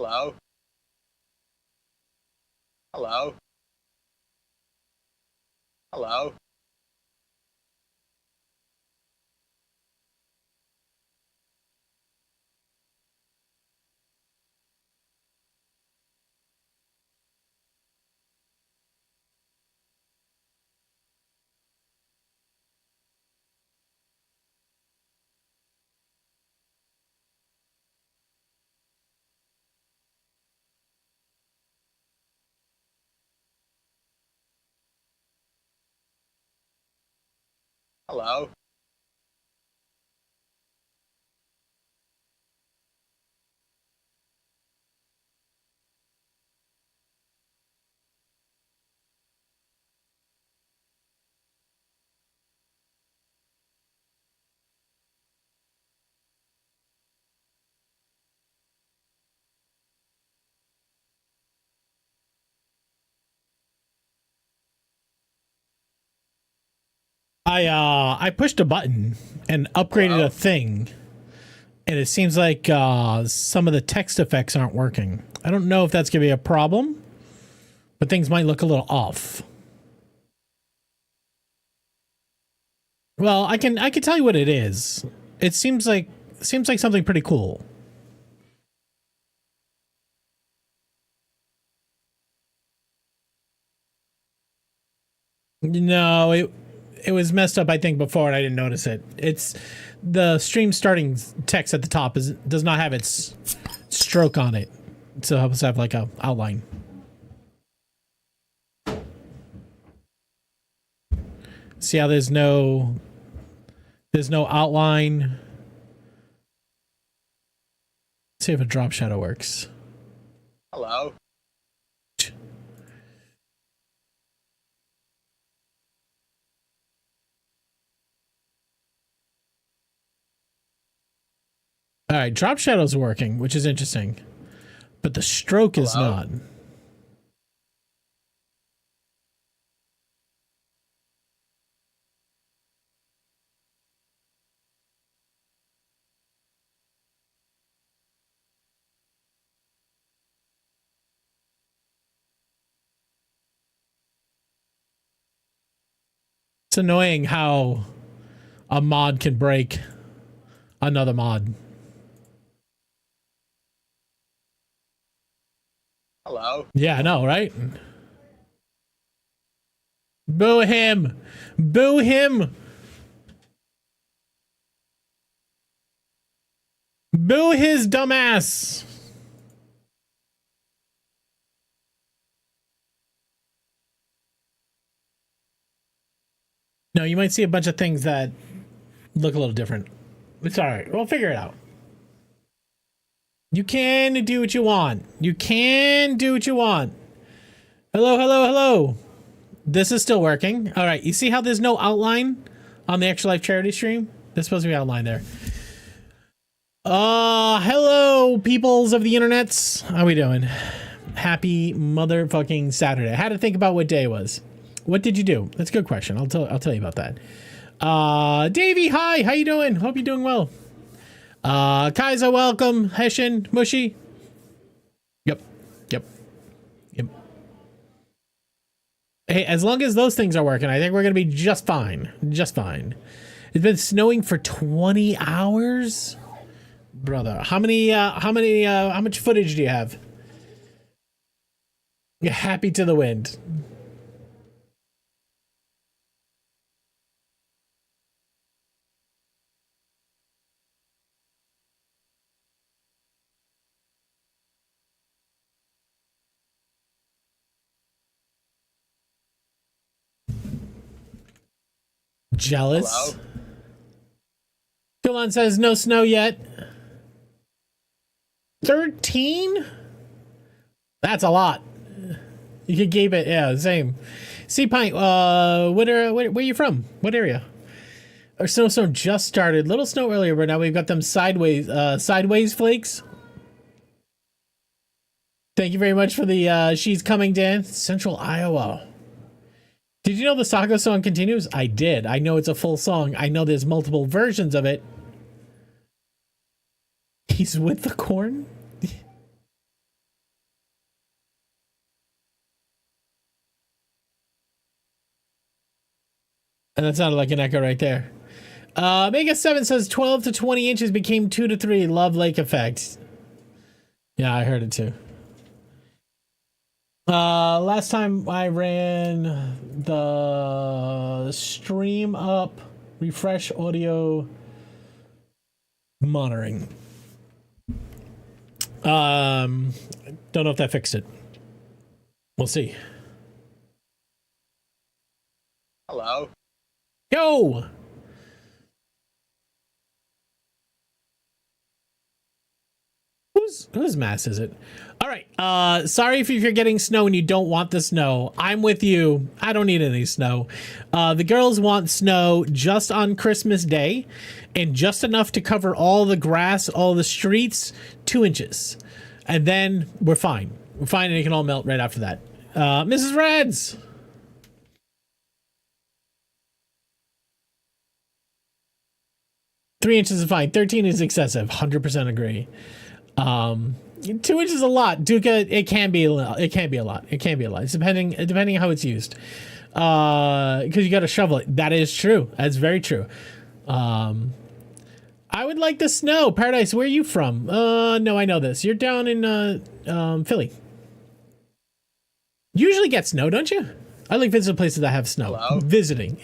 Hello. Hello. Hello. Hello. I pushed a button and upgraded Hello? a thing, and it seems like some of the text effects aren't working. I don't know if that's gonna be a problem, but things might look a little off. Well, I can tell you what it is. It seems like something pretty cool. No, it was messed up I think before and I didn't notice it. It's the stream starting text at the top does not have its stroke on it. So it helps have like a outline. See how there's no outline. See if a drop shadow works. Hello. All right, drop shadow's working, which is interesting, but the stroke is Hello? not. It's annoying how a mod can break another mod. Hello. Yeah, I know, right? Boo him! Boo him! Boo his dumbass! No, you might see a bunch of things that look a little different. It's all right. We'll figure it out. You can do what you want. You can do what you want. Hello, hello, hello. This is still working. All right. You see how there's no outline on the Extra Life charity stream? There's supposed to be outline there. Hello, peoples of the internets. How we doing? Happy motherfucking Saturday. I had to think about what day it was. What did you do? That's a good question. I'll tell you about that. Davey, hi. How you doing? Hope you're doing well. Kaiser, welcome. Hessian, Mushy. Yep. Hey, as long as those things are working, I think we're gonna be just fine. Just fine. It's been snowing for 20 hours, brother. How much footage do you have? You're happy to the wind. Jealous. Hello. Philon says no snow yet. 13? That's a lot. You could keep it. Yeah, same. Sea Pint, where are you from? What area? Our snowstorm just started. Little snow earlier, but now we've got them sideways flakes. Thank you very much for the She's Coming dance. Central Iowa. Did you know the Saga song continues? I did. I know it's a full song. I know there's multiple versions of it. He's with the corn? And that sounded like an echo right there. Mega 7 says 12 to 20 inches became 2 to 3. Love lake effect. Yeah, I heard it too. Last time I ran the stream up refresh audio monitoring. Don't know if that fixed it. We'll see. Hello. Yo! Whose mass is it? All right. Sorry if you're getting snow and you don't want the snow. I'm with you. I don't need any snow. The girls want snow just on Christmas Day and just enough to cover all the grass, all the streets, 2 inches. And then we're fine. We're fine and it can all melt right after that. Mrs. Reds. Three inches is fine. 13 is excessive. 100% agree. 2 inches is a lot, Duca. It can be a lot. It can be a lot. It's depending how it's used. Because you got to shovel it. That is true. That's very true. I would like the snow. Paradise, where are you from? No, I know this. You're down in Philly. You usually get snow, don't you? I like visiting places that have snow. Hello? Visiting.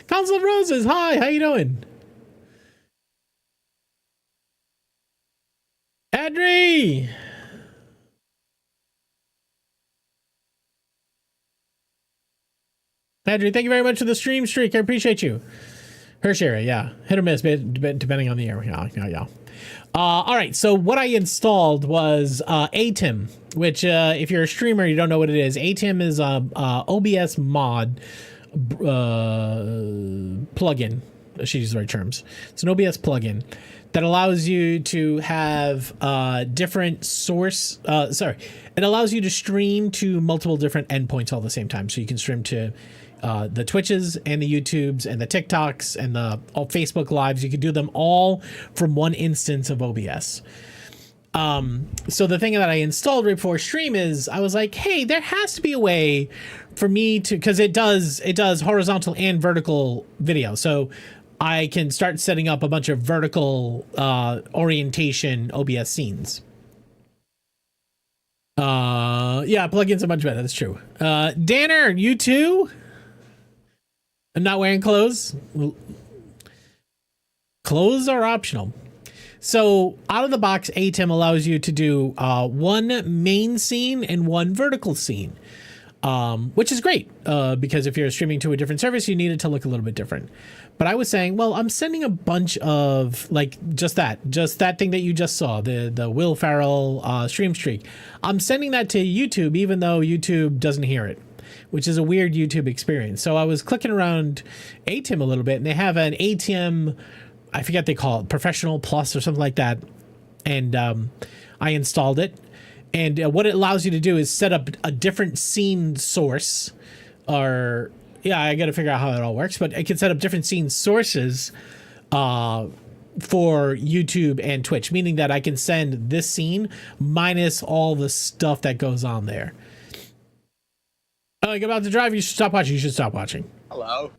Council of Roses. Hi. How you doing? Adri! Adri, thank you very much for the stream streak. I appreciate you. Hirsch area, yeah. Hit or miss, depending on the area. Yeah. All right, so what I installed was ATIM, which if you're a streamer, you don't know what it is. ATIM is a OBS mod plugin. I should use the right terms. It's an OBS plugin that allows you to have different source. It allows you to stream to multiple different endpoints all at the same time. So you can stream to the Twitches and the YouTubes and the TikToks and the all Facebook Lives. You can do them all from one instance of OBS. So the thing that I installed right before stream is I was like, hey, there has to be a way for me to, because it does horizontal and vertical video. So I can start setting up a bunch of vertical orientation OBS scenes. Yeah, plugins are much better. That's true. Danner, you too? I'm not wearing clothes. Clothes are optional. So out of the box, ATIM allows you to do one main scene and one vertical scene, which is great because if you're streaming to a different service, you need it to look a little bit different. But I was saying, well, I'm sending a bunch of like just that thing that you just saw, the Will Ferrell stream streak. I'm sending that to YouTube, even though YouTube doesn't hear it, which is a weird YouTube experience. So I was clicking around ATIM a little bit, and they have an ATIM, I forget they call it, Professional Plus or something like that. And I installed it. And what it allows you to do is set up a different scene source, or yeah, I got to figure out how it all works, but it can set up different scene sources for YouTube and Twitch, meaning that I can send this scene minus all the stuff that goes on there. Like about to drive, you should stop watching. You should stop watching. Hello.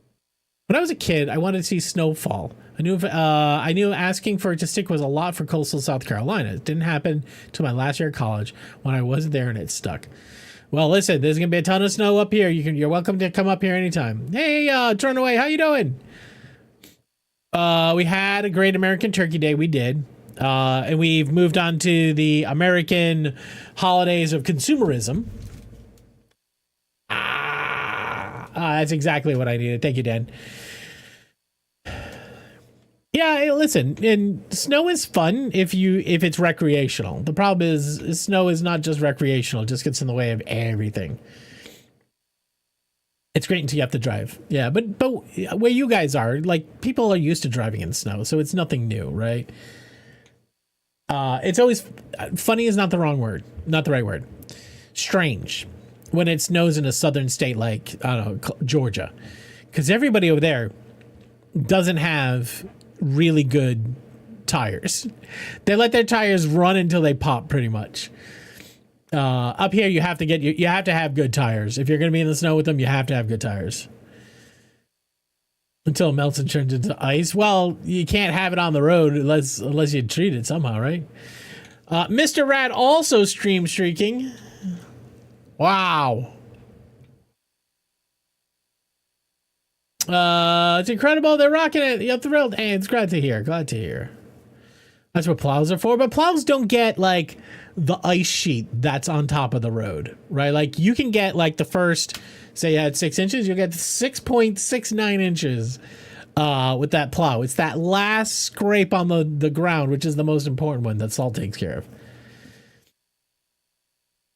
When I was a kid, I wanted to see snowfall. I knew asking for it to stick was a lot for coastal South Carolina. It didn't happen till my last year of college when I wasn't there and it stuck. Well, listen, there's gonna be a ton of snow up here. You're welcome to come up here anytime. Hey, Turn Away, how you doing? We had a great American Turkey Day. We did, and we've moved on to the American holidays of consumerism. That's exactly what I needed. Thank you, Dan. Yeah, hey, listen, and snow is fun if it's recreational. The problem is snow is not just recreational; it just gets in the way of everything. It's great until you have to drive. Yeah, but where you guys are, like, people are used to driving in snow, so it's nothing new, right? It's always funny is not the wrong word, not the right word. Strange when it snows in a southern state like, I don't know, Georgia, because everybody over there doesn't have really good tires. They let their tires run until they pop, pretty much. Up here, you have to have good tires. If you're going to be in the snow with them, you have to have good tires. Until it melts and turns into ice. Well, you can't have it on the road unless you treat it somehow, right? Mr. Rat also streaking. Wow. It's incredible. They're rocking it. You're thrilled. Hey, it's glad to hear. Glad to hear. That's what plows are for. But plows don't get like the ice sheet that's on top of the road, right? Like you can get like the first, say you had 6 inches, you'll get 6.69 inches with that plow. It's that last scrape on the ground, which is the most important one that salt takes care of.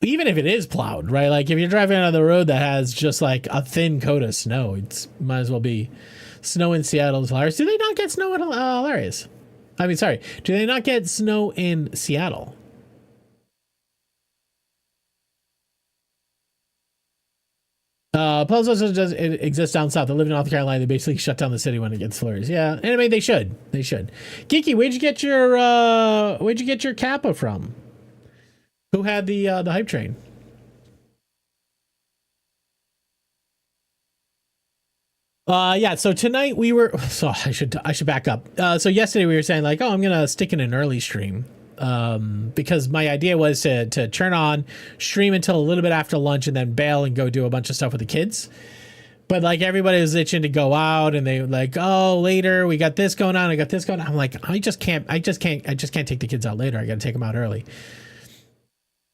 Even if it is plowed, right? Like if you're driving on the road that has just like a thin coat of snow, it might as well be snow in Seattle is hilarious. Do they not get snow in hilarious? I mean, sorry. Do they not get snow in Seattle? Plows also does it exists down south. They live in North Carolina. They basically shut down the city when it gets flurries. Yeah, and I mean they should. They should. Geeky, where'd you get your Kappa from? Who had the hype train? Yeah, so tonight we were so I should back up. So yesterday we were saying like, oh, I'm gonna stick in an early stream. Because my idea was to turn on, stream until a little bit after lunch and then bail and go do a bunch of stuff with the kids. But like everybody was itching to go out and they were like, oh, later we got this going on. I got this going on. I'm like, I just can't take the kids out later. I got to take them out early.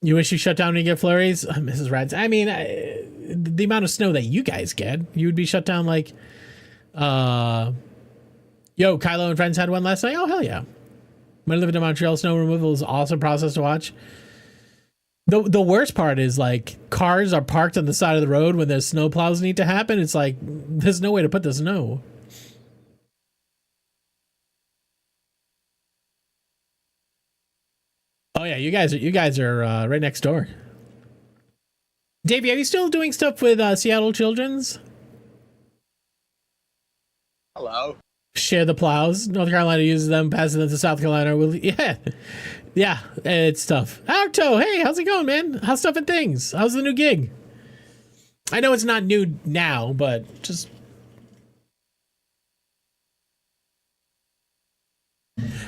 You wish you shut down when you get flurries? Mrs. Rads. I mean, the amount of snow that you guys get, you would be shut down like, yo, Kylo and friends had one last night. Oh, hell yeah. When I lived in Montreal, snow removal is an awesome process to watch. The worst part is like cars are parked on the side of the road when there's snow plows need to happen. It's like, there's no way to put the snow. Oh yeah, you guys are right next door. Davey, are you still doing stuff with Seattle Children's? Hello. Share the plows. North Carolina uses them, passes them to South Carolina. Yeah, it's tough. Arto, hey, how's it going, man? How's stuff and things? How's the new gig? I know it's not new now, but just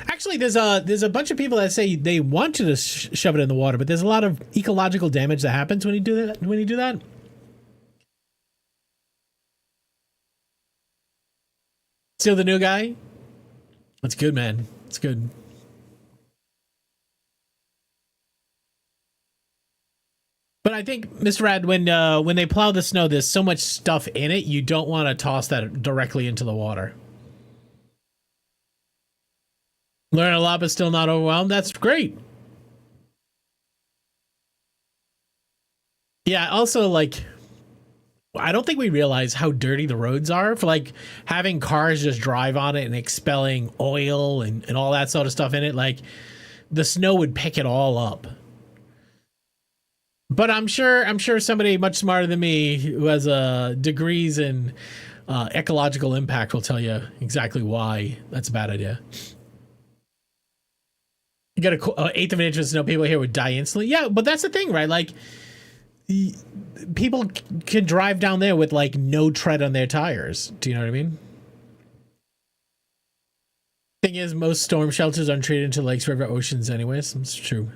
actually, there's a bunch of people that say they want you to shove it in the water, but there's a lot of ecological damage that happens when you do that. When you do that. Still the new guy? That's good, man. It's good. But I think, Mr. Rad, when they plow the snow, there's so much stuff in it, you don't want to toss that directly into the water. Learn a lot, but still not overwhelmed. That's great. Yeah, also, like, I don't think we realize how dirty the roads are for like having cars just drive on it and expelling oil and all that sort of stuff in it. Like the snow would pick it all up. But I'm sure somebody much smarter than me who has degrees in ecological impact will tell you exactly why that's a bad idea. You got an eighth of an inch of snow, people here would die instantly. Yeah, but that's the thing, right? Like people can drive down there with like no tread on their tires. Do you know what I mean? Thing is, most storm shelters aren't treated into lakes, river, oceans anyways. It's true.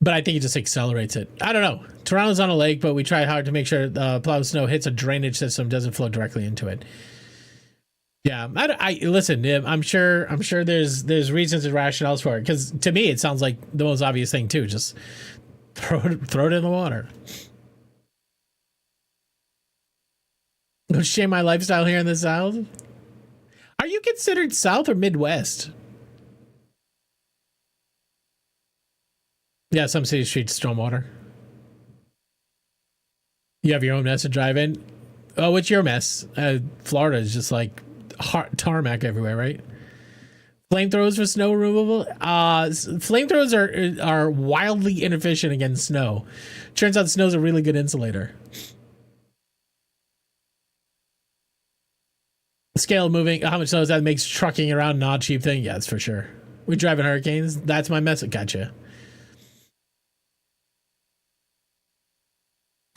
But I think it just accelerates it. I don't know. Toronto's on a lake, but we try hard to make sure plowed snow hits a drainage system, doesn't flow directly into it. Yeah, I listen. I'm sure there's reasons and rationales for it. Because to me, it sounds like the most obvious thing too. Just throw it in the water. Don't shame my lifestyle here in the South. Are you considered South or Midwest? Yeah, some cities treat stormwater. You have your own mess to drive in. Oh, what's your mess? Florida is just like tarmac everywhere, right? Flamethrowers for snow removal. Flamethrowers are wildly inefficient against snow. Turns out snow's a really good insulator. Scale moving. How much snow is that? Makes trucking around not a cheap thing. Yeah, that's for sure. We're driving hurricanes. That's my message. Gotcha.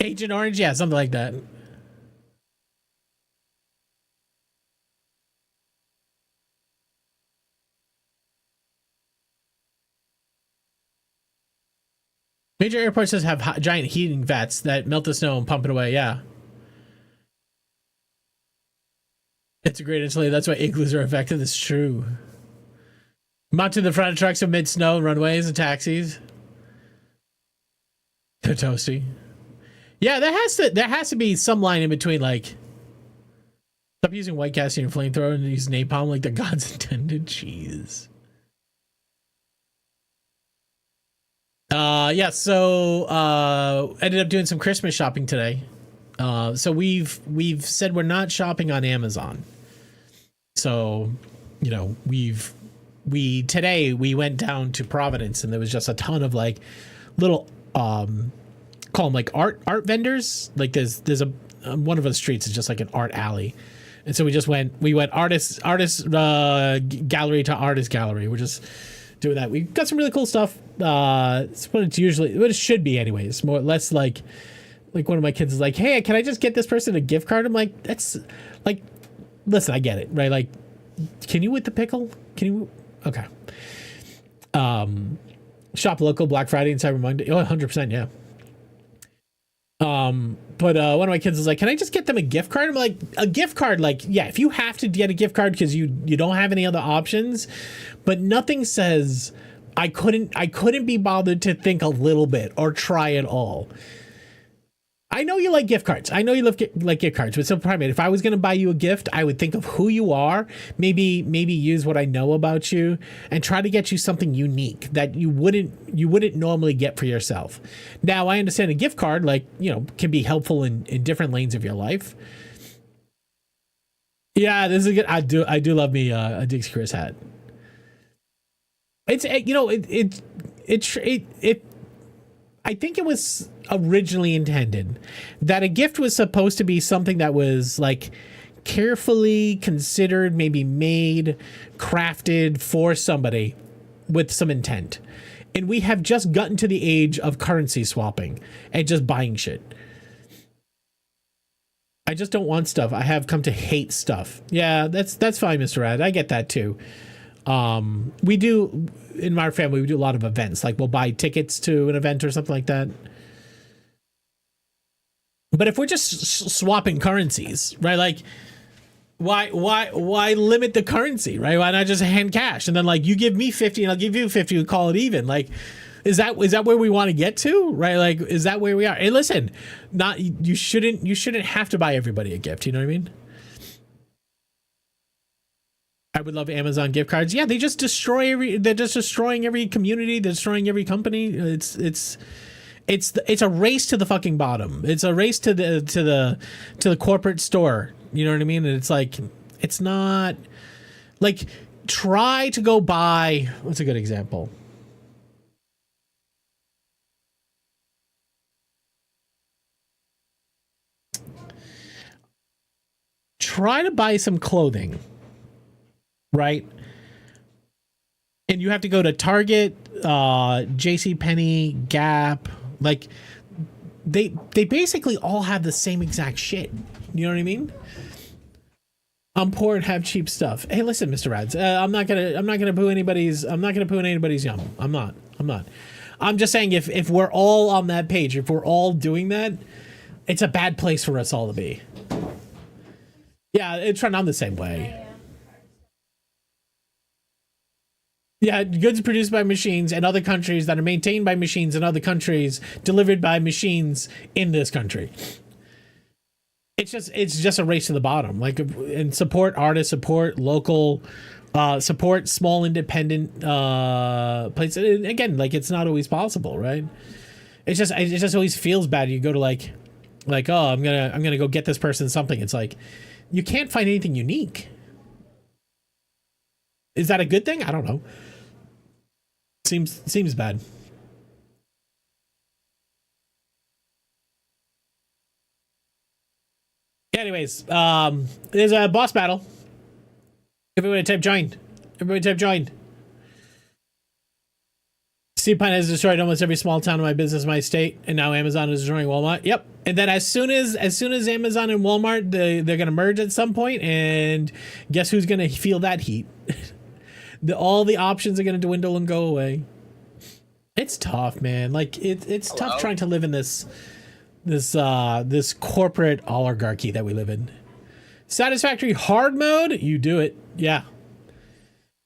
Agent Orange, yeah, something like that. Major airports just have giant heating vats that melt the snow and pump it away. Yeah. It's a great insulator. That's why igloos are effective. It's true. Mount to the front of trucks amid snow, runways, and taxis. They're toasty. Yeah, there has to be some line in between, like, stop using white gas in your flamethrower and use napalm like the gods intended. Jeez. Yeah, so ended up doing some Christmas shopping today. So we've said we're not shopping on Amazon. So, you know, today we went down to Providence and there was just a ton of like little call them like art vendors. Like there's a one of the streets is just like an art alley. And so we went artist gallery to artist gallery. We're just doing that. We got some really cool stuff. It's what it should be anyways. More or less like one of my kids is like, hey, can I just get this person a gift card? I'm like, that's like, listen, I get it, right? Like, can you with the pickle? Can you? Okay. Shop local Black Friday and Cyber Monday. Oh, 100%. Yeah. But one of my kids was like, can I just get them a gift card? I'm like, a gift card, like, yeah, if you have to get a gift card because you don't have any other options, but nothing says I couldn't be bothered to think a little bit or try at all. I know you like gift cards. I know you like gift cards, but so primate, if I was going to buy you a gift, I would think of who you are, maybe use what I know about you and try to get you something unique that you wouldn't normally get for yourself. Now, I understand a gift card, like, you know, can be helpful in different lanes of your life. Yeah, this is good. I do love me a Dixie Chris hat. It's, you know, it I think it was originally intended that a gift was supposed to be something that was like carefully considered, maybe made, crafted for somebody with some intent. And we have just gotten to the age of currency swapping and just buying shit. I just don't want stuff. I have come to hate stuff. Yeah, that's fine, Mr. Rad. I get that too. We do, in my family, we do a lot of events. Like we'll buy tickets to an event or something like that. But if we're just swapping currencies, right? Like, why limit the currency, right? Why not just hand cash and then like you give me 50 and I'll give you 50 and call it even? Like, is that where we want to get to, right? Like, is that where we are? Hey, listen, you shouldn't have to buy everybody a gift. You know what I mean? I would love Amazon gift cards. Yeah, they're just destroying every community. They're destroying every company. It's a race to the fucking bottom. It's a race to the corporate store. You know what I mean? And it's like, it's not like, try to go buy, what's a good example? Try to buy some clothing, right? And you have to go to Target, JCPenney, Gap, like they basically all have the same exact shit. You know what I mean? I'm poor and have cheap stuff. Hey, listen, Mr. Rads, I'm not gonna poo anybody's yum. I'm not. I'm just saying if we're all on that page, if we're all doing that, it's a bad place for us all to be. Yeah, I'm the same way. Yeah, goods produced by machines in other countries that are maintained by machines in other countries, delivered by machines in this country. It's just a race to the bottom. Like, and support artists, support local, support small independent places. And again, like, it's not always possible, right? It just always feels bad. You go to like, oh, I'm gonna go get this person something. It's like, you can't find anything unique. Is that a good thing? I don't know. Seems bad. Anyways, there's a boss battle. Everybody type join. Steve Pine has destroyed almost every small town in my business, my state, and now Amazon is destroying Walmart. Yep. And then as soon as Amazon and Walmart, they're gonna merge at some point, and guess who's gonna feel that heat? All the options are gonna dwindle and go away. It's tough, man. Like it's Hello? tough trying to live in this corporate oligarchy that we live in. Satisfactory hard mode, you do it. Yeah.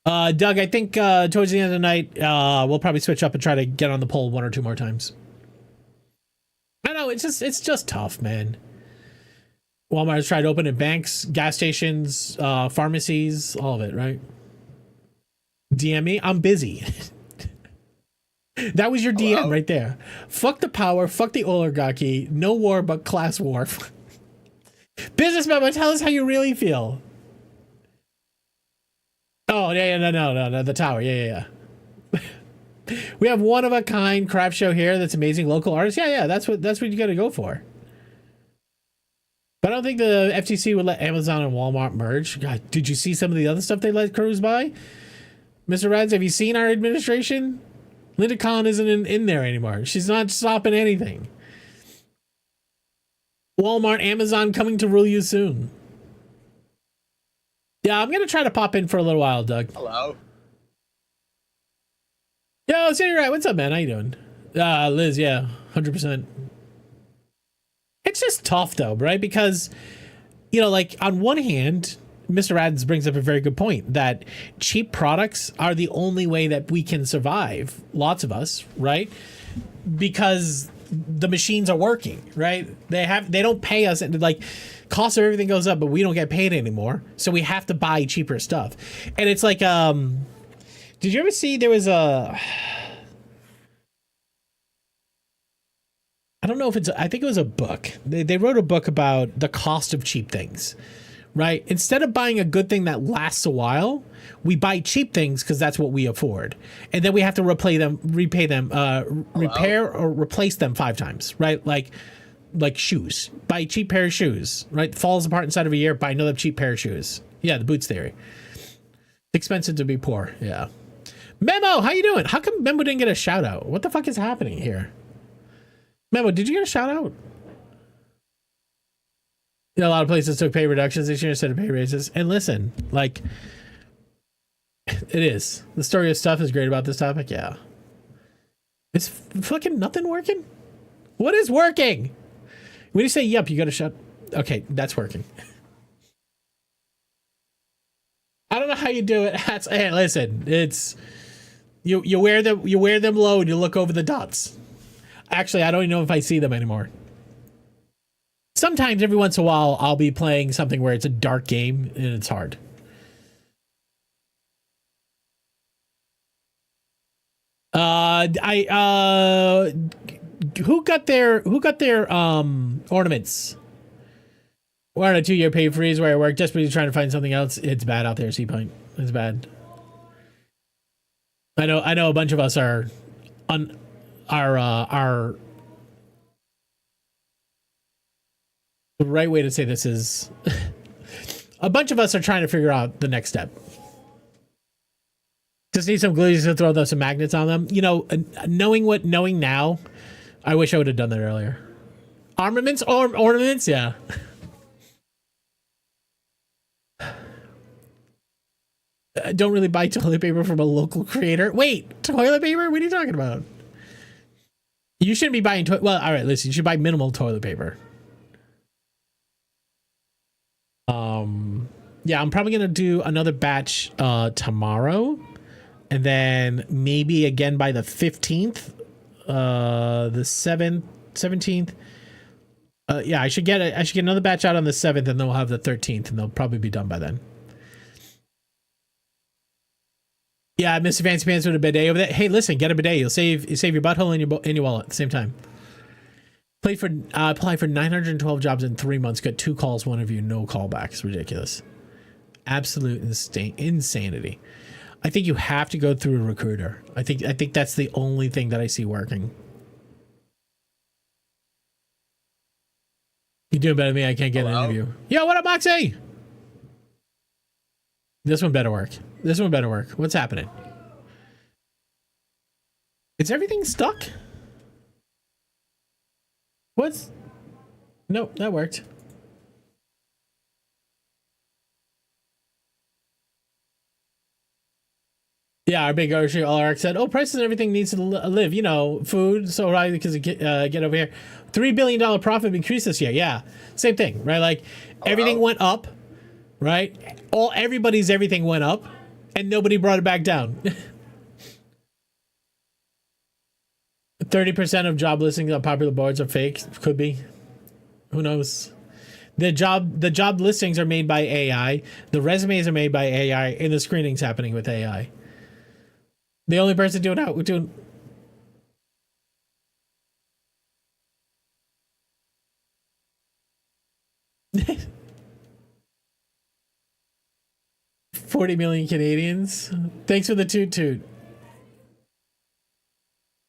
Doug, I think towards the end of the night, we'll probably switch up and try to get on the poll 1 or 2 more times. I know it's just tough, man. Walmart's tried opening banks, gas stations, pharmacies, all of it, right? DM me, I'm busy. That was your DM right there. Fuck the power, fuck the oligarchy, no war but class war. Business memo, tell us how you really feel. Oh, yeah, no, the tower, yeah. We have one of a kind craft show here that's amazing local artists. Yeah, that's what you got to go for. But I don't think the FTC would let Amazon and Walmart merge. God, did you see some of the other stuff they let cruise by? Mr. Reds, have you seen our administration? Linda Collin isn't in there anymore. She's not stopping anything. Walmart, Amazon coming to rule you soon. Yeah, I'm going to try to pop in for a little while, Doug. Hello. Yo, City Right, what's up, man? How you doing? Liz, yeah, 100%. It's just tough, though, right? Because, you know, like, on one hand, Mr. Adams brings up a very good point that cheap products are the only way that we can survive. Lots of us, right? Because the machines are working, right? They don't pay us, and like cost of everything goes up, but we don't get paid anymore. So we have to buy cheaper stuff. And it's like, did you ever see there was a, I don't know if it's, I think it was a book. They wrote a book about the cost of cheap things, right? Instead of buying a good thing that lasts a while, we buy cheap things because that's what we afford. And then we have to repair or replace them 5 times, right? Like shoes. Buy a cheap pair of shoes, right? Falls apart inside of a year, buy another cheap pair of shoes. Yeah, the boots theory. Expensive to be poor, yeah. Memo, how you doing? How come Memo didn't get a shout out? What the fuck is happening here? Memo, did you get a shout out? You know, a lot of places took pay reductions this year instead of pay raises. And listen, like, it is. The story of stuff is great about this topic, yeah. Is fucking nothing working? What is working? When you say yep, you gotta shut. Okay, that's working. I don't know how you do it. Hey, listen, it's you wear them low and you look over the dots. Actually, I don't even know if I see them anymore. Sometimes every once in a while I'll be playing something where it's a dark game and it's hard. Who got their ornaments? We're on a 2-year pay freeze where I work desperately trying to find something else. It's bad out there, Sea Point. It's bad. I know a bunch of us are the right way to say this is a bunch of us are trying to figure out the next step. Just need some glue to throw some magnets on them. You know, knowing now, I wish I would have done that earlier. Armaments or ornaments, yeah. Don't really buy toilet paper from a local creator. Wait, toilet paper? What are you talking about? You shouldn't be buying well, all right, listen, you should buy minimal toilet paper. Yeah, I'm probably gonna do another batch tomorrow, and then maybe again by the 15th, the 17th. Yeah, I should get another batch out on the 7th, and then we'll have the 13th, and they'll probably be done by then. Yeah, Mr. Fancy Pants with a bidet over there. Hey, listen, get a bidet. You'll save your butthole and your wallet at the same time. Apply for 912 jobs in 3 months. Got 2 calls, 1 interview, no callbacks. Ridiculous. Absolute insanity. I think you have to go through a recruiter. I think that's the only thing that I see working. You're doing better than me. I can't get an interview. Yo, what up, Moxie? This one better work. What's happening? Is everything stuck? What's... Nope, that worked. Yeah, our big grocery RX said, "Oh, prices and everything needs to live. You know, food. So right because get over here, $3 billion profit increase this year. Yeah, same thing, right? Like everything went up, right? Everybody's everything went up, and nobody brought it back down. 30% of job listings on popular boards are fake. Could be. Who knows? The job listings are made by AI. The resumes are made by AI, and the screening's happening with AI. The only person doing 40 million Canadians. Thanks for the toot.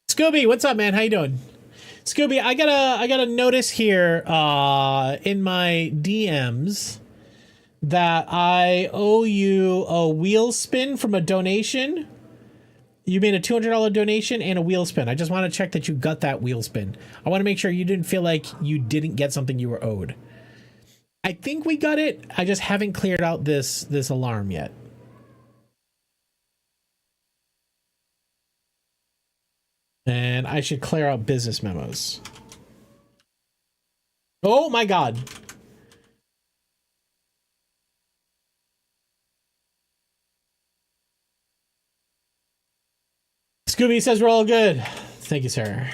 Scooby, what's up, man? How you doing? Scooby, I got a notice here in my DMs that I owe you a wheel spin from a donation. You made a $200 donation and a wheel spin. I just want to check that you got that wheel spin. I want to make sure you didn't feel like you didn't get something you were owed. I think we got it. I just haven't cleared out this alarm yet. And I should clear out business memos. Oh my God. Scooby says we're all good. Thank you, sir.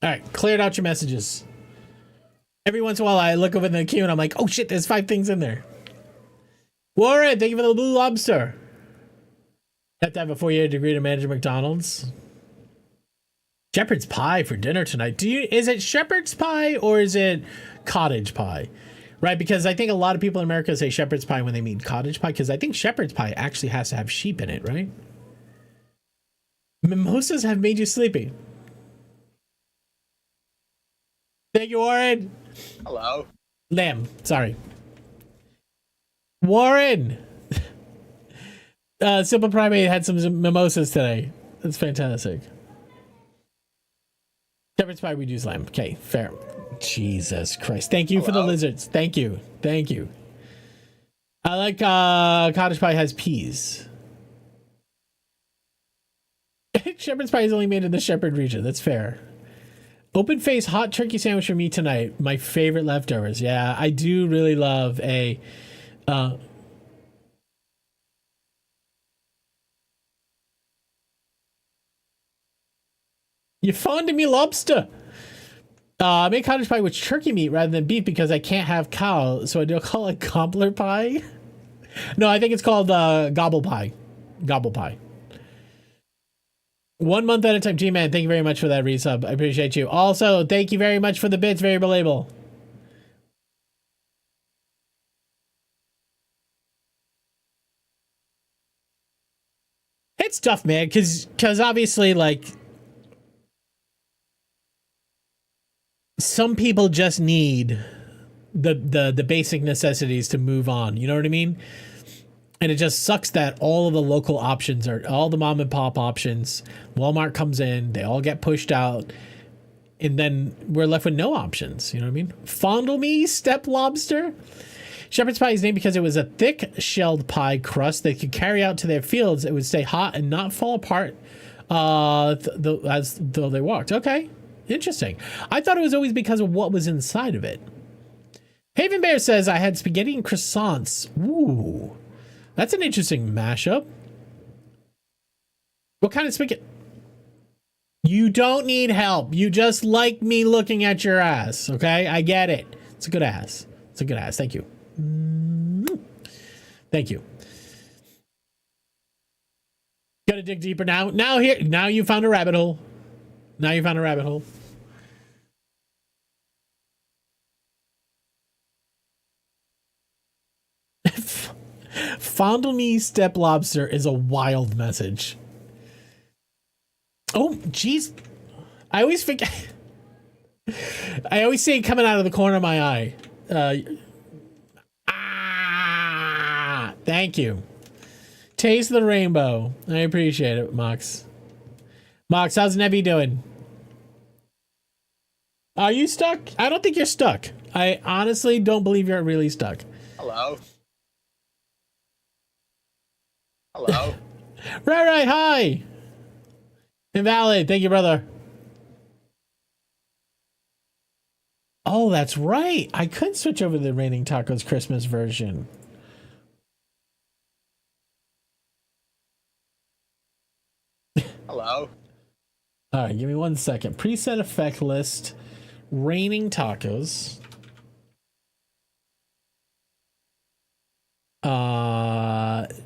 All right, cleared out your messages. Every once in a while, I look over in the queue and I'm like, oh shit, there's 5 things in there. Warren, thank you for the blue lobster. Have to have a 4-year degree to manage McDonald's. Shepherd's pie for dinner tonight. Is it shepherd's pie or is it cottage pie? Right, because I think a lot of people in America say shepherd's pie when they mean cottage pie, because I think shepherd's pie actually has to have sheep in it, right? Mimosas have made you sleepy. Thank you, Warren. Hello. Lamb, sorry. Warren! Simple Primate had some mimosas today. That's fantastic. Shepherd's pie, we do lamb. Okay, fair. Jesus Christ. Thank you for the lizards. Thank you. I like cottage pie has peas. Shepherd's pie is only made in the Shepherd region. That's fair. Open face hot turkey sandwich for me tonight. My favorite leftovers. Yeah, I do really love a you found me lobster. I make cottage pie with turkey meat rather than beef because I can't have cow, so I do call it gobbler pie. No, I think it's called gobble pie. Gobble pie. 1 month at a time. G-Man, thank you very much for that resub. I appreciate you. Also, thank you very much for the bits, variable label. It's tough, man, because obviously, like, some people just need the basic necessities to move on. You know what I mean? And it just sucks that all of the local options are all the mom and pop options. Walmart comes in, they all get pushed out, and then we're left with no options. You know what I mean? Fondle me, step lobster. Shepherd's pie is named because it was a thick shelled pie crust they could carry out to their fields. It would stay hot and not fall apart as though they walked. Okay, interesting. I thought it was always because of what was inside of it. Haven Bear says I had spaghetti and croissants. Ooh. That's an interesting mashup. What kind of spaghetti? You don't need help. You just like me looking at your ass, okay? I get it. It's a good ass. It's a good ass. Thank you. Thank you. Gotta dig deeper now. Now you found a rabbit hole. Now you found a rabbit hole. Fondle me, step lobster is a wild message. Oh, jeez. I always forget. I always see it coming out of the corner of my eye. Thank you. Taste the rainbow. I appreciate it, Mox. Mox, how's Nevi doing? Are you stuck? I don't think you're stuck. I honestly don't believe you're really stuck. Hello. Hello. Right, hi. Invalid. Thank you, brother. Oh, that's right. I could switch over to the Raining Tacos Christmas version. Hello. All right, give me 1 second. Preset effect list. Raining Tacos.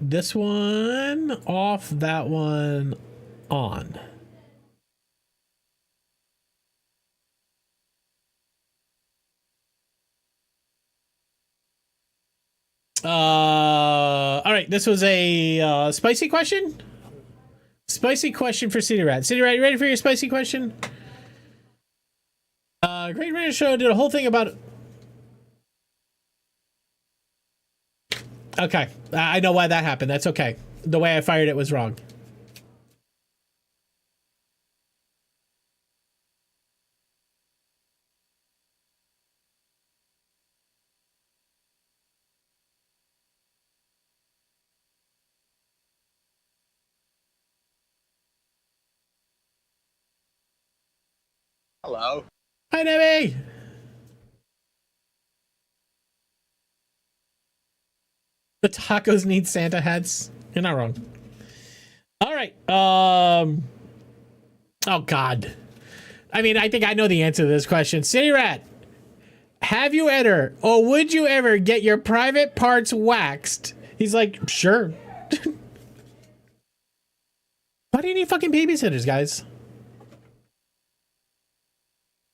This one off, that one on. All right, this was a spicy question. Spicy question for City Rat. City Rat, you ready for your spicy question? Great Radio Show did a whole thing about. Okay, I know why that happened. That's okay. The way I fired it was wrong. Hello. Hi, Debbie. The tacos need Santa hats. You're not wrong. All right. Oh God. I mean, I think I know the answer to this question. City Rat, have you ever, or would you ever get your private parts waxed? He's like, sure. Why do you need fucking babysitters, guys?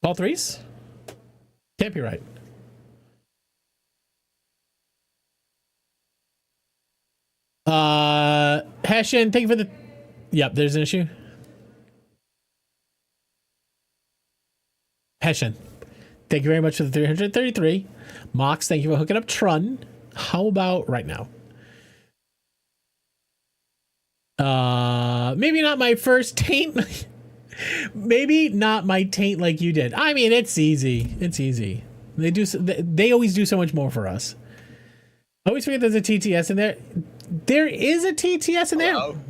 All threes? Can't be right. Hessian, thank you for the. Yep, there's an issue. Hessian, thank you very much for the 333. Mox, thank you for hooking up Trun. How about right now? Maybe not my first taint. Maybe not my taint like you did. I mean, it's easy. It's easy. They always do so much more for us. I always forget there's a TTS in there. There is a TTS in Hello. there.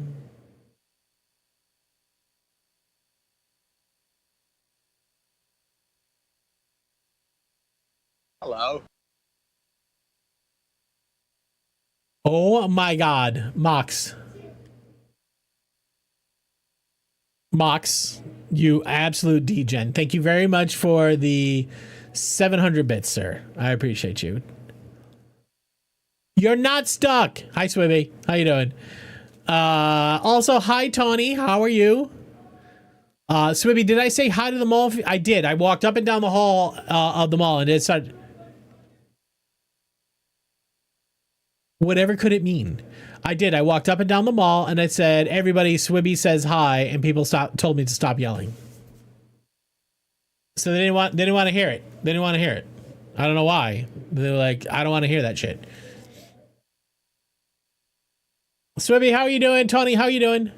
Hello. Oh my God, Mox. Mox, you absolute degen. Thank you very much for the 700 bits, sir. I appreciate you. You're not stuck. Hi, Swibby. How you doing? Also, hi, Tony. How are you? Swibby, did I say hi to the mall? I did. I walked up and down the hall of the mall and it started. Whatever could it mean? I did. I walked up and down the mall and I said, everybody, Swibby says hi, and people told me to stop yelling. So they didn't want to hear it. They didn't want to hear it. I don't know why. They're like, I don't want to hear that shit. Swibby, how are you doing? Tony, how are you doing?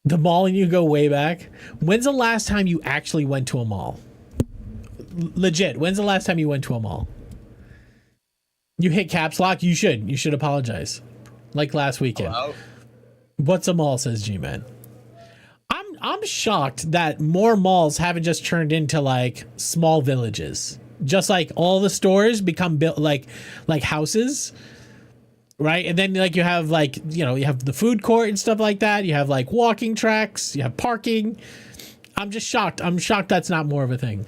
The mall and you go way back. When's the last time you actually went to a mall? Legit. When's the last time you went to a mall? You hit caps lock? You should. You should apologize. Like last weekend. Hello? What's a mall, says G-Man. I'm shocked that more malls haven't just turned into like small villages. Just like all the stores become built like houses. Right? And then like you have like, you know, you have the food court and stuff like that. You have like walking tracks, you have parking. I'm just shocked. I'm shocked that's not more of a thing.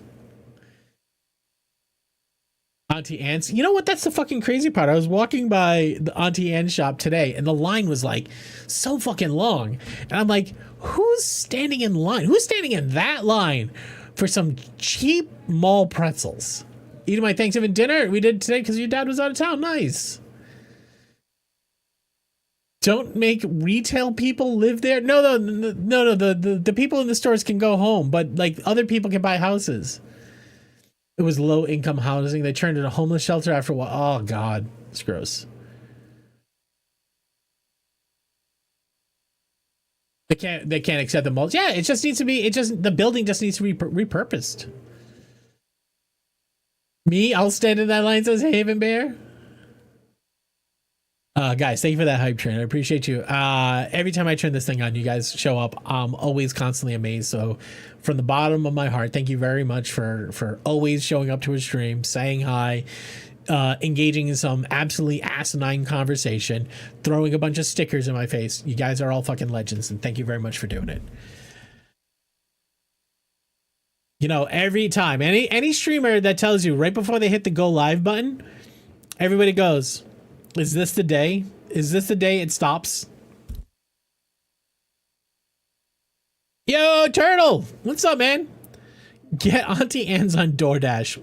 Auntie Anne's. You know what? That's the fucking crazy part. I was walking by the Auntie Anne's shop today and the line was like so fucking long. And I'm like, who's standing in line? Who's standing in that line for some cheap mall pretzels? Eating my Thanksgiving dinner we did today because your dad was out of town. Nice. Don't make retail people live there. No. The people in the stores can go home, but like other people can buy houses. It was low income housing. They turned it a homeless shelter after a while. Oh God, it's gross. They can't accept the malls. Yeah, it just needs to be. The building just needs to be repurposed. Me, I'll stand in that line. Says Haven Bear. Guys, thank you for that hype train. I appreciate you. Every time I turn this thing on, you guys show up. I'm always constantly amazed. So from the bottom of my heart, thank you very much for always showing up to a stream, saying hi, engaging in some absolutely asinine conversation, throwing a bunch of stickers in my face. You guys are all fucking legends, and thank you very much for doing it. You know, every time, any streamer that tells you right before they hit the go live button, everybody goes, is this the day? Is this the day it stops? Yo, Turtle! What's up, man? Get Auntie Anne's on DoorDash.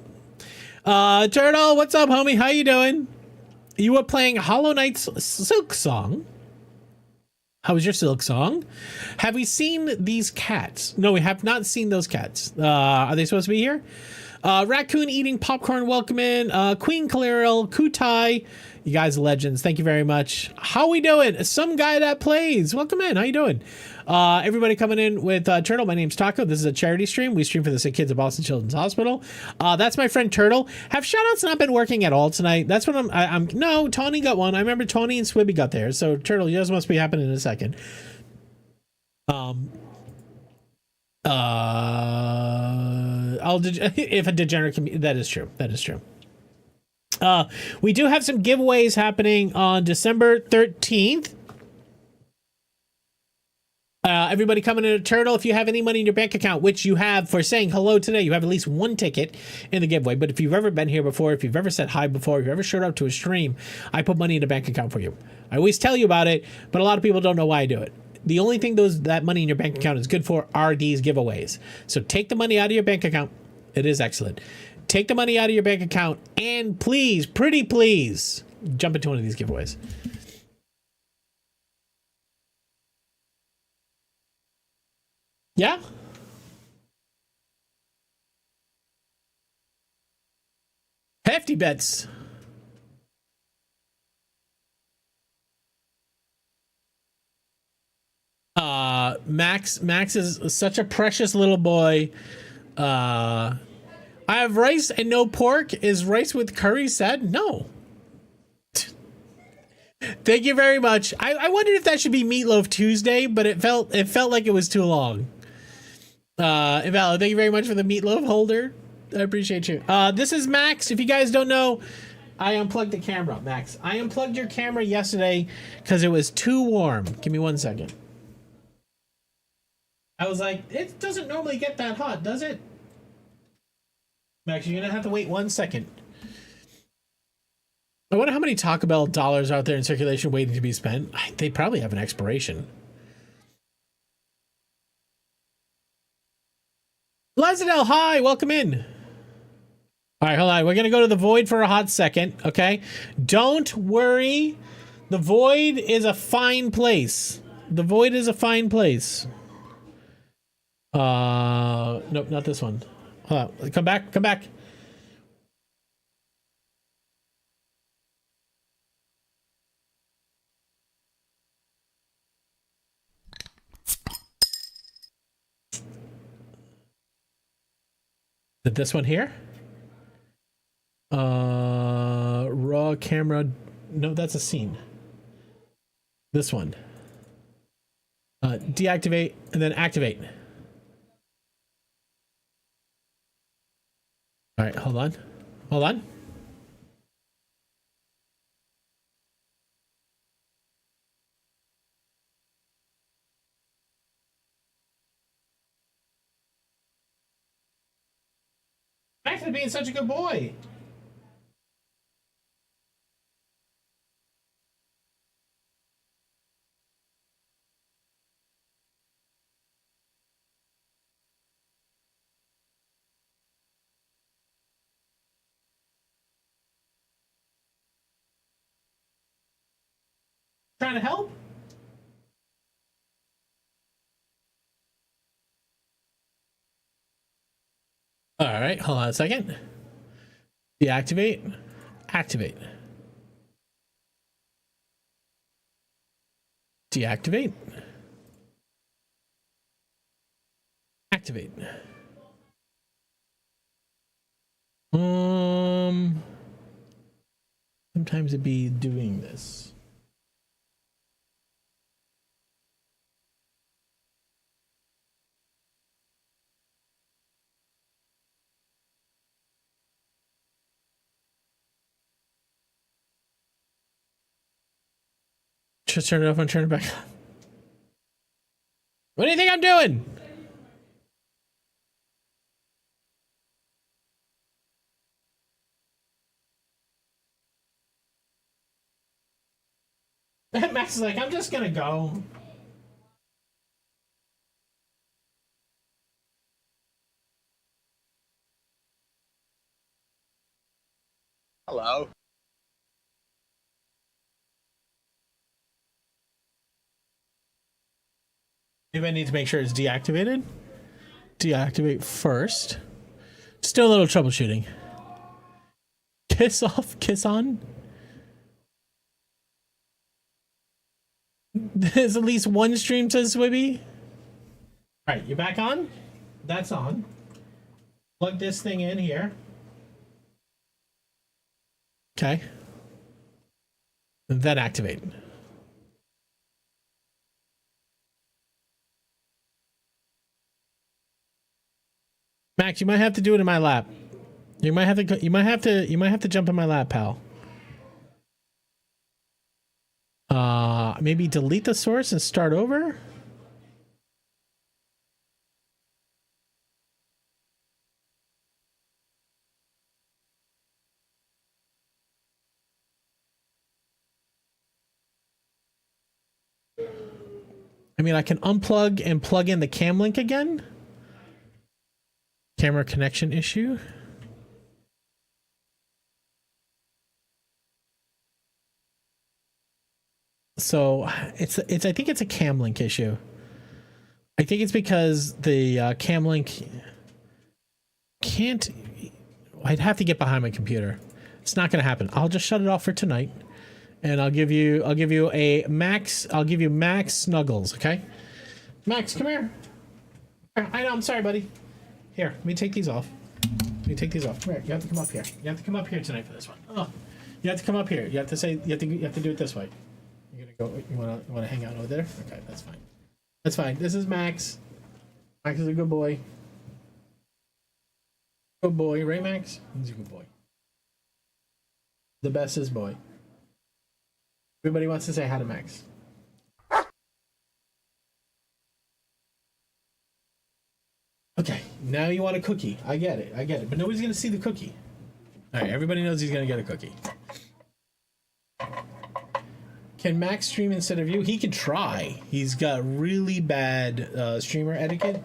Turtle, what's up, homie? How you doing? You were playing Hollow Knight's Silk Song. How was your Silk Song? Have we seen these cats? No, we have not seen those cats. Are they supposed to be here? Raccoon eating popcorn, welcome in. Queen Calerial, Kutai. You guys are legends. Thank you very much. How we doing? Some guy that plays. Welcome in. How you doing? Everybody coming in with Turtle. My name's Taco. This is a charity stream. We stream for the sick kids of Boston Children's Hospital. That's my friend Turtle. Have shoutouts not been working at all tonight? That's what I'm no, Tony got one. I remember Tony and Swibby got there. So Turtle, yours must be happening in a second. If a degenerate can, that is true. That is true. We do have some giveaways happening on December 13th. Everybody coming in a Turtle, if you have any money in your bank account, which you have for saying hello today, you have at least one ticket in the giveaway. But if you've ever been here before, if you've ever said hi before, if you've ever showed up to a stream, I put money in a bank account for you. I always tell you about it, but a lot of people don't know why I do it. The only thing that money in your bank account is good for are these giveaways. So take the money out of your bank account. It is excellent. Take the money out of your bank account and please, pretty please, jump into one of these giveaways. Yeah? Hefty bets. Max is such a precious little boy. I have rice and no pork. Is rice with curry sad? No. Thank you very much. I wondered if that should be Meatloaf Tuesday, but it felt like it was too long. Invalid, thank you very much for the meatloaf holder. I appreciate you. This is Max. If you guys don't know, I unplugged the camera. Max, I unplugged your camera yesterday because it was too warm. Give me 1 second. I was like, it doesn't normally get that hot, does it? Max, you're gonna have to wait 1 second. I wonder how many Taco Bell dollars out there in circulation waiting to be spent. They probably have an expiration. Lazadel, hi, welcome in. All right, hold on. We're going to go to the void for a hot second, okay? Don't worry. The void is a fine place. The void is a fine place. Nope, not this one. Hold on. Come back, come back. Is it this one here? Raw camera. No, that's a scene. This one. Deactivate and then activate. All right, hold on. Hold on. Max is being such a good boy. Trying to help? All right, hold on a second. Deactivate, activate. Deactivate. Activate. Sometimes it'd be doing this. Just turn it off and turn it back on. What do you think I'm doing? Max is like, I'm just gonna go. Hello. Maybe I need to make sure it's deactivated. Deactivate first. Still a little troubleshooting. Kiss off, kiss on. There's at least one stream, says Swibby. Alright, you back on? That's on. Plug this thing in here. Okay. And then activate. Max, you might have to do it in my lap. You might have to jump in my lap, pal. Maybe delete the source and start over? I mean, I can unplug and plug in the cam link again. Camera connection issue. So it's I think it's a cam link issue. I think it's because the cam link can't. I'd have to get behind my computer. It's not going to happen. I'll just shut it off for tonight, and I'll give you a max. I'll give you max snuggles. Okay, Max, come here. I know. I'm sorry, buddy. Here, let me take these off. Let me take these off. Come here. You have to come up here. You have to come up here tonight for this one. Oh, you have to come up here. You have to say. You have to do it this way. You're gonna go. You wanna hang out over there? Okay, that's fine. That's fine. This is Max. Max is a good boy. Good boy, right, Max? He's a good boy. The bestest boy. Everybody wants to say hi to Max. Okay, now you want a cookie. I get it. But nobody's gonna see the cookie. All right, everybody knows he's gonna get a cookie. Can Max stream instead of you? He can try. He's got really bad streamer etiquette.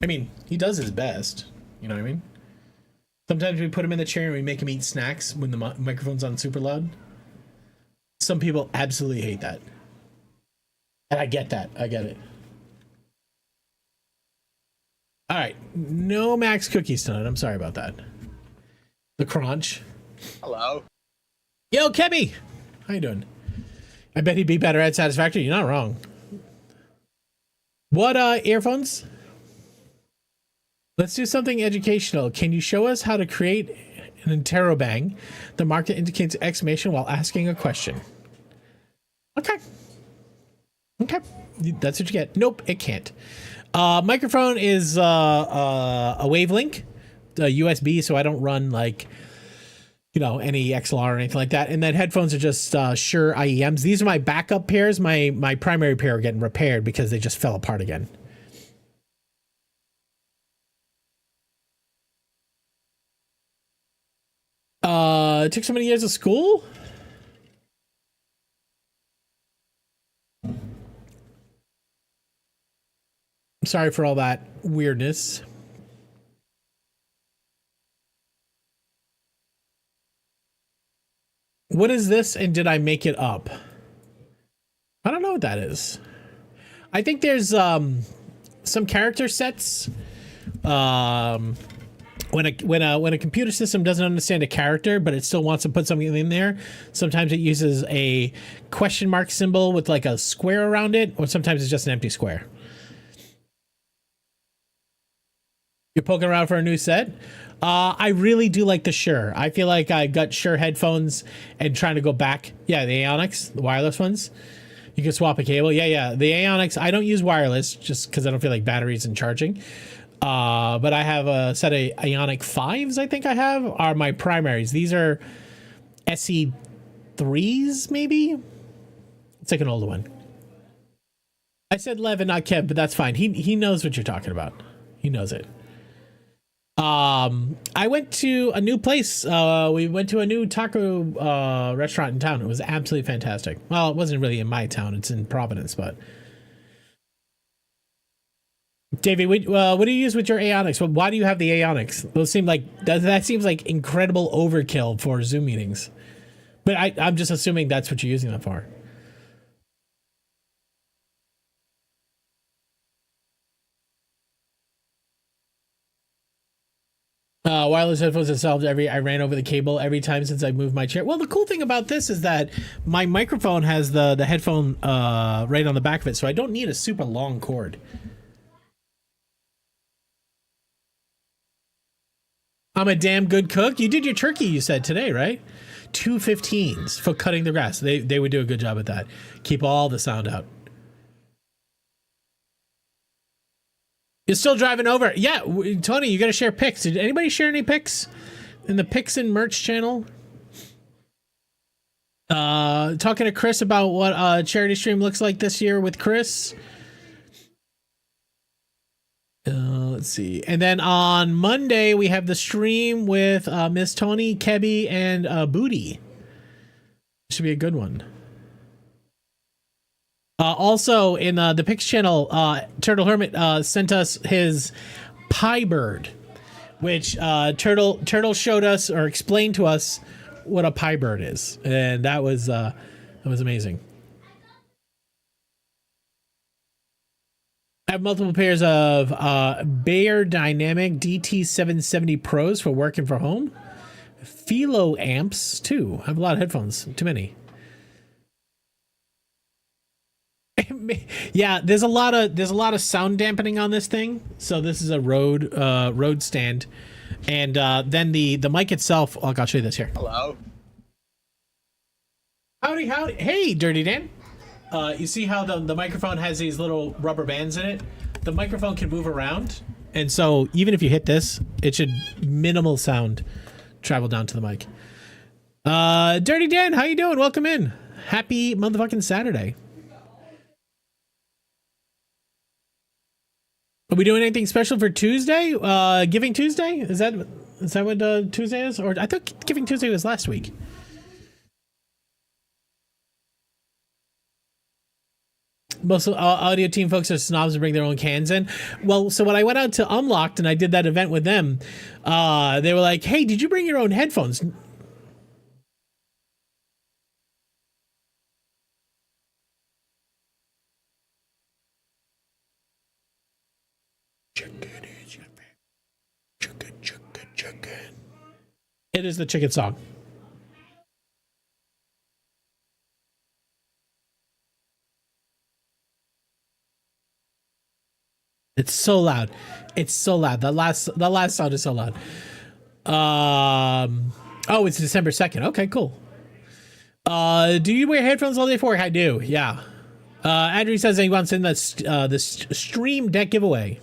I mean, he does his best. You know what I mean? Sometimes we put him in the chair and we make him eat snacks when the microphone's on super loud. Some people absolutely hate that. And I get that. I get it. All right. No Max cookies tonight. I'm sorry about that. The crunch. Hello. Yo, Kebby. How you doing? I bet he'd be better at Satisfactory. You're not wrong. What earphones? Let's do something educational. Can you show us how to create an interrobang? The mark that indicates exclamation while asking a question. Okay. Okay. That's what you get. Nope, it can't. Microphone is a wavelink, USB, so I don't run like, you know, any XLR or anything like that. And then headphones are just Shure IEMs. These are my backup pairs. My primary pair are getting repaired because they just fell apart again. It took so many years of school. I'm sorry for all that weirdness. What is this, and did I make it up? I don't know what that is. I think there's some character sets. When a computer system doesn't understand a character, but it still wants to put something in there, sometimes it uses a question mark symbol with like a square around it, or sometimes it's just an empty square. You're poking around for a new set? I really do like the Shure. I feel like I got Shure headphones and trying to go back. Yeah, the Aonics, the wireless ones. You can swap a cable. Yeah. The Aonics, I don't use wireless just because I don't feel like batteries and charging. But I have a set of Ionic 5s, I think I have, are my primaries. These are SE 3s, maybe. It's like an older one. I said Lev and not Kev, but that's fine. He knows what you're talking about. He knows it. I went to a new place. We went to a new taco restaurant in town. It was absolutely fantastic. Well, it wasn't really in my town. It's in Providence, but. David, what do you use with your Aonics? Well, why do you have the Aonics? Those seem like that seems like incredible overkill for Zoom meetings. But I'm just assuming that's what you're using them for. Wireless headphones themselves. I ran over the cable every time since I moved my chair. Well, the cool thing about this is that my microphone has the headphone right on the back of it, so I don't need a super long cord. I'm a damn good cook. You did your turkey, you said today, right? 215s for cutting the grass. They would do a good job at that. Keep all the sound out. You're still driving over. Yeah, Tony, you got to share pics. Did anybody share any pics in the pics and merch channel? Talking to Chris about what charity stream looks like this year with Chris. Let's see. And then on Monday, we have the stream with Miss Tony, Kebby, and Booty. Should be a good one. Also, in the Pix channel, Turtle Hermit sent us his pie bird, which Turtle showed us or explained to us what a pie bird is, and that was amazing. I have multiple pairs of Bayer Dynamic DT770 Pros for working from home. Philo amps too. I have a lot of headphones. Too many. Yeah, there's a lot of sound dampening on this thing. So this is a Rode stand, and then the mic itself. Oh, I'll show you this here. Hello. Howdy. Hey, Dirty Dan. You see how the microphone has these little rubber bands in it? The microphone can move around, and so even if you hit this, it should minimal sound travel down to the mic. Dirty Dan, how you doing? Welcome in. Happy motherfucking Saturday. Are we doing anything special for Tuesday? Giving Tuesday? Is that what Tuesday is? Or I thought Giving Tuesday was last week. Most audio team folks are snobs to bring their own cans in. Well, so when I went out to Unlocked and I did that event with them, they were like, "Hey, did you bring your own headphones?" Chicken. It is the chicken song. It's so loud. It's so loud. The last sound is so loud. Oh, it's December 2nd. Okay, cool. Do you wear headphones all day for work? I do. Yeah. Andrew says he wants in the Stream Deck giveaway.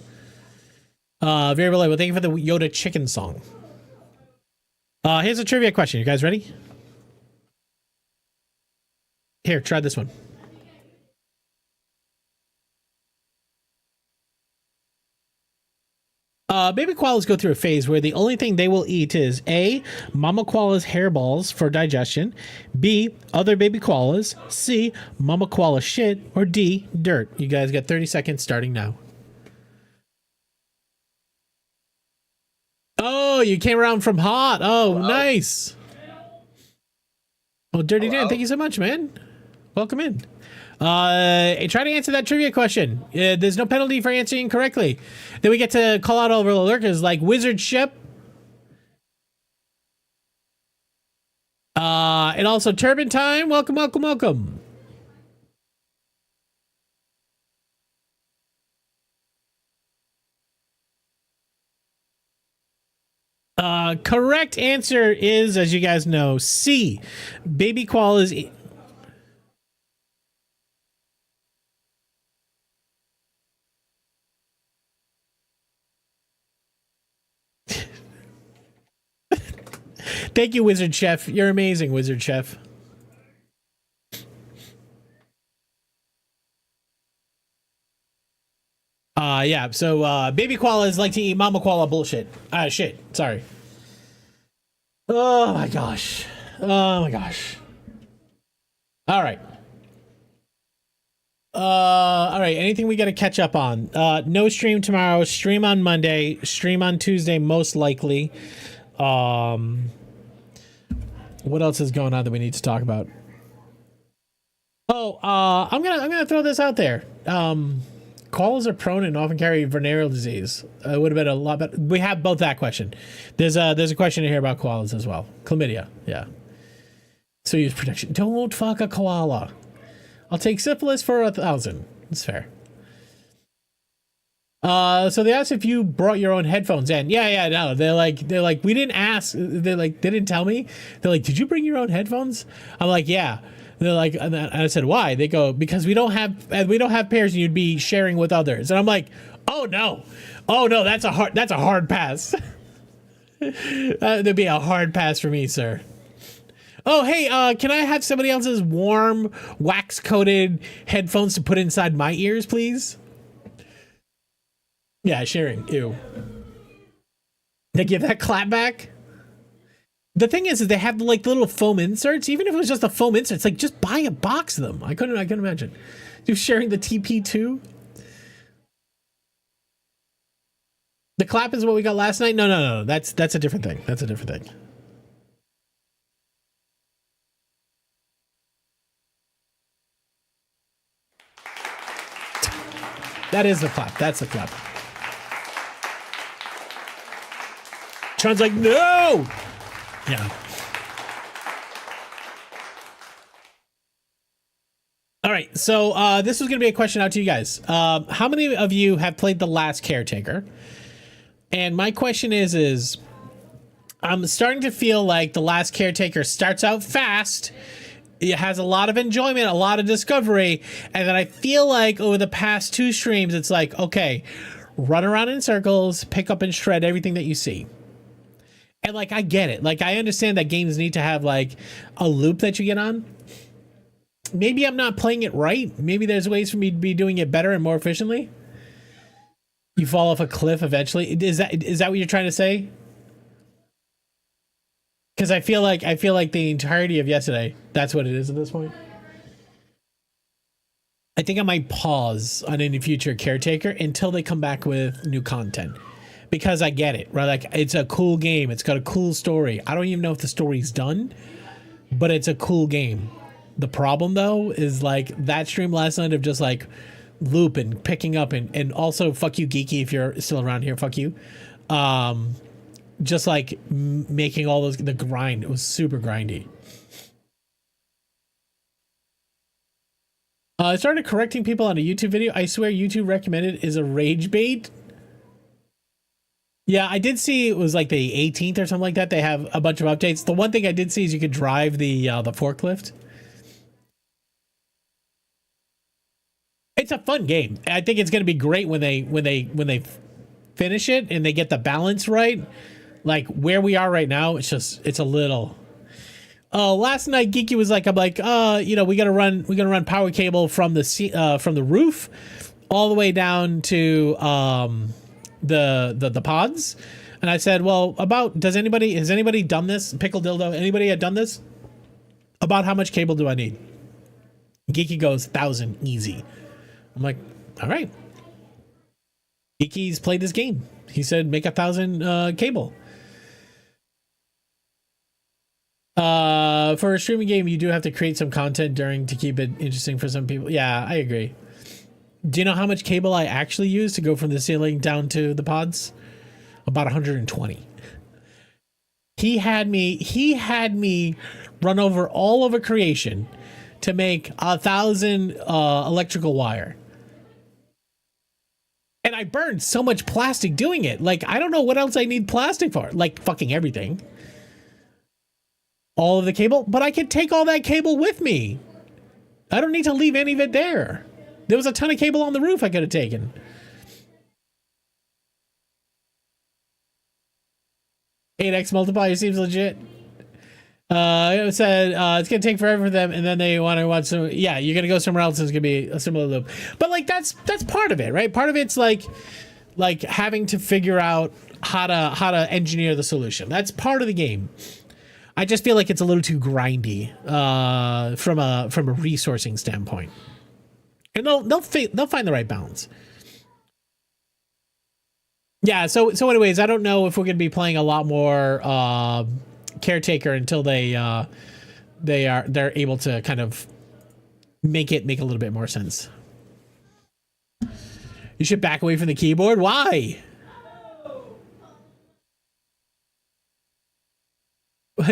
Very relatable. Thank you for the Yoda chicken song. Here's a trivia question. You guys ready? Here, try this one. Baby koalas go through a phase where the only thing they will eat is A, mama koala's hairballs for digestion, B, other baby koalas, C, mama koala shit, or D, dirt. You guys got 30 seconds starting now. Oh, you came around from hot. Oh, hello. Nice. Well, Dirty Dan, thank you so much, man. Welcome in. Try to answer that trivia question. There's no penalty for answering correctly. Then we get to call out all of our lurkers like Wizard Ship. And also Turban Time. Welcome. Correct answer is, as you guys know, C. Baby koalas. Thank you, Wizard Chef. You're amazing, Wizard Chef. Yeah. So baby koalas like to eat mama koala bullshit. Shit. Sorry. Oh my gosh. Oh my gosh. All right. All right. Anything we got to catch up on? No stream tomorrow. Stream on Monday. Stream on Tuesday, most likely. What else is going on that we need to talk about? Oh, I'm gonna throw this out there. Koalas are prone and often carry venereal disease. It would have been a lot better. We have both that question. There's a question in here about koalas as well. Chlamydia. Yeah. So use protection. Don't fuck a koala. I'll take syphilis for 1,000. That's fair. So they asked if you brought your own headphones in. Yeah, no. They're like, we didn't ask. They're like, they didn't tell me. They're like, did you bring your own headphones? I'm like, yeah. They're like, and I said, why? They go, because we don't have pairs and you'd be sharing with others. And I'm like, oh no, that's a hard pass. There'd be a hard pass for me, sir. Oh, hey, can I have somebody else's warm, wax-coated headphones to put inside my ears, please? Yeah, sharing. Ew. They give that clap back? The thing is they have like little foam inserts. Even if it was just a foam insert, it's like just buy a box of them. I couldn't imagine. You're sharing the TP2? The clap is what we got last night? No. That's a different thing. That's a different thing. That is the clap. That's the clap. Sean's like, no! Yeah. All right. So this was going to be a question out to you guys. How many of you have played The Last Caretaker? And my question is I'm starting to feel like The Last Caretaker starts out fast. It has a lot of enjoyment, a lot of discovery. And then I feel like over the past 2 streams, it's like, okay, run around in circles, pick up and shred everything that you see. And like, I get it. Like, I understand that games need to have like a loop that you get on. Maybe I'm not playing it right. Maybe there's ways for me to be doing it better and more efficiently. You fall off a cliff eventually. Is that what you're trying to say? Because I feel like the entirety of yesterday, that's what it is at this point. I think I might pause on any future Caretaker until they come back with new content. Because I get it, right? Like, it's a cool game. It's got a cool story. I don't even know if the story's done, but it's a cool game. The problem, though, is like that stream last night of just like looping, picking up, and also fuck you, Geeky, if you're still around here, fuck you. Just like making all those, the grind, it was super grindy. I started correcting people on a YouTube video. I swear YouTube recommended is a rage bait. Yeah, I did see it was like the 18th or something like that. They have a bunch of updates. The one thing I did see is you could drive the forklift. It's a fun game. I think it's going to be great when they finish it and they get the balance right. Like where we are right now, it's a little. Last night Geeky was like, I'm like, we gotta run power cable from the roof all the way down to the pods. And I said, well, has anybody done this? Pickle dildo, anybody had done this? About how much cable do I need? Geeky goes 1,000 easy. I'm like, all right. Geeky's played this game. He said make 1,000 cable. For a streaming game, you do have to create some content to keep it interesting for some people. Yeah, I agree. Do you know how much cable I actually use to go from the ceiling down to the pods? About 120. He had me run over all of a creation to make 1,000 electrical wire. And I burned so much plastic doing it. Like, I don't know what else I need plastic for. Like, fucking everything. All of the cable, but I could take all that cable with me. I don't need to leave any of it there. There was a ton of cable on the roof I could have taken. $8x multiplier seems legit. It said it's gonna take forever for them, and then they want to watch some. Yeah, you're gonna go somewhere else. And it's gonna be a similar loop, but like that's part of it, right? Part of it's like having to figure out how to engineer the solution. That's part of the game. I just feel like it's a little too grindy from a resourcing standpoint, and they'll find the right balance. Yeah. So anyways, I don't know if we're gonna be playing a lot more caretaker until they're able to kind of make a little bit more sense. You should back away from the keyboard. Why?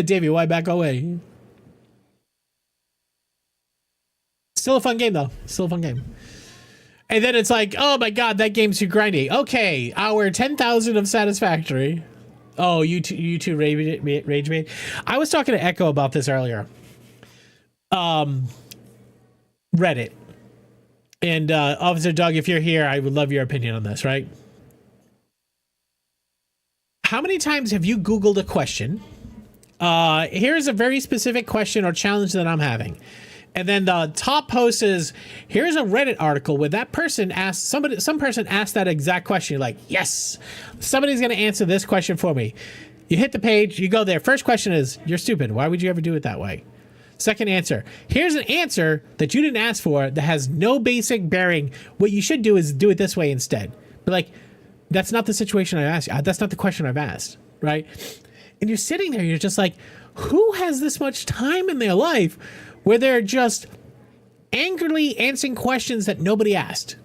Davey, why back away? Still a fun game though. Still a fun game. And then it's like, oh my god, that game's too grindy. Okay, our 10,000 of Satisfactory. Oh, you two rage bait. I was talking to Echo about this earlier. Reddit. And Officer Doug, if you're here, I would love your opinion on this, right? How many times have you Googled a question? Here's a very specific question or challenge that I'm having. And then the top post is, here's a Reddit article where that person asked some person asked that exact question. You're like, yes, somebody's going to answer this question for me. You hit the page, you go there. First question is, you're stupid. Why would you ever do it that way? Second answer, here's an answer that you didn't ask for that has no basic bearing. What you should do is do it this way instead. But like, that's not the situation I asked you. That's not the question I've asked, right? And you're sitting there, you're just like, who has this much time in their life where they're just angrily answering questions that nobody asked?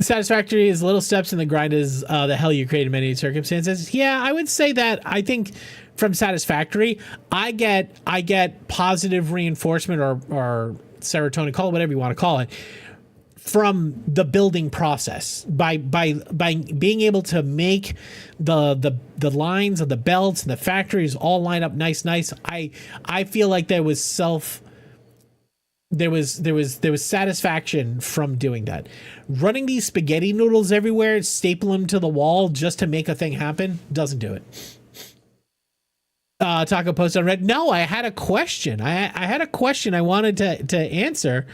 Satisfactory is little steps in the grind is the hell you create in many circumstances. Yeah, I would say that. I think from Satisfactory, I get positive reinforcement or serotonin, call it whatever you want to call it, from the building process by being able to make the lines of the belts and the factories all line up nice. I feel like there was satisfaction from doing that. Running these spaghetti noodles everywhere, staple them to the wall just to make a thing happen, doesn't do it. Taco post on Reddit. No, I had a question. I had a question I wanted to answer,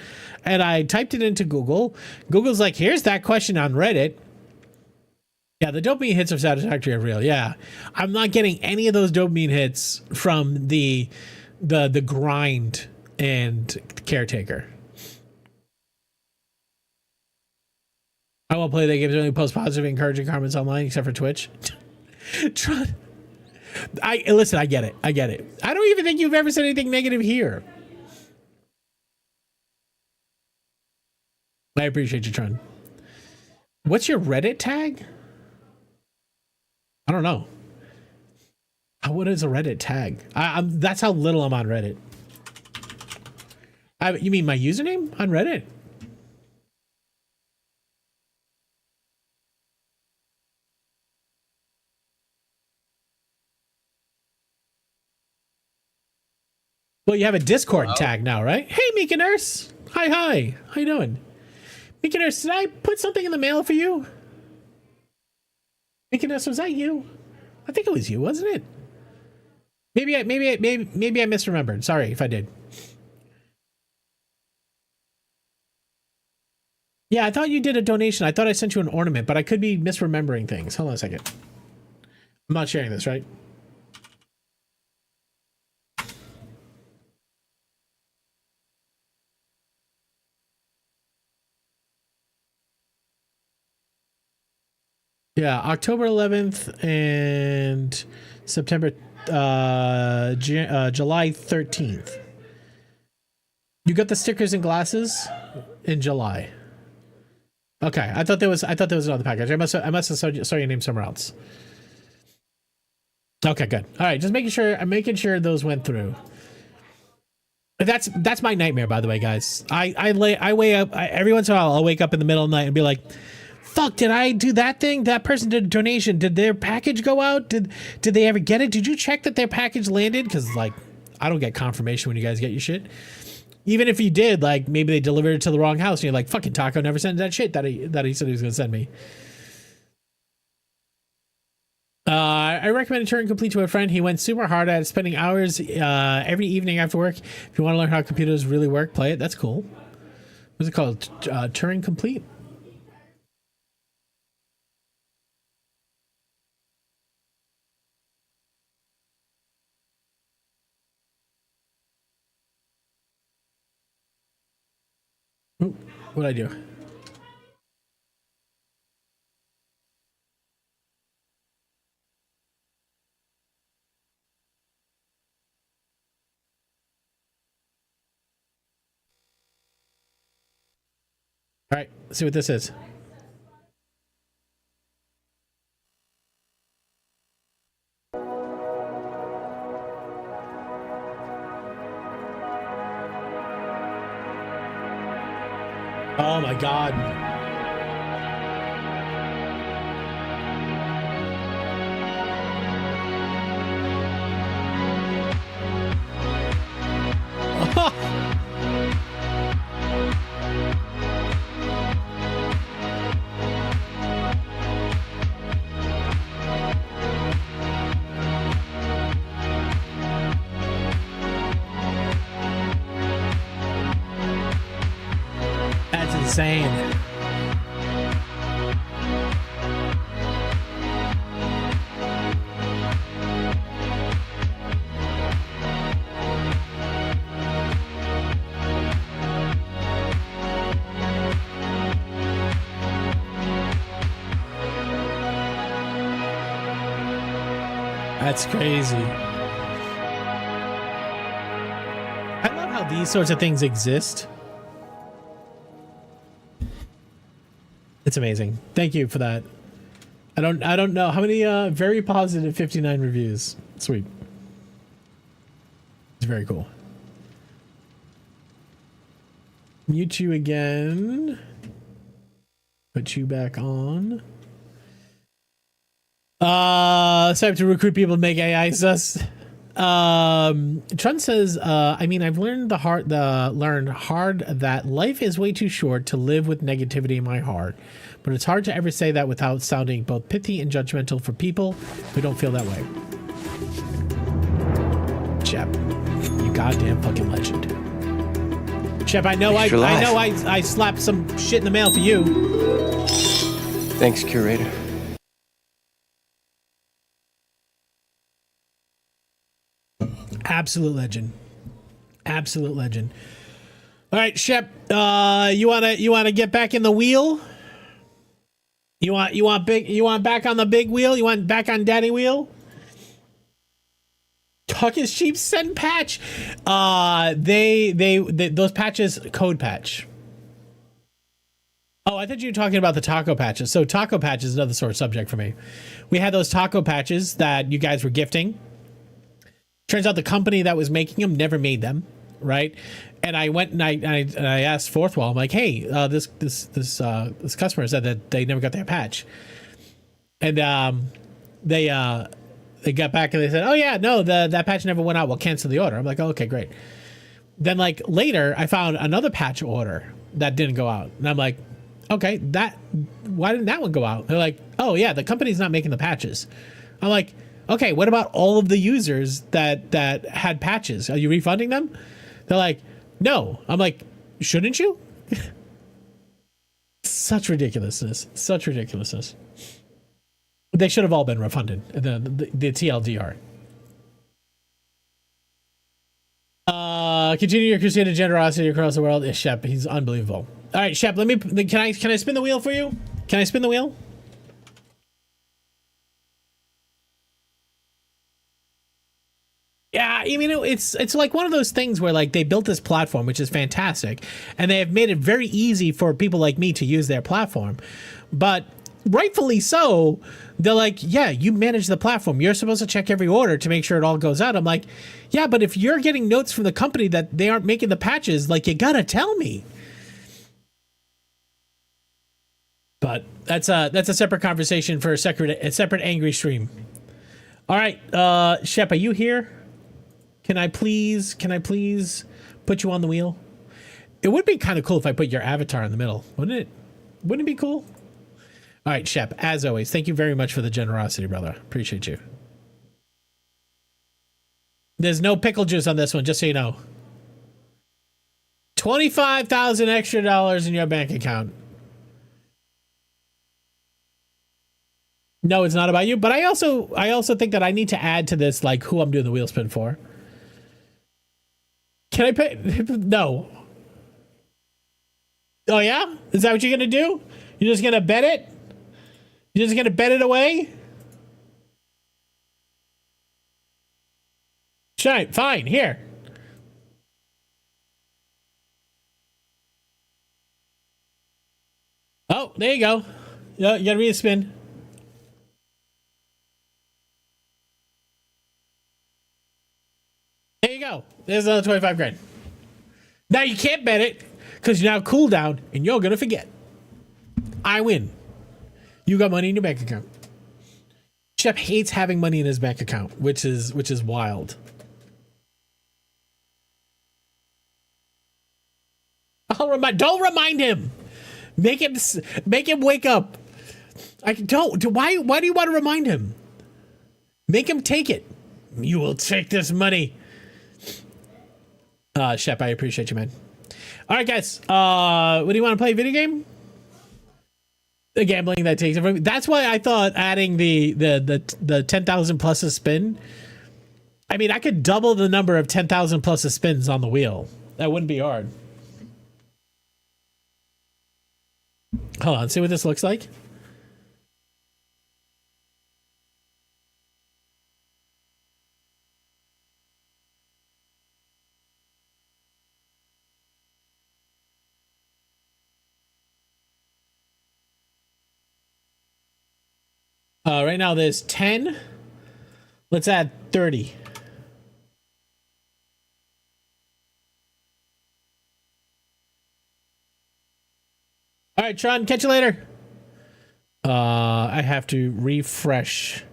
and I typed it into Google. Google's like, here's that question on Reddit. Yeah, the dopamine hits of Satisfactory are real. Yeah, I'm not getting any of those dopamine hits from the grind and caretaker. I won't play that game. Only post positive, encouraging comments online, except for Twitch. Tron. Listen, I get it. I don't even think you've ever said anything negative here. I appreciate you, Tron. What's your Reddit tag? I don't know. What is a Reddit tag? That's how little I'm on Reddit. You mean my username on Reddit? Well, you have a Discord tag now, right? Hey, Mika Nurse. Hi. How you doing? Mika Nurse, did I put something in the mail for you? Mika Nurse, was that you? I think it was you, wasn't it? Maybe I misremembered. Sorry if I did. Yeah, I thought you did a donation. I thought I sent you an ornament, but I could be misremembering things. Hold on a second. I'm not sharing this, right? Yeah, October 11th and September, July 13th. You got the stickers and glasses in July. Okay, I thought there was another package. I must have saw your name somewhere else. Okay, good. All right, just making sure. I'm making sure those went through. That's my nightmare, by the way, guys. I wake up every once in a while. I'll wake up in the middle of the night and be like, fuck, did I do that thing? That person did a donation. Did their package go out? Did they ever get it? Did you check that their package landed? Because, like, I don't get confirmation when you guys get your shit. Even if you did, like, maybe they delivered it to the wrong house and you're like, fucking Taco never sent that shit that he said he was going to send me. I recommend Turing Complete to a friend. He went super hard at it, spending hours every evening after work. If you want to learn how computers really work, play it. That's cool. What's it called? Turing Complete? Ooh, what'd I do? All right, let's see what this is. Oh my God. That's insane. That's crazy. I love how these sorts of things exist. It's amazing. Thank you for that. I don't know how many very positive 59 reviews. Sweet. It's very cool. Mute you again. Put you back on. It's time to recruit people to make AI sus. Trun says, I mean, I've learned learned hard that life is way too short to live with negativity in my heart. But it's hard to ever say that without sounding both pithy and judgmental for people who don't feel that way. Shep, you goddamn fucking legend. Shep, I know I slapped some shit in the mail for you. Thanks, curator. Absolute legend. Absolute legend. All right, Shep, you wanna get back in the wheel? You want back on the big wheel? You want back on daddy wheel? Talk is cheap. Send patch. They those patches code patch. Oh, I thought you were talking about the taco patches. So taco patch is another sort of subject for me. We had those taco patches that you guys were gifting. Turns out the company that was making them never made them, right? And I went and I asked Fourthwall, I'm like, hey, this customer said that they never got their patch, and they got back and they said, oh yeah, no, that patch never went out. We'll cancel the order. I'm like, oh, okay, great. Then like later, I found another patch order that didn't go out, and I'm like, okay, why didn't that one go out? They're like, oh yeah, the company's not making the patches. I'm like, okay, what about all of the users that had patches? Are you refunding them? They're like, no. I'm like, shouldn't you? Such ridiculousness. Such ridiculousness. They should have all been refunded. The TLDR. Continue your crusade of generosity across the world. Is Shep. He's unbelievable. All right, Shep, can I spin the wheel for you? Can I spin the wheel? Yeah, I mean, it's like one of those things where like they built this platform, which is fantastic, and they have made it very easy for people like me to use their platform. But rightfully so, they're like, yeah, you manage the platform. You're supposed to check every order to make sure it all goes out. I'm like, yeah, but if you're getting notes from the company that they aren't making the patches, like, you gotta tell me. But that's a separate conversation for a separate angry stream. All right, Shep, are you here? Can I please put you on the wheel? It would be kind of cool if I put your avatar in the middle, wouldn't it? Wouldn't it be cool? All right, Shep, as always, thank you very much for the generosity, brother. Appreciate you. There's no pickle juice on this one, just so you know. 25,000 extra dollars in your bank account. No, it's not about you, but I also think that I need to add to this, like, who I'm doing the wheel spin for. Can I pay? No. Oh, yeah? Is that what you're going to do? You're just going to bet it? You're just going to bet it away? Sure, fine, here. Oh, there you go. Yeah, you got to read a spin. There you go. There's another 25 grand. Now you can't bet it because you're now cool down and you're going to forget. I win. You got money in your bank account. Shep hates having money in his bank account, which is wild. Don't remind him. Make him wake up. Why do you want to remind him? Make him take it. You will take this money. Shep, I appreciate you, man. All right, guys. What do you want to play? A video game? The gambling that takes it from me. That's why I thought adding the 10,000 plus a spin. I mean, I could double the number of 10,000 plus a spins on the wheel. That wouldn't be hard. Hold on, see what this looks like. Right now there's 10. Let's add 30. All right, Tron, catch you later. I have to refresh.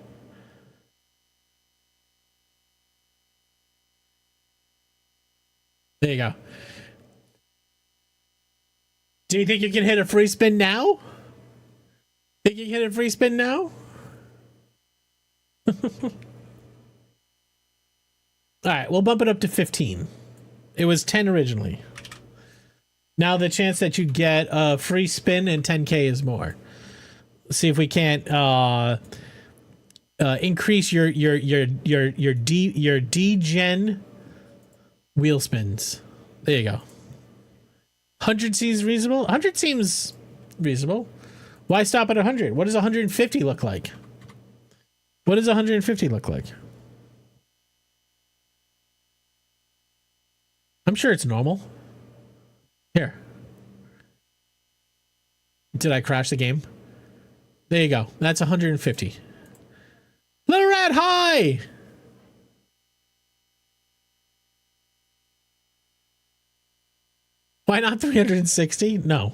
There you go. Do you think you can hit a free spin now? Think you can hit a free spin now? All right, we'll bump it up to 15. It was 10 originally. Now the chance that you get a free spin and 10K is more. Let's see if we can't increase your D-gen wheel spins. There you go. 100 seems reasonable. 100 seems reasonable. Why stop at 100? What does 150 look like? What does 150 look like? I'm sure it's normal. Here. Did I crash the game? There you go. That's 150. Little Rat High! Why not 360? No.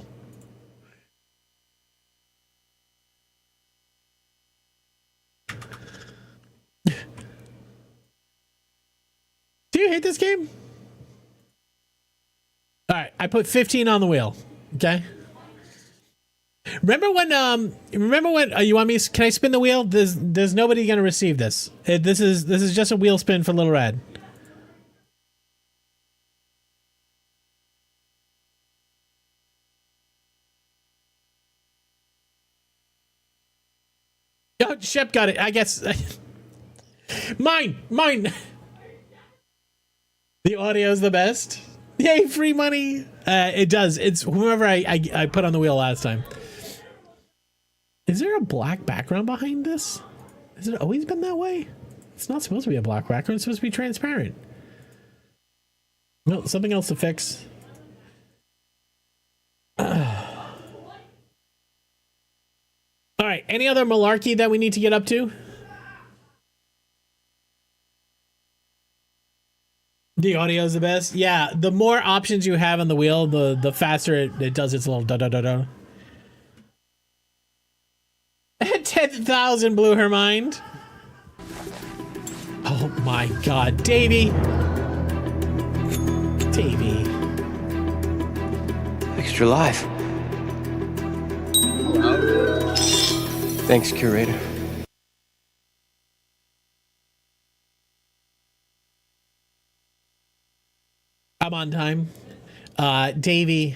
Do you hate this game? All right, I put 15 on the wheel. Okay. Remember when you want me? Can I spin the wheel? There's nobody gonna receive this. This is just a wheel spin for Little Red. Oh, Shep got it. I guess. Mine. The audio's the best. Yay, free money. It does. It's whoever I put on the wheel last time. Is there a black background behind this? Has it always been that way? It's not supposed to be a black background. It's supposed to be transparent. No, something else to fix. All right. Any other malarkey that we need to get up to? The audio is the best. Yeah, the more options you have on the wheel, the faster it does its little da da da da. 10,000 blew her mind. Oh my God, Davey. Extra life. Hello? Thanks, Curator. I'm on time. Davey.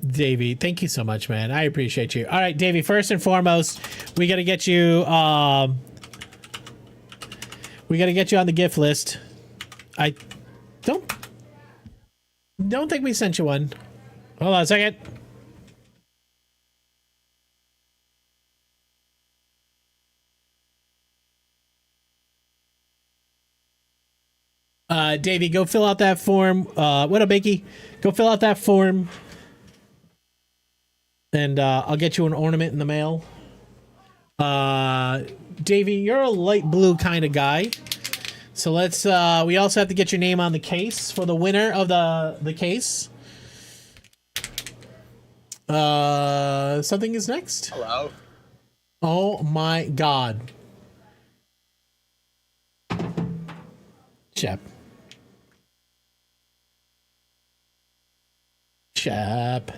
Davey, thank you so much, man. I appreciate you. All right, Davey, first and foremost, we got to get you on the gift list. I don't think we sent you one. Hold on a second. Davey, go fill out that form. What up, Bakey? Go fill out that form. And I'll get you an ornament in the mail. Davey, you're a light blue kind of guy. So let's, we also have to get your name on the case for the winner of the case. Something is next. Hello. Oh my God. Shep. Shep.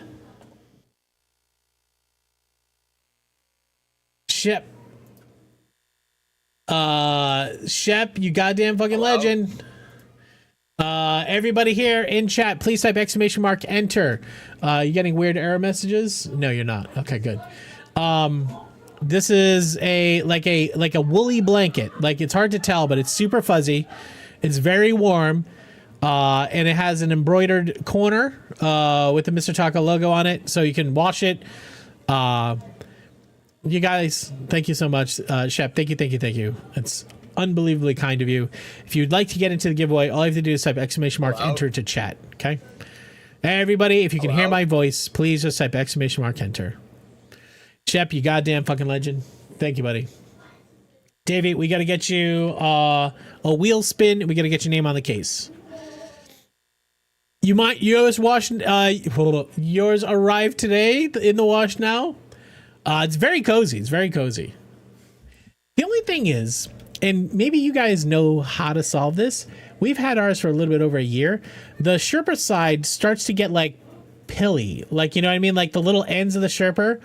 Shep, you goddamn fucking Hello? legend. Everybody here in chat, please type exclamation mark enter. You getting weird error messages? No, you're not. Okay, good. This is like a woolly blanket. Like, it's hard to tell, but it's super fuzzy. It's very warm. And it has an embroidered corner with the Mr. Taco logo on it, so you can wash it. You guys, thank you so much. Shep, thank you. It's unbelievably kind of you. If you'd like to get into the giveaway, all you have to do is type exclamation mark enter to chat, okay? Everybody, if you can hear my voice, please just type exclamation mark enter. Shep, you goddamn fucking legend. Thank you, buddy. Davey, we got to get you a wheel spin. We got to get your name on the case. Yours arrived today in the wash now. It's very cozy. The only thing is, and maybe you guys know how to solve this. We've had ours for a little bit over a year. The Sherpa side starts to get like pilly. Like, you know what I mean? Like the little ends of the Sherpa.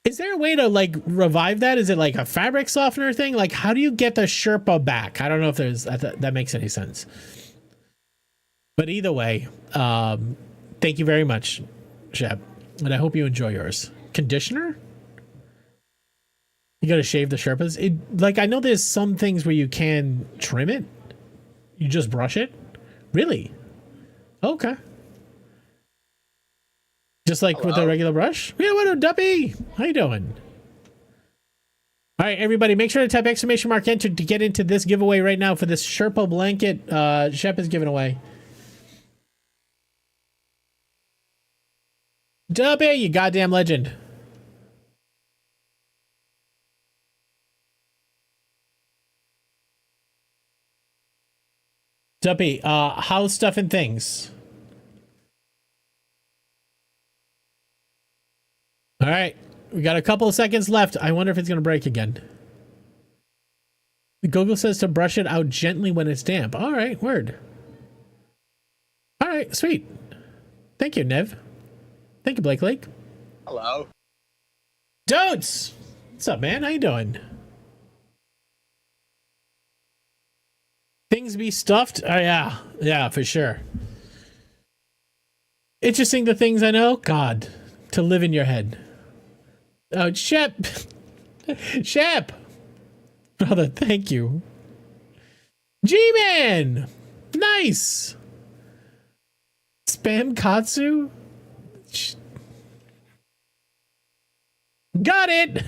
Is there a way to like revive that? Is it like a fabric softener thing? Like, how do you get the Sherpa back? I don't know if that makes any sense. But either way, thank you very much, Shep. And I hope you enjoy yours. Conditioner? You gotta shave the Sherpas? Like, I know there's some things where you can trim it. You just brush it? Really? Okay. Just like with a regular brush? Yeah, what up, Duppy? How you doing? All right, everybody, make sure to type exclamation mark enter to get into this giveaway right now for this Sherpa blanket Shep is giving away. Duppy, you goddamn legend. Duppy, how's stuff and things? All right, we got a couple of seconds left. I wonder if it's going to break again. Google says to brush it out gently when it's damp. All right, word. All right, sweet. Thank you, Nev. Thank you, Blake Lake. Hello. Dudes! What's up, man? How you doing? Things be stuffed? Oh, yeah. Yeah, for sure. Interesting the things I know? God, to live in your head. Oh, Shep! Shep! Brother, thank you. G-Man! Nice! Spam Katsu? Got it!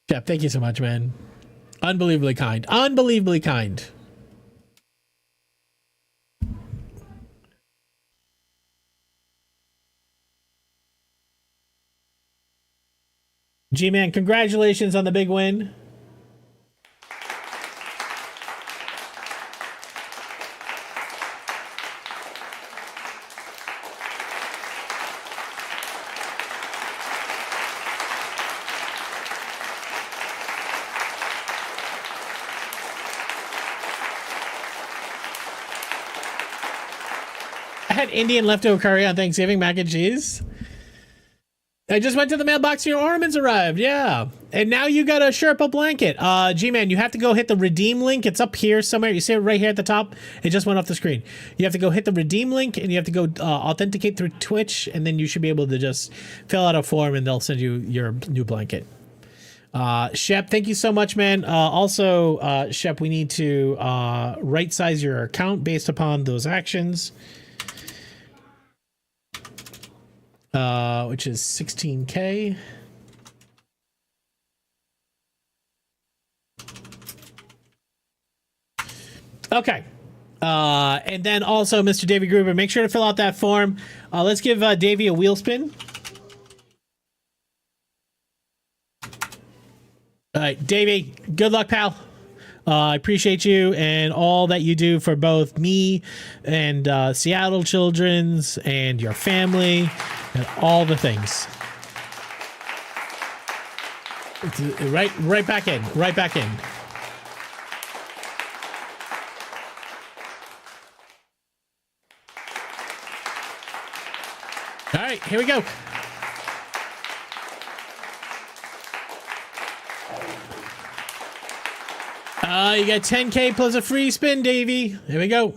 Shep, thank you so much, man. Unbelievably kind. Unbelievably kind. G-Man, congratulations on the big win. I had Indian leftover curry on Thanksgiving, mac and cheese. I just went to the mailbox. Your ornaments arrived. Yeah. And now you got a Sherpa blanket. G-Man, you have to go hit the redeem link. It's up here somewhere. You see it right here at the top? It just went off the screen. You have to go hit the redeem link, and you have to go authenticate through Twitch, and then you should be able to just fill out a form, and they'll send you your new blanket. Shep, thank you so much, man. Also, Shep, we need to right size your account based upon those actions. Which is 16K. Okay. And then also, Mr. Davey Gruber, make sure to fill out that form. Let's give Davey a wheel spin. All right, Davey, good luck, pal. I appreciate you and all that you do for both me and Seattle Children's and your family and all the things. Right back in. Right back in. All right, here we go. You got 10K plus a free spin, Davey. Here we go.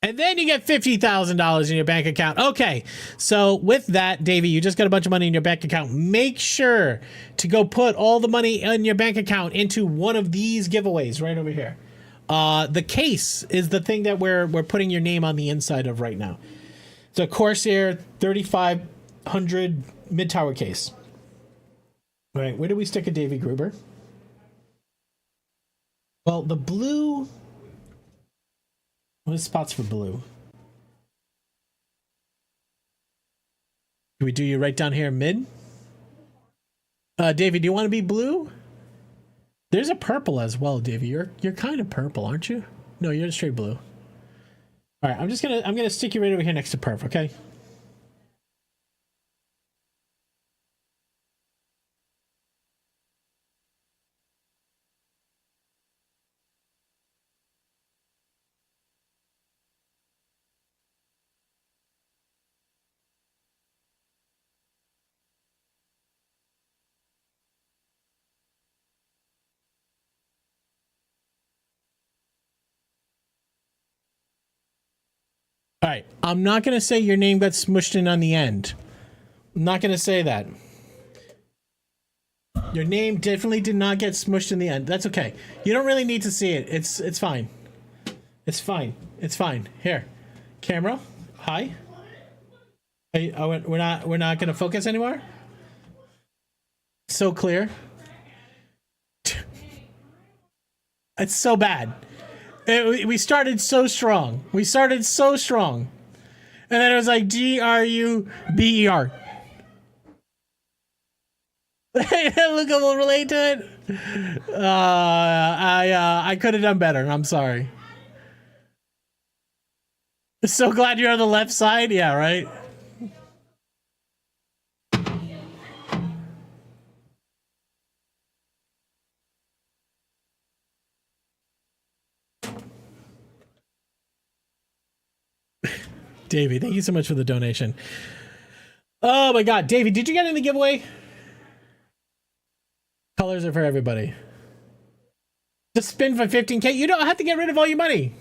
And then you get $50,000 in your bank account. Okay, so with that, Davey, you just got a bunch of money in your bank account. Make sure to go put all the money in your bank account into one of these giveaways right over here. The case is the thing that we're putting your name on the inside of right now. It's a Corsair 3500 mid-tower case. All right, where do we stick a Davey Gruber? Well, the blue... What are spots for blue? Do we do you right down here mid? Davey, do you want to be blue? There's a purple as well, Davey. You're kind of purple, aren't you? No, you're straight blue. All right, I'm gonna stick you right over here next to perf, okay? All right, I'm not going to say your name got smushed in on the end. I'm not going to say that. Your name definitely did not get smushed in the end. That's okay. You don't really need to see it. It's fine. It's fine. It's fine. Here. Camera. Hi. We're not going to focus anymore? So clear. It's so bad. We started so strong. And then it was like Gruber. Look, will relate to it. I could have done better. I'm sorry. So glad you're on the left side. Yeah, right. Davey, thank you so much for the donation. Oh my God, Davey, did you get in the giveaway? Colors are for everybody. Just spin for 15K. You don't have to get rid of all your money.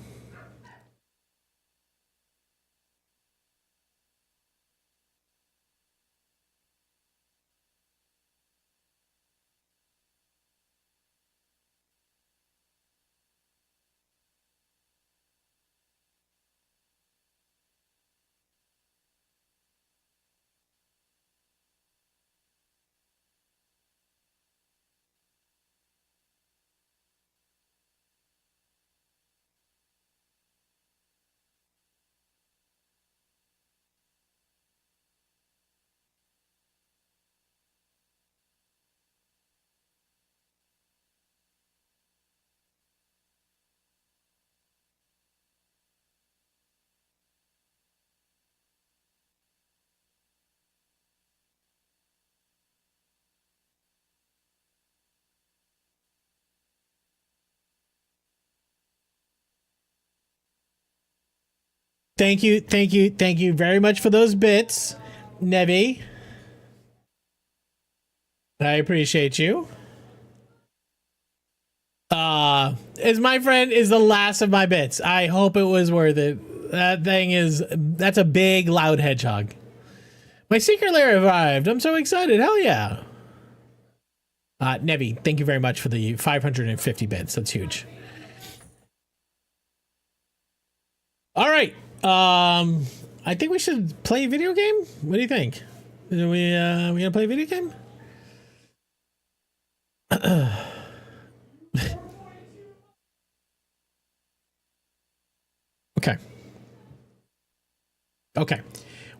Thank you, thank you, thank you very much for those bits, Nevi. I appreciate you. As my friend is the last of my bits. I hope it was worth it. That's a big, loud hedgehog. My secret lair arrived. I'm so excited. Hell yeah. Nevi, thank you very much for the 550 bits. That's huge. All right. I think we should play a video game. What do you think? Are we gonna play a video game? Okay. Okay.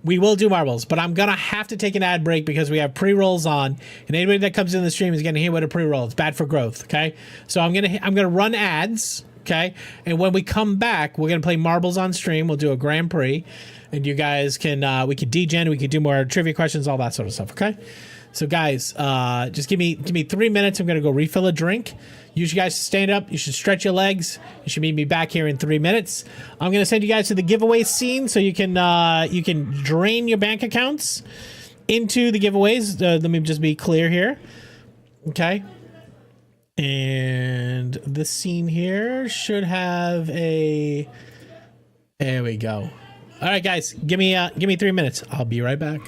We will do marbles, but I'm gonna have to take an ad break because we have pre-rolls on, and anybody that comes in the stream is gonna hear what a pre-roll. It's bad for growth. Okay, so I'm gonna run ads. Okay, and when we come back, we're gonna play marbles on stream. We'll do a Grand Prix, and you guys can we could degen, we could do more trivia questions, all that sort of stuff. Okay, so guys, just give me 3 minutes. I'm gonna go refill a drink. You guys stand up. You should stretch your legs. You should meet me back here in 3 minutes. I'm gonna send you guys to the giveaway scene so you can drain your bank accounts into the giveaways. Let me just be clear here, okay? And this scene here should have a. There we go. All right, guys, give me 3 minutes. I'll be right back.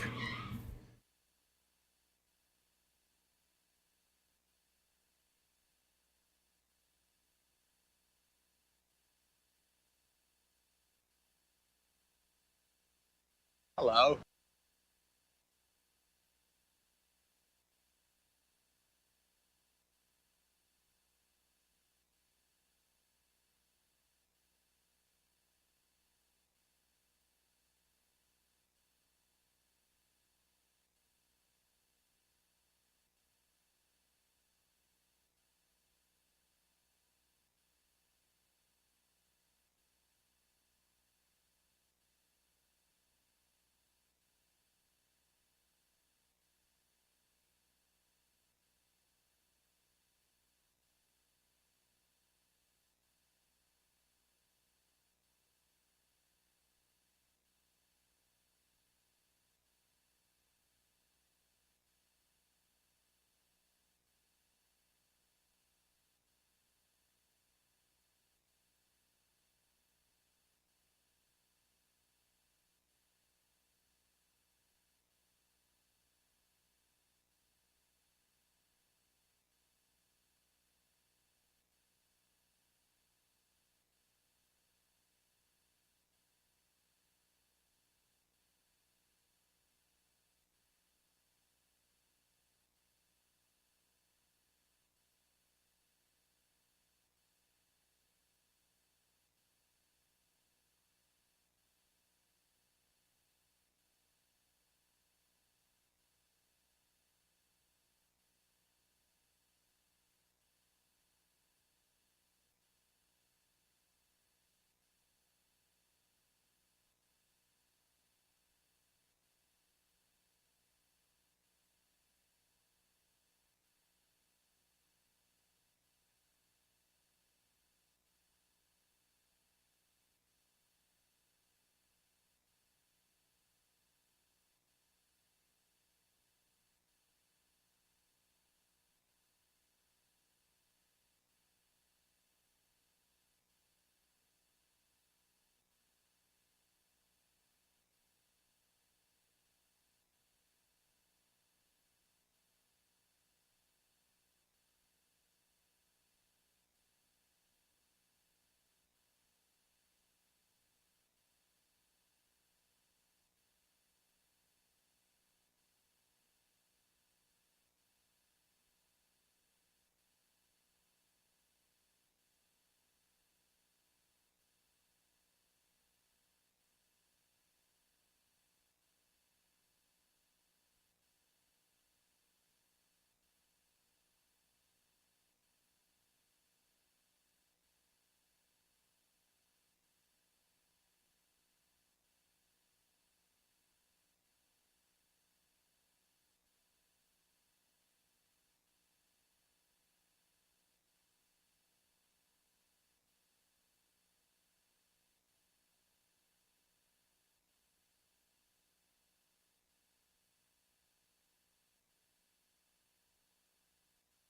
Hello.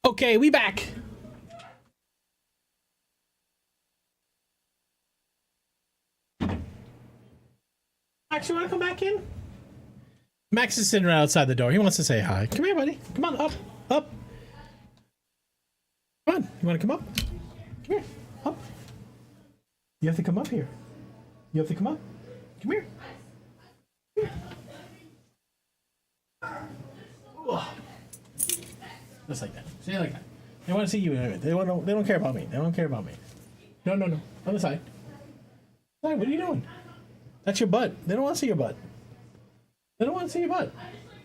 Okay, we back. Max, you want to come back in? Max is sitting right outside the door. He wants to say hi. Come here, buddy. Come on, up, up. Come on. You want to come up? Come here, up. You have to come up here. You have to come up. Come here. Come here. Ugh. Just like that. Say it like that. They want to see you. They don't care about me. They don't care about me. No. On the side. What are you doing? That's your butt. They don't want to see your butt. They don't want to see your butt.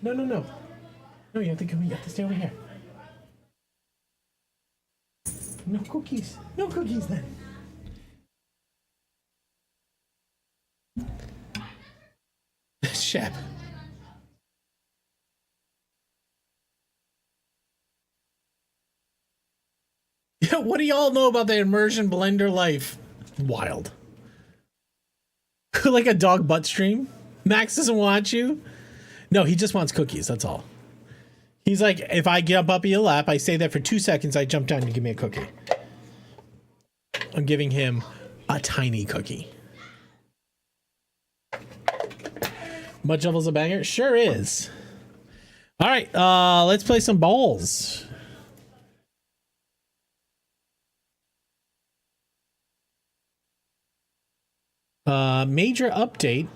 No. No, you have to come. You have to stay over here. No cookies. No cookies then. Shep. Yeah, what do y'all know about the immersion blender life? Wild. Like a dog butt stream? Max doesn't want you? No, he just wants cookies, that's all. He's like, if I jump up in your lap, I stay there for 2 seconds, I jump down, you give me a cookie. I'm giving him a tiny cookie. Mud Shovel's a banger? Sure is. All right, let's play some balls. Major update.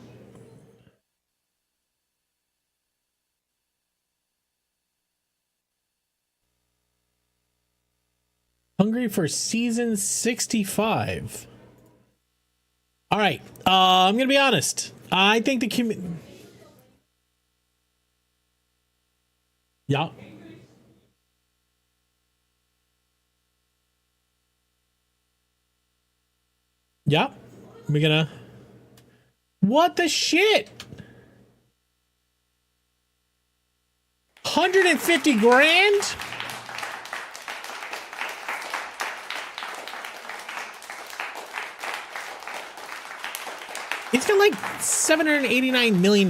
Hungry for season 65. All right, I'm gonna be honest. I think the yeah. Yeah. We're gonna. What the shit? 150 grand? It's got like $789 million.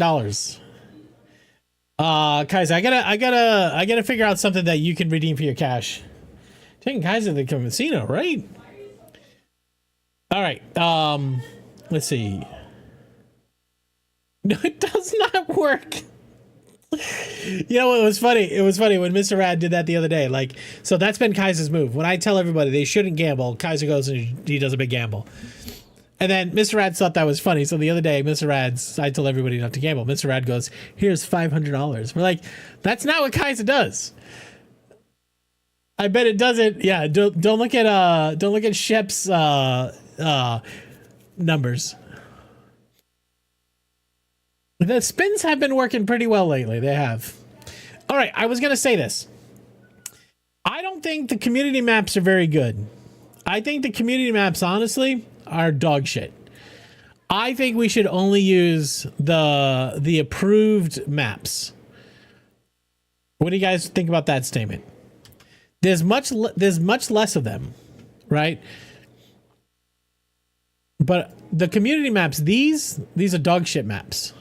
Kaiser, I gotta figure out something that you can redeem for your cash. Taking Kaiser to the casino, right? All right. Let's see. No, it does not work. You know what was funny? It was funny when Mr. Rad did that the other day. Like, so that's been Kaiser's move. When I tell everybody they shouldn't gamble, Kaiser goes and he does a big gamble. And then Mr. Rad thought that was funny. So the other day, I told everybody not to gamble. Mr. Rad goes, "Here's $500." We're like, that's not what Kaiser does. I bet it doesn't. Yeah, don't look at Shep's numbers. The spins have been working pretty well lately. They have. All right, I was going to say this. I don't think the community maps are very good. I think the community maps, honestly, are dog shit. I think we should only use the approved maps. What do you guys think about that statement? There's much less of them, right? But the community maps, these are dog shit maps.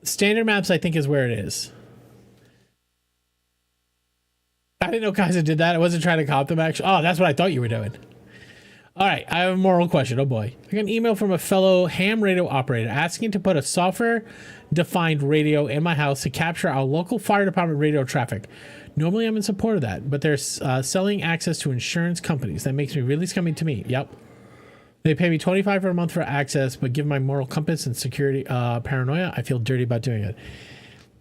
Standard maps, I think, is where it is. I didn't know Kaiser did that. I wasn't trying to cop them, actually. Oh, that's what I thought you were doing. All right, I have a moral question. Oh, boy. I got an email from a fellow ham radio operator asking to put a software-defined radio in my house to capture our local fire department radio traffic. Normally, I'm in support of that, but they're selling access to insurance companies. That makes me really scummy to me. Yep. They pay me $25 a month for access, but given my moral compass and security paranoia, I feel dirty about doing it.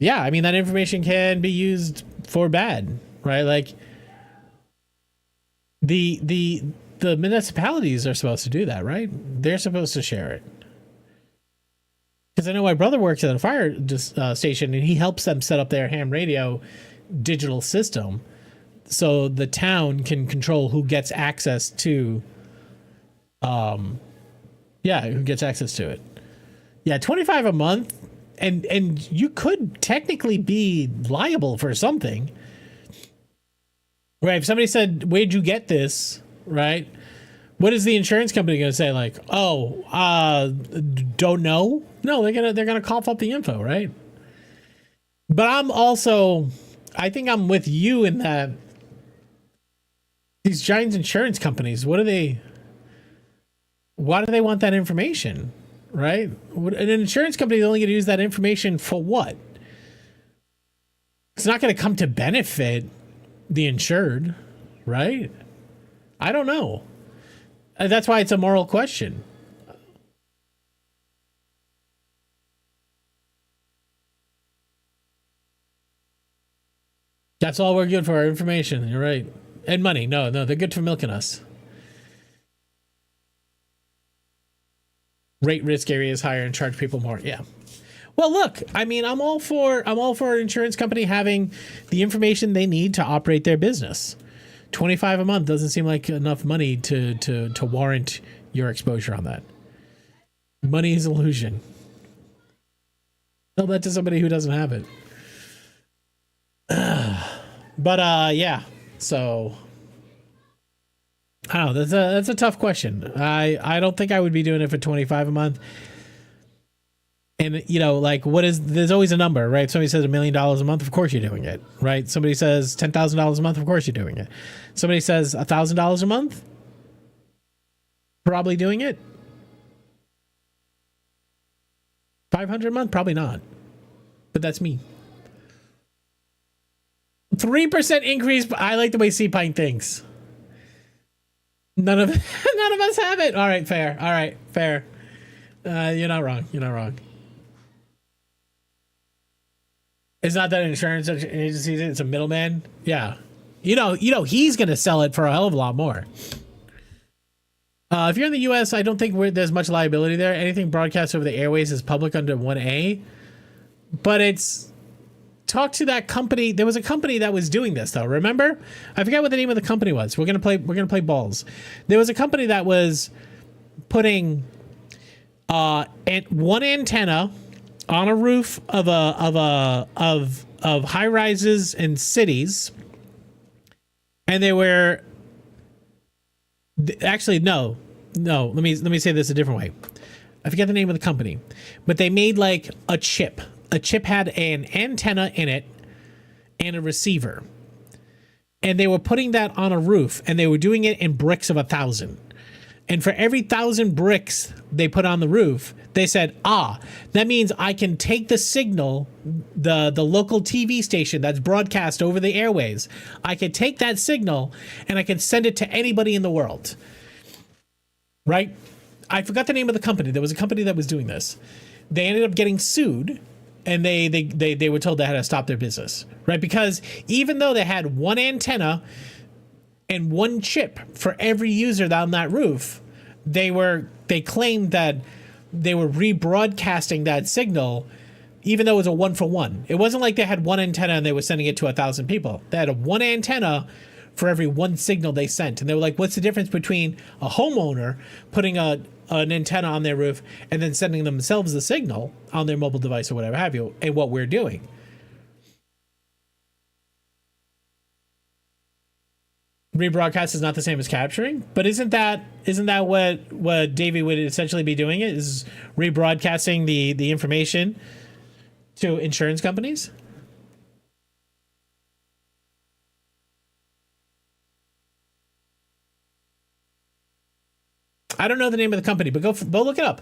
Yeah, I mean, that information can be used for bad, right? Like, the municipalities are supposed to do that, right? They're supposed to share it. Because I know my brother works at a fire station, and he helps them set up their ham radio digital system so the town can control who gets access to who gets access to it. Yeah, $25 a month, and you could technically be liable for something. Right, if somebody said, "Where'd you get this?" Right? What is the insurance company going to say? Like, "Oh, don't know." No, they're gonna cough up the info, right? But I think I'm with you in that These giant insurance companies, why do they want that information, right? An insurance company is only going to use that information for what? It's not going to come to benefit the insured, right? I don't know. That's why it's a moral question. That's all we're good for, our information. You're right. And money. No, they're good for milking us. Rate risk areas higher and charge people more. Yeah. Well, look, I mean, I'm all for an insurance company having the information they need to operate their business. $25 a month doesn't seem like enough money to warrant your exposure on that. Money is illusion. Tell that to somebody who doesn't have it. But yeah. So I don't know. That's a tough question. I don't think I would be doing it for $25 a month. And, you know, like, there's always a number, right? Somebody says $1 million a month, of course you're doing it, right? Somebody says $10,000 a month, of course you're doing it. Somebody says $1,000 a month, probably doing it. 500 a month, probably not. But that's me. 3% increase. I like the way C-Pine thinks. None of us have it. All right, fair. All right, fair. You're not wrong. You're not wrong. It's not that an insurance agency, it's a middleman. Yeah. You know, he's going to sell it for a hell of a lot more. If you're in the U.S., I don't think there's much liability there. Anything broadcast over the airways is public under 1A. But it's... Talk to that company. There was a company that was doing this, though. Remember? I forget what the name of the company was. We're gonna play balls. There was a company that was putting one antenna on a roof of high rises in cities, and they were actually no. Let me say this a different way. I forget the name of the company, but they made like a chip. A chip had an antenna in it and a receiver, and they were putting that on a roof, and they were doing it in bricks of 1,000. And for every 1,000 bricks they put on the roof, they said, that means I can take the signal, the local TV station that's broadcast over the airways. I can take that signal and I can send it to anybody in the world. Right? I forgot the name of the company. There was a company that was doing this. They ended up getting sued, and they were told they had to stop their business, right? Because even though they had one antenna and one chip for every user on that roof, they claimed that they were rebroadcasting that signal, even though it was a 1-for-1. It wasn't like they had one antenna and they were sending it to 1,000 people. They had one antenna for every one signal they sent. And they were like, what's the difference between a homeowner putting an antenna on their roof and then sending themselves the signal on their mobile device or whatever have you, and what we're doing? Rebroadcast is not the same as capturing, but isn't that what Davey would essentially be doing? It is rebroadcasting the information to insurance companies? I don't know the name of the company, but go look it up.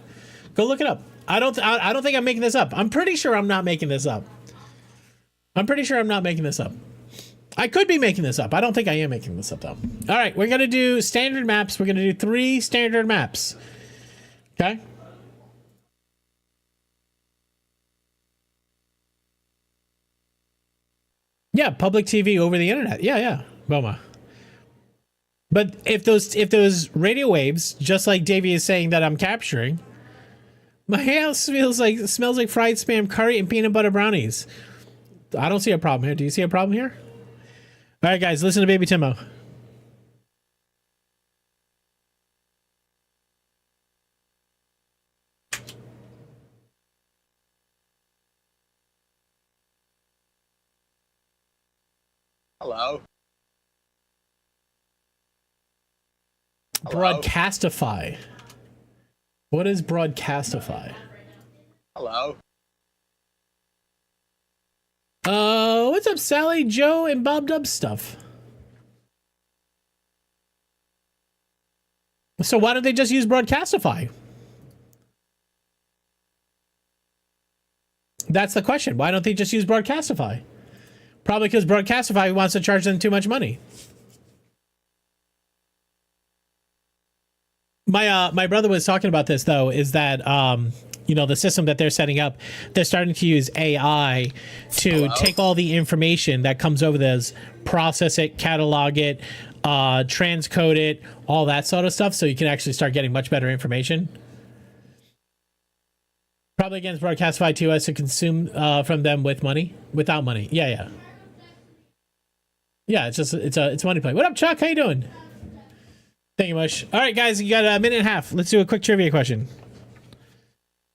Go look it up. I don't think I'm making this up. I'm pretty sure I'm not making this up. I could be making this up. I don't think I am making this up, though. All right, we're going to do standard maps. We're going to do 3 standard maps. Okay? Yeah, public TV over the internet. Yeah. Boma. But if those radio waves, just like Davey is saying that I'm capturing, my house smells like fried spam curry and peanut butter brownies. I don't see a problem here. Do you see a problem here? All right, guys, listen to Baby Timo. Hello. Broadcastify. What is Broadcastify? Hello. What's up, Sally, Joe, and Bob Dub stuff? So why don't they just use Broadcastify? That's the question. Why don't they just use Broadcastify? Probably because Broadcastify wants to charge them too much money. My brother was talking about this, though, is that the system that they're setting up, they're starting to use AI to take all the information that comes over this, process it, catalog it, transcode it, all that sort of stuff, so you can actually start getting much better information. Probably against Broadcastify too, as to consume from them without money. Yeah. It's money play. What up, Chuck? How you doing? Thank you much. All right, guys, you got a minute and a half. Let's do a quick trivia question.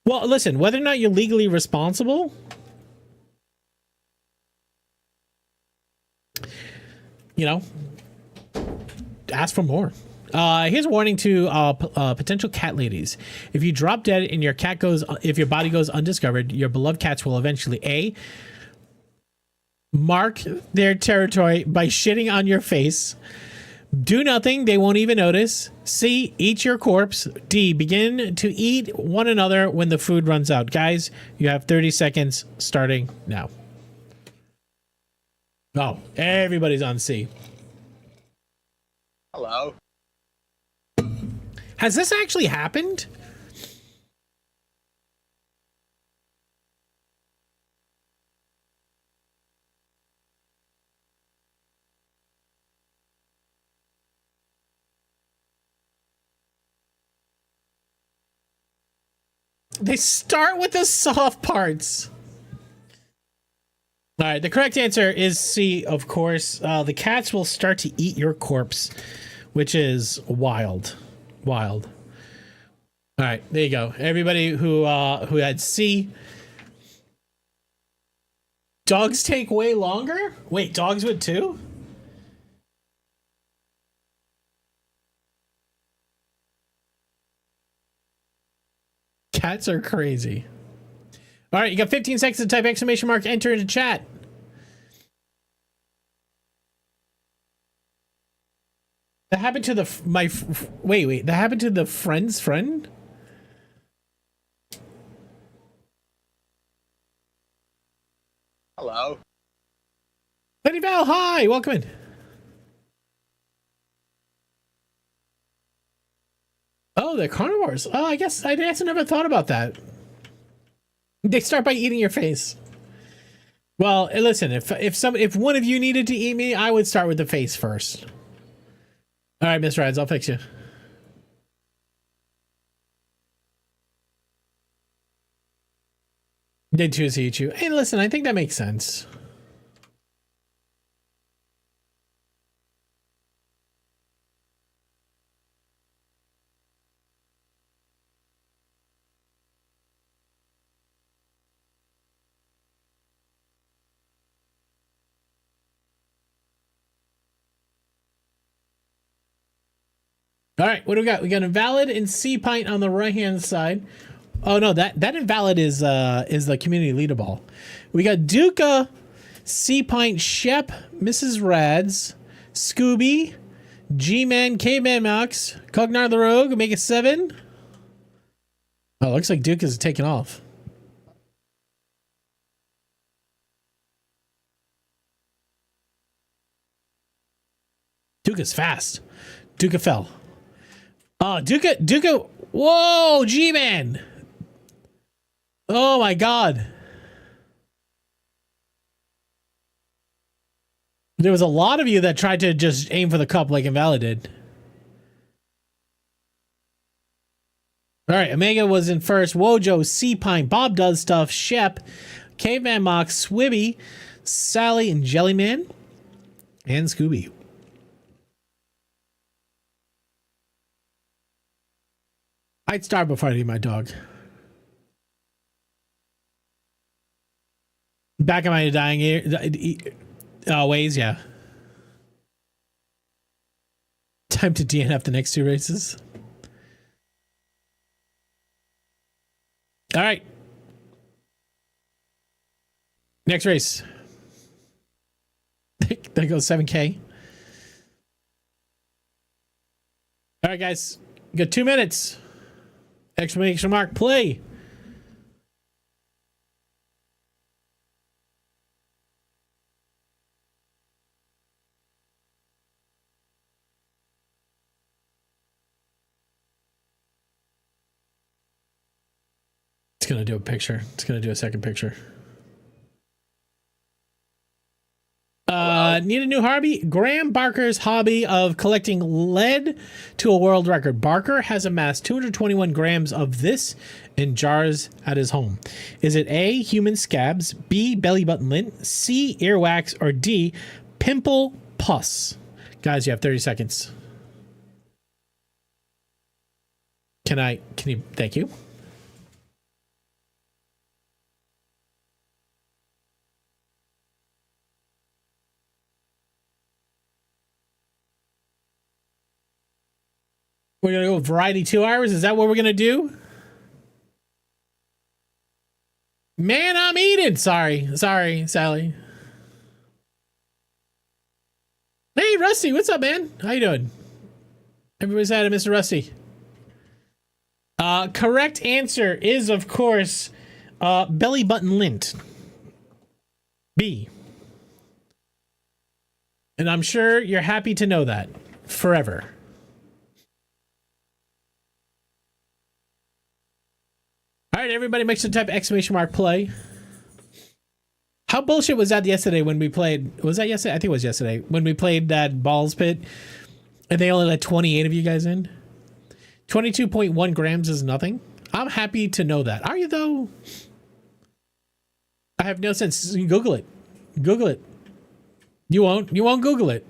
Well, listen, whether or not you're legally responsible, ask for more. Here's a warning to potential cat ladies. If you drop dead and if your body goes undiscovered, your beloved cats will eventually A, mark their territory by shitting on your face. Do nothing, they won't even notice. C, eat your corpse. D, begin to eat one another when the food runs out. Guys, you have 30 seconds starting now. Oh, everybody's on C. Hello. Has this actually happened? They start with the soft parts. All right, the correct answer is C, of course. The cats will start to eat your corpse, which is wild. Wild. All right, there you go. Everybody who had C. Dogs take way longer? Wait, dogs would too? Cats are crazy. All right, you got 15 seconds to type exclamation mark, enter into chat. That happened to wait, that happened to the friend's friend? Hello. Lady Val, hi, welcome in. Oh, they're carnivores. Oh, I guess I never thought about that. They start by eating your face. Well, listen, if one of you needed to eat me, I would start with the face first. All right, Miss Rides, I'll fix you. They choose to eat you. Hey, listen, I think that makes sense. All right, what do we got? We got invalid and C pint on the right hand side. Oh no, that invalid is the community leaderboard. We got Duca, C pint, Shep, Mrs. Rads, Scooby, G-Man, K-Man Max, Cognar the Rogue, make it 7. Oh, looks like Duke is taking off. Duke is fast. Duca fell. Oh, Duca. Whoa, G-Man. Oh my God. There was a lot of you that tried to just aim for the cup like Invalid did. All right, Omega was in first. Wojo, C-Pine, Bob Does Stuff, Shep, Caveman Mock, Swibby, Sally, and Jellyman, and Scooby. I'd starve before I eat my dog. Back in my dying ways, yeah. Time to DNF the next 2 races. All right. Next race. There goes 7K. All right, guys. You got 2 minutes. Exclamation mark, play. It's going to do a picture. It's going to do a second picture. Need a new hobby? Graham Barker's hobby of collecting led to a world record. Barker has amassed 221 grams of this in jars at his home. Is it A, human scabs, B, belly button lint, C, earwax, or D, pimple pus? Guys, you have 30 seconds. Can you, thank you. We're going to go variety 2 hours. Is that what we're going to do? Man, I'm eating. Sorry, Sally. Hey, Rusty, what's up, man? How you doing? Everybody's at it, Mr. Rusty. Correct answer is, of course, belly button lint. B. And I'm sure you're happy to know that. Forever. All right, everybody, make sure to type exclamation mark play. How bullshit was that yesterday when we played? Was that yesterday? I think it was yesterday when we played that balls pit and they only let 28 of you guys in. 22.1 grams is nothing. I'm happy to know that. Are you, though? I have no sense. Google it. Google it. You won't Google it.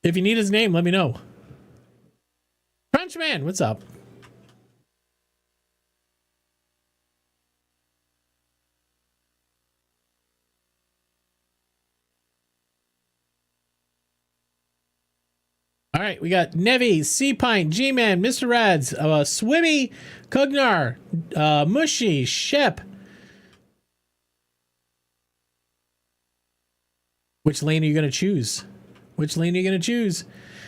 If you need his name, let me know. Crunchman, what's up? All right, we got Nevi, Sea Pine, G-Man, Mr. Rads, Swimmy, Kugnar, Mushy, Shep. Which lane are you going to choose? Which lane are you going to choose?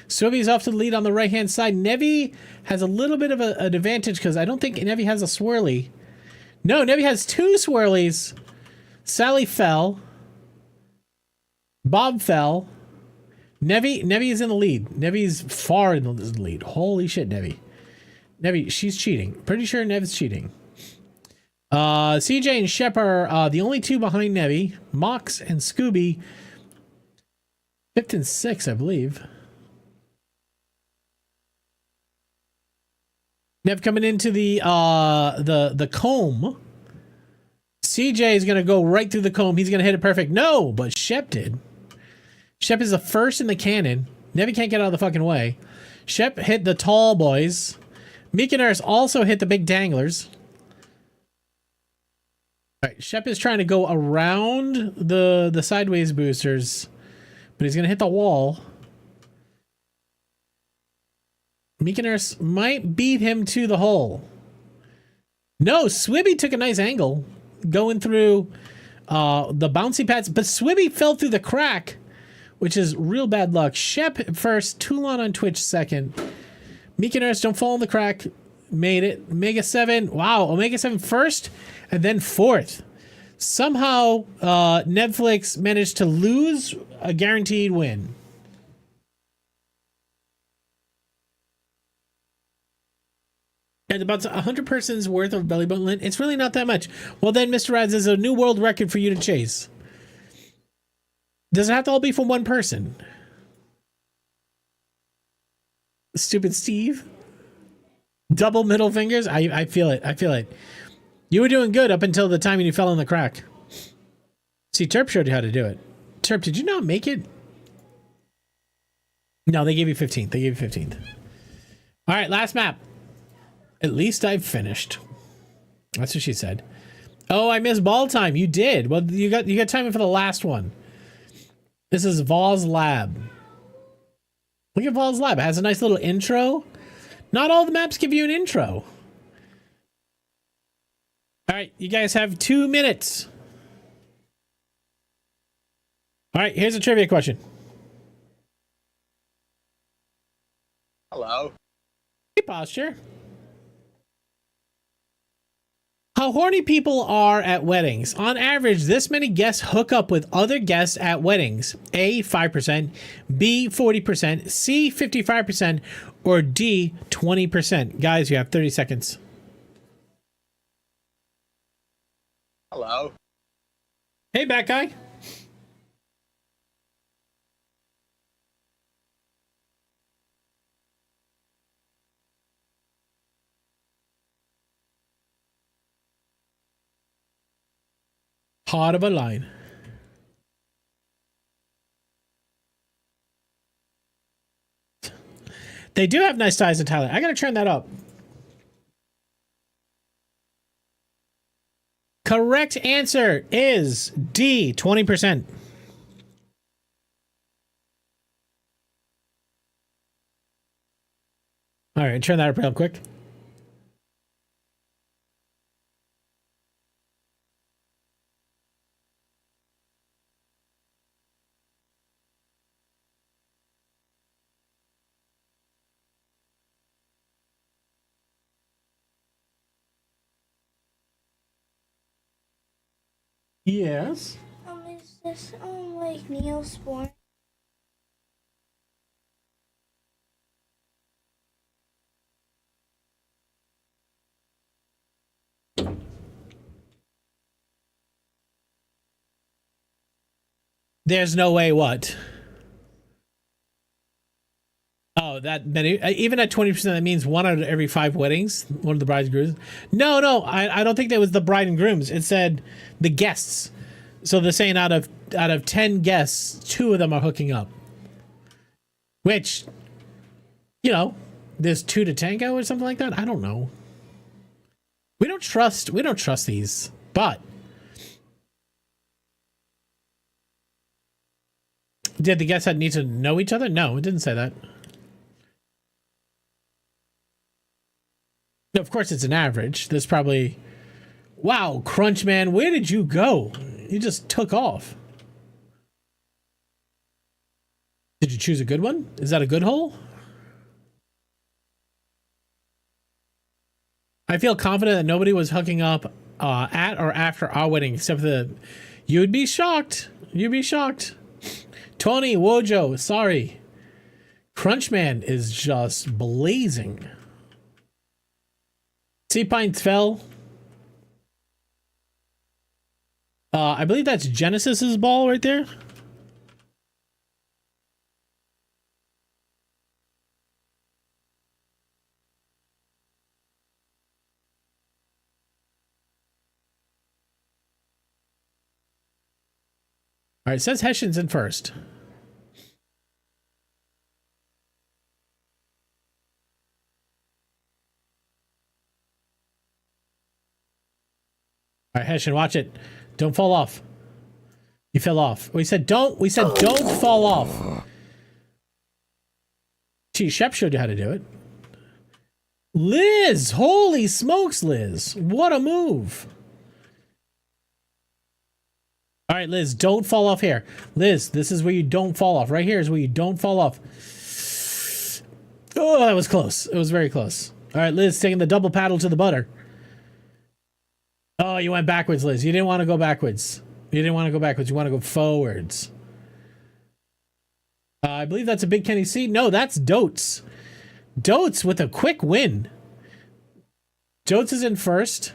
Swimmy's off to the lead on the right-hand side. Nevi has a little bit of an advantage because I don't think Nevi has a swirly. No, Nevi has 2 swirlies. Sally fell. Bob fell. Nevi is in the lead. Nevi's far in the lead. Holy shit, Nevi. Nevi, she's cheating. Pretty sure Nev's cheating. CJ and Shep are the only 2 behind Nevi. Mox and Scooby, 5th and 6th, I believe. Nev coming into the comb. CJ is gonna go right through the comb. He's gonna hit it perfect. No, but Shep did. Shep is the first in the cannon. Nevi can't get out of the fucking way. Shep hit the tall boys. Meek and Nurse also hit the big danglers. All right, Shep is trying to go around the sideways boosters, but he's gonna hit the wall. Meek and Nurse might beat him to the hole. No, Swibby took a nice angle going through the bouncy pads, but Swibby fell through the crack, which is real bad luck. Shep first, Toulon on Twitch second. Meek and Nurse don't fall in the crack. Made it. Omega 7. Wow, Omega 7 first and then 4th. Somehow, Netflix managed to lose a guaranteed win. And about 100 persons worth of belly button lint. It's really not that much. Well, then, Mr. Rads, is a new world record for you to chase. Does it have to all be from one person? Stupid Steve. Double middle fingers. I feel it. I feel it. You were doing good up until the time you fell in the crack. See, Terp showed you how to do it. Terp, did you not make it? No, they gave you 15th. They gave you 15th. All right, last map. At least I've finished. That's what she said. Oh, I missed ball time. You did. Well, you got time for the last one. This is Voz Lab. Look at Voz Lab. It has a nice little intro. Not all the maps give you an intro. All right, you guys have 2 minutes. All right, here's a trivia question. Hello. Hey, posture. How horny people are at weddings. On average, this many guests hook up with other guests at weddings. A, 5%, B, 40%, C, 55%, or D, 20%. Guys, you have 30 seconds. Hello. Hey, back guy. Part of a line. They do have nice ties in Thailand. I gotta turn that up. Correct answer is D, 20%. All right, turn that up real quick. Yes. Is this like Neosporin? There's no way what? Oh, that many. Even at 20%, that means 1 out of every 5 weddings, one of the brides and grooms. No, I don't think that was the bride and grooms. It said the guests. So they're saying out of 10 guests, 2 of them are hooking up. Which, you know, there's 2 to tango or something like that. I don't know. We don't trust these, but did the guests need to know each other? No, it didn't say that. Of course, it's an average. There's probably... Wow, Crunch Man, where did you go? You just took off. Did you choose a good one? Is that a good hole? I feel confident that nobody was hooking up at or after our wedding, except for the... You'd be shocked. You'd be shocked. Tony, Wojo, sorry. Crunchman is just blazing. Sea Pines fell. I believe that's Genesis's ball right there. All right, it says Hessian's in first. All right, Hessian, watch it. Don't fall off. You fell off. We said don't fall off. Gee, Shep showed you how to do it. Liz! Holy smokes, Liz. What a move. All right, Liz, don't fall off here. Liz, this is where you don't fall off. Right here is where you don't fall off. Oh, that was close. It was very close. All right, Liz, taking the double paddle to the butter. Oh, you went backwards, Liz. You didn't want to go backwards. You didn't want to go backwards. You want to go forwards. I believe that's a Big Kenny C. No, that's Dotes. Dotes with a quick win. Dotes is in first.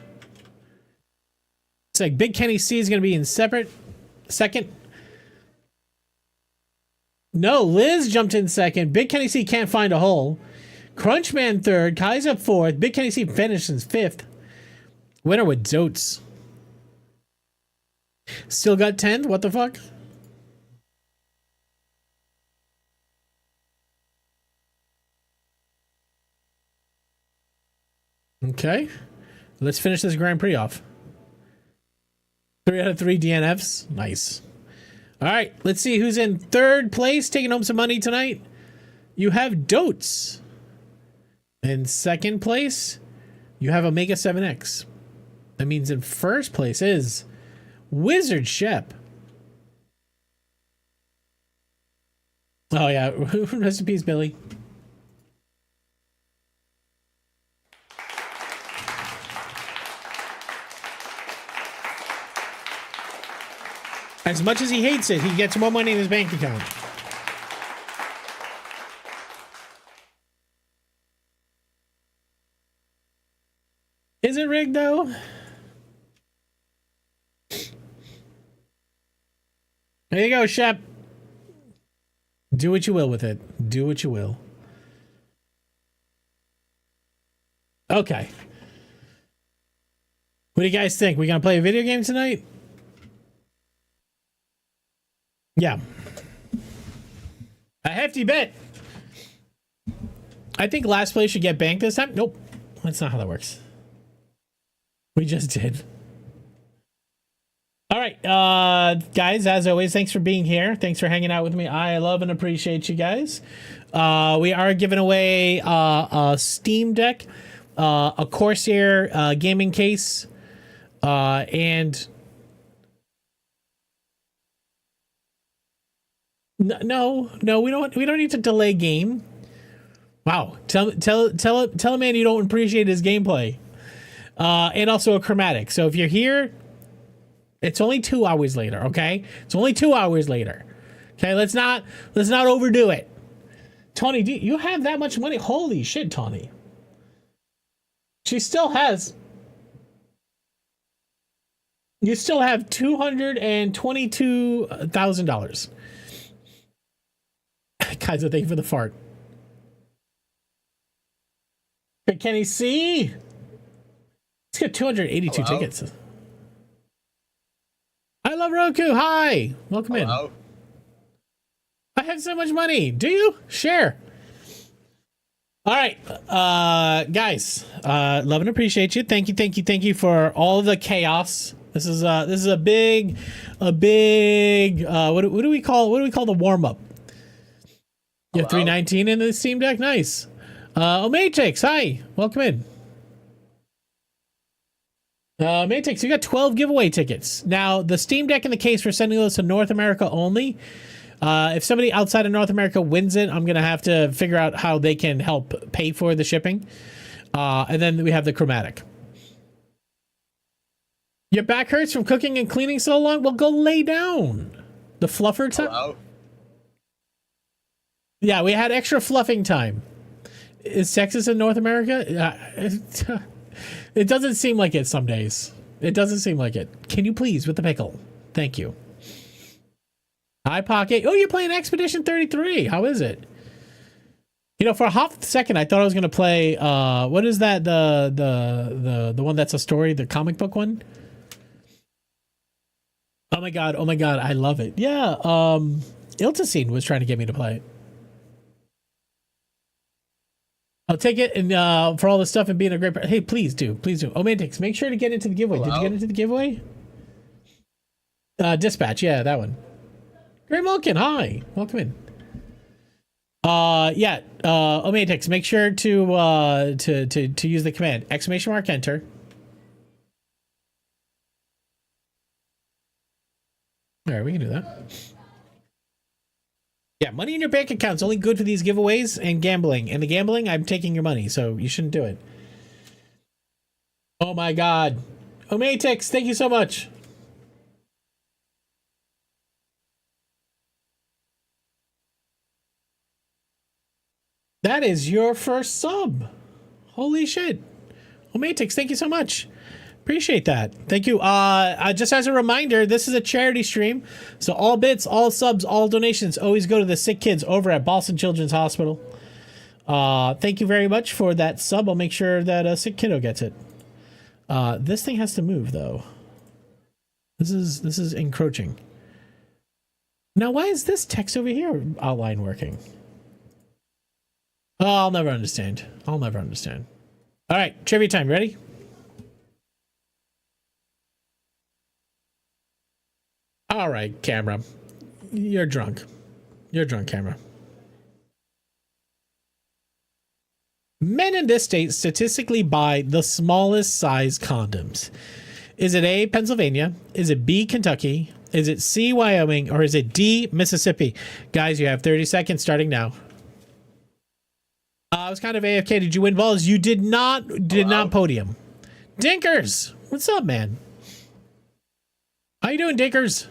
It's like Big Kenny C is going to be in separate second. No, Liz jumped in second. Big Kenny C can't find a hole. Crunchman third. Kai's up fourth. Big Kenny C finishes fifth. Winner with Dotes. Still got 10th? What the fuck? Okay. Let's finish this Grand Prix off. 3 out of 3 DNFs. Nice. All right. Let's see who's in third place taking home some money tonight. You have Dotes. In second place, you have Omega 7X. That means in first place is Wizard Shep. Oh, yeah. Rest in peace, Billy. As much as he hates it, he gets more money in his bank account. Is it rigged, though? There you go, Shep. Do what you will with it. Do what you will. Okay. What do you guys think? We gonna play a video game tonight? Yeah. A hefty bet. I think last place should get banked this time. Nope. That's not how that works. We just did. All right, guys, as always, thanks for being here. Thanks for hanging out with me. I love and appreciate you guys. We are giving away a Steam Deck, a Corsair gaming case, and no, we don't need to delay game. Wow, tell a man you don't appreciate his gameplay, and also a chromatic. So if you're here, it's only 2 hours later. Okay, it's only 2 hours later. Okay, let's not overdo it. Tony, do you have that much money? Holy shit, Tony. She still has. You still have $222,000. Guys, thank you for the fart. Can he see? Let's get 282 Hello? tickets. I love Roku. Hi. Welcome Hello? in. I have so much money. Do you? Share. All right, guys, love and appreciate you. Thank you for all the chaos. This is a big, what do we call the warm up? You have 319 in the Steam Deck. Nice. Matrix, hi, welcome in. Matrix, you got 12 giveaway tickets. Now the Steam Deck in the case, we're sending those to North America only. If somebody outside of North America wins it, I'm going to have to figure out how they can help pay for the shipping. And then we have the chromatic. Your back hurts from cooking and cleaning so long? Well, go lay down. The fluffer time? Hello? Yeah, we had extra fluffing time. Is Texas in North America? It doesn't seem like it some days. It doesn't seem like it. Can you please with the pickle? Thank you. Hi, Pocket. Oh, you're playing Expedition 33. How is it? You know, for a hot second, I thought I was going to play, what is that? The one that's a story, the comic book one? Oh my God. I love it. Yeah. Iltacine was trying to get me to play it. I'll take it and for all the stuff and being a great hey, please do. Omantix, make sure to get into the giveaway. Hello? Did you get into the giveaway? Dispatch, yeah, that one. Great Malkin, hi. Welcome in. Omantix, make sure to use the command !, enter. All right, we can do that. Yeah, money in your bank account's only good for these giveaways and gambling. And the gambling, I'm taking your money, so you shouldn't do it. Oh my God. Omatex, thank you so much. That is your first sub. Holy shit. Omatex, thank you so much. Appreciate that. Thank you. Just as a reminder, this is a charity stream. So all bits, all subs, all donations always go to the sick kids over at Boston Children's Hospital. Thank you very much for that sub. I'll make sure that a sick kiddo gets it. This thing has to move though. This is encroaching. Now, why is this text over here outline working? Oh, I'll never understand. All right, trivia time. Ready? All right, camera. You're drunk. Camera. Men in this state statistically buy the smallest size condoms. Is it A, Pennsylvania? Is it B, Kentucky? Is it C, Wyoming? Or is it D, Mississippi? Guys, you have 30 seconds starting now. I was kind of AFK. Did you win balls? You did not podium. Dinkers, what's up, man? How you doing, Dinkers?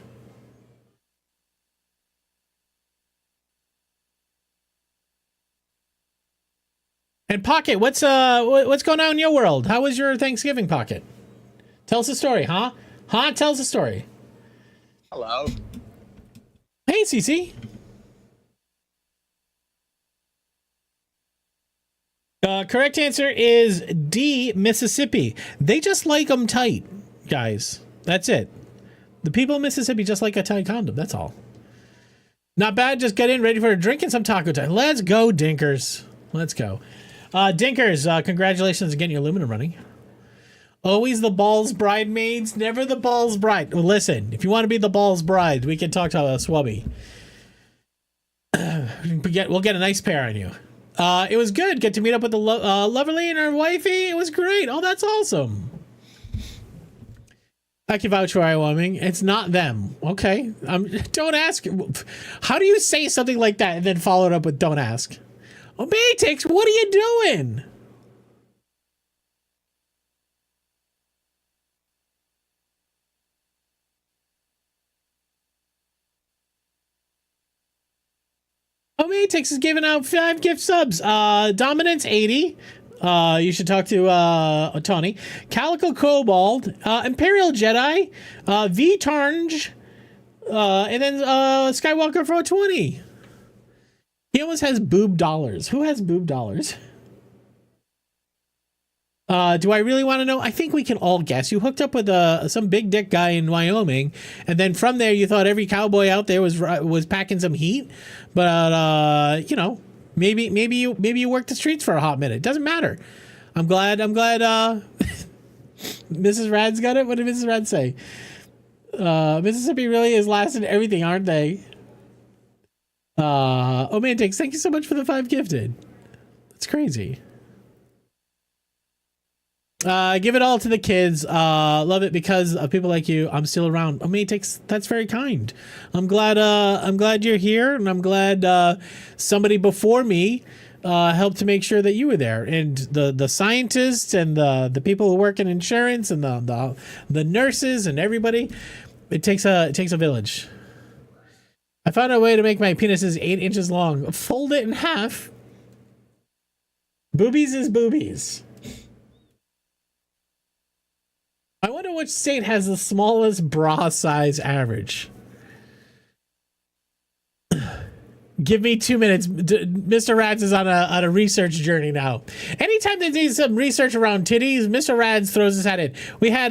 And Pocket, what's going on in your world? How was your Thanksgiving, Pocket? Tell us a story, huh? Huh? Tell us a story. Hello. Hey, Cece. Correct answer is D, Mississippi. They just like them tight, guys. That's it. The people in Mississippi just like a tight condom. That's all. Not bad. Just get in, ready for a drink and some taco time. Let's go, Dinkers. Let's go. Dinkers, congratulations on getting your aluminum running. Always the balls bridesmaids, never the balls bride. Well, listen, if you want to be the balls bride, we can talk to Swubby. We'll get a nice pair on you. It was good. Get to meet up with the Loverly and her wifey. It was great. Oh, that's awesome. I can vouch for Wyoming. It's not them. Okay. Don't ask. How do you say something like that and then follow it up with don't ask? Oh, Maytix, what are you doing? Oh, Maytix is giving out 5 gift subs. Dominance 80. You should talk to Tony. Calico Kobold, Imperial Jedi, V Tarnge, and then Skywalker 420. He almost has boob dollars. Who has boob dollars? Do I really want to know? I think we can all guess. You hooked up with some big dick guy in Wyoming, and then from there you thought every cowboy out there was packing some heat. But you know, maybe you worked the streets for a hot minute. Doesn't matter. I'm glad. Mrs. Rad's got it. What did Mrs. Rad say? Mississippi really has lasted everything, aren't they? Oh man, thanks you so much for the 5 gifted. That's crazy. Give it all to the kids. Love it because of people like you. I'm still around. Oh, Maytix, that's very kind. I'm glad you're here, and I'm glad somebody before me helped to make sure that you were there. And the scientists and the people who work in insurance and the nurses and everybody. It takes a village. I found a way to make my penises 8 inches long. Fold it in half. Boobies is boobies. I wonder which state has the smallest bra size average. Give me 2 minutes. Mr. Rads is on a research journey now. Anytime they do some research around titties, Mr. Rads throws his hat in. We had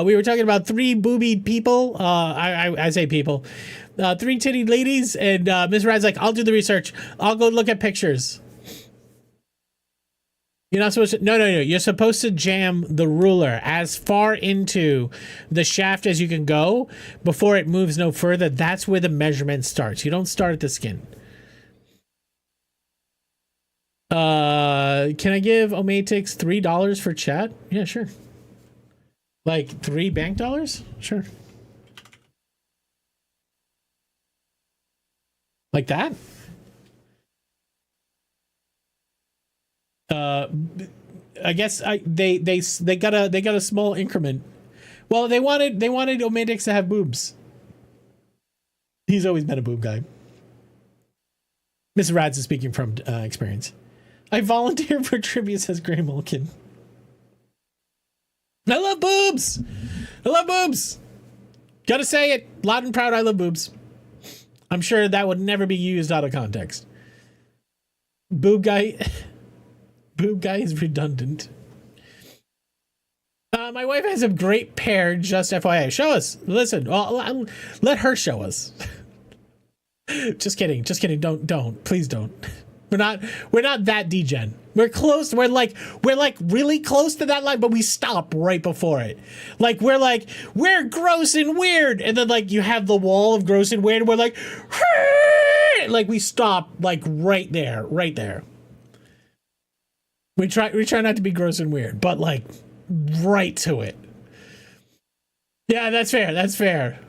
we were talking about 3 boobied people. I say people. 3 titty ladies, and Mr. Rad's like, I'll do the research. I'll go look at pictures. You're not supposed to. No. You're supposed to jam the ruler as far into the shaft as you can go before it moves no further. That's where the measurement starts. You don't start at the skin. Can I give Omatix $3 for chat? Yeah, sure. Like 3 bank dollars? Sure. Like that? I guess they got a small increment. Well, they wanted Omedix to have boobs. He's always been a boob guy. Miss Rads is speaking from experience. I volunteer for trivia, says Gray Mulkin. I love boobs. I love boobs. Gotta say it loud and proud. I love boobs. I'm sure that would never be used out of context. Boob guy. Boob guy is redundant. My wife has a great pair, just FYI. Show us. Listen, let her show us. Just kidding. Don't. Please don't. We're not that degen. We're close. We're like really close to that line, but we stop right before it. Like we're gross and weird, and then like you have the wall of gross and weird, and we're like we stop like right there. We try not to be gross and weird, but like right to it. Yeah, that's fair.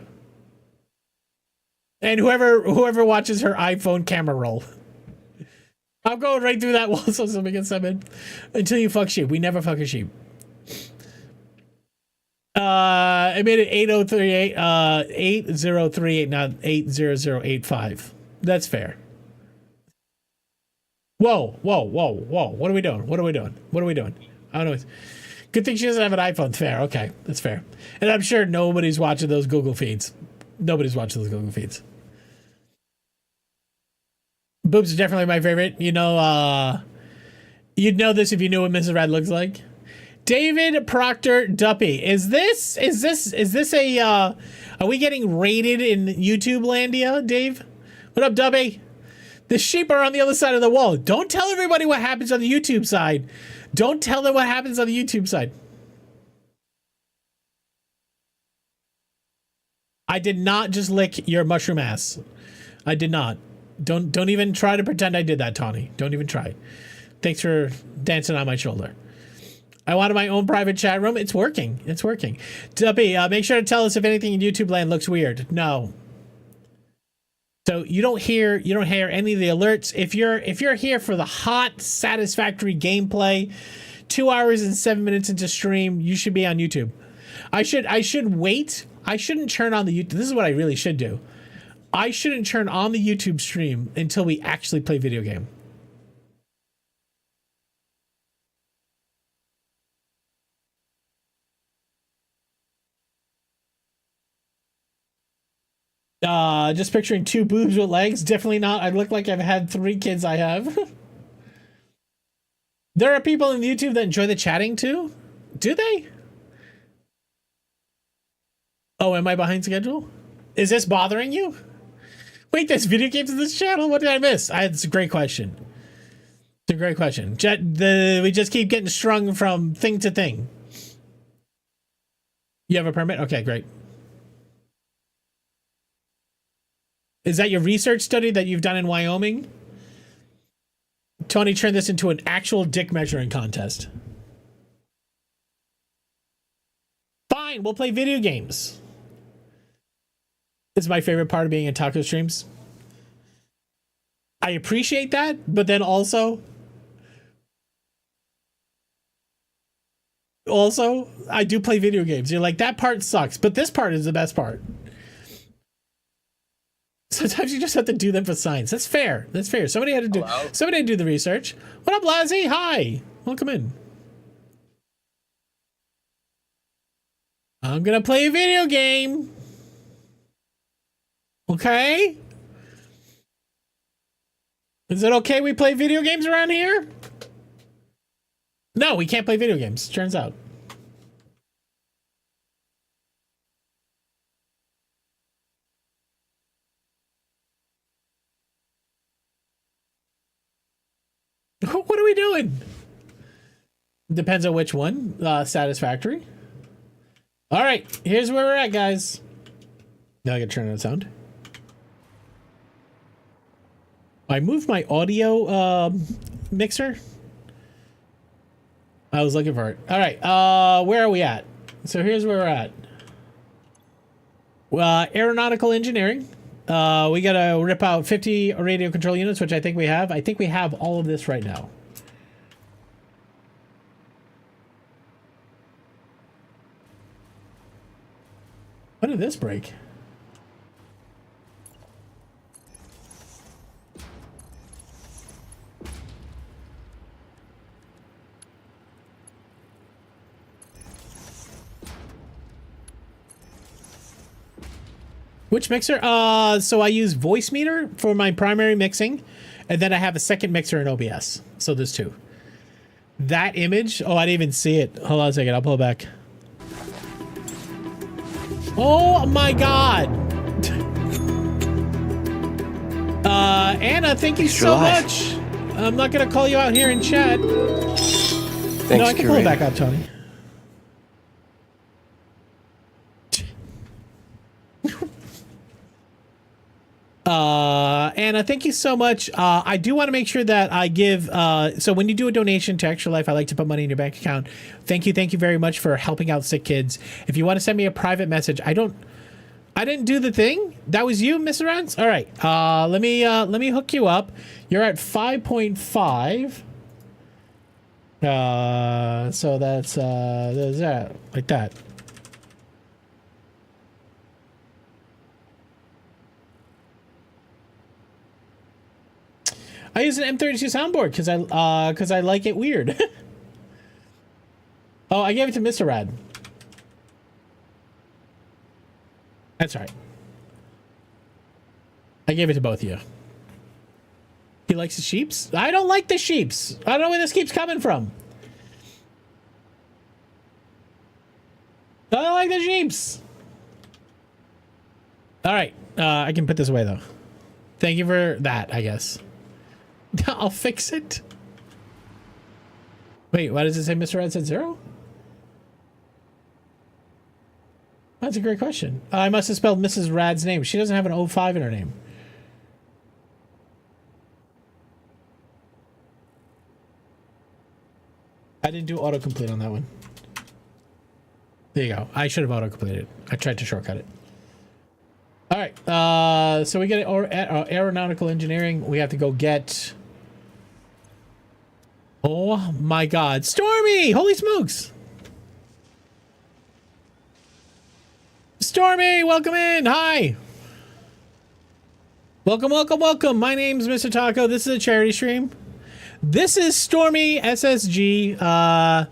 And whoever watches her iPhone camera roll. I'm going right through that wall so somebody can sub in. Until you fuck sheep. We never fuck a sheep. I made it 8038, 8038, not 80085. That's fair. Whoa, whoa, whoa, whoa. What are we doing? What are we doing? What are we doing? I don't know. Good thing she doesn't have an iPhone. Fair. Okay. That's fair. And I'm sure nobody's watching those Google feeds. Nobody's watching those Google feeds. Boobs are definitely my favorite. You know, you'd know this if you knew what Mrs. Rad looks like. David Proctor Duppy. Is this a, are we getting rated in YouTube landia, Dave? What up, Duppy? The sheep are on the other side of the wall. Don't tell everybody what happens on the YouTube side. Don't tell them what happens on the YouTube side. I did not just lick your mushroom ass. I did not. Don't even try to pretend I did that, Tawny. Don't even try. Thanks for dancing on my shoulder. I wanted my own private chat room. It's working. It's working. Duppy, make sure to tell us if anything in YouTube land looks weird. No. So you don't hear any of the alerts. If you're here for the hot, satisfactory gameplay, 2 hours and 7 minutes into stream, you should be on YouTube. I should wait. I shouldn't turn on the YouTube. This is what I really should do. I shouldn't turn on the YouTube stream until we actually play video game. Just picturing two boobs with legs. Definitely not. I look like I've had 3 kids. I have. There are people in YouTube that enjoy the chatting too. Do they? Oh, am I behind schedule? Is this bothering you? Wait, there's video games in this channel? What did I miss? It's a great question. It's a great question. We just keep getting strung from thing to thing. You have a permit? Okay, great. Is that your research study that you've done in Wyoming? Tony turned this into an actual dick measuring contest. Fine, we'll play video games. This is my favorite part of being in taco streams. I appreciate that, but then also, I do play video games. You're like, that part sucks, but this part is the best part. Sometimes you just have to do them for science. That's fair. That's fair. Somebody had to do. Hello? Somebody had to do the research. What up, Lazzy? Hi. Welcome in. I'm gonna play a video game. Okay. Is it okay we play video games around here? No, we can't play video games. Turns out. What are we doing? Depends on which one. Satisfactory. All right, here's where we're at, guys. Now I gotta turn on the sound. I moved my audio mixer. I was looking for it. All right, where are we at? So here's where we're at. Aeronautical engineering. We gotta rip out 50 radio control units, which I think we have. I think we have all of this right now. When did this break? Which mixer? So I use Voice Meter for my primary mixing, and then I have a second mixer in OBS. So there's 2. That image, oh, I didn't even see it. Hold on a second, I'll pull it back. Oh my God. Anna, thank you so much. I'm not gonna call you out here in chat. Thanks, no, I can pull it back up, Tony. Anna, thank you so much. I do want to make sure that I give, so when you do a donation to Extra Life, I like to put money in your bank account. Thank you very much for helping out sick kids. If you want to send me a private message, I didn't do the thing. That was you, Mr. Rance? All right. Let me hook you up. You're at 5.5. So that's that, like that. I use an M32 soundboard because I like it weird. Oh, I gave it to Mr. Rad. That's right. I gave it to both of you. He likes the sheeps? I don't like the sheeps. I don't know where this keeps coming from. I don't like the sheeps. All right. I can put this away, though. Thank you for that, I guess. I'll fix it. Wait, why does it say Mr. Rad said 0? That's a great question. I must have spelled Mrs. Rad's name. She doesn't have an 05 in her name. I didn't do autocomplete on that one. There you go. I should have autocompleted. I tried to shortcut it. All right. So we get aeronautical engineering. We have to go get... Oh my God. Stormy! Holy smokes! Stormy, welcome in. Hi. Welcome, welcome, welcome. My name's Mr. Taco. This is a charity stream. This is Stormy SSG.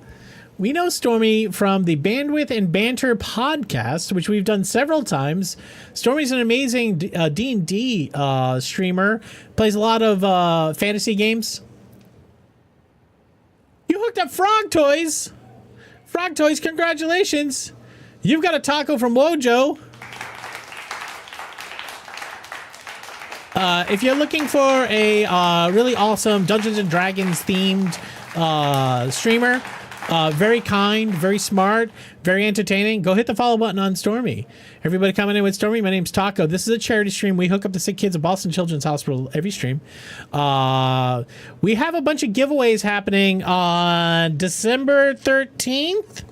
We know Stormy from the Bandwidth and Banter podcast, which we've done several times. Stormy's an amazing D&D streamer. Plays a lot of fantasy games. You hooked up Frog Toys. Frog Toys, congratulations. You've got a taco from Wojo. If you're looking for a really awesome Dungeons and Dragons themed streamer, very kind, very smart, very entertaining, go hit the follow button on Stormy. Everybody coming in with Stormy, my name's Taco. This is a charity stream. We hook up the sick kids at Boston Children's Hospital every stream. We have a bunch of giveaways happening on December 13th.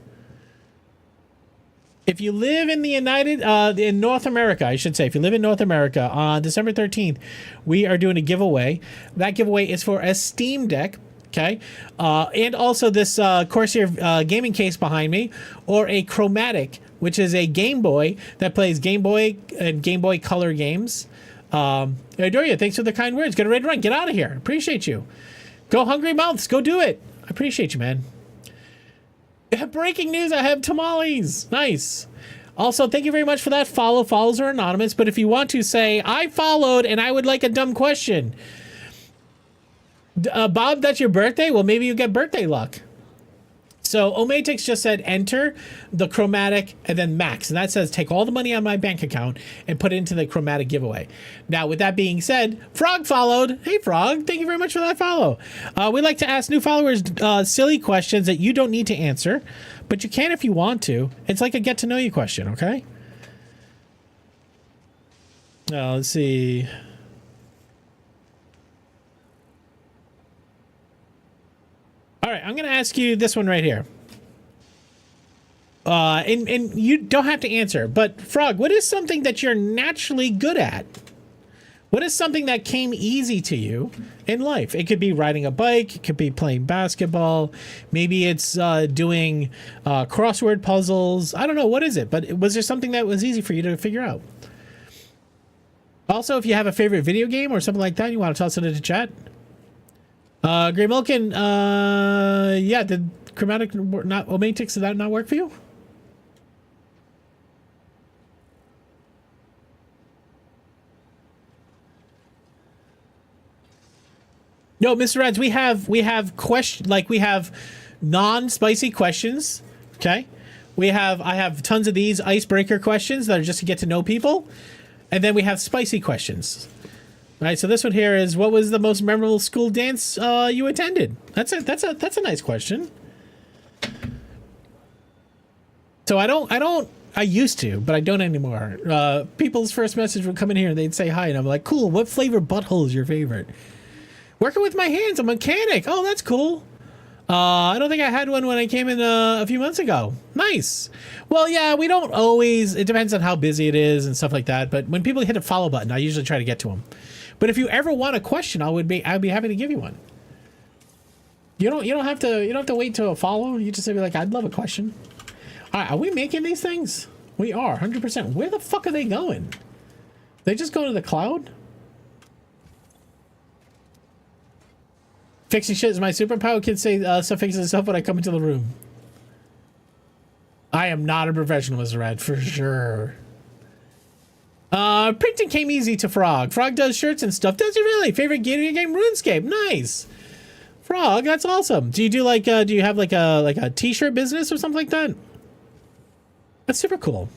If you live in the in North America, I should say, if you live in North America, on December 13th, we are doing a giveaway. That giveaway is for a Steam Deck, okay? And also this Corsair gaming case behind me, or a Chromatic, which is a Game Boy that plays Game Boy and Game Boy Color games. I adore you. Thanks for the kind words. Get ready to run. Get out of here. Appreciate you. Go Hungry Mouths. Go do it. I appreciate you, man. Breaking news, I have tamales. Nice. Also, thank you very much for that follow. Follows are anonymous, but if you want to say, I followed and I would like a dumb question. Bob, that's your birthday? Well, maybe you get birthday luck. So Omatix just said enter the Chromatic and then max. And that says take all the money on my bank account and put it into the Chromatic giveaway. Now, with that being said, Frog followed. Hey, Frog, thank you very much for that follow. We like to ask new followers silly questions that you don't need to answer, but you can if you want to. It's like a get to know you question, okay? Let's see. All right, I'm going to ask you this one right here. And you don't have to answer, but Frog, what is something that you're naturally good at? What is something that came easy to you in life? It could be riding a bike. It could be playing basketball. Maybe it's doing crossword puzzles. I don't know. What is it? But was there something that was easy for you to figure out? Also, if you have a favorite video game or something like that, you want to toss it into chat. Gray Milken, yeah, did Chromatic not Omatix, did that not work for you? No, Mr. Reds, we have question, like we have non-spicy questions, okay? I have tons of these icebreaker questions that are just to get to know people, and then we have spicy questions. All right, so this one here is, what was the most memorable school dance you attended? That's a nice question. So I used to, but I don't anymore. People's first message would come in here and they'd say hi, and I'm like, cool, what flavor butthole is your favorite? Working with my hands, I'm a mechanic. Oh, that's cool. I don't think I had one when I came in a few months ago. Nice. Well, yeah, we don't always, it depends on how busy it is and stuff like that, but when people hit a follow button, I usually try to get to them. But if you ever want a question, I'd be happy to give you one. You don't have to wait till a follow. You just say like, I'd love a question. All right, are we making these things? We are 100%. Where the fuck are they going? They just go to the cloud? Fixing shit is my superpower. Kids say stuff fixes itself when I come into the room. I am not a professional, Mr. Red, for sure. Printing came easy to Frog. Frog does shirts and stuff. Does he really? Favorite game? RuneScape. Nice. Frog, that's awesome. Do you do like do you have like a t-shirt business or something like that? That's super cool.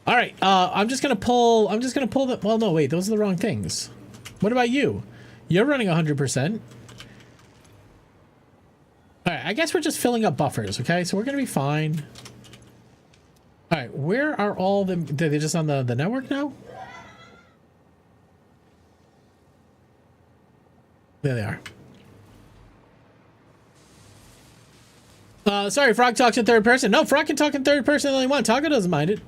All right, I'm just gonna pull the, well, no, wait, those are the wrong things. What about you? You're running 100%. All right, I guess we're just filling up buffers, okay? So we're gonna be fine. All right, where are all the, they're just on the network now? There they are. Sorry, Frog talks in third person. No, Frog can talk in third person all he wants. Taco doesn't mind it.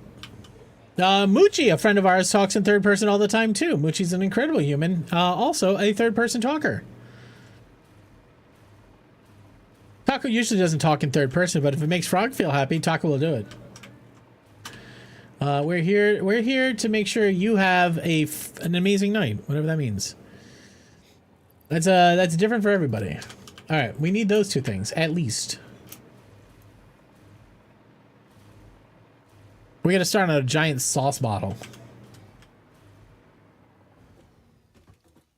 Moochie, a friend of ours, talks in third person all the time too. Moochie's an incredible human. Also a third person talker. Taco usually doesn't talk in third person, but if it makes Frog feel happy, Taco will do it. We're here to make sure you have an amazing night, whatever that means. That's different for everybody. All right, we need those two things at least. We gotta start on a giant sauce bottle.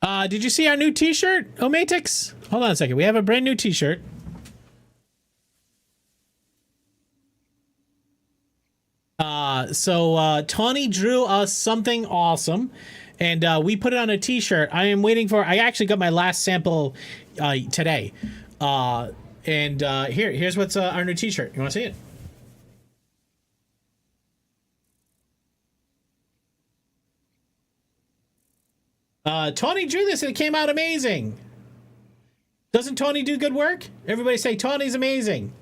Did you see our new t-shirt, Omatix? Hold on a second. We have a brand new t-shirt. So Tawny drew us something awesome, and we put it on a t-shirt. I am waiting for, I actually got my last sample today. Here's what's our new t-shirt. You want to see it? Tawny drew this and it came out amazing. Doesn't Tawny do good work? Everybody say Tawny's amazing.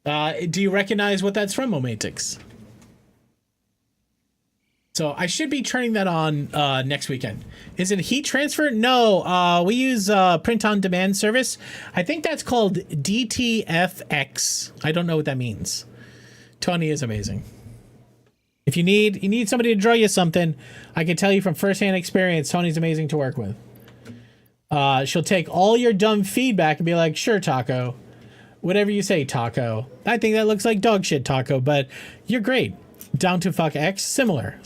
Do you recognize what that's from, Omatix? So I should be turning that on next weekend. Is it heat transfer? No, we use print on demand service. I think that's called DTFX. I don't know what that means. Tawny is amazing. If you need somebody to draw you something, I can tell you from firsthand experience, Tony's amazing to work with. She'll take all your dumb feedback and be like, sure, Taco. Whatever you say, Taco. I think that looks like dog shit, Taco, but you're great. Down to fuck X. Similar.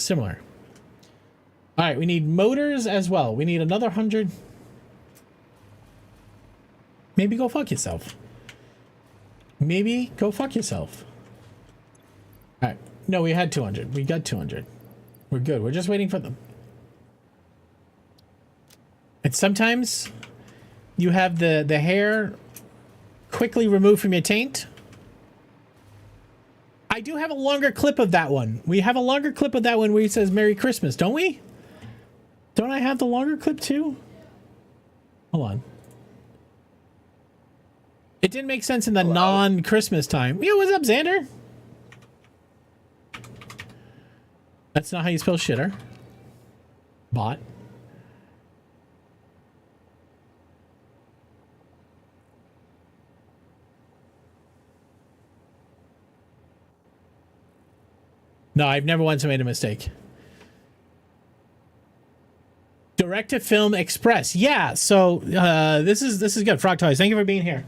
All right, we need motors as well. We need another 100. Maybe go fuck yourself. All right. No, we had 200. We got 200. We're good. We're just waiting for them. And sometimes you have the hair quickly removed from your taint. I do have a longer clip of that one. We have a longer clip of that one where he says Merry Christmas, don't we? Don't I have the longer clip too? Hold on. It didn't make sense in the non-Christmas time. Yo, what's up, Xander? That's not how you spell shitter. Bot. No, I've never once made a mistake. Direct to Film Express. Yeah, so this is good. Frog Toys, thank you for being here.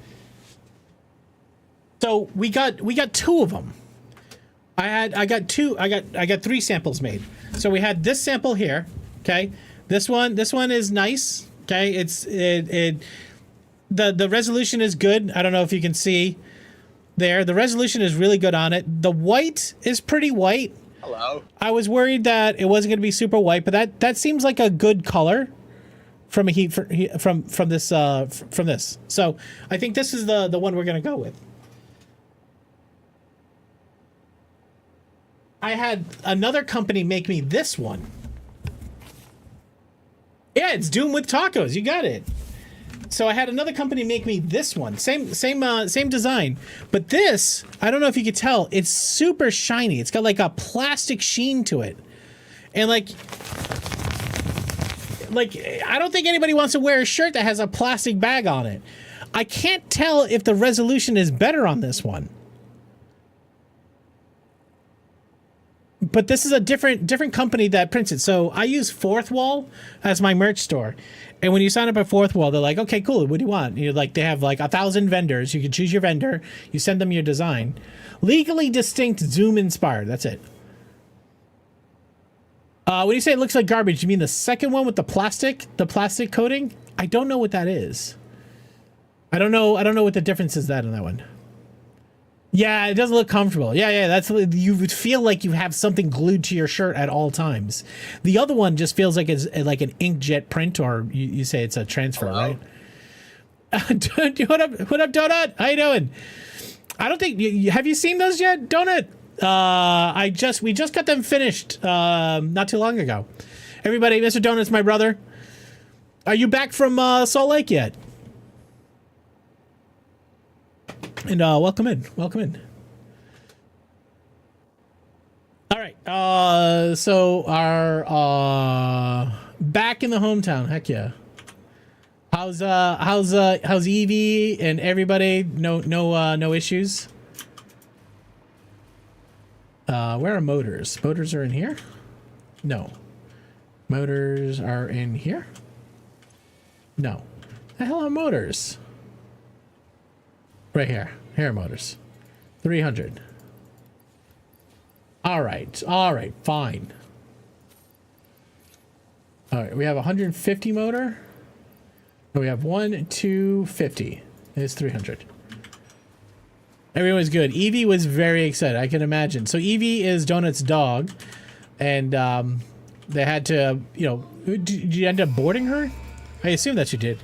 So we got two of them. I got three samples made. So we had this sample here, okay? This one is nice, okay? The resolution is good. I don't know if you can see there. The resolution is really good on it. The white is pretty white. Hello. I was worried that it wasn't going to be super white, but that seems like a good color from this. So I think this is the one we're going to go with. I had another company make me this one. Yeah, it's Doom with tacos. You got it. So I had another company make me this one. Same design. But this, I don't know if you could tell, it's super shiny. It's got like a plastic sheen to it. And like I don't think anybody wants to wear a shirt that has a plastic bag on it. I can't tell if the resolution is better on this one. but this is a different company that prints it. So I use Fourth Wall as my merch store, and when you sign up at Fourth Wall, they're like, okay, cool, what do you want? You're like, they have like 1,000 vendors. You can choose your vendor. You send them your design, legally distinct, Zoom inspired. That's it. When you say it looks like garbage, you mean the second one with the plastic coating? I don't know what that is. I don't know what the difference is that in that one. Yeah, it doesn't look comfortable. Yeah, that's, you would feel like you have something glued to your shirt at all times. The other one just feels like it's like an inkjet print, or you say it's a transfer, Hello? right? What up, Donut? How you doing? I don't think have you seen those yet, Donut? We just got them finished not too long ago. Everybody, Mr. Donut's my brother. Are you back from Salt Lake yet? And welcome in. All right. So our back in the hometown. Heck yeah. How's Evie and everybody? No issues. Where are motors? Motors are in here? No. Motors are in here? No. The hell are motors? Right here. Here are motors. 300. All right, fine. All right, we have 150 motor. No, we have 250. It's 300. Everyone's good. Evie was very excited, I can imagine. So Evie is Donut's dog, and they had to, did you end up boarding her? I assume that you did.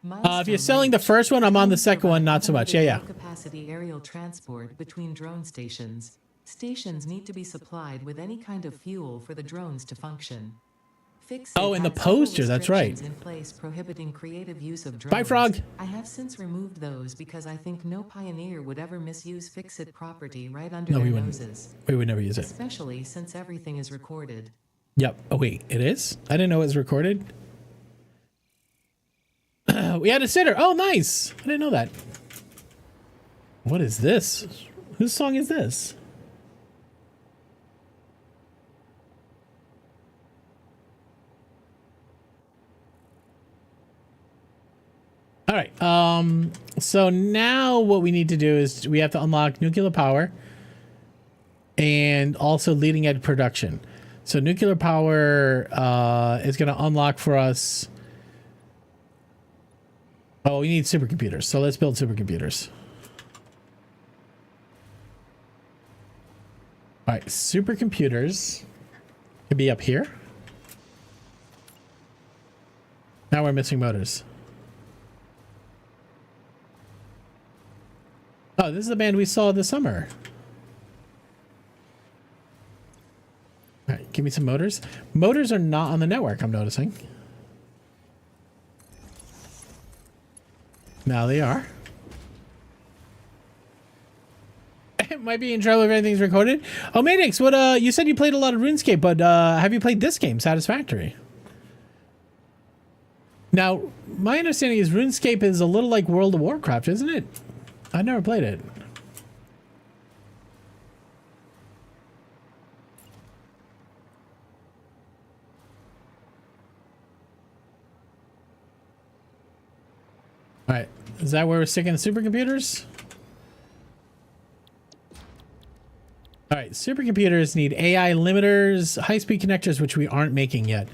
If you're selling the first one, I'm on the second one, not so much. Yeah. Capacity aerial transport between drone stations. Stations need to be supplied with any kind of fuel for the drones to function. Oh, in the poster, that's right. In place prohibiting creative use of drones. Bye, Frog. I have since removed those because I think no pioneer would ever misuse Fix-It property right under their noses. We would never use it. Especially since everything is recorded. Yep. Oh, wait, it is? I didn't know it was recorded. We had a sitter. Oh, nice. I didn't know that. What is this? Whose song is this? All right. So now what we need to do is we have to unlock nuclear power and also leading edge production. So nuclear power is going to unlock for us. Oh, we need supercomputers. So let's build supercomputers. All right, supercomputers could be up here. Now we're missing motors. Oh, this is the band we saw this summer. All right, give me some motors. Motors are not on the network, I'm noticing. Now they are. It might be in trouble if anything's recorded. Oh, Manix, what, you said you played a lot of RuneScape, but, have you played this game, Satisfactory? Now, my understanding is RuneScape is a little like World of Warcraft, isn't it? I never played it. All right, is that where we're sticking the supercomputers? All right, supercomputers need AI limiters, high-speed connectors, which we aren't making yet.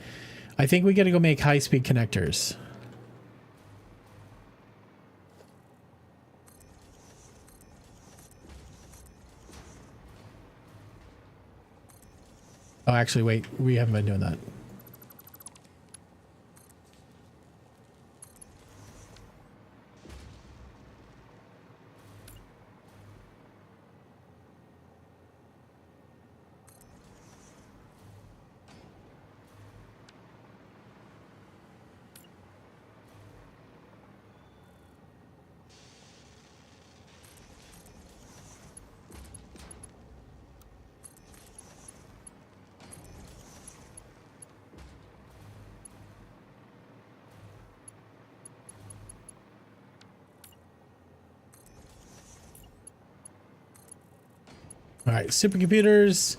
I think we got to go make high-speed connectors. Oh, actually, wait, we haven't been doing that. All right, supercomputers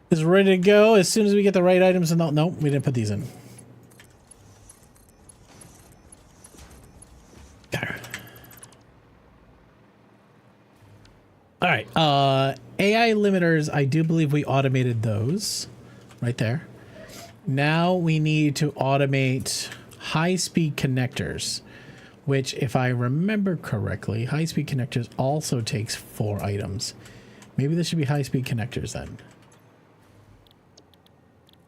is ready to go as soon as we get the right items. And no, we didn't put these in. All right, AI limiters, I do believe we automated those right there. Now we need to automate high-speed connectors, which, if I remember correctly, high-speed connectors also takes 4 items. Maybe this should be high-speed connectors then.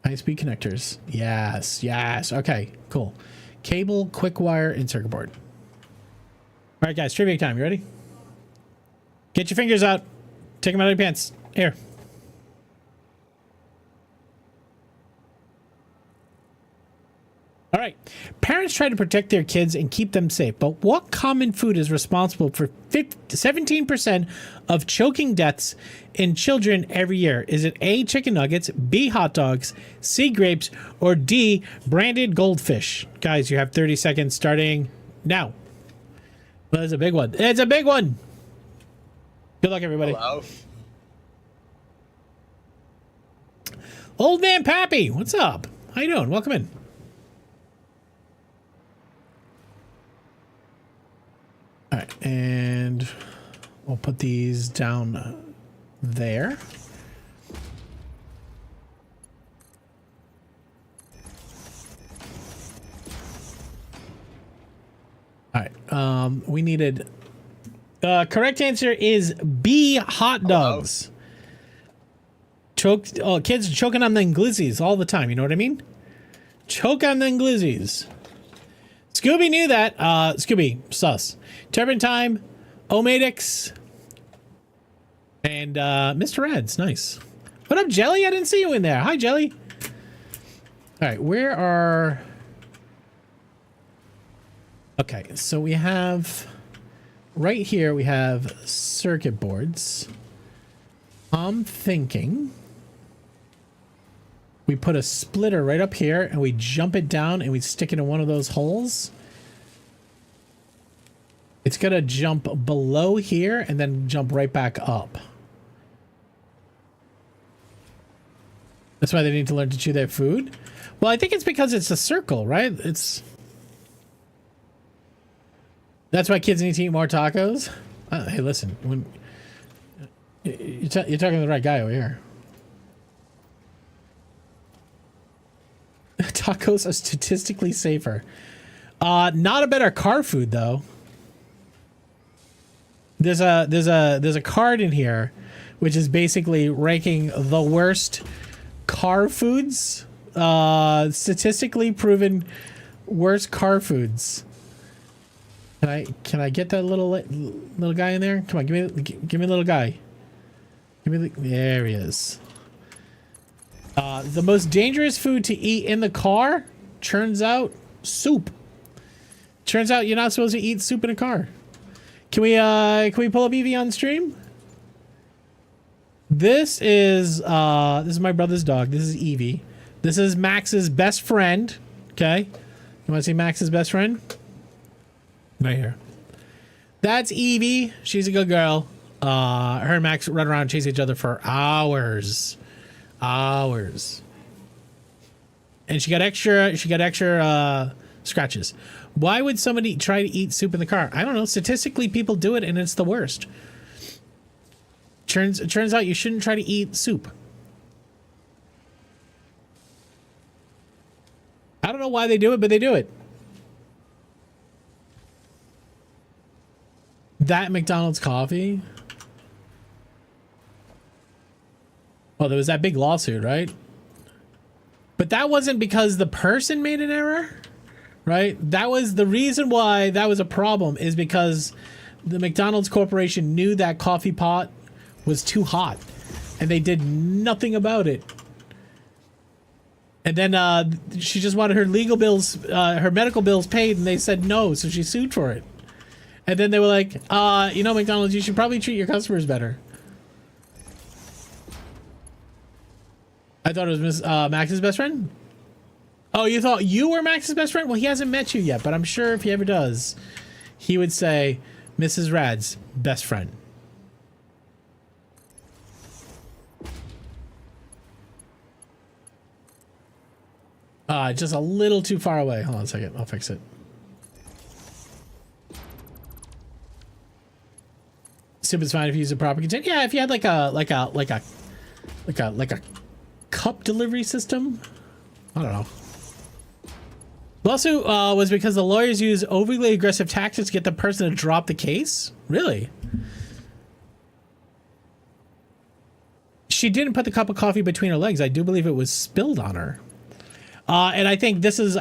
High-speed connectors. Yes, yes. Okay, cool. Cable, quick wire, and circuit board. All right, guys, trivia time. You ready? Get your fingers out. Take them out of your pants. Here. All right. Parents try to protect their kids and keep them safe, but what common food is responsible for 17% of choking deaths in children every year? Is it A, chicken nuggets, B, hot dogs, C, grapes, or D, branded goldfish? Guys, you have 30 seconds starting now. Well, that's a big one. It's a big one. Good luck, everybody. Hello. Old man Pappy, what's up? How you doing? Welcome in. All right, and we'll put these down there. All right, we needed... correct answer is B, hot dogs. Kids are choking on the glizzies all the time, you know what I mean? Choke on the glizzies. Scooby knew that. Scooby, sus. Turpentine, Omadix, and Mr. Reds. Nice. What up, Jelly? I didn't see you in there. Hi, Jelly. All right, where are... Okay, so we have... Right here, we have circuit boards. I'm thinking... We put a splitter right up here, and we jump it down, and we stick it in one of those holes. It's going to jump below here, and then jump right back up. That's why they need to learn to chew their food? Well, I think it's because it's a circle, right? That's why kids need to eat more tacos? Hey, listen. You're talking to the right guy over here. Tacos are statistically safer. Not a better car food though. There's a card in here, which is basically ranking the worst car foods. Statistically proven worst car foods. Can I get that little guy in there? Come on, give me a little guy. There he is. The most dangerous food to eat in the car, turns out, soup. Turns out you're not supposed to eat soup in a car. Can we pull up Evie on stream? This is my brother's dog. This is Evie. This is Max's best friend. Okay. You want to see Max's best friend? Right here. That's Evie. She's a good girl. Her and Max run around and chase each other for hours. Hours. And she got extra scratches. Why would somebody try to eat soup in the car? I don't know. Statistically, people do it and it's the worst. Turns out you shouldn't try to eat soup. I don't know why they do it, but they do it. That McDonald's coffee. Well, there was that big lawsuit, right? But that wasn't because the person made an error, right? That was the reason why that was a problem, is because the McDonald's Corporation knew that coffee pot was too hot and they did nothing about it. And then she just wanted her legal bills, her medical bills paid, and they said no, so she sued for it. And then they were like, you know, McDonald's, you should probably treat your customers better. I thought it was Max's best friend? Oh, you thought you were Max's best friend? Well, he hasn't met you yet, but I'm sure if he ever does, he would say Mrs. Rad's best friend. Just a little too far away. Hold on a second. I'll fix it. Stupid's fine if you use a proper container. Yeah, if you had like a cup delivery system. I don't know. Lawsuit was because the lawyers used overly aggressive tactics to get the person to drop the case. Really? She didn't put the cup of coffee between her legs. I do believe it was spilled on her. And I think this is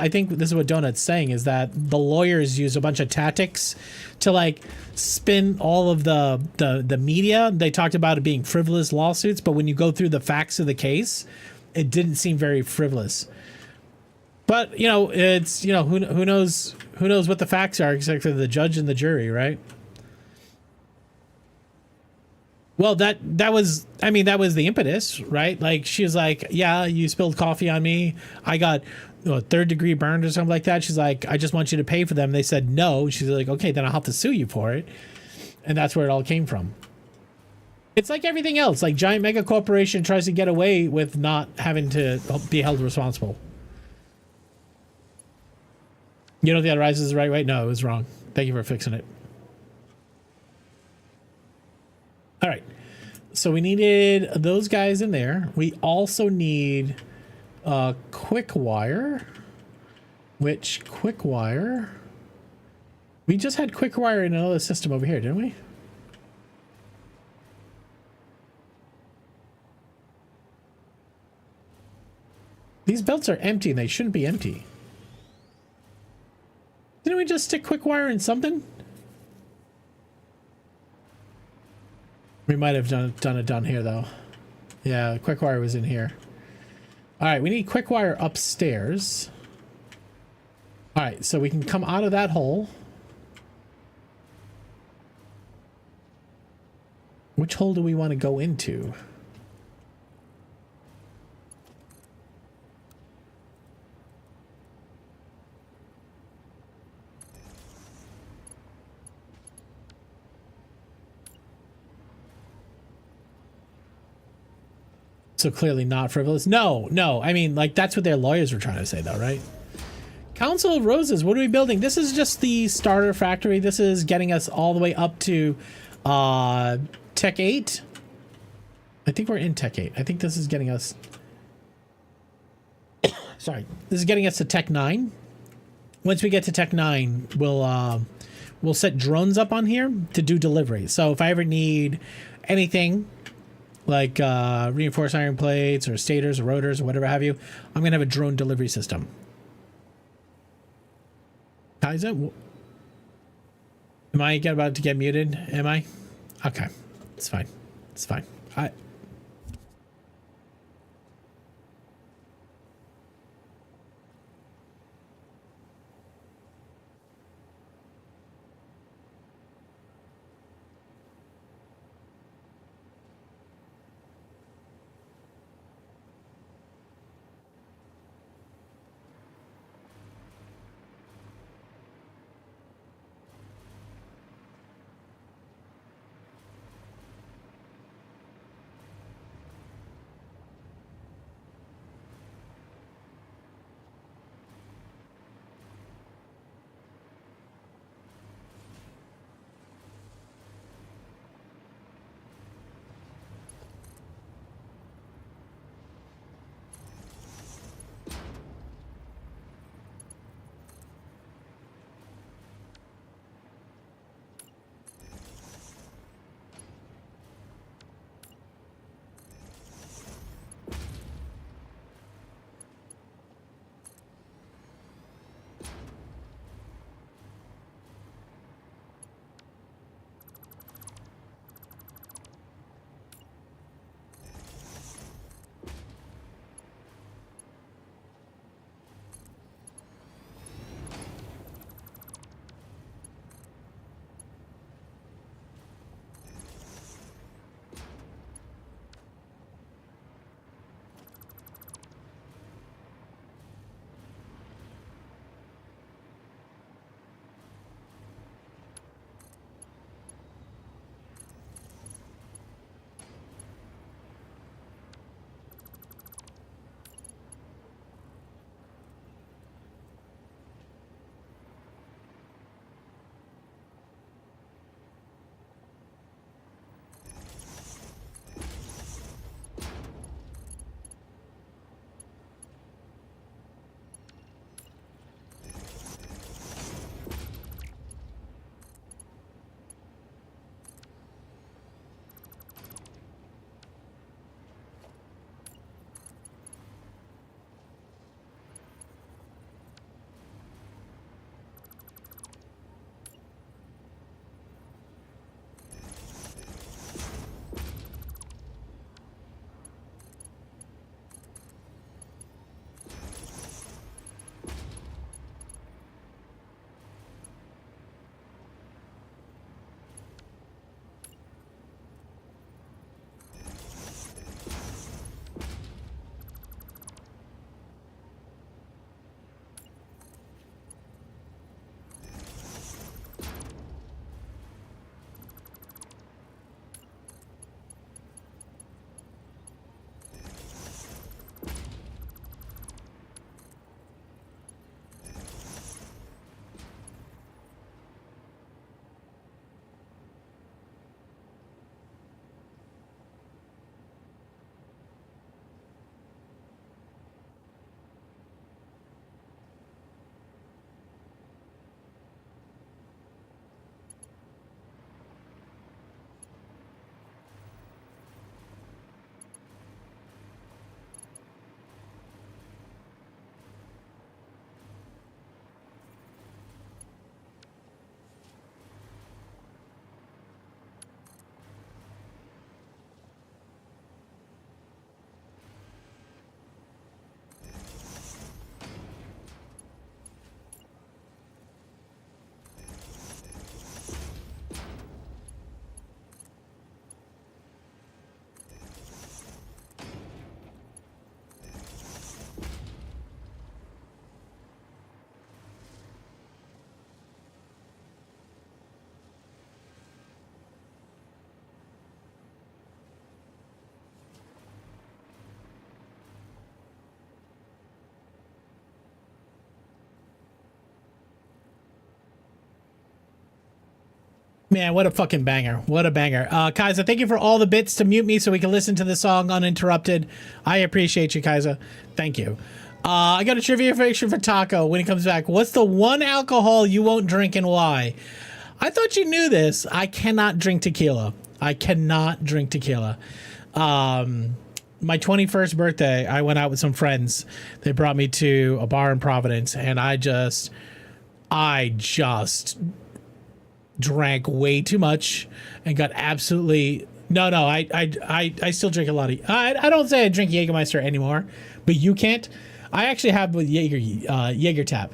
what Donut's saying, is that the lawyers use a bunch of tactics to like spin all of the media. They talked about it being frivolous lawsuits, but when you go through the facts of the case, it didn't seem very frivolous. But you know, it's, you know, who knows what the facts are except for the judge and the jury, right? Well, that was the impetus, right? Like, she was like, yeah, you spilled coffee on me. I got third degree burned or something like that. She's like, I just want you to pay for them. They said no. She's like, okay, then I'll have to sue you for it. And that's where it all came from. It's like everything else. Like, giant mega corporation tries to get away with not having to be held responsible. You don't think that rises the right way? No, it was wrong. Thank you for fixing it. All right, so we needed those guys in there. We also need quick wire, which quick wire, we just had quick wire in another system over here, didn't we? These belts are empty and they shouldn't be empty. Didn't we just stick quick wire in something? We might have done it down here though. Yeah, quick wire was in here. All right, we need quick wire upstairs. All right, so we can come out of that hole. Which hole do we want to go into? So clearly not frivolous. No. I mean, like, that's what their lawyers were trying to say, though, right? Council of Roses. What are we building? This is just the starter factory. This is getting us all the way up to Tech 8. I think we're in Tech 8. I think this is getting us... Sorry. This is getting us to Tech 9. Once we get to Tech 9, we'll set drones up on here to do delivery. So if I ever need anything... like reinforced iron plates or stators or rotors or whatever have you, I'm gonna have a drone delivery system. Kaiser, am I about to get muted? Am I? Okay, it's fine. It's fine. Man, what a fucking banger. What a banger. Kaiser, thank you for all the bits to mute me so we can listen to the song uninterrupted. I appreciate you, Kaiser. Thank you. I got a trivia question for Taco when he comes back. What's the one alcohol you won't drink and why? I thought you knew this. I cannot drink tequila. I cannot drink tequila. My 21st birthday, I went out with some friends. They brought me to a bar in Providence, and I just drank way too much and got absolutely I still drink a lot of I don't say I drink Jägermeister anymore, but you can't. I actually have with Jaeger tap.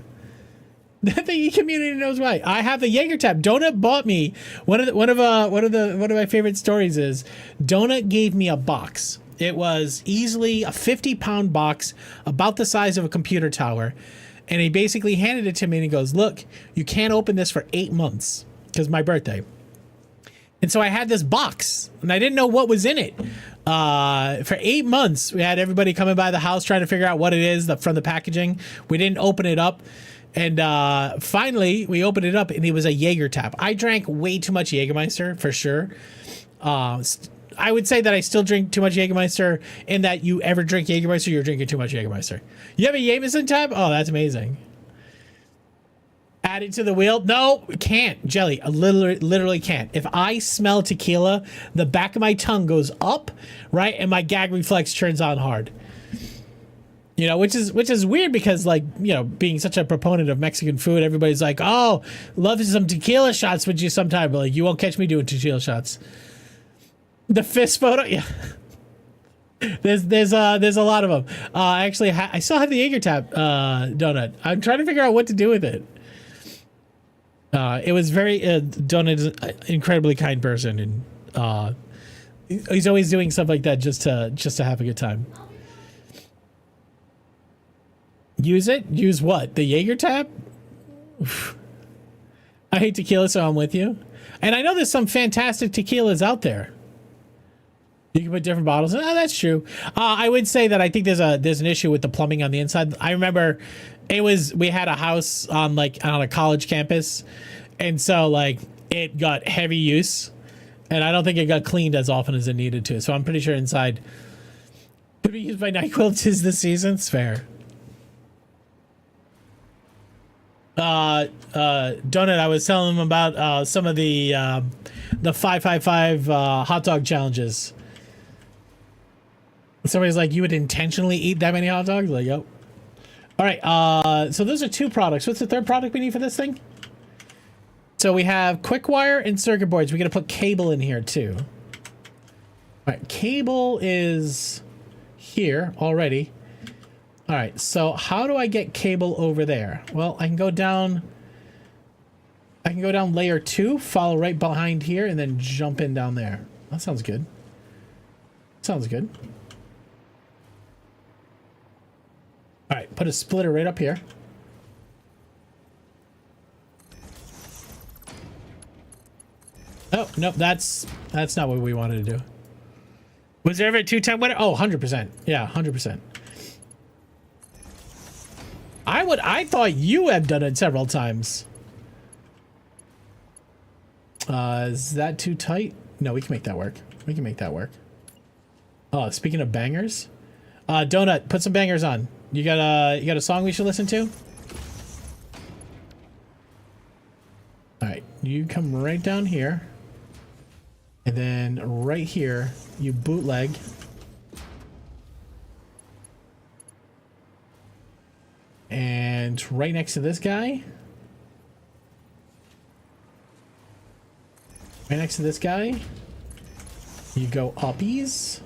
The community knows why. I have the Jaeger tap. Donut bought me one of my favorite stories is Donut gave me a box. It was easily a 50-pound box about the size of a computer tower, and he basically handed it to me and he goes, "Look, you can't open this for 8 months because my birthday." And so I had this box and I didn't know what was in it. For 8 months, we had everybody coming by the house trying to figure out what it is from the packaging. We didn't open it up. And finally, we opened it up and it was a Jaeger tap. I drank way too much Jägermeister for sure. I would say that I still drink too much Jägermeister in that you ever drink Jägermeister, you're drinking too much Jägermeister. You have a Jameson tap? Oh, that's amazing. Add it to the wheel? No, can't. Jelly, I literally can't. If I smell tequila, the back of my tongue goes up, right? And my gag reflex turns on hard. You know, which is weird because, like, you know, being such a proponent of Mexican food, everybody's like, "Oh, love some tequila shots with you sometime," but like, you won't catch me doing tequila shots. The fist photo, yeah. There's a lot of them. Actually, I still have the Jaeger tap donut. I'm trying to figure out what to do with it. It was very Donut is an incredibly kind person, and he's always doing stuff like that just to have a good time. Use it? Use what? The Jaeger tap? I hate tequila, so I'm with you. And I know there's some fantastic tequilas out there. You can put different bottles in. Oh, that's true. I would say that I think there's an issue with the plumbing on the inside. I remember we had a house on a college campus, and so like it got heavy use, and I don't think it got cleaned as often as it needed to. So I'm pretty sure inside could be used by NyQuil 'tis the season. It's fair. Donut, I was telling them about some of the 555 hot dog challenges. Somebody's like, "You would intentionally eat that many hot dogs?" Like, yep. All right. So those are two products. What's the third product we need for this thing? So we have quick wire and circuit boards. We're gonna put cable in here too. All right, cable is here already. All right, so how do I get cable over there? Well, I can go down layer 2, follow right behind here, and then jump in down there. That sounds good. Sounds good. All right, put a splitter right up here. Oh, nope, that's not what we wanted to do. Was there ever a 2-time winner? Oh, 100%. Yeah, 100%. I thought you have done it several times. Is that too tight? No, we can make that work. We can make that work. Oh, speaking of bangers, Donut, put some bangers on. You got a song we should listen to? All right, you come right down here, and then right here you bootleg. And right next to this guy, you go uppies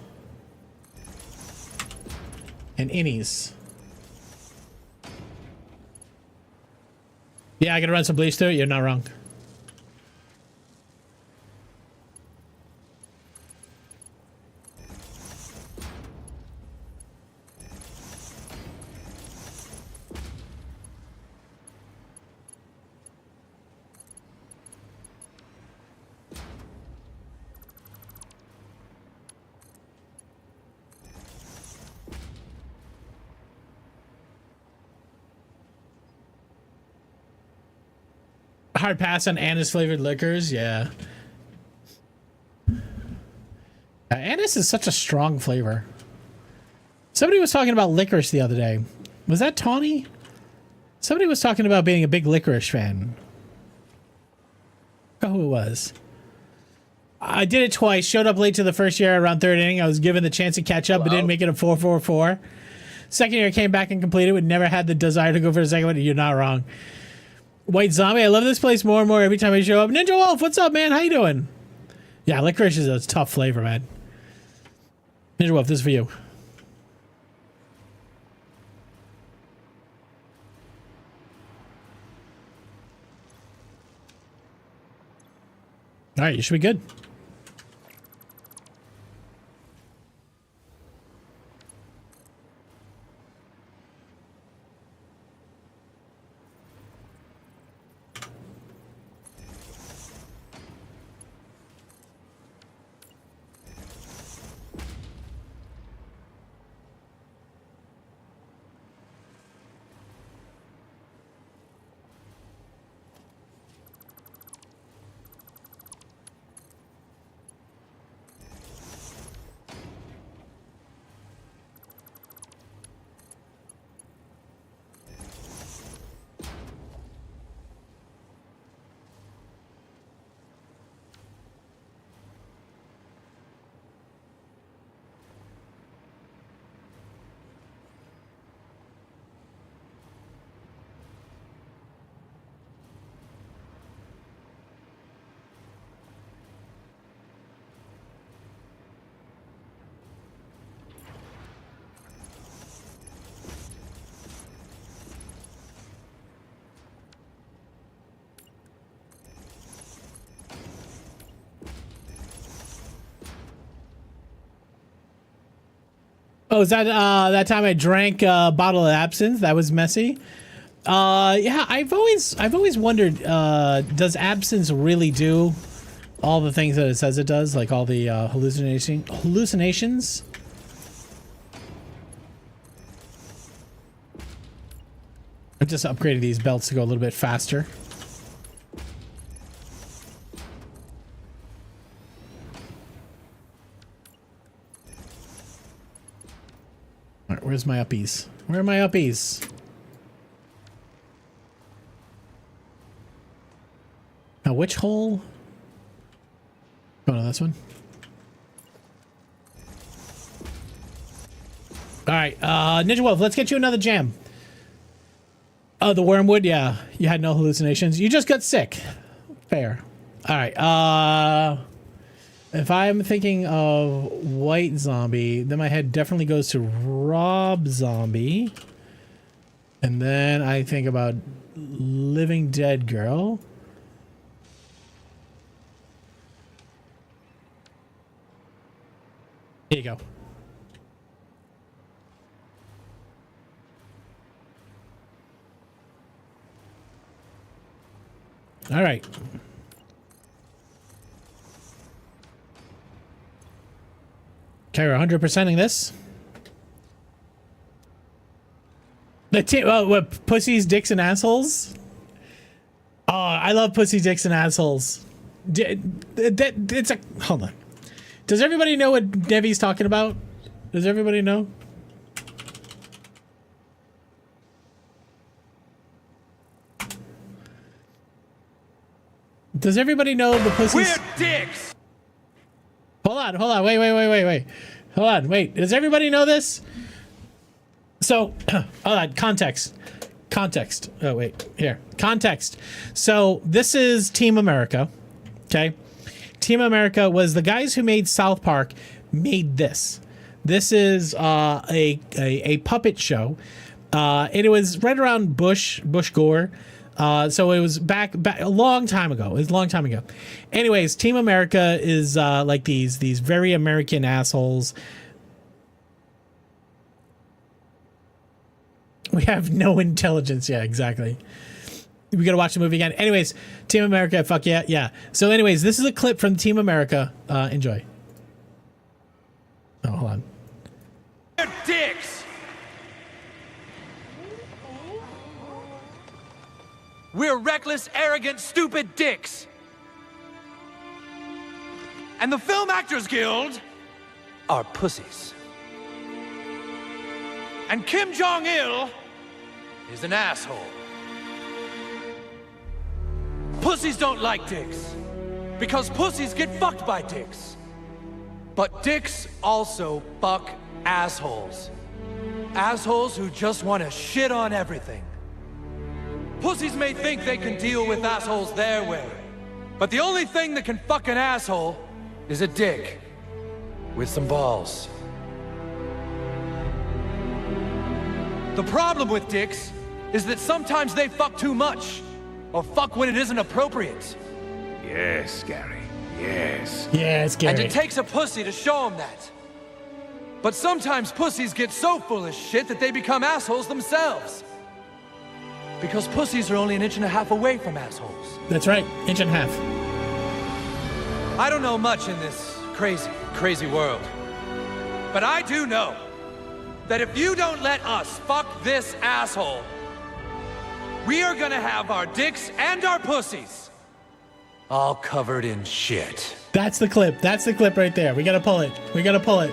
and innies. Yeah, I gotta run some bleach through it. You're not wrong. Hard pass on anise flavored liquors. Yeah. Anise is such a strong flavor. Somebody was talking about licorice the other day. Was that Tawny? Somebody was talking about being a big licorice fan. I forgot who it was. I did it twice. Showed up late to the first year around third inning. I was given the chance to catch up, but didn't make it a 4.44. Second year, I came back and completed. Would never had the desire to go for a second one. You're not wrong. White Zombie. I love this place more and more every time I show up. Ninja Wolf, what's up, man? How you doing? Yeah, licorice is a tough flavor, man. Ninja Wolf, this is for you. All right, you should be good. Oh, is that that time I drank a bottle of absinthe? That was messy. Yeah, I've always wondered, does absinthe really do all the things that it says it does, like all the hallucinations? I just upgraded these belts to go a little bit faster. All right, where's my uppies? Where are my uppies? Now, which hole? Oh, no, this one. All right, Ninja Wolf, let's get you another jam. Oh, the wormwood? Yeah, you had no hallucinations. You just got sick. Fair. All right, if I'm thinking of White Zombie, then my head definitely goes to Rob Zombie. And then I think about Living Dead Girl. Here you go. All right. Okay, we're 100%ing this. The team, what, pussies, dicks, and assholes? Oh, I love pussy, dicks, and assholes. It's a, hold on. Does everybody know what Devi's talking about? Does everybody know? Does everybody know the pussies? We're dicks! Hold on, wait. Hold on, wait. Does everybody know this? So, hold on, context. Oh, wait, here. Context. So, this is Team America, okay? Team America was the guys who made South Park made this. This is a puppet show. And it was right around Bush Gore. So it was back a long time ago. It was a long time ago. Anyways, Team America is like these very American assholes. We have no intelligence. Yeah, exactly. We gotta watch the movie again. Anyways, Team America, fuck yeah, yeah. So anyways, this is a clip from Team America. Enjoy. Oh, hold on. We're dicks! We're reckless, arrogant, stupid dicks. And the Film Actors Guild are pussies. And Kim Jong-il is an asshole. Pussies don't like dicks, because pussies get fucked by dicks. But dicks also fuck assholes. Assholes who just want to shit on everything. Pussies may think they can deal with assholes their way, but the only thing that can fuck an asshole is a dick with some balls. The problem with dicks is that sometimes they fuck too much, or fuck when it isn't appropriate. Yes, Gary. Yes. Yes, Gary. And it takes a pussy to show them that. But sometimes pussies get so full of shit that they become assholes themselves. Because pussies are only an inch and a half away from assholes. That's right, inch and a half. I don't know much in this crazy, crazy world. But I do know that if you don't let us fuck this asshole, we are gonna have our dicks and our pussies all covered in shit. That's the clip. That's the clip right there. We gotta pull it. We gotta pull it.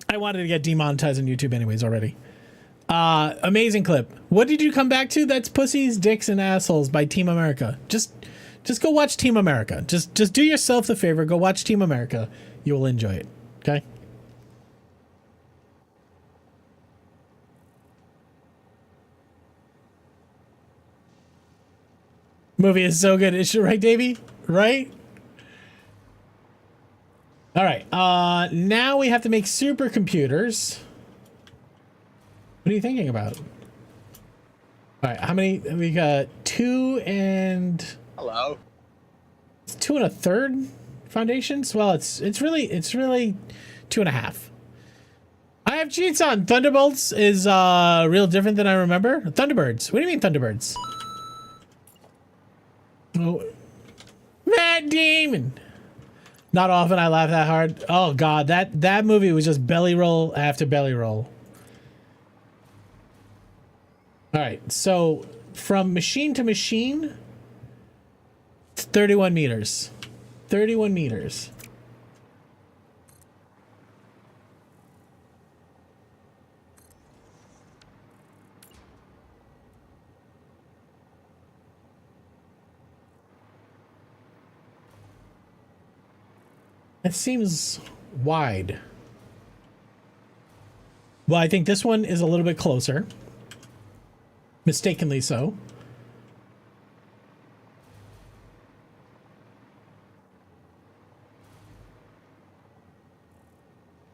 I wanted to get demonetized on YouTube anyways already. Amazing clip. What did you come back to? That's Pussies, Dicks, and Assholes by Team America. Just go watch Team America. Just do yourself the favor. Go watch Team America. You will enjoy it. Okay? Movie is so good. It's right, Davey? Right? All right. Now we have to make supercomputers. What are you thinking about? All right. How many? We got 2 and... Hello. It's 2 1/3 foundations. Well, it's really 2 1/2. I have cheats on. Thunderbolts is real different than I remember. Thunderbirds. What do you mean Thunderbirds? Oh, Matt Damon. Not often I laugh that hard. Oh God, that movie was just belly roll after belly roll. All right, so from machine to machine, it's 31 meters. 31 meters. It seems wide. Well, I think this one is a little bit closer. Mistakenly so.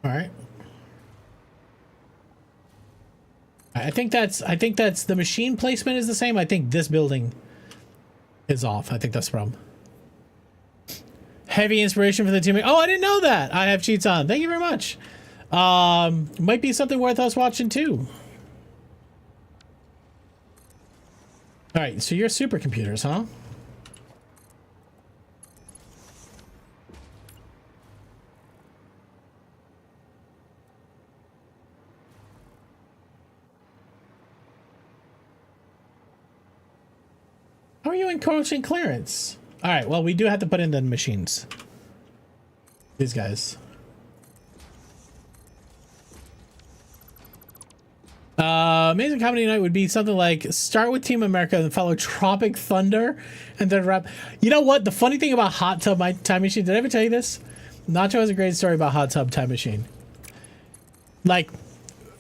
All right. I think that's the machine placement is the same. I think this building is off. I think that's the problem. Heavy inspiration for the team. Oh, I didn't know that. I have cheats on. Thank you very much. Might be something worth us watching too. All right, so you're supercomputers, huh? How are you encroaching clearance? All right, well, we do have to put in the machines. These guys. Amazing comedy night would be something like start with Team America and follow Tropic Thunder and then wrap. You know what? The funny thing about Hot Tub Time Machine, did I ever tell you this? Nacho has a great story about Hot Tub Time Machine. Like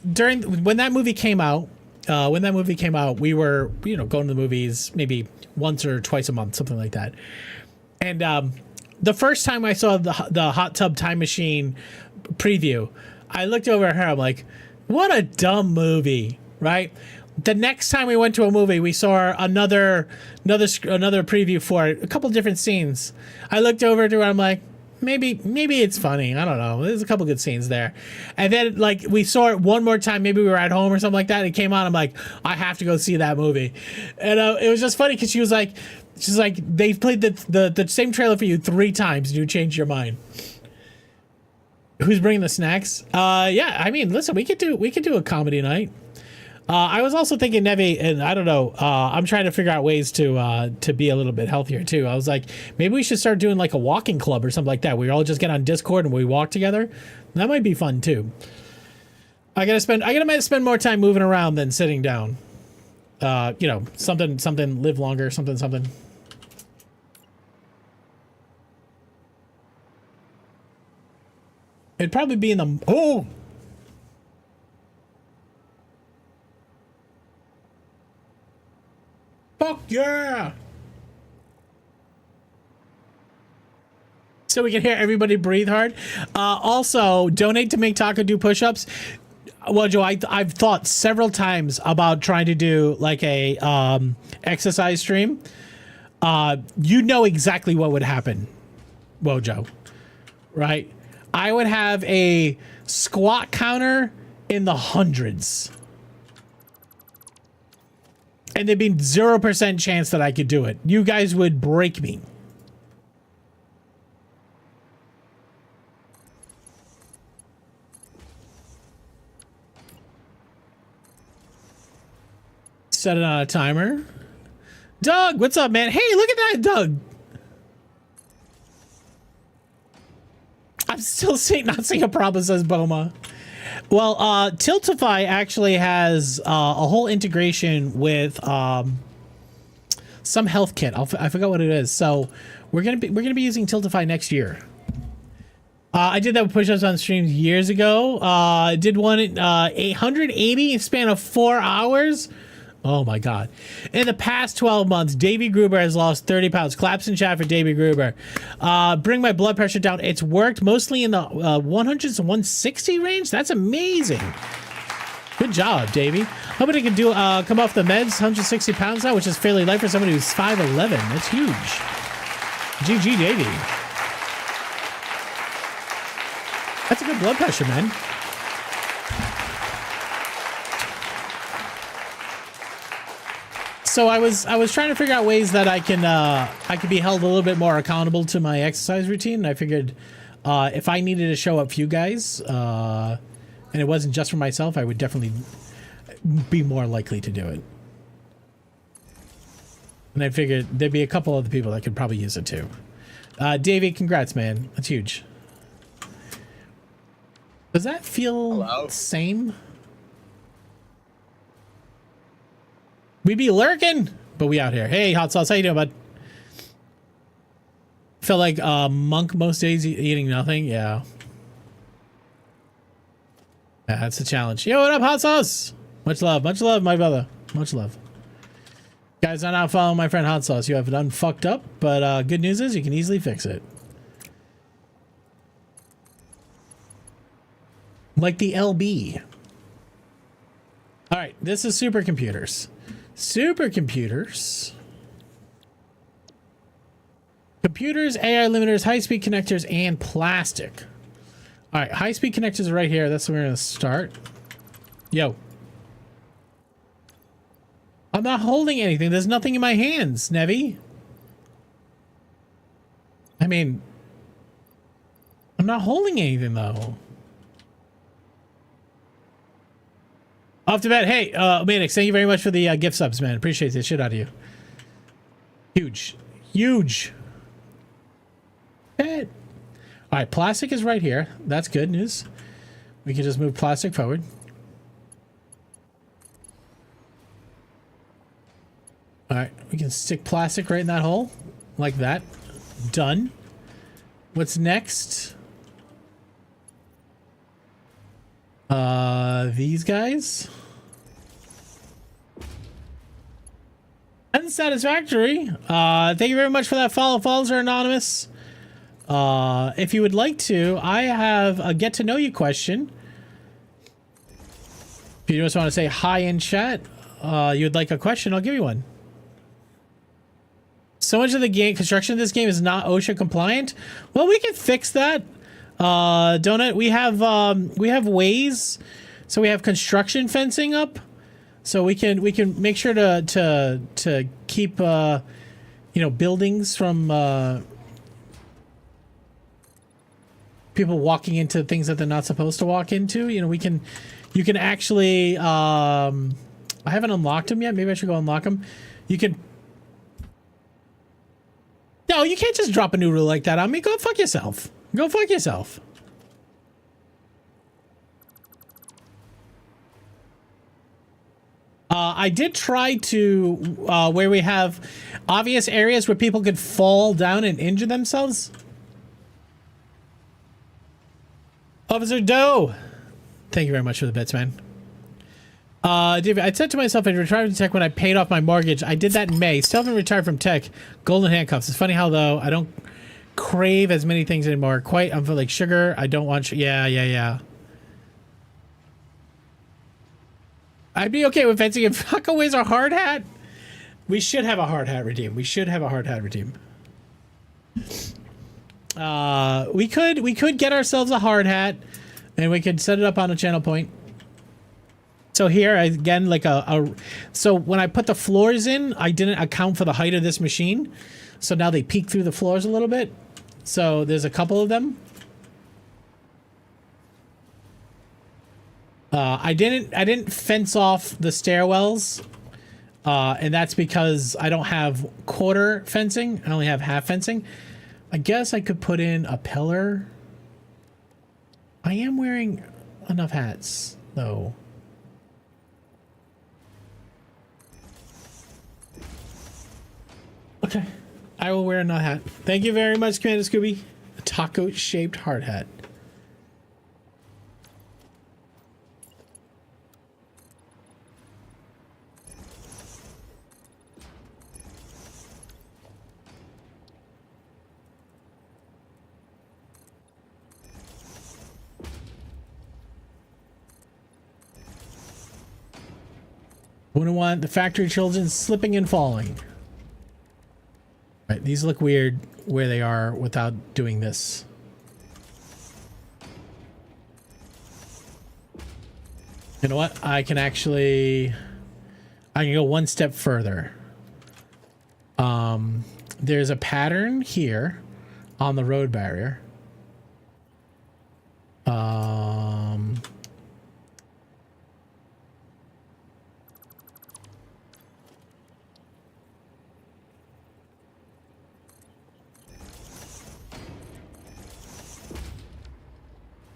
when that movie came out, we were, going to the movies maybe once or twice a month, something like that. And the first time I saw the Hot Tub Time Machine preview, I looked over at her. I'm like, what a dumb movie, right? The next time we went to a movie, we saw another preview for it, a couple different scenes. I looked over to her. I'm like, maybe it's funny. I don't know. There's a couple good scenes there. And then like we saw it one more time. Maybe we were at home or something like that. It came on. I'm like, I have to go see that movie. And it was just funny because she was like, It's just like they've played the same trailer for you 3 times and you changed your mind. Who's bringing the snacks? Yeah, I mean, listen, we could do a comedy night. I was also thinking, Nevi, and I don't know, I'm trying to figure out ways to be a little bit healthier too. I was like, maybe we should start doing like a walking club or something like that. We all just get on Discord and we walk together. That might be fun too. I gotta spend more time moving around than sitting down. You know, something live longer, something. It'd probably be in the fuck yeah! So we can hear everybody breathe hard. Also, donate to make Taco do push-ups. Well, Joe, I've thought several times about trying to do like a exercise stream. You know exactly what would happen, Wojo, right? I would have a squat counter in the hundreds. And there'd be 0% chance that I could do it. You guys would break me. Set it on a timer. Doug, what's up, man? Hey, look at that, Doug. I'm still not seeing a problem, says Boma. Well, Tiltify actually has a whole integration with some health kit. I forgot what it is. So we're gonna be using Tiltify next year. I did that with push-ups on streams years ago. I did one at 880 in a span of 4 hours. Oh my God. In the past 12 months, Davey Gruber has lost 30 pounds. Claps in chat for Davey Gruber. Bring my blood pressure down. It's worked mostly in the 100s to 160 range. That's amazing. Good job, Davey. Hoping I can do come off the meds. 160 pounds now, which is fairly light for somebody who's 5'11". That's huge. GG, Davey. That's a good blood pressure, man. So I was trying to figure out ways that I could be held a little bit more accountable to my exercise routine. And I figured if I needed to show up for you guys, and it wasn't just for myself, I would definitely be more likely to do it. And I figured there'd be a couple other people that could probably use it too. Davey, congrats, man. That's huge. Does that feel the same? We be lurking, but we out here. Hey, Hot Sauce, how you doing, bud? Felt like monk most days eating nothing. Yeah. Yeah, that's a challenge. Yo, what up, Hot Sauce? Much love, my brother. Much love. Guys, I'm not following my friend Hot Sauce. You have done fucked up, but good news is you can easily fix it. Like the LB. All right, this is supercomputers. Supercomputers. Computers, AI limiters, high-speed connectors, and plastic. All right, high-speed connectors are right here. That's where we're going to start. Yo. I'm not holding anything. There's nothing in my hands, Nevi. I mean, I'm not holding anything, though. Off to bed. Hey, Manix, thank you very much for the gift subs, man. Appreciate the shit out of you. Huge. Huge. Bad. All right, plastic is right here. That's good news. We can just move plastic forward. All right, we can stick plastic right in that hole. Like that. Done. What's next? These guys. And Satisfactory. Thank you very much for that follow. Follows are anonymous. If you would like to, I have a get to know you question. If you just want to say hi in chat, you'd like a question, I'll give you one. So much of the game construction of this game is not OSHA compliant. Well, we can fix that. Donut, we have ways. So we have construction fencing up. So we can make sure to keep you you know, buildings from people walking into things that they're not supposed to walk into. You know, you can actually, I haven't unlocked them yet. Maybe I should go unlock them. You can, no, you can't just drop a new rule like that on me. Go fuck yourself. Go fuck yourself. I did try to, where we have obvious areas where people could fall down and injure themselves. Officer Doe, thank you very much for the bits, man. David, I said to myself I'd retire from tech when I paid off my mortgage. I did that in May. Still haven't retired from tech. Golden handcuffs. It's funny how, though, I don't crave as many things anymore. Quite, I'm like sugar. I don't want, yeah. I'd be okay with fencing if Fucko wears a hard hat. We should have a hard hat redeem. We should have a hard hat redeem. We could get ourselves a hard hat, and we could set it up on a channel point. So here again, like so when I put the floors in, I didn't account for the height of this machine, so now they peek through the floors a little bit. So there's a couple of them. I didn't fence off the stairwells, and that's because I don't have quarter fencing. I only have half fencing. I guess I could put in a pillar. I am wearing enough hats, though. Okay, I will wear another hat. Thank you very much, Commander Scooby. A taco-shaped hard hat. Wouldn't want the factory children slipping and falling. Right, these look weird where they are without doing this. You know what? I can go one step further. There's a pattern here on the road barrier.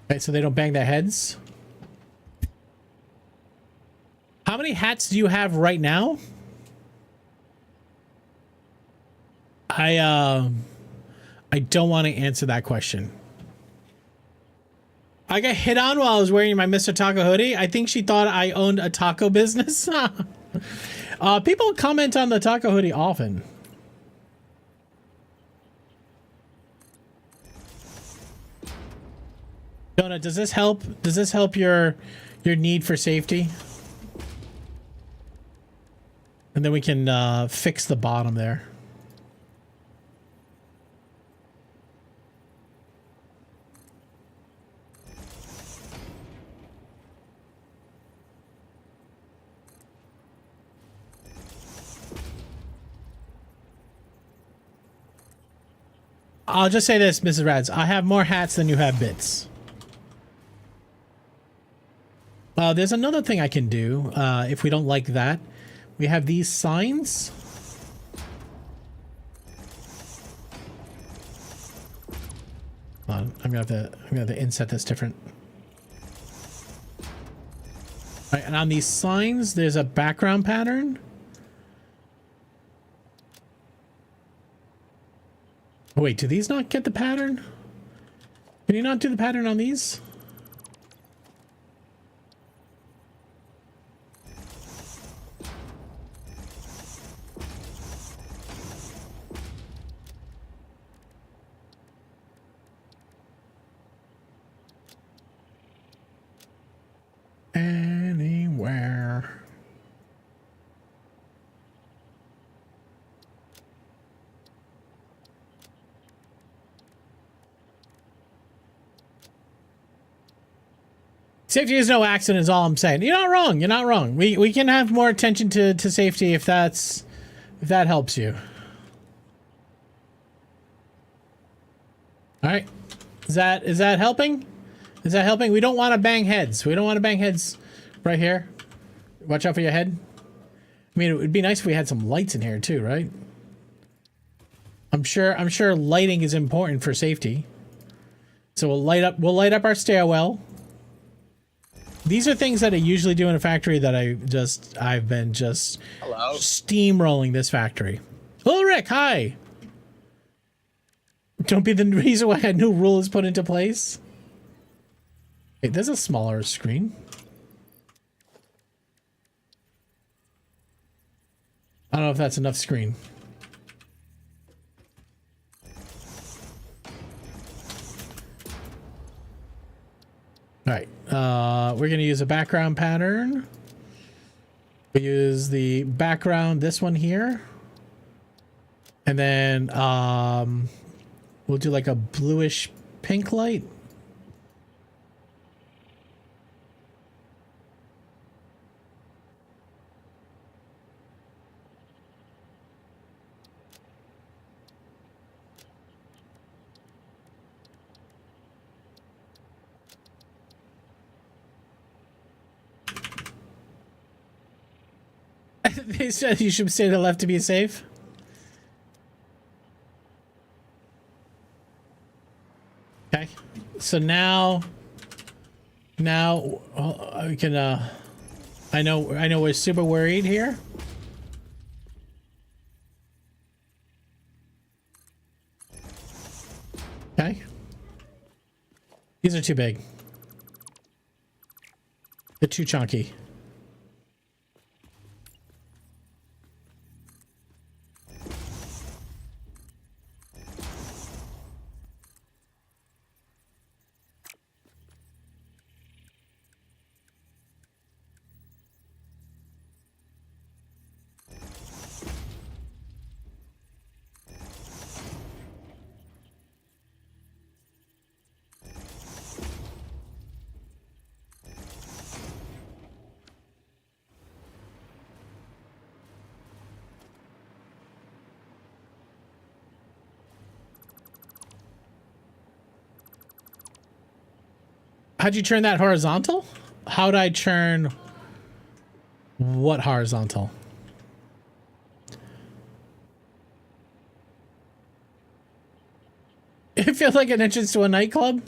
Right, so they don't bang their heads. How many hats do you have right now? I don't want to answer that question. I got hit on while I was wearing my Mr. Taco hoodie. I think she thought I owned a taco business. People comment on the taco hoodie often. Jonah, does this help? Does this help your need for safety? And then we can fix the bottom there. I'll just say this, Mrs. Rads. I have more hats than you have bits. There's another thing I can do if we don't like that. We have these signs. Hold on, I'm gonna have to inset this different. All right, and on these signs, there's a background pattern. Oh, wait, do these not get the pattern? Can you not do the pattern on these? Anywhere. Safety is no accident is all I'm saying. You're not wrong. You're not wrong. We can have more attention to safety if that helps you. All right. Is that helping? Is that helping? We don't want to bang heads. We don't want to bang heads right here. Watch out for your head. I mean, it would be nice if we had some lights in here too, right? I'm sure lighting is important for safety. So we'll light up our stairwell. These are things that I usually do in a factory that I've been steamrolling this factory. Ulrich, hi. Don't be the reason why a new rule is put into place. Hey, there's a smaller screen. I don't know if that's enough screen. All right, we're gonna use a background pattern. We use the background, this one here. And then we'll do like a bluish pink light. They said you should stay to the left to be safe. Okay, so now we can. I know we're super worried here. Okay, these are too big. They're too chunky. How'd you turn that horizontal? How'd I turn what horizontal? It feels like an entrance to a nightclub.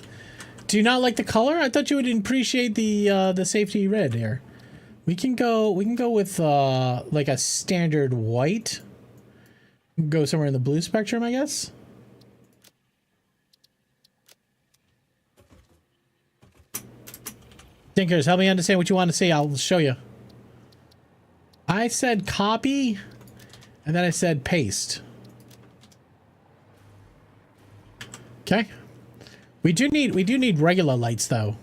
Do you not like the color? I thought you would appreciate the safety red here. We can go with like a standard white. Go somewhere in the blue spectrum, I guess. Thinkers, help me understand what you want to see. I'll show you. I said copy, and then I said paste. Okay. We do need regular lights though.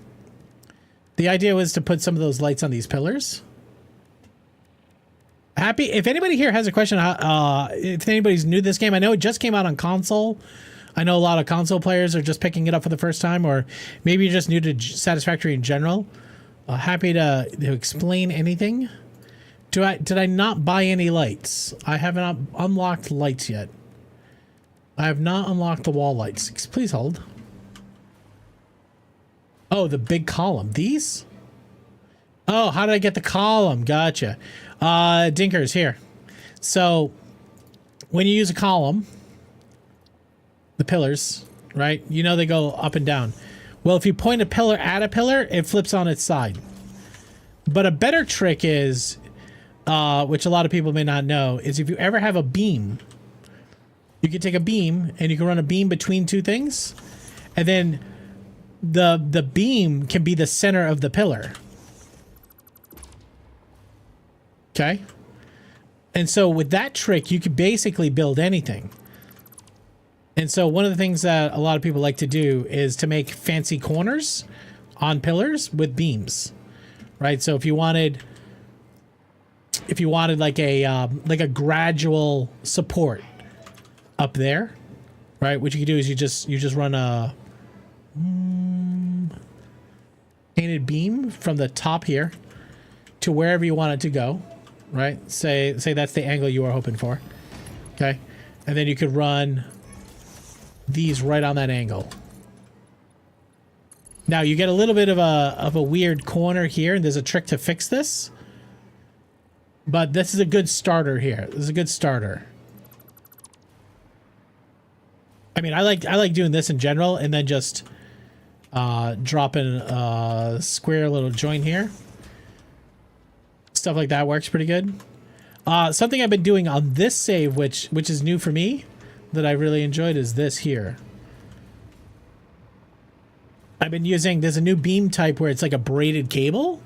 The idea was to put some of those lights on these pillars. Happy if anybody here has a question, if anybody's new to this game, I know it just came out on console. I know a lot of console players are just picking it up for the first time, or maybe you're just new to Satisfactory in general. Happy to explain anything. Did I not buy any lights? I have not unlocked lights yet. I have not unlocked the wall lights. Please hold. Oh, the big column. These? Oh, how did I get the column? Gotcha. Dinkers, here. So, when you use a column, the pillars, right? You know they go up and down. Well, if you point a pillar at a pillar, it flips on its side. But a better trick is, which a lot of people may not know, is if you ever have a beam, you can take a beam and you can run a beam between two things, and then the beam can be the center of the pillar. Okay? And so with that trick, you could basically build anything. And so one of the things that a lot of people like to do is to make fancy corners on pillars with beams, right? So if you wanted like a gradual support up there, right? What you can do is you just run a painted beam from the top here to wherever you want it to go, right? Say that's the angle you are hoping for, okay? And then you could run these right on that angle, Now you get a little bit of a weird corner here, and there's a trick to fix this. But this is a good starter here. This is a good starter. I mean, I like doing this in general, and then just dropping a square little joint here. Stuff like that works pretty good. Something I've been doing on this save, which is new for me, that I really enjoyed, is this here. I've been using, there's a new beam type where it's like a braided cable.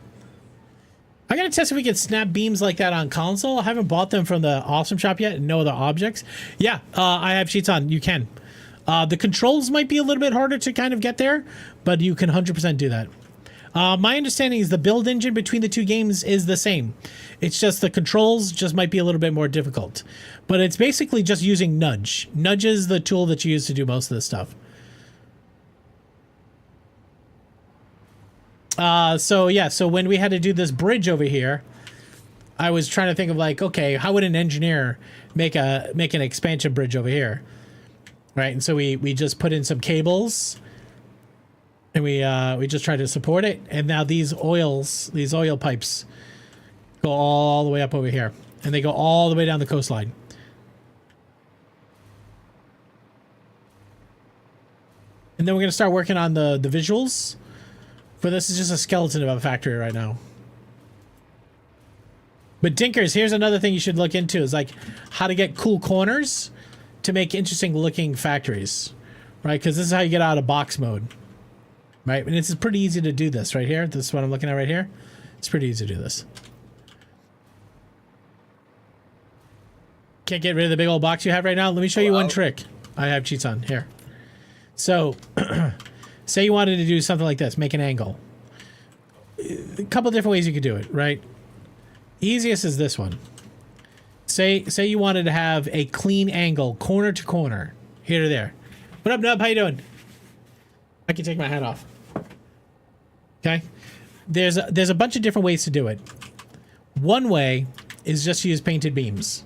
I gotta test if we can snap beams like that on console. I haven't bought them from the Awesome Shop yet. No other objects. Yeah, I have cheats on. You can. The controls might be a little bit harder to kind of get there, but you can 100% do that. My understanding is the build engine between the two games is the same. It's just the controls just might be a little bit more difficult. But it's basically just using nudge. Nudge is the tool that you use to do most of this stuff. So yeah, so when we had to do this bridge over here, I was trying to think of like, okay, how would an engineer make an expansion bridge over here? Right, and so we just put in some cables, and we just tried to support it, and now these oil pipes go all the way up over here, and they go all the way down the coastline. And then we're gonna start working on the visuals. For this is just a skeleton of a factory right now. But Dinkers, here's another thing you should look into, is like how to get cool corners to make interesting looking factories, right? Because this is how you get out of box mode, right? And it's pretty easy to do this right here. This is what I'm looking at right here. It's pretty easy to do this. Can't get rid of the big old box you have right now. Let me show you one trick. I have cheats on here. So say you wanted to do something like this, make an angle. A couple different ways you could do it, right? Easiest is this one. Say you wanted to have a clean angle, corner to corner, here to there. What up, Nub? How you doing? I can take my hat off. Okay. There's a bunch of different ways to do it. One way is just to use painted beams.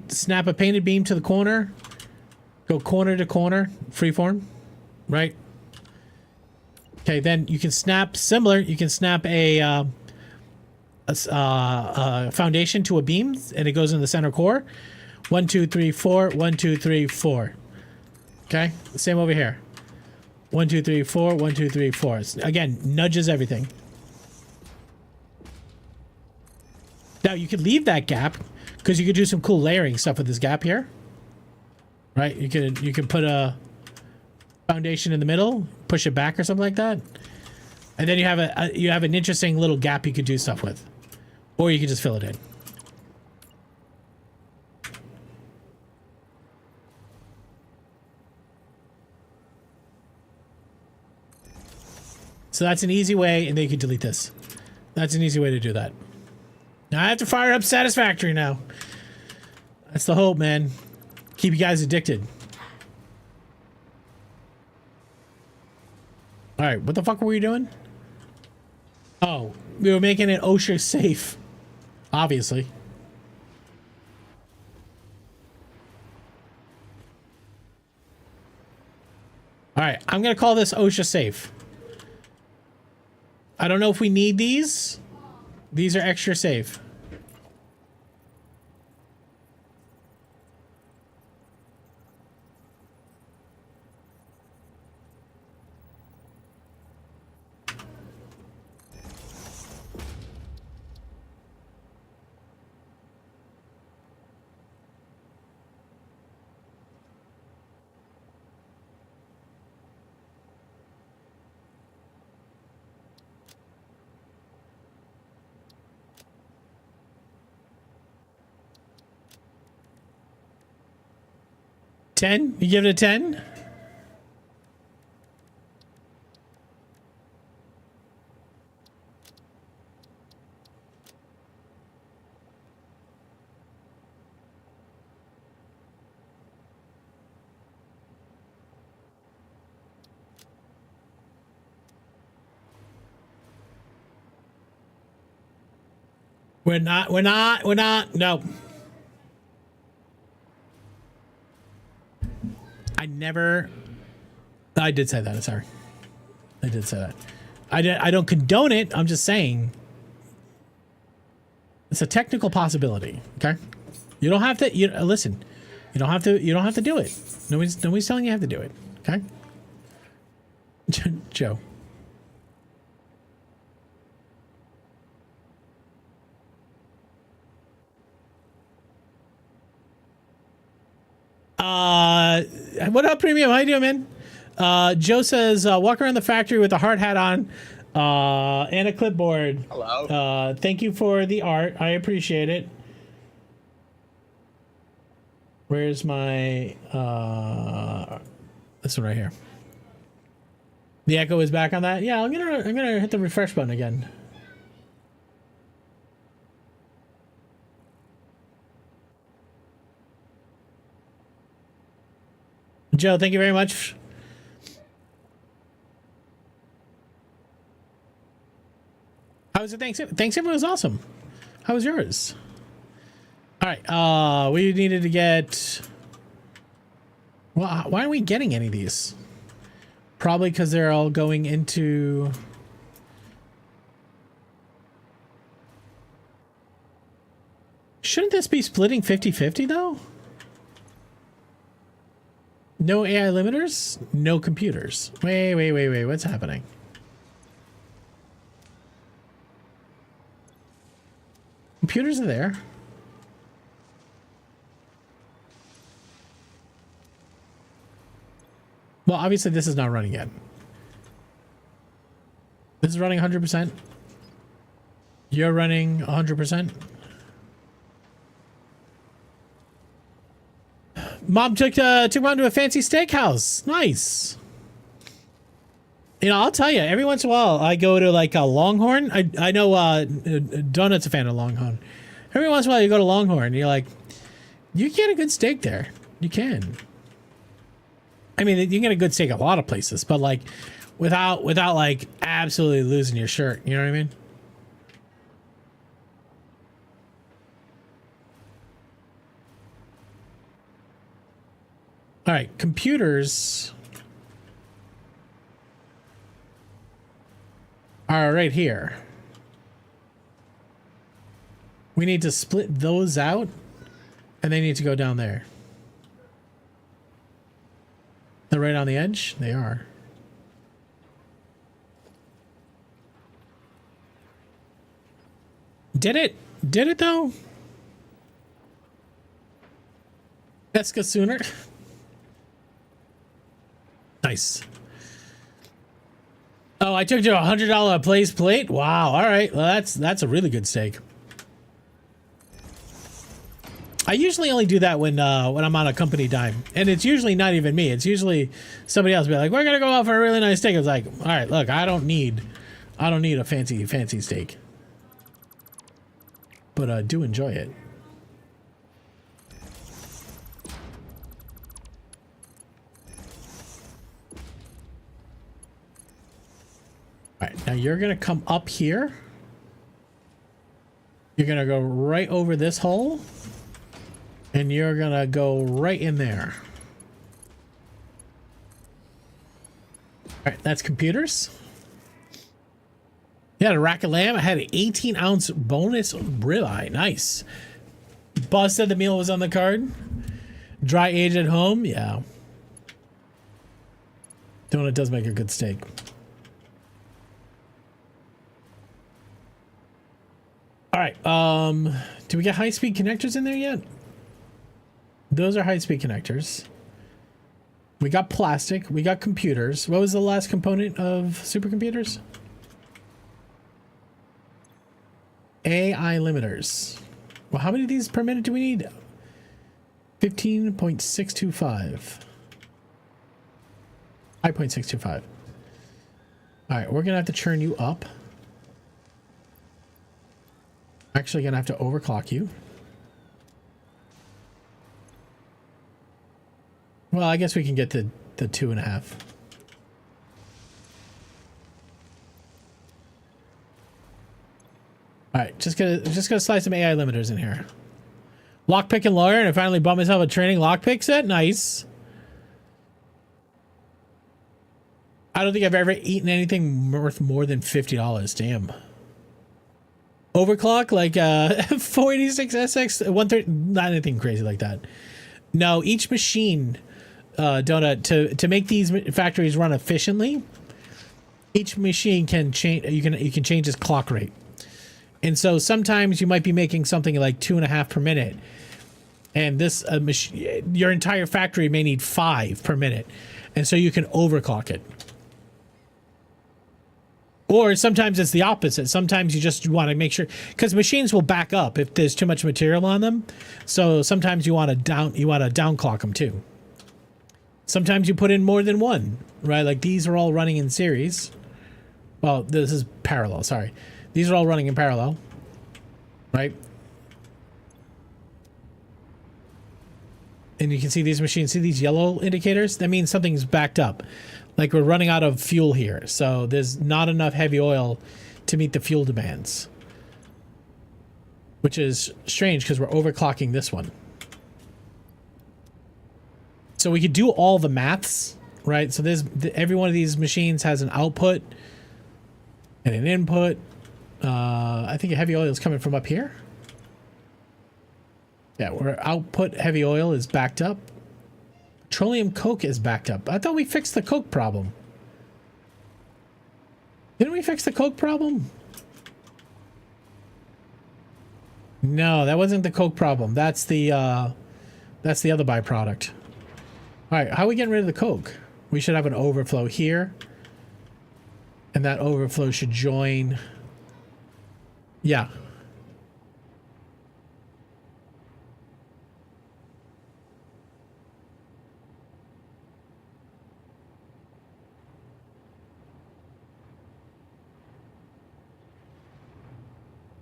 Snap a painted beam to the corner, go corner to corner, freeform, right? Okay, then you can snap similar. You can snap a foundation to a beam, and it goes in the center core. 1, 2, 3, 4. 1, 2, 3, 4. Okay, same over here. 1, 2, 3, 4. 1, 2, 3, 4. Again, nudges everything. Now you could leave that gap because you could do some cool layering stuff with this gap here. Right? You could put a foundation in the middle, push it back or something like that, and then you have an interesting little gap you could do stuff with, or you could just fill it in. So that's an easy way, and then you can delete this. That's an easy way to do that. Now I have to fire up Satisfactory now. That's the hope, man. Keep you guys addicted. All right, what the fuck were we doing? Oh, we were making it OSHA safe, obviously. All right, I'm gonna call this OSHA safe. I don't know if we need these. These are extra safe. $10? You give it a 10? We're not, no. I did say that, sorry. They did say that. I don't condone it. I'm just saying it's a technical possibility. Okay, you don't have to. Listen. You don't have to. You don't have to do it. Nobody's telling you have to do it. Okay, Joe. What up, Premium? How you doing, man? Joe says, walk around the factory with a hard hat on and a clipboard. Hello. Thank you for the art. I appreciate it. Where's my this one right here? The echo is back on that. Yeah, I'm gonna hit the refresh button again. Joe, thank you very much. How was it? Thanksgiving was awesome. How was yours? All right. We needed to get. Well, why aren't we getting any of these? Probably because they're all going into. Shouldn't this be splitting 50-50 though? No AI limiters, no computers. Wait. What's happening? Computers are there. Well, obviously this is not running yet. This is running 100%. You're running 100%. Mom took Mom to a fancy steakhouse. Nice. You know, I'll tell you, every once in a while I go to like a Longhorn. I know Donut's a fan of Longhorn. Every once in a while you go to Longhorn and you're like, you can get a good steak there. You can. I mean, you can get a good steak a lot of places, but like without like absolutely losing your shirt. You know what I mean? All right, computers are right here. We need to split those out, and they need to go down there. They're right on the edge? They are. Did it? Did it, though? Pesca sooner? Nice. Oh, I took you $100 a place plate. Wow. All right. Well, that's a really good steak. I usually only do that when I'm on a company dime, and it's usually not even me. It's usually somebody else. Be like, we're gonna go out for a really nice steak. It's like, all right, look, I don't need a fancy steak, but I do enjoy it. All right, now you're gonna come up here. You're gonna go right over this hole, and you're gonna go right in there. All right, that's computers. You had a rack of lamb. I had an 18-ounce bonus ribeye. Nice. Boss said the meal was on the card. Dry aged at home. Yeah. Donut does make a good steak. All right. Do we get high-speed connectors in there yet? Those are high-speed connectors. We got plastic. We got computers. What was the last component of supercomputers? AI limiters. Well, how many of these per minute do we need? 15.625. 5.625. All right, we're gonna have to churn you up. Actually gonna have to overclock you. Well, I guess we can get the 2.5. All right, just gonna slide some AI limiters in here. Lockpick and lawyer, and I finally bought myself a training lockpick set. Nice. I don't think I've ever eaten anything worth more than $50. Damn. Overclock like 486SX 130, not anything crazy like that. No, each machine, Donut, to make these factories run efficiently, each machine can change. You can change its clock rate, and so sometimes you might be making something like 2.5 per minute, and this your entire factory may need 5 per minute, and so you can overclock it. Or sometimes it's the opposite. Sometimes you just want to make sure, because machines will back up if there's too much material on them. So sometimes you want to downclock them too. Sometimes you put in more than one, right? Like these are all running in series. Well, this is parallel, sorry. These are all running in parallel, right? And you can see these machines, see these yellow indicators? That means something's backed up. Like we're running out of fuel here. So there's not enough heavy oil to meet the fuel demands. Which is strange because we're overclocking this one. So we could do all the maths, right? So every one of these machines has an output and an input. I think heavy oil is coming from up here. Yeah, where output heavy oil is backed up. Petroleum coke is backed up. I thought we fixed the coke problem. Didn't we fix the coke problem? No, that wasn't the coke problem. That's the other byproduct. All right, how are we getting rid of the coke? We should have an overflow here. And that overflow should join. Yeah.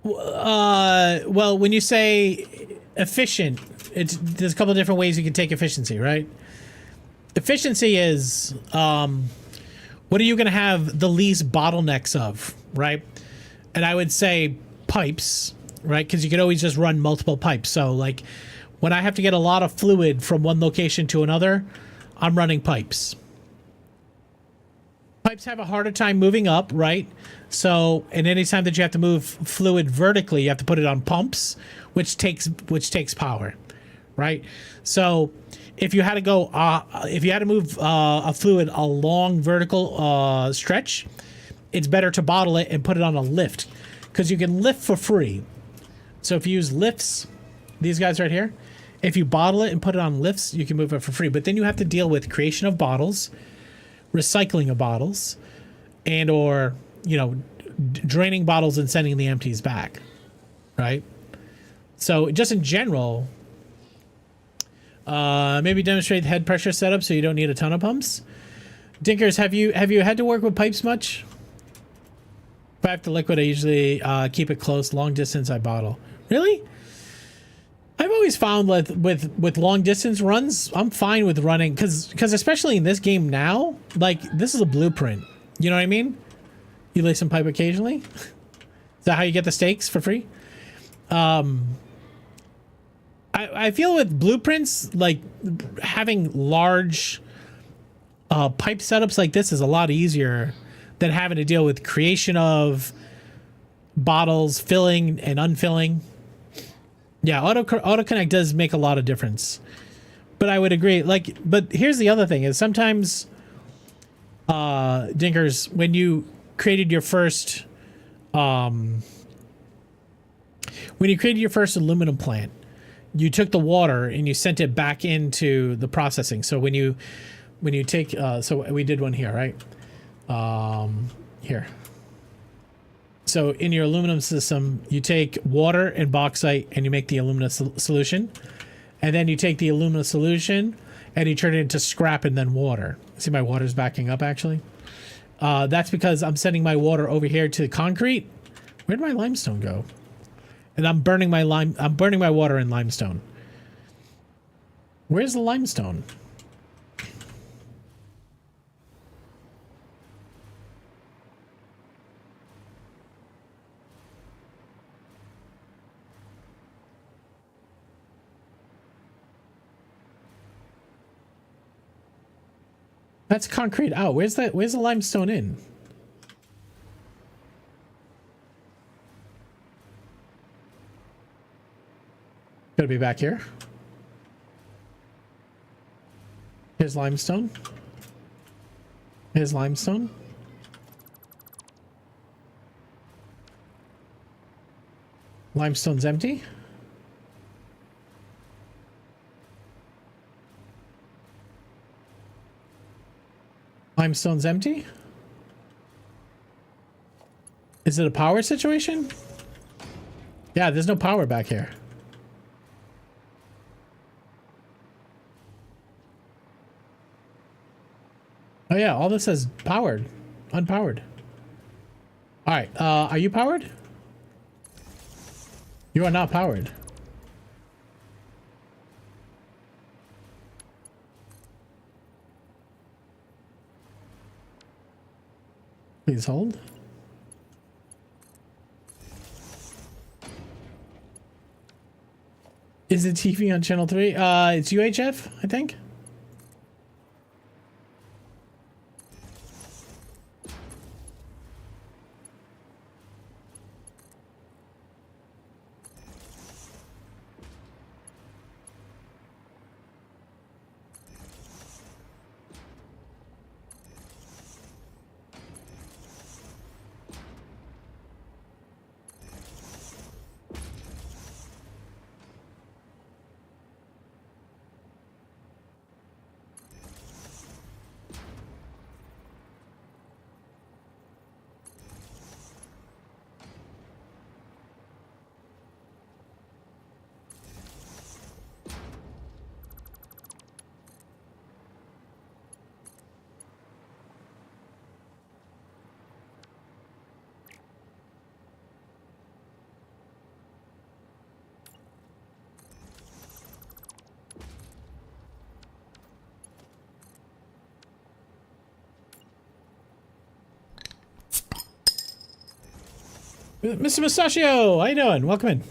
Well, when you say efficient, there's a couple of different ways you can take efficiency, right? Efficiency is what are you going to have the least bottlenecks of, right? And I would say pipes, right? Because you could always just run multiple pipes. So like when I have to get a lot of fluid from one location to another, I'm running pipes. Pipes have a harder time moving up, right? So, and anytime that you have to move fluid vertically, you have to put it on pumps, which takes power, right? So, if you had to go, if you had to move a fluid a long vertical stretch, it's better to bottle it and put it on a lift, because you can lift for free. So, if you use lifts, these guys right here, if you bottle it and put it on lifts, you can move it for free. But then you have to deal with creation of bottles, recycling of bottles, and or draining bottles and sending the empties back, right? So just in general, maybe demonstrate the head pressure setup so you don't need a ton of pumps. Dinkers, have you had to work with pipes much? If I have to liquid, I usually keep it close. Long distance, I bottle. Really? I've always found with long distance runs, I'm fine with running because especially in this game now, like this is a blueprint. You know what I mean? You lay some pipe occasionally. Is that how you get the steaks for free? I feel with blueprints, like having large pipe setups like this is a lot easier than having to deal with creation of bottles, filling and unfilling. Yeah, auto connect does make a lot of difference, but I would agree. Like, but here's the other thing: is sometimes, Dinkers, when you created your first, aluminum plant, you took the water and you sent it back into the processing. So when you take, so we did one here, right? Here. So in your aluminum system, you take water and bauxite and you make the alumina solution. And then you take the alumina solution and you turn it into scrap and then water. See, my water's backing up actually. That's because I'm sending my water over here to the concrete. Where'd my limestone go? And I'm burning my water in limestone. Where's the limestone? That's concrete out. Where's that? Where's the limestone in? Gotta be back here. Here's limestone. Here's limestone. Limestone's empty. Limestone's empty. Is it a power situation? Yeah, there's no power back here. Oh yeah, all this says powered, unpowered. All right, are you powered? You are not powered. Please hold. Is it TV on channel 3? It's UHF, I think. Mr. Mustachio, how you doing? Welcome in.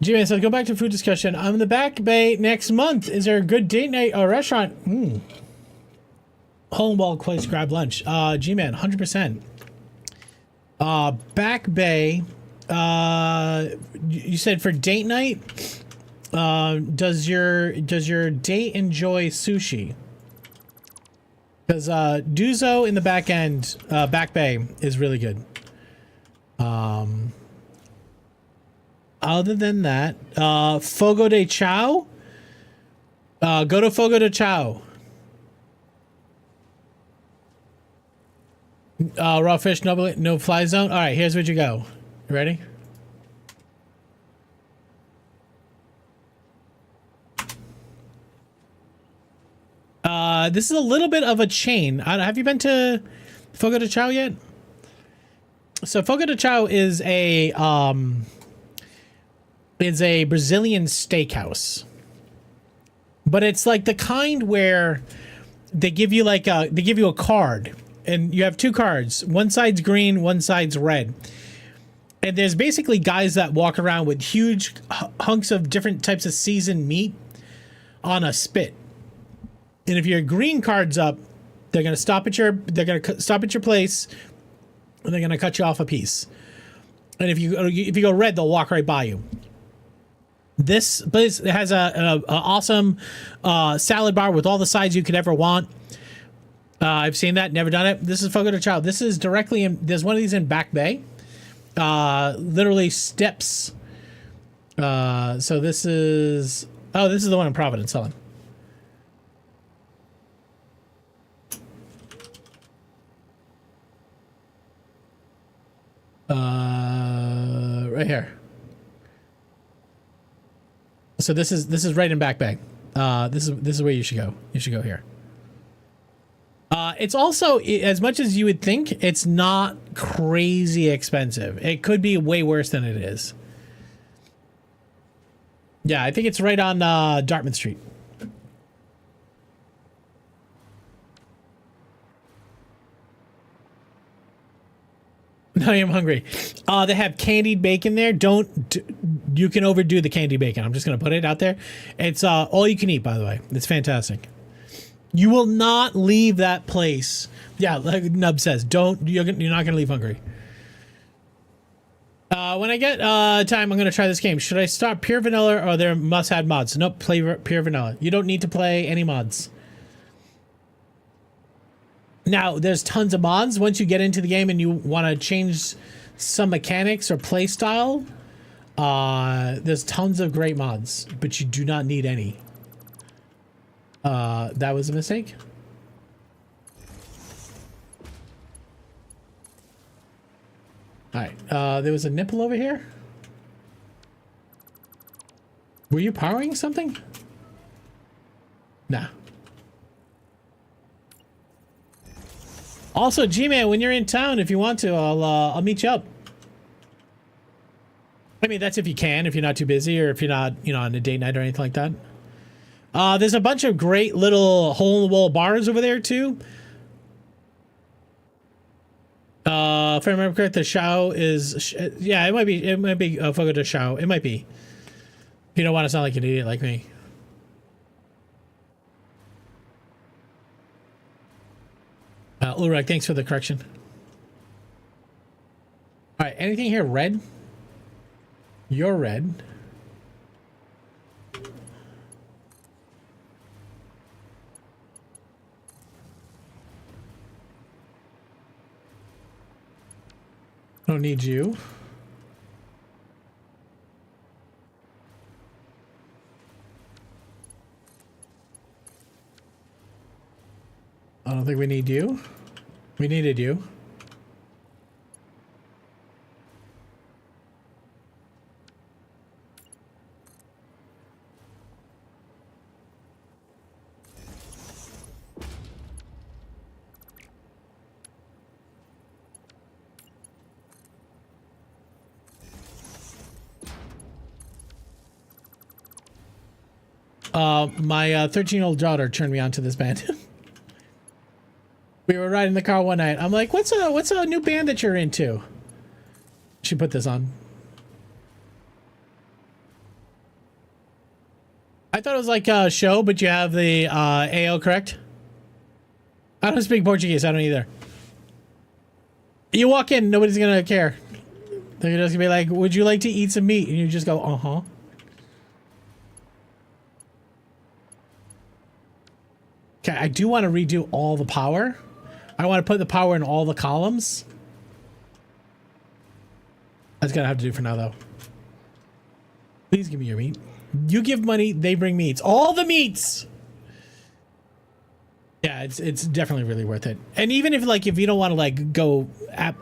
G-Man says, go back to food discussion. I'm in the Back Bay next month. Is there a good date night or restaurant? Hole and wall place grab lunch. G-Man, 100%. Back Bay, you said for date night, does your date enjoy sushi? Because Duzo in the back end, Back Bay is really good. Other than that, Fogo de Chao. Go to Fogo de Chao. Raw fish, no fly zone. All right, here's where you go. You ready? This is a little bit of a chain. Have you been to Fogo de Chao yet? So Fogo de Chao is a Brazilian steakhouse, but it's like the kind where they give you a card, and you have two cards. One side's green, one side's red. And there's basically guys that walk around with huge hunks of different types of seasoned meat on a spit. And if your green card's up, they're gonna stop at your place, and they're gonna cut you off a piece. And if you go red, they'll walk right by you. This place has a awesome salad bar with all the sides you could ever want. I've seen that, never done it. This is Fogo de Chao. This is directly in. There's one of these in Back Bay. Literally steps. So this is. Oh, this is the one in Providence. Hold on. Right here. So this is right in Back Bay. This is where you should go. You should go here. It's also, as much as you would think, it's not crazy expensive. It could be way worse than it is. Yeah, I think it's right on Dartmouth Street. Now I am hungry. They have candied bacon there. You can overdo the candied bacon. I'm just gonna put it out there. It's all you can eat, by the way. It's fantastic. You will not leave that place. Yeah, like Nub says, you're not gonna leave Hungary. When I get time, I'm gonna try this game. Should I start pure vanilla or are there must-have mods? Nope, play pure vanilla. You don't need to play any mods. Now, there's tons of mods. Once you get into the game and you want to change some mechanics or play style, there's tons of great mods, but you do not need any. That was a mistake. All right, there was a nipple over here. Were you powering something? Nah. Also, G-Man, when you're in town, if you want to, I'll meet you up. I mean, that's if you can, if you're not too busy or if you're not, on a date night or anything like that. There's a bunch of great little hole-in-the-wall bars over there, too. If I remember correct, the Shao is... yeah, it might be Fogo de Shao. It might be. You don't want to sound like an idiot like me. Ulrich, thanks for the correction. All right, anything here red? You're red. Don't need you. I don't think we need you. We needed you. My 13-year-old daughter turned me on to this band. We were riding the car one night. I'm like, what's a new band that you're into? She put this on. I thought it was like a show, but you have the AO correct. I don't speak Portuguese. I don't either. You walk in, nobody's gonna care. They're just gonna be like, would you like to eat some meat? And you just go, uh-huh. Okay, I do want to redo all the power. I want to put the power in all the columns. That's gonna have to do for now, though. Please give me your meat. You give money, they bring meats. All the meats! Yeah, it's definitely really worth it. And even if you don't want to go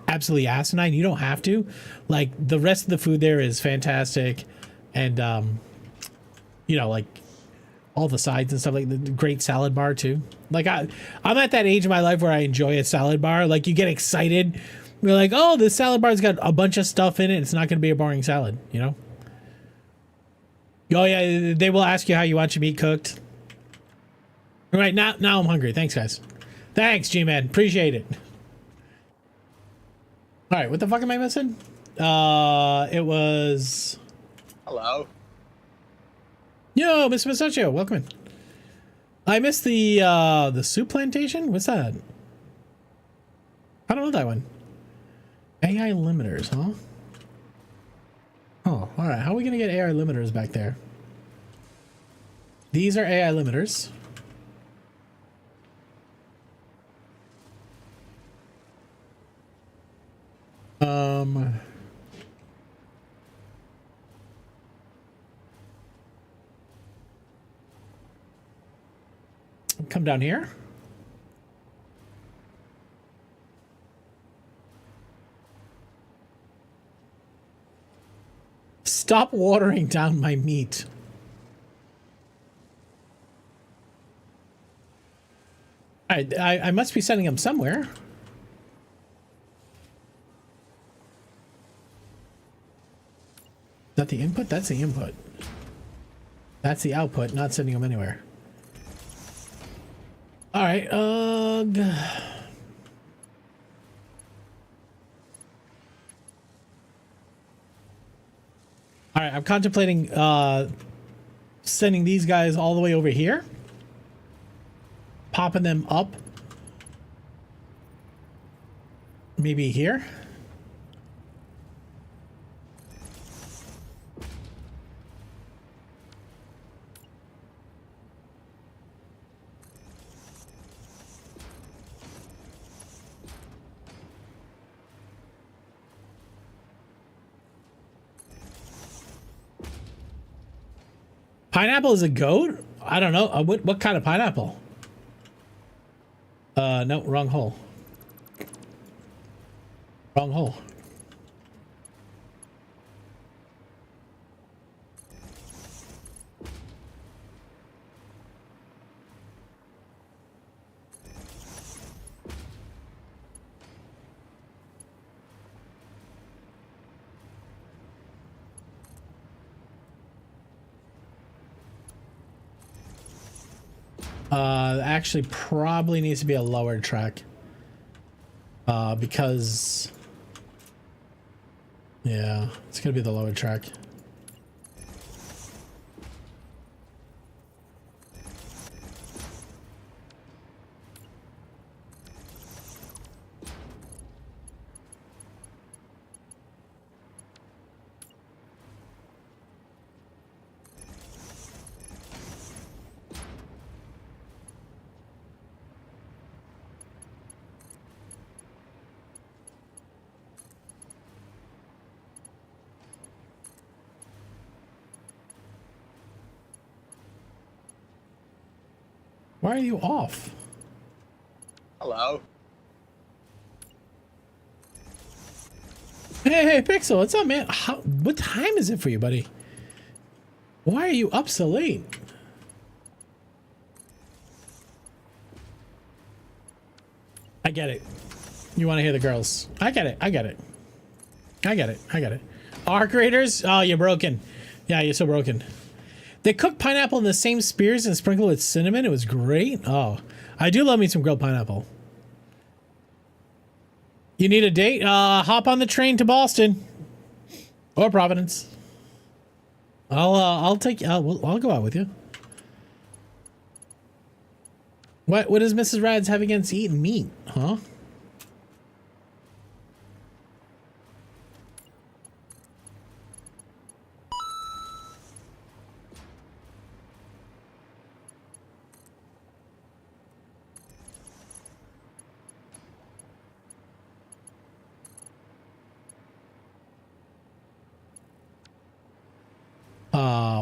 absolutely asinine, you don't have to. Like the rest of the food there is fantastic, and all the sides and stuff, like the great salad bar too. Like I'm at that age in my life where I enjoy a salad bar. Like you get excited. You're like, oh, this salad bar's got a bunch of stuff in it. It's not going to be a boring salad, Oh yeah, they will ask you how you want your meat cooked. All right, now I'm hungry. Thanks, guys. Thanks, G-Man. Appreciate it. All right, what the fuck am I missing? It was... Hello. Yo, Mr. Pistachio, welcome in. I missed the soup plantation? What's that? I don't know that one. AI limiters, huh? Oh, all right. How are we going to get AI limiters back there? These are AI limiters. Come down here. Stop watering down my meat. I must be sending them somewhere. Is that the input? That's the input. That's the output, not sending them anywhere. All right, all right, I'm contemplating sending these guys all the way over here. popping them up. Maybe here. Pineapple is a goat? I don't know. What kind of pineapple? No, wrong hole. Wrong hole. Actually probably needs to be a lower track. Because yeah, it's gonna be the lower track. Why are you off? Hello. Hey, Pixel, what's up, man? What time is it for you, buddy? Why are you up so late? I get it. You want to hear the girls. I get it. I get it. I get it. I get it. Arc Raiders? Oh, you're broken. Yeah, you're so broken. They cooked pineapple in the same spears and sprinkled with cinnamon. It was great. Oh, I do love me some grilled pineapple. You need a date? Hop on the train to Boston or Providence. I'll take. I'll go out with you. What does Mrs. Rads have against eating meat? Huh?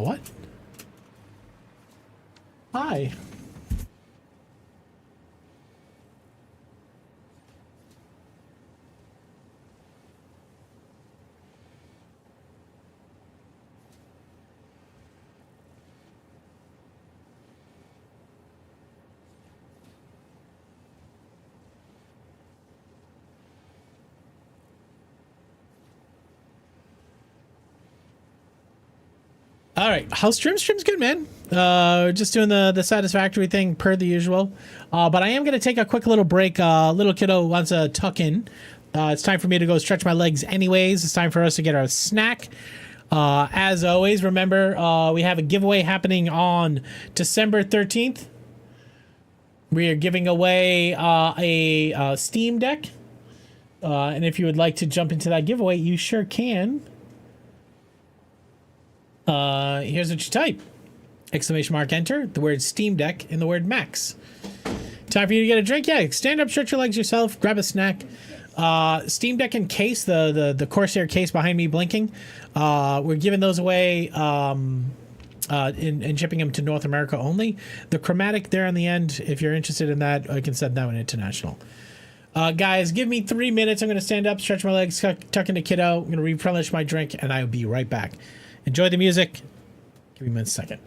What? Hi. All right, how's stream's good, man. Just doing the Satisfactory thing per the usual. But I am gonna take a quick little break. Little kiddo wants to tuck in. It's time for me to go stretch my legs anyways. It's time for us to get our snack. As always, remember, we have a giveaway happening on December 13th. We are giving away a Steam Deck. And if you would like to jump into that giveaway, you sure can. Here's what you type. Exclamation mark enter, the word Steam Deck, and the word Max. Time for you to get a drink? Yeah, stand up, stretch your legs yourself, grab a snack. Steam Deck and case, the Corsair case behind me blinking. We're giving those away and shipping them to North America only. The Chromatic there on the end, if you're interested in that, I can send that one international. Guys, give me 3 minutes. I'm going to stand up, stretch my legs, tuck into kiddo. I'm going to replenish my drink, and I'll be right back. Enjoy the music. Give me 1 second.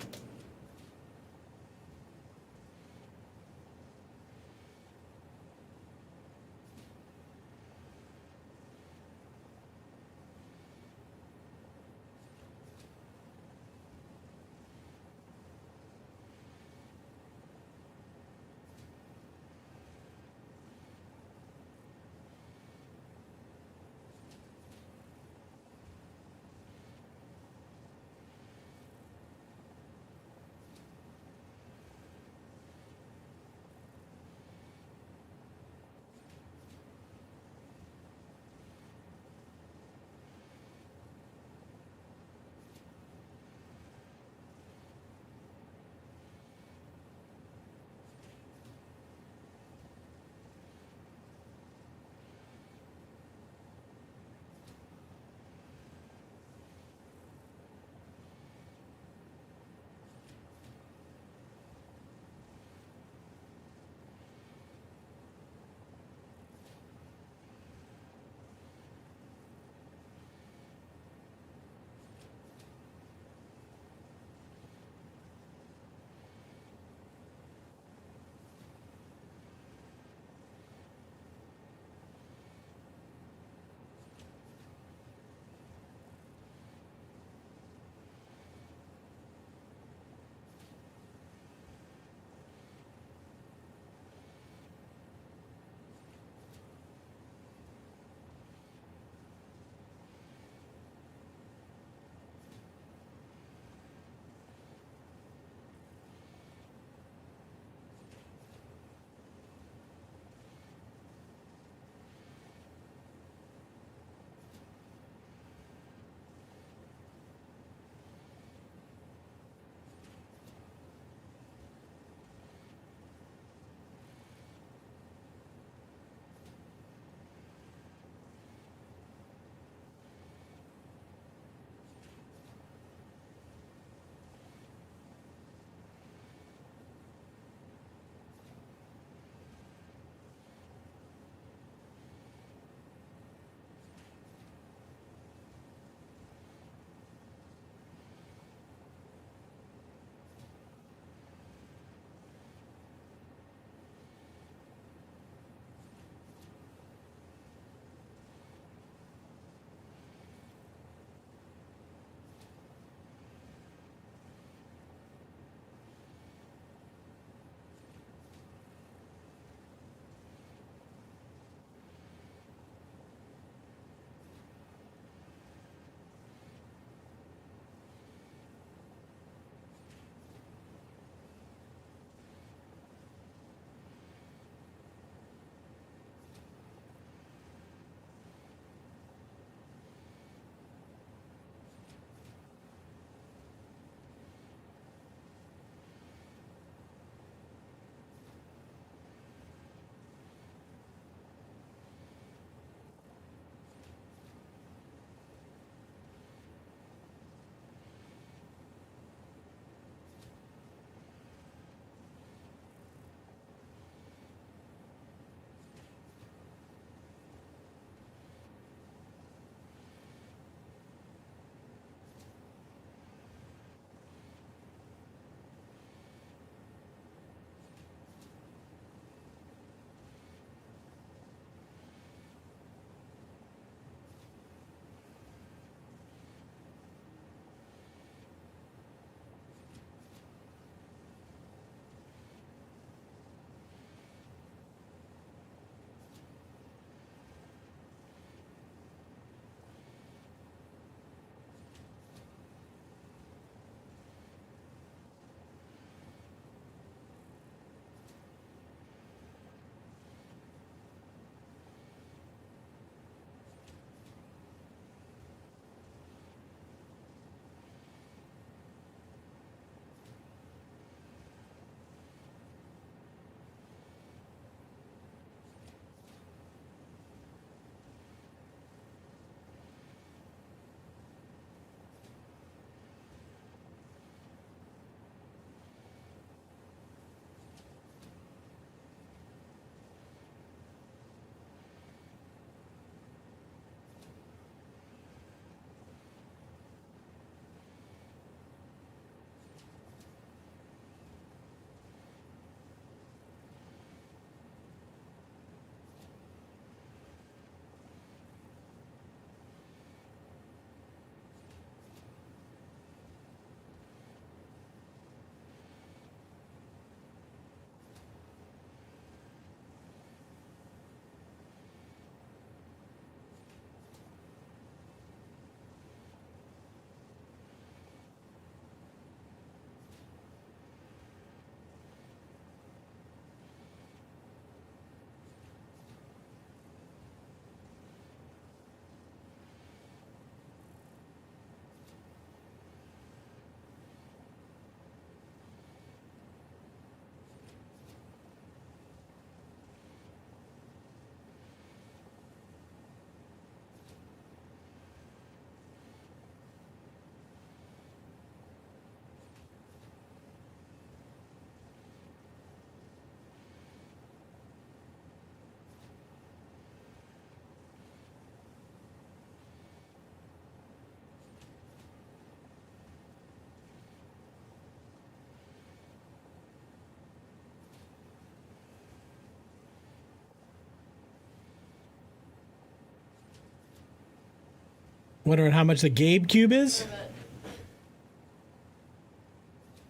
Wondering how much the Gabe cube is?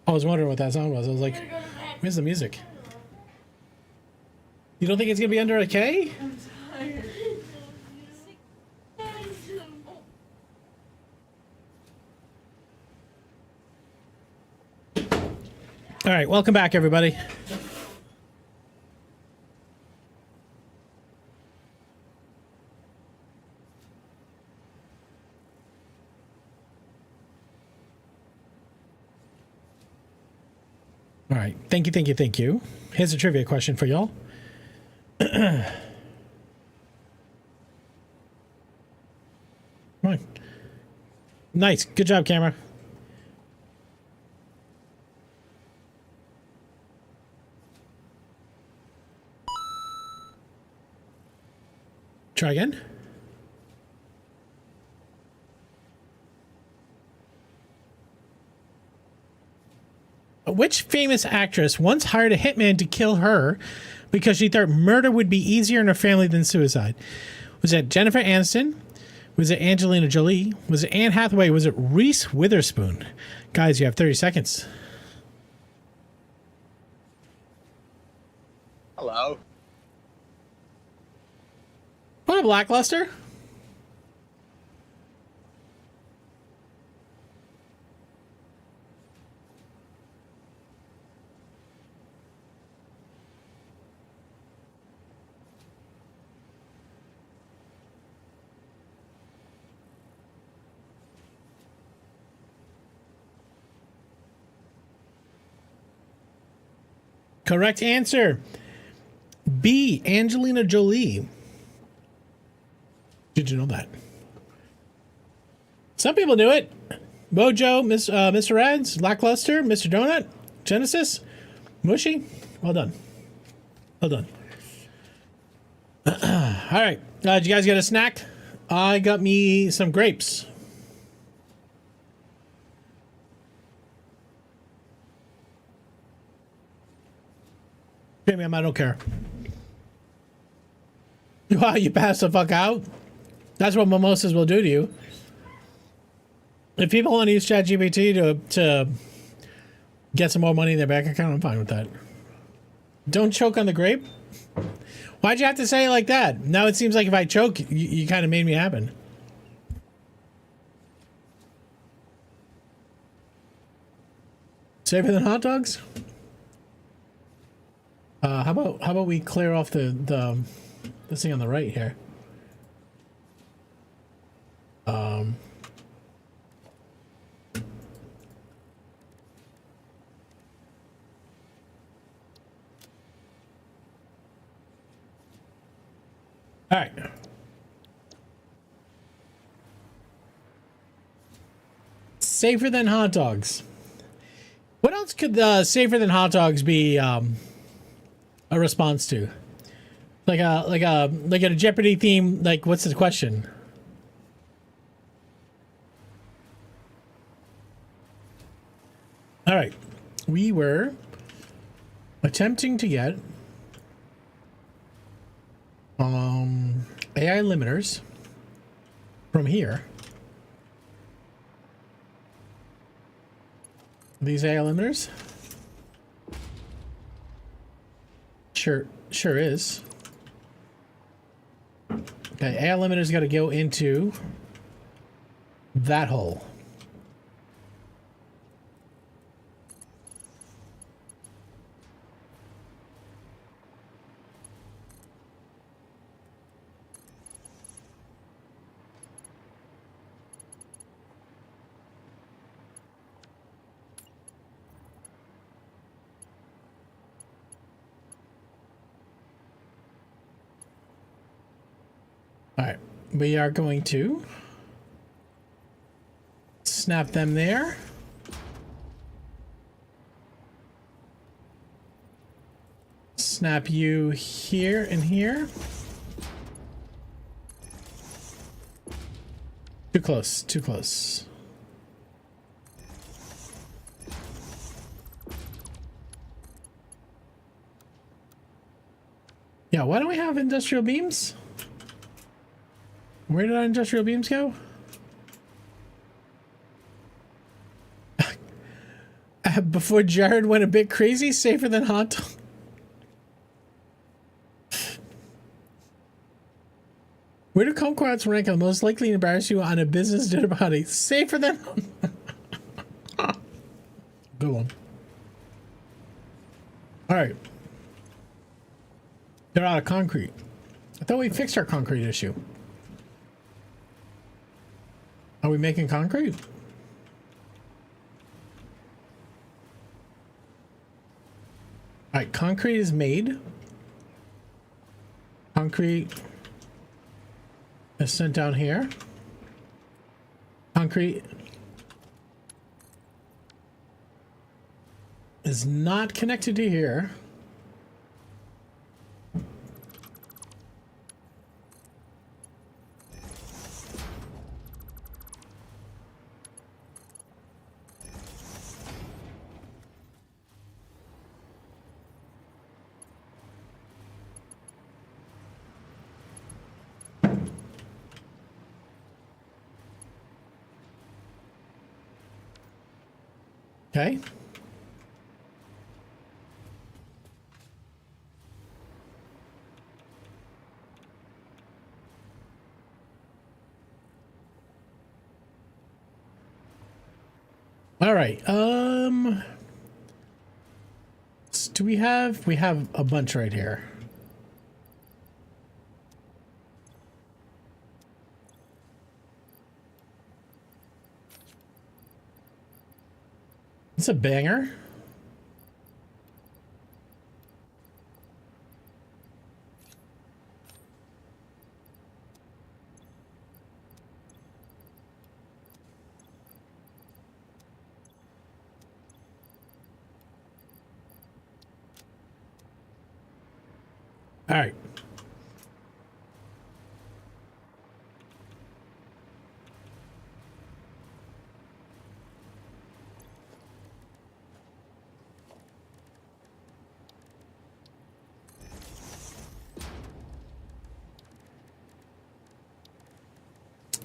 I was wondering what that song was. I was like, where's the music? You don't think it's gonna be under a K? All right, welcome back, everybody. All right, thank you, thank you, thank you. Here's a trivia question for y'all. Come on. Nice, good job, camera. Try again. Which famous actress once hired a hitman to kill her because she thought murder would be easier in her family than suicide? Was it Jennifer Aniston? Was it Angelina Jolie? Was it Anne Hathaway? Was it Reese Witherspoon? Guys, you have 30 seconds. Hello. What up, Lackluster? Correct answer. B, Angelina Jolie. Did you know that? Some people knew it. Mojo, Mr. Rads, Lackluster, Mr. Donut, Genesis, Mushy. Well done. Well done. All right. Did you guys get a snack? I got me some grapes. Premium, I don't care. Wow, you pass the fuck out? That's what mimosas will do to you. If people want to use ChatGPT to get some more money in their bank account, I'm fine with that. Don't choke on the grape? Why'd you have to say it like that? Now it seems like if I choke, you kind of made me happen. Safer than hot dogs? How about we clear off the this thing on the right here? All right. Safer than hot dogs. What else could safer than hot dogs be a response to? Like a Jeopardy theme, like what's the question? All right. We were attempting to get AI limiters from here. These AI limiters? Sure is. Okay, AI limiters got to go into that hole. All right, we are going to snap them there. Snap you here and here. Too close, too close. Yeah, why don't we have industrial beams? Where did our industrial beams go? Before Jared went a bit crazy, safer than hot dog. Where do kumquats rank on most likely to embarrass you on a business dinner party? Safer than... Good one. Alright. They're out of concrete. I thought we fixed our concrete issue. Are we making concrete? Alright, concrete is made. Concrete is sent down here. Concrete is not connected to here. Okay. All right. Do we have a bunch right here. It's a banger. All right.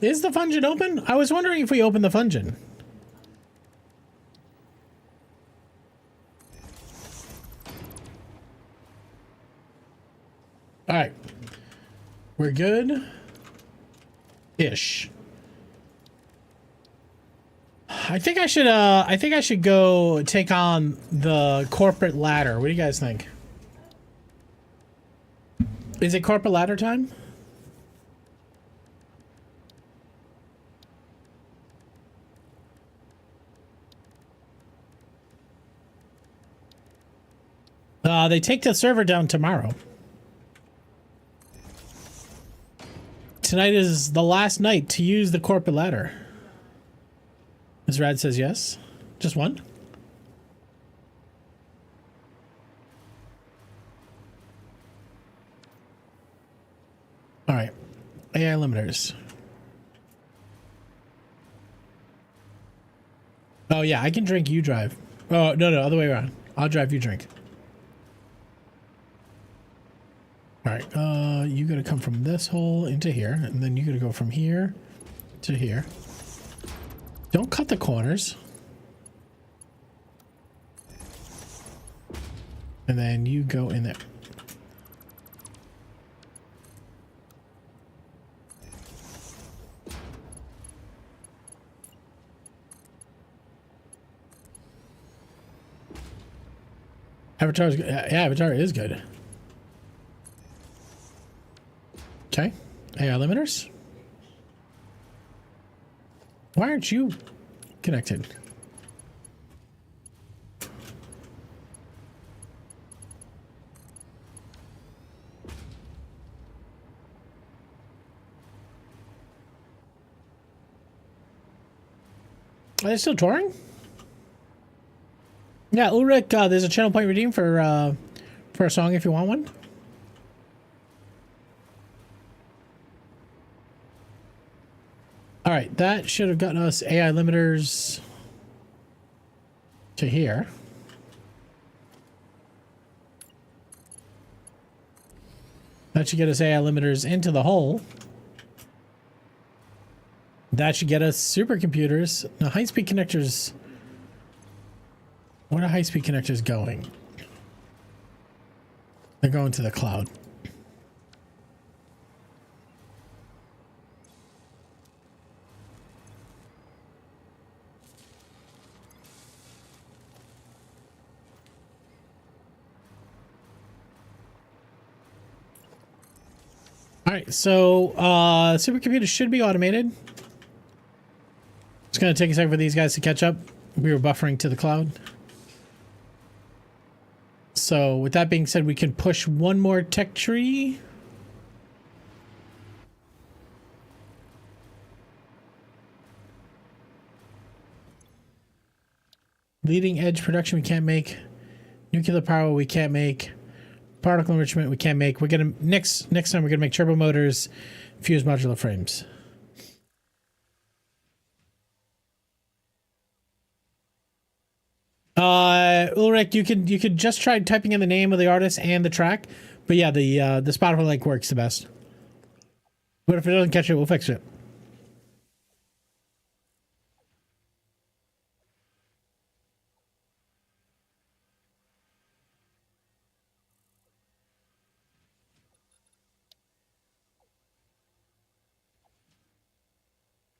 Is the Fungin open? I was wondering if we open the Fungin. All right. We're good. Ish. I think I should go take on the corporate ladder. What do you guys think? Is it corporate ladder time? They take the server down tomorrow. Tonight is the last night to use the corporate ladder. Ms. Rad says yes. Just one? All right. AI limiters. Oh, yeah. I can drink, you drive. Oh, no, other way around. I'll drive, you drink. All right, you gotta come from this hole into here, and then you gotta go from here to here. Don't cut the corners. And then you go in there. Avatar's good. Yeah, Avatar is good. Okay. AI limiters. Why aren't you connected? Are they still touring? Yeah, Ulrich, there's a channel point redeem for a song if you want one. All right, that should have gotten us AI limiters to here. That should get us AI limiters into the hole. That should get us supercomputers. Now, high-speed connectors Where are high-speed connectors going? They're going to the cloud. All right, so supercomputer should be automated. It's going to take a second for these guys to catch up. We were buffering to the cloud. So with that being said, we can push one more tech tree. Leading edge production we can't make. Nuclear power we can't make. Particle enrichment we can't make. We're gonna next time we're gonna make turbo motors, fused modular frames. Ulrich, you could just try typing in the name of the artist and the track, but yeah, the Spotify link works the best. But if it doesn't catch it, we'll fix it.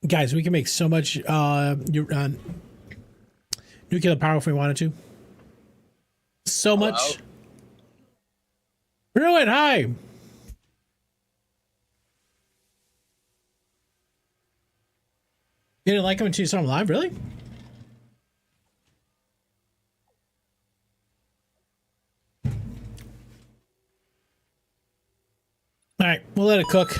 Guys, we can make so much nuclear power if we wanted to. So Hello? much. Ruin, hi. You didn't like him until you saw him live, really? All right, we'll let it cook.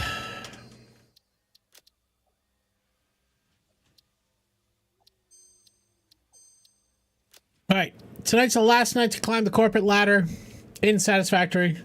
All right, tonight's the last night to climb the corporate ladder in Satisfactory.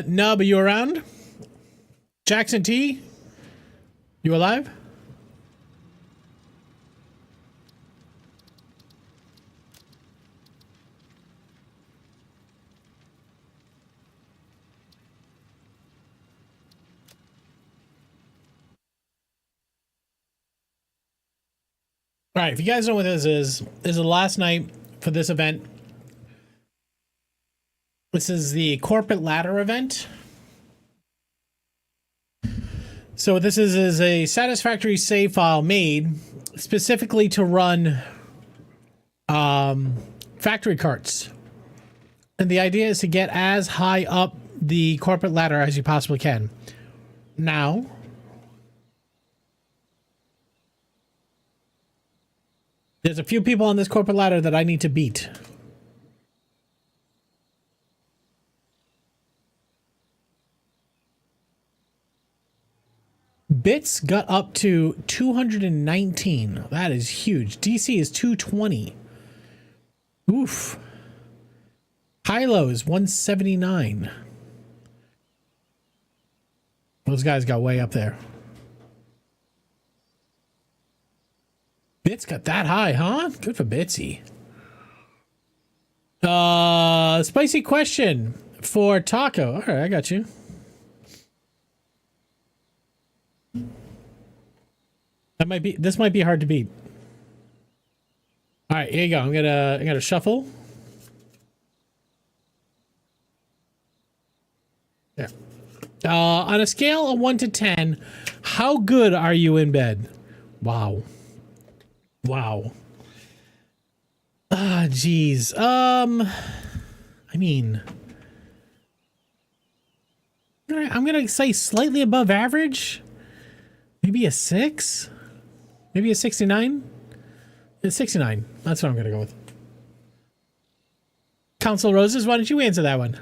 No, but you around? Jackson T? You alive? All right, if you guys know what this is the last night for this event. This is the corporate ladder event. So what this is a Satisfactory save file made specifically to run factory carts. And the idea is to get as high up the corporate ladder as you possibly can. Now, there's a few people on this corporate ladder that I need to beat. Bits got up to 219. That is huge. DC is 220. Oof. Hilo is 179. Those guys got way up there. Bits got that high, huh? Good for Bitsy. Spicy question for Taco. All right, I got you. This might be hard to beat. All right, here you go. I'm gonna shuffle. Yeah. On a scale of 1 to 10, how good are you in bed? Wow. Wow. Ah, geez. I mean, I'm gonna say slightly above average. Maybe a 6. Maybe a 69? It's 69. That's what I'm going to go with. Council Roses, why don't you answer that one?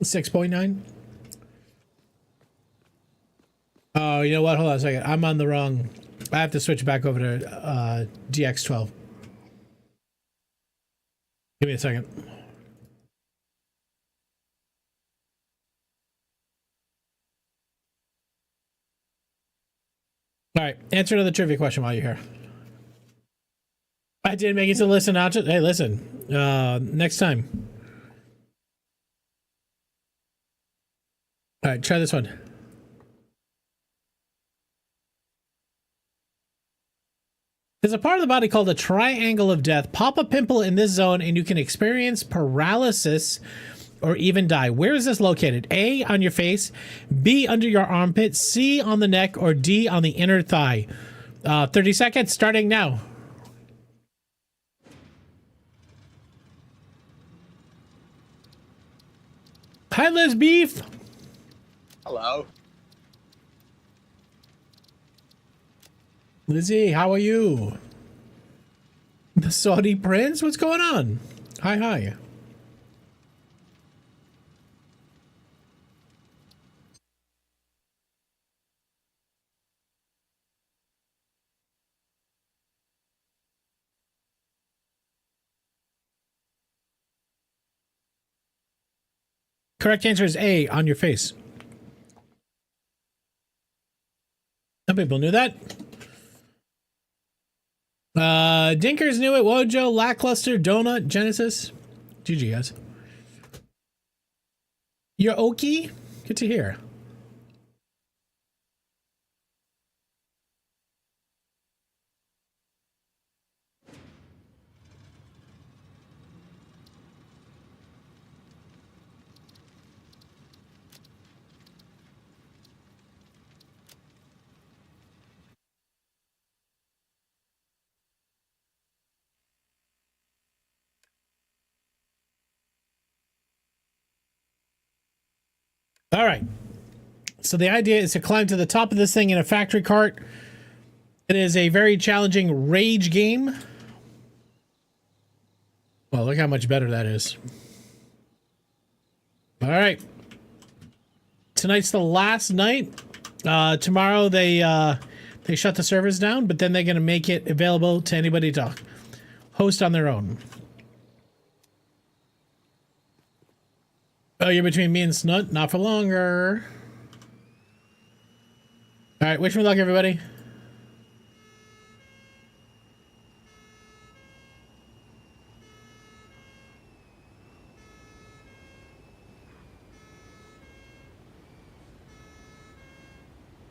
$6.9. Oh, you know what? Hold on a second. I'm on the wrong. I have to switch back over to DX12. Give me a second. All right, answer another trivia question while you're here. I did make it to listen out. Hey, listen. Next time. All right, try this one. There's a part of the body called the triangle of death. Pop a pimple in this zone and you can experience paralysis or even die. Where is this located? A, on your face, B, under your armpit, C, on the neck, or D, on the inner thigh. 30 seconds starting now. Hi, Liz Beef. Hello. Lizzie, how are you? The Saudi Prince? What's going on? Hi. Correct answer is A, on your face. Some people knew that. Dinkers knew it. Wojo, Lackluster, Donut, Genesis. GG, guys. You're Oki? Good to hear. All right. So the idea is to climb to the top of this thing in a factory cart. It is a very challenging rage game. Well, look how much better that is. All right. Tonight's the last night. Tomorrow they shut the servers down, but then they're going to make it available to anybody to host on their own. Oh, you're between me and Snut? Not for longer. All right, wish me luck, everybody.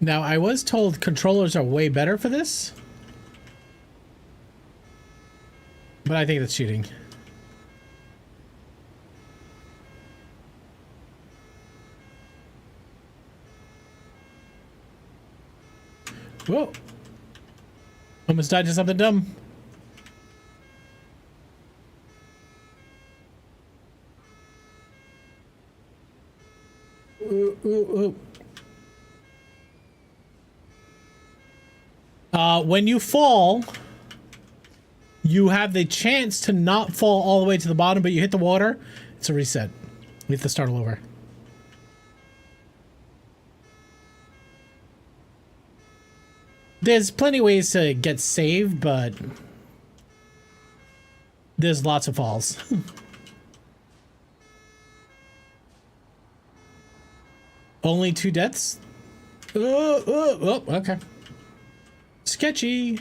Now, I was told controllers are way better for this, but I think that's cheating. Whoa. Almost died to something dumb. When you fall, you have the chance to not fall all the way to the bottom, but you hit the water, it's a reset. We have to start all over. There's plenty of ways to get saved, but there's lots of falls. Only 2 deaths? Oh, okay. Sketchy.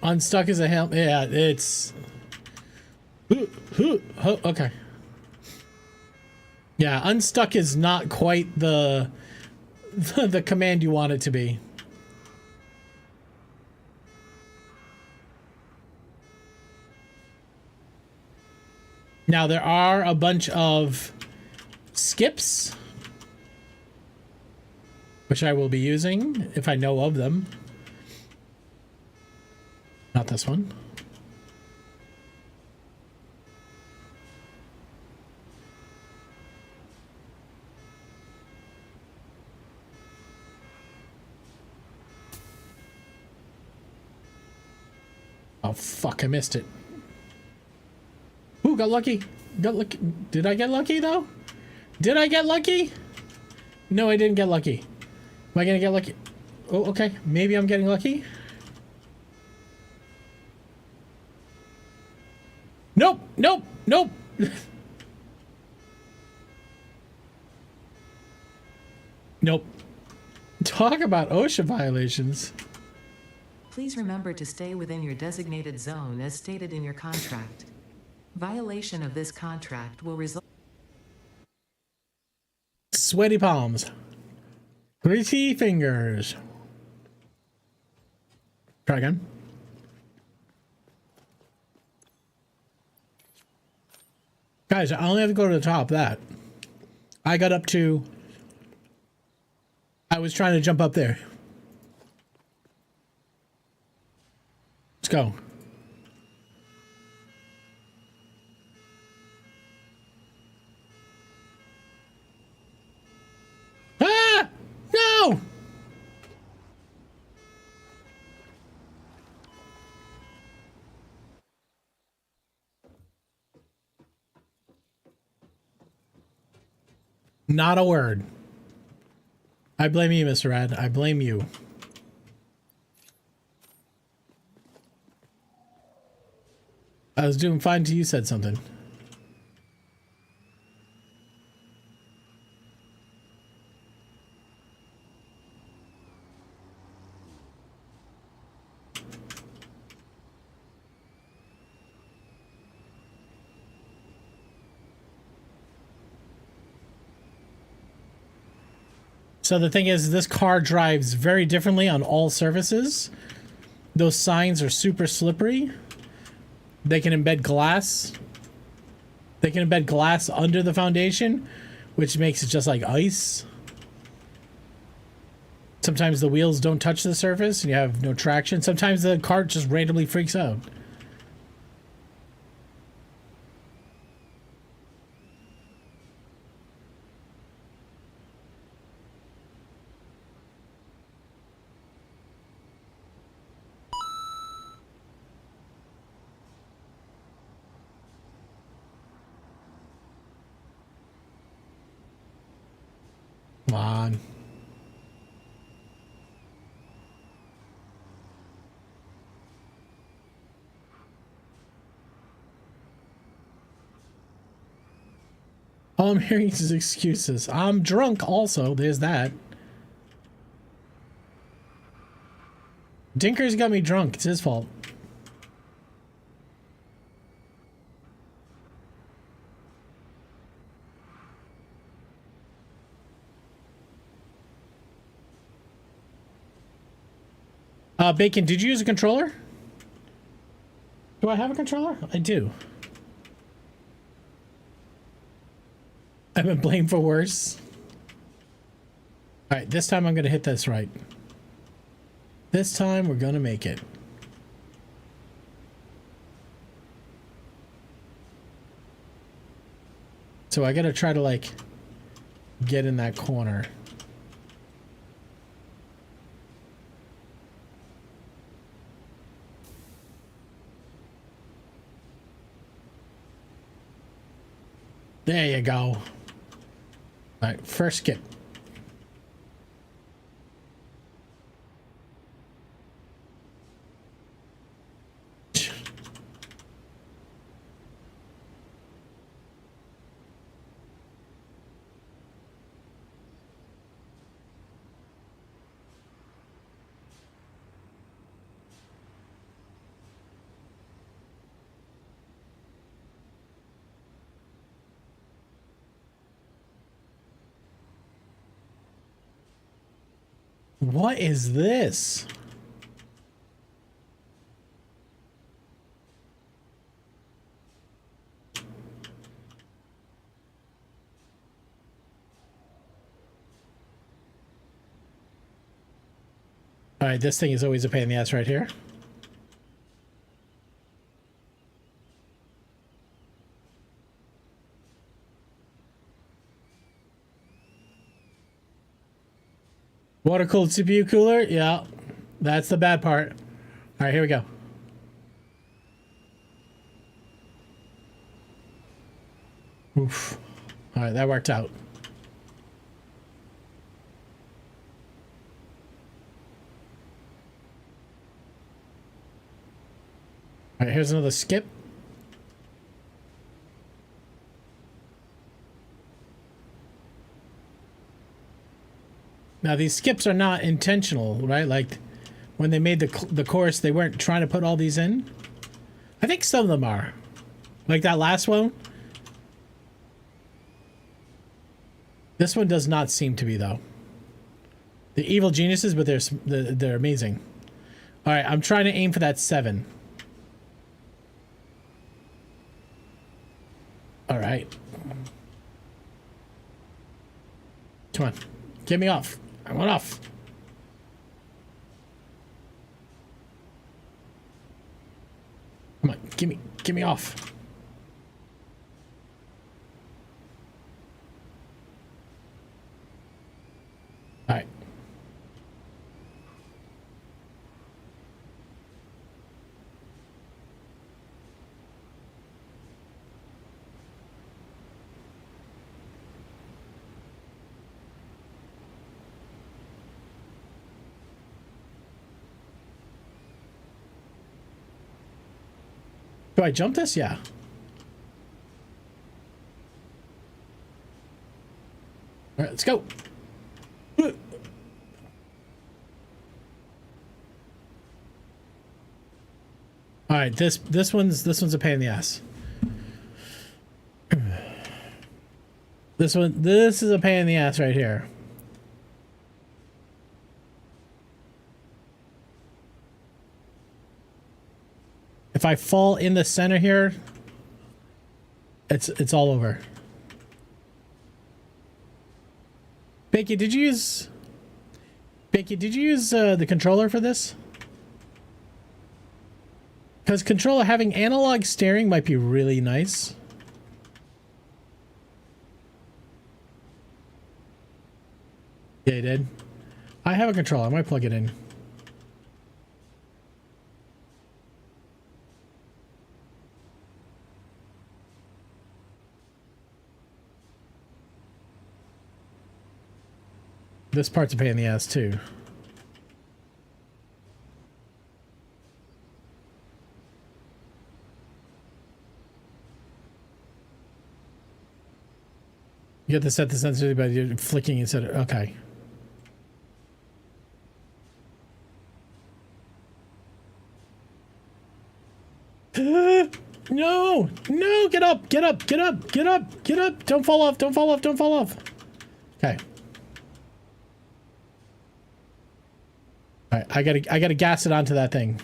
Unstuck is a help. Yeah, it's... Okay. Yeah, unstuck is not quite the command you want it to be. Now, there are a bunch of skips, which I will be using if I know of them. Not this one. Oh, fuck, I missed it. Ooh, got lucky. Got lucky. Did I get lucky, though? Did I get lucky? No, I didn't get lucky. Am I gonna get lucky? Oh, okay. Maybe I'm getting lucky. Nope, nope, nope. Nope. Talk about OSHA violations. Please remember to stay within your designated zone as stated in your contract. Violation of this contract will result. Sweaty palms. Greasy fingers. Try again. Guys, I only have to go to the top of that. I got up to... I was trying to jump up there. Let's go. Ah! No! Not a word. I blame you, Mr. Rad. I blame you. I was doing fine till you said something. So the thing is, this car drives very differently on all surfaces. Those signs are super slippery. They can embed glass. They can embed glass under the foundation, which makes it just like ice. Sometimes the wheels don't touch the surface and you have no traction. Sometimes the cart just randomly freaks out. Come on. All I'm hearing is excuses. I'm drunk also. There's that. Dinker's got me drunk. It's his fault. Bacon, did you use a controller? Do I have a controller? I do. I've been blamed for worse. Alright, this time I'm gonna hit this right. This time we're gonna make it. So I gotta try to, like, get in that corner. There you go. All right, first skip. What is this? All right, this thing is always a pain in the ass right here. Water cooled CPU cooler? Yeah, that's the bad part. All right, here we go. Oof. All right, that worked out. All right, here's another skip. Now these skips are not intentional, right? Like when they made the course, they weren't trying to put all these in. I think some of them are. Like that last one. This one does not seem to be though. The evil geniuses, but they're amazing. All right, I'm trying to aim for that 7. All right. Come on, get me off. I want off. Come on, get me off. All right. Do I jump this? Yeah. All right, let's go. All right, this one's a pain in the ass. This is a pain in the ass right here. If I fall in the center here, it's all over. Becky, did you use the controller for this? Because controller having analog steering might be really nice. Yeah, you did. I have a controller. I might plug it in. This part's a pain in the ass too. You have to set the sensitivity by you're flicking instead of, okay. No, get up. Don't fall off. Okay. All right, I gotta gas it onto that thing.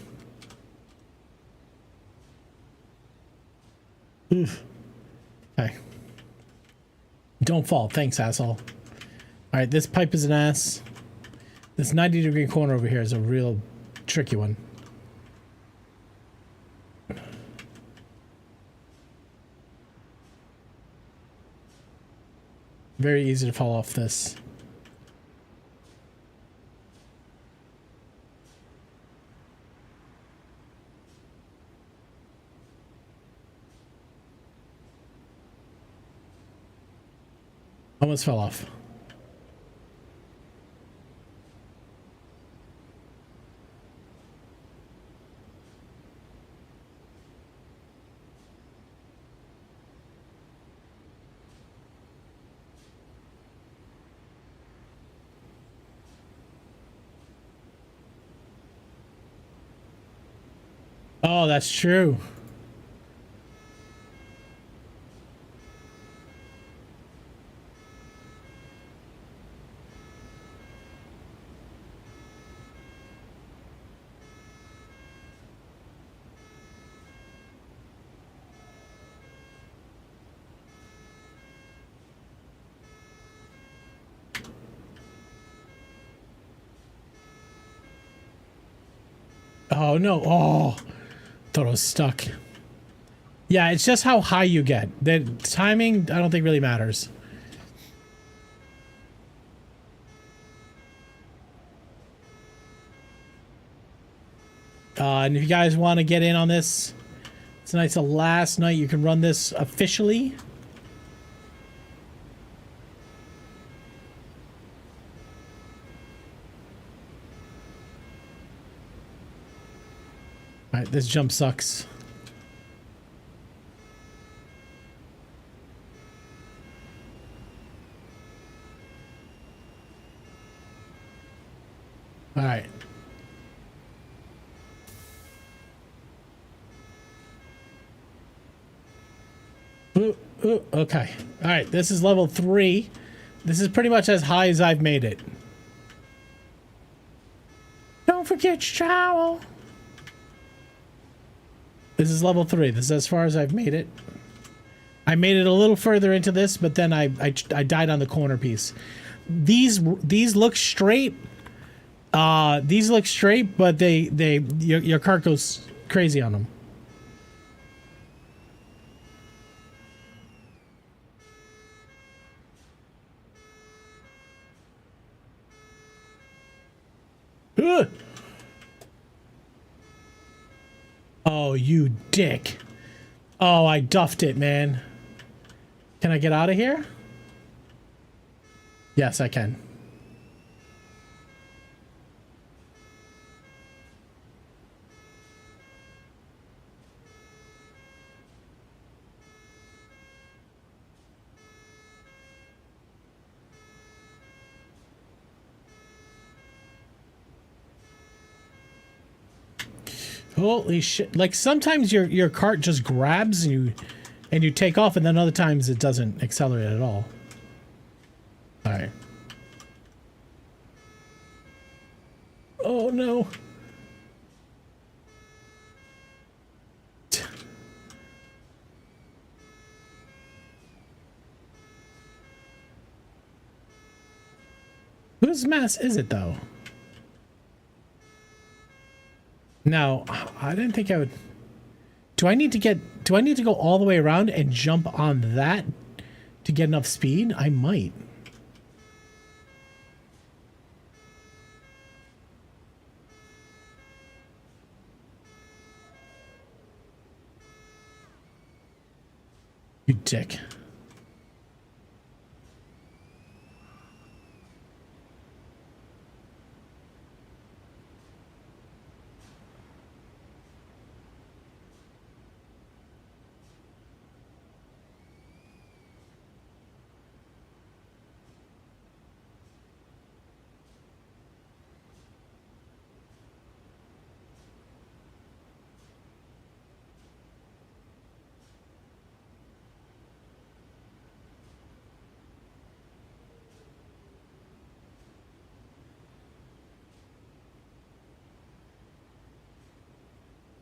Oof. Okay. Don't fall. Thanks, asshole. All right, this pipe is an ass. This 90-degree corner over here is a real tricky one. Very easy to fall off this. Almost fell off. Oh, that's true. Oh no. Oh, thought it was stuck. Yeah, it's just how high you get. The timing, I don't think really matters. And if you guys want to get in on this, tonight's the last night you can run this officially. All right, this jump sucks. All right. Ooh, okay. All right, this is level 3. This is pretty much as high as I've made it. Don't forget your trowel. This is level 3. This is as far as I've made it. I made it a little further into this, but then I died on the corner piece. These look straight. These look straight, but your cart goes crazy on them. Ugh. Oh, you dick. Oh, I duffed it, man. Can I get out of here? Yes, I can. Holy shit. Like sometimes your cart just grabs and you take off, and then other times it doesn't accelerate at all. All right. Oh no. Whose mess is it though? Now, I didn't think I would. Do I need to go all the way around and jump on that to get enough speed? I might. You dick.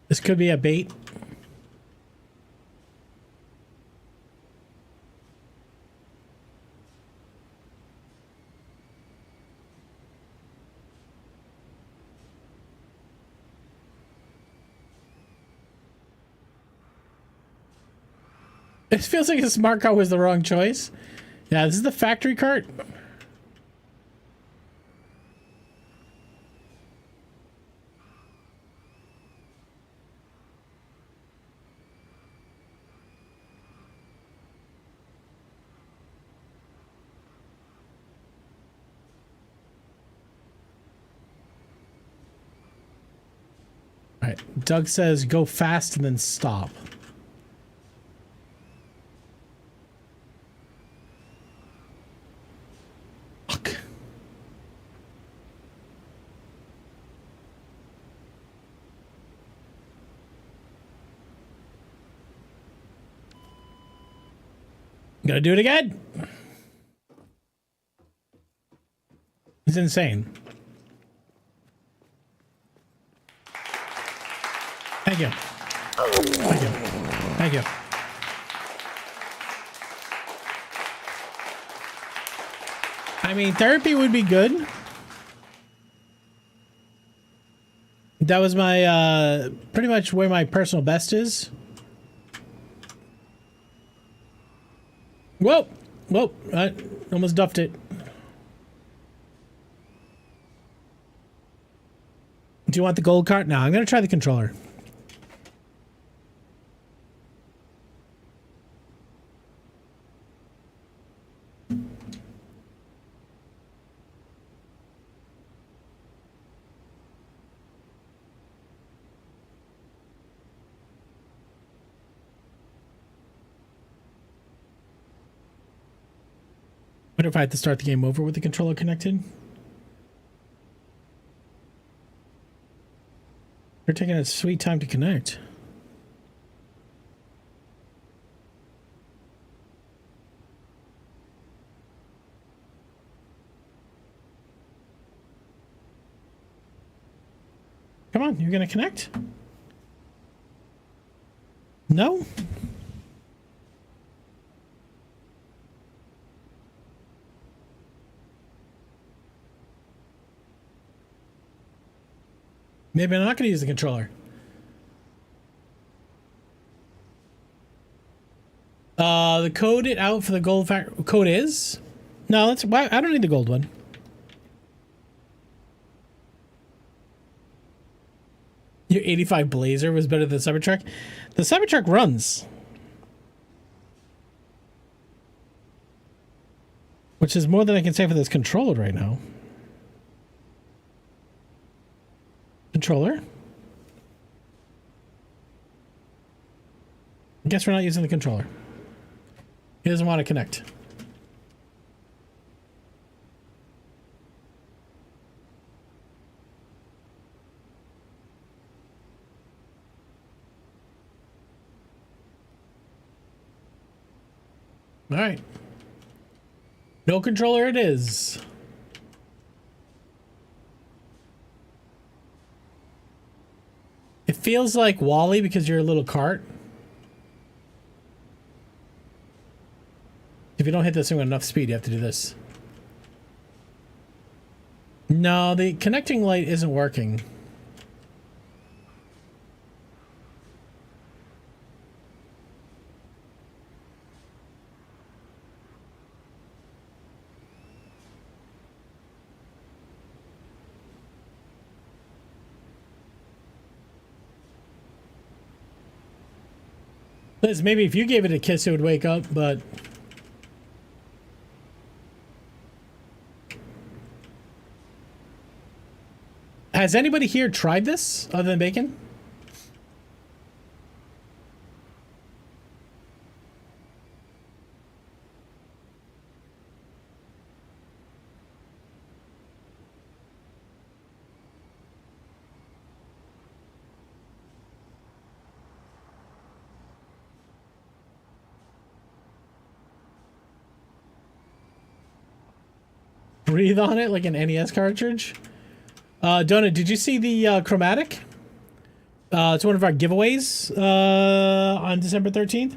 This could be a bait. It feels like a smart car was the wrong choice. Yeah, this is the factory cart. All right, Doug says go fast and then stop. Fuck. Gonna do it again. It's insane. Thank you. Thank you. Thank you. I mean, therapy would be good. That was my, pretty much where my personal best is. Whoa! Whoa! I almost duffed it. Do you want the gold cart? No, I'm gonna try the controller. But if I had to start the game over with the controller connected? They're taking a sweet time to connect. Come on, you're gonna connect? No? Maybe I'm not gonna use the controller. The code it out for the gold code is? No, that's why I don't need the gold one. Your 85 Blazer was better than the Cybertruck. The Cybertruck runs. Which is more than I can say for this controller right now. Controller? I guess we're not using the controller. He doesn't want to connect. All right. No controller it is. It feels like Wall-E because you're a little cart. If you don't hit this thing with enough speed, you have to do this. No, the connecting light isn't working. Liz, maybe if you gave it a kiss, it would wake up, but... Has anybody here tried this other than bacon? Breathe on it like an NES cartridge? Donut, did you see the chromatic? It's one of our giveaways on December 13th.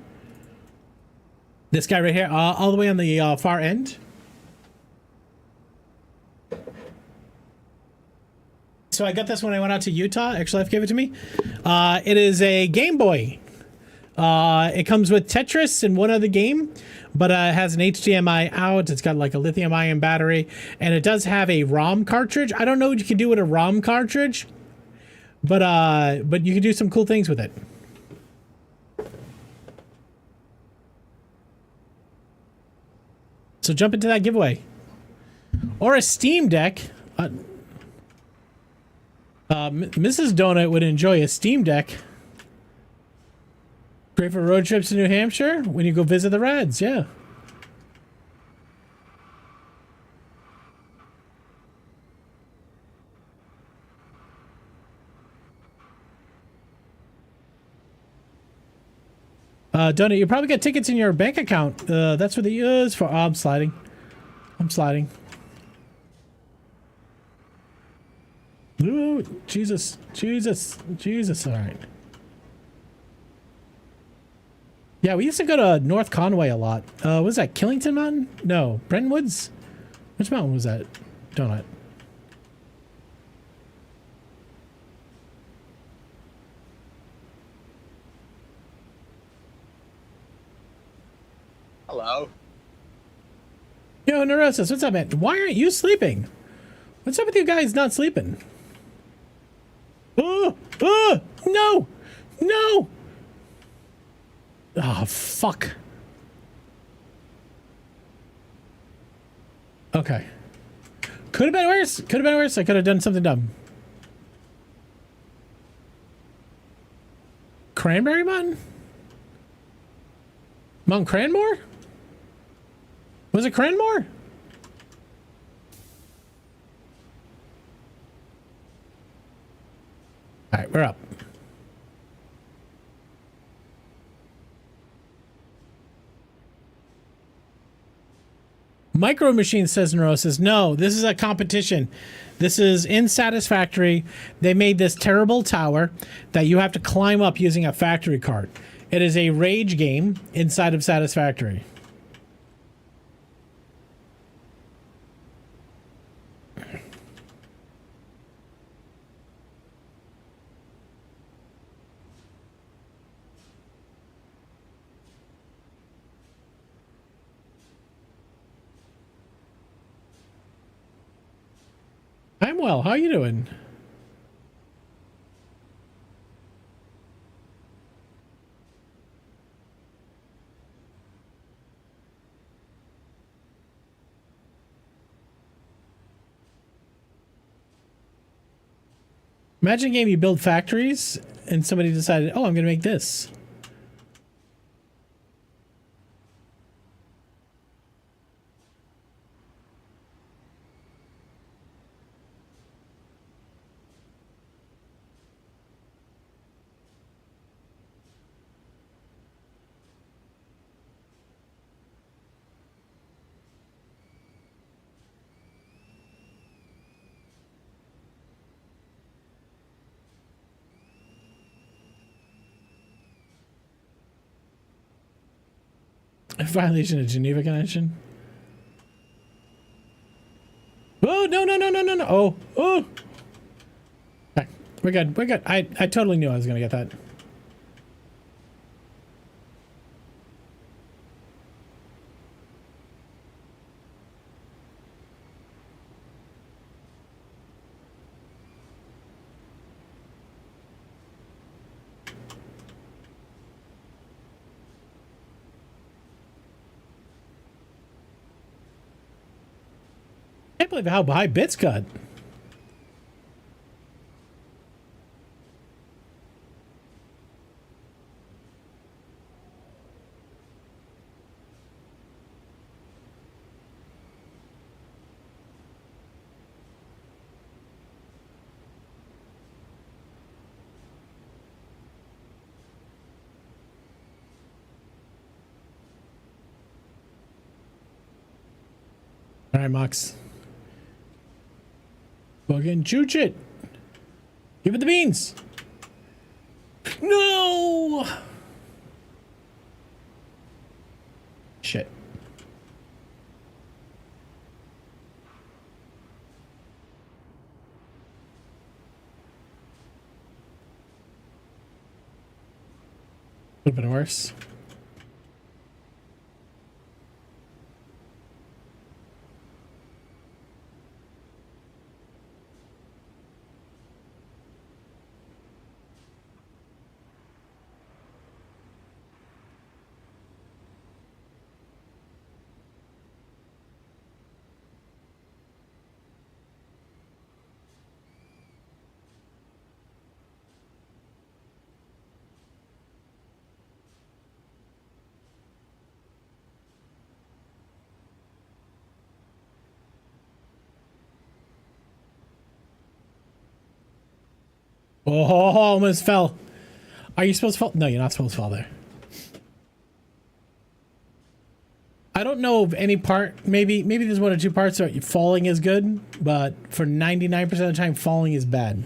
This guy right here, all the way on the far end. So I got this when I went out to Utah. XLF gave it to me. It is a Game Boy. It comes with Tetris and one other game, but it has an HDMI out. It's got like a lithium-ion battery, and it does have a ROM cartridge. I don't know what you can do with a ROM cartridge, but you can do some cool things with it. So jump into that giveaway, or a Steam Deck. Mrs. Donut would enjoy a Steam Deck. Great for road trips to New Hampshire when you go visit the Reds, yeah. Donut, you probably got tickets in your bank account. That's what the is for. Oh, I'm sliding. I'm sliding. Ooh, Jesus, Jesus, Jesus. All right. Yeah, we used to go to North Conway a lot. Was that Killington Mountain? No, Brentwoods? Which mountain was that? Donut. Hello. Yo, Neurosis, what's up, man? Why aren't you sleeping? What's up with you guys not sleeping? Oh, no, no. Oh, fuck. Okay. Could have been worse. Could have been worse. I could have done something dumb. Cranberry Mountain? Mount Cranmore? Was it Cranmore? All right, we're up. Micro Machine says Neurosis. No, this is a competition. This is in Satisfactory. They made this terrible tower that you have to climb up using a factory cart. It is a rage game inside of Satisfactory. I'm well. How are you doing? Imagine a game you build factories and somebody decided, oh, I'm going to make this. A violation of Geneva Convention. Oh, no, no, no, no, no, no. Oh, oh. Okay, we're good. We're good. I totally knew I was going to get that. I can't believe how high bits got. All right, Mox. Fucking chooch it. Give it the beans. No. Shit. Would have been worse. Oh, almost fell. Are you supposed to fall? No, you're not supposed to fall there. I don't know of any part. Maybe there's one or two parts where falling is good, but for 99% of the time, falling is bad.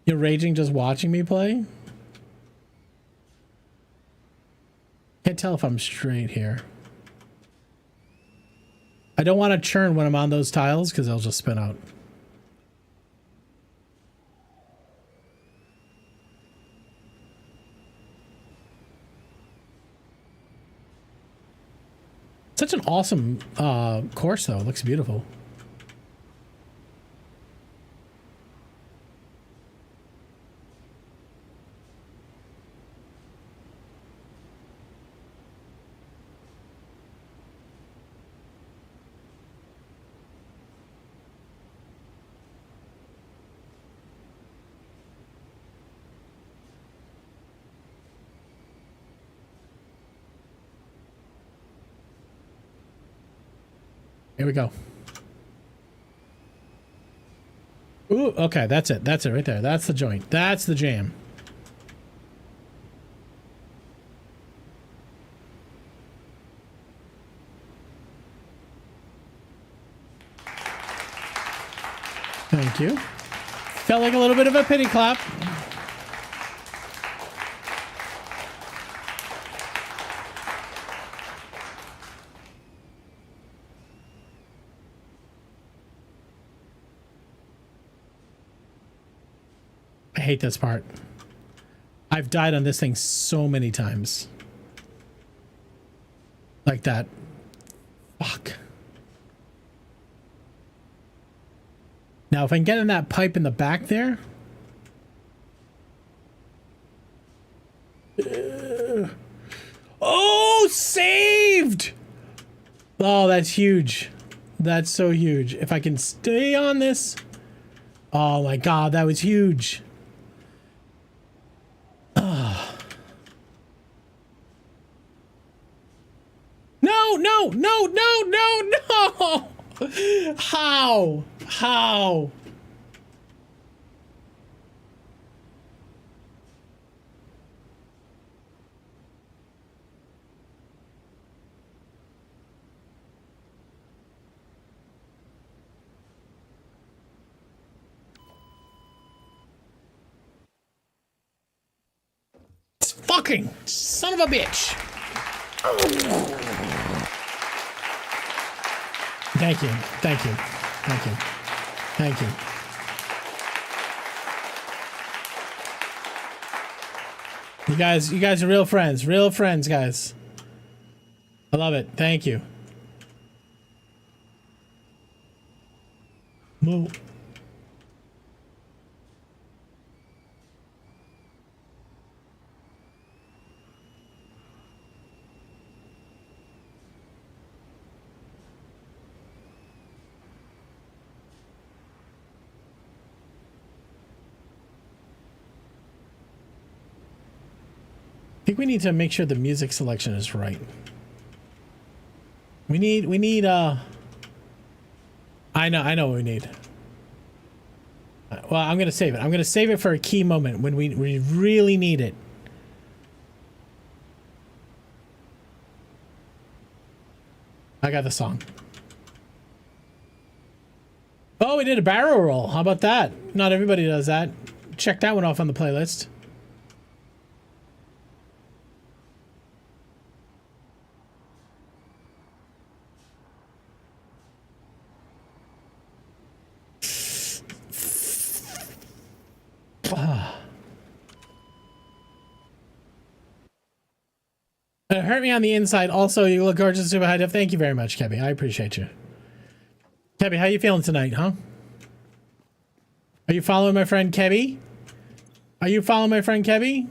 You're raging just watching me play? Can't tell if I'm straight here. I don't want to churn when I'm on those tiles because they'll just spin out. Such an awesome course, though. It looks beautiful. Here we go. Ooh, okay, that's it. That's it right there. That's the joint. That's the jam. Thank you. Felt like a little bit of a pity clap. I hate this part. I've died on this thing so many times. Like that. Fuck. Now, if I can get in that pipe in the back there. Oh, saved! Oh, that's huge. That's so huge. If I can stay on this. Oh my god, that was huge. No, no, no, no, no! How? How? Fucking son of a bitch. Thank you. Thank you. Thank you. Thank you. You guys are real friends. Real friends, guys. I love it. Thank you. Move. I think we need to make sure the music selection is right. We need I know what we need. Well, I'm gonna save it. I'm gonna save it for a key moment when we really need it. I got the song. Oh, we did a barrel roll. How about that? Not everybody does that. Check that one off on the playlist. It hurt me on the inside. Also, you look gorgeous, super high def. Thank you very much, Kebby. I appreciate you. Kebby, how you feeling tonight, huh? Are you following my friend Kebby? Are you following my friend Kebby?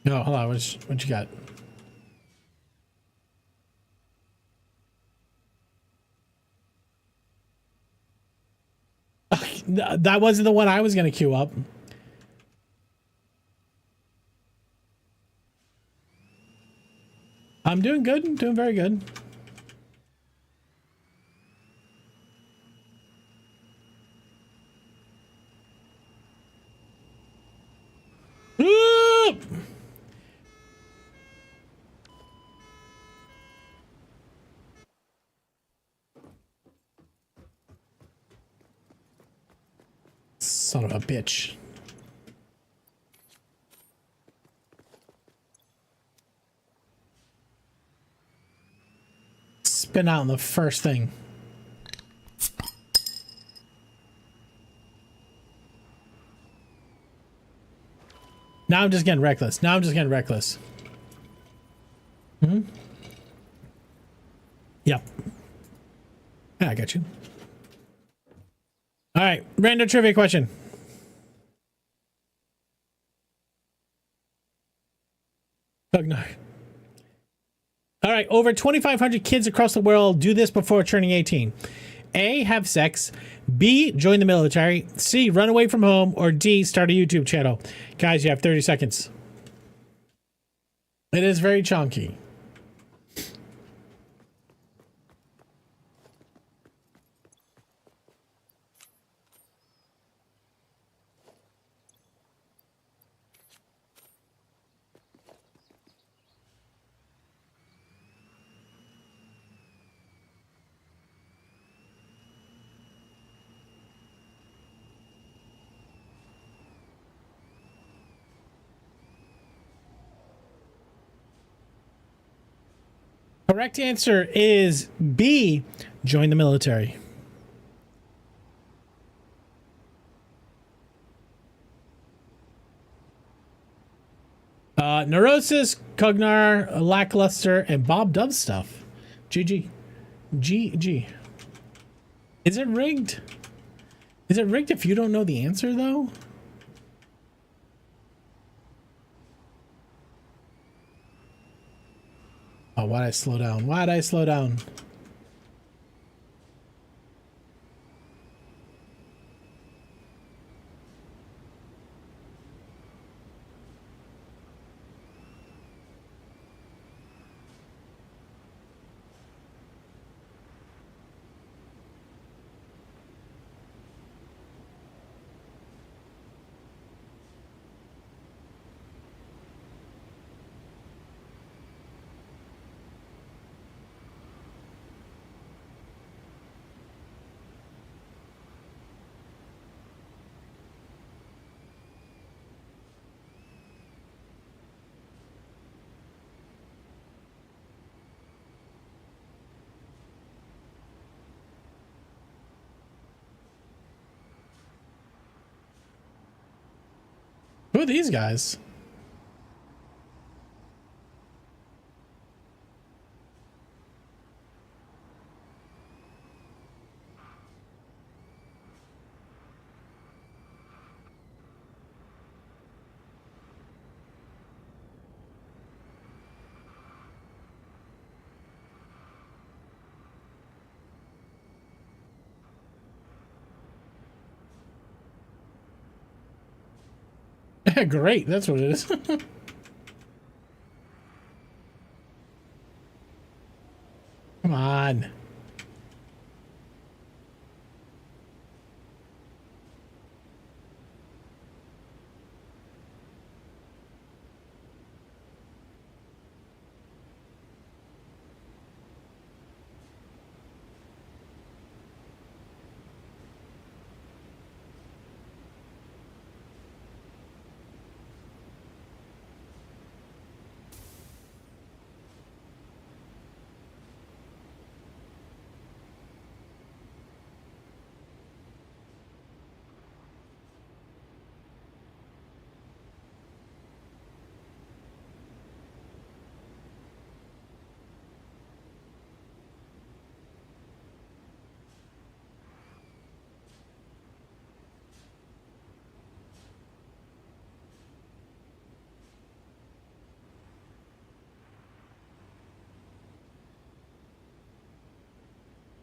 No, hold on. What you got? That wasn't the one I was going to queue up. I'm doing good. I'm doing very good. Ooh! Son of a bitch. Spin out on the first thing. Now I'm just getting reckless. Now I'm just getting reckless. Mm-hmm. Yep. Yeah, I got you. All right, random trivia question. Fuck no. All right, over 2,500 kids across the world do this before turning 18. A, have sex. B, join the military. C, run away from home. Or D, start a YouTube channel. Guys, you have 30 seconds. It is very chunky. Correct answer is B, join the military. Neurosis, Cognar, Lackluster, and Bob Dove stuff. GG. GG. Is it rigged? Is it rigged if you don't know the answer, though? Oh, why'd I slow down? Why'd I slow down? Who are these guys? Great, that's what it is. Come on.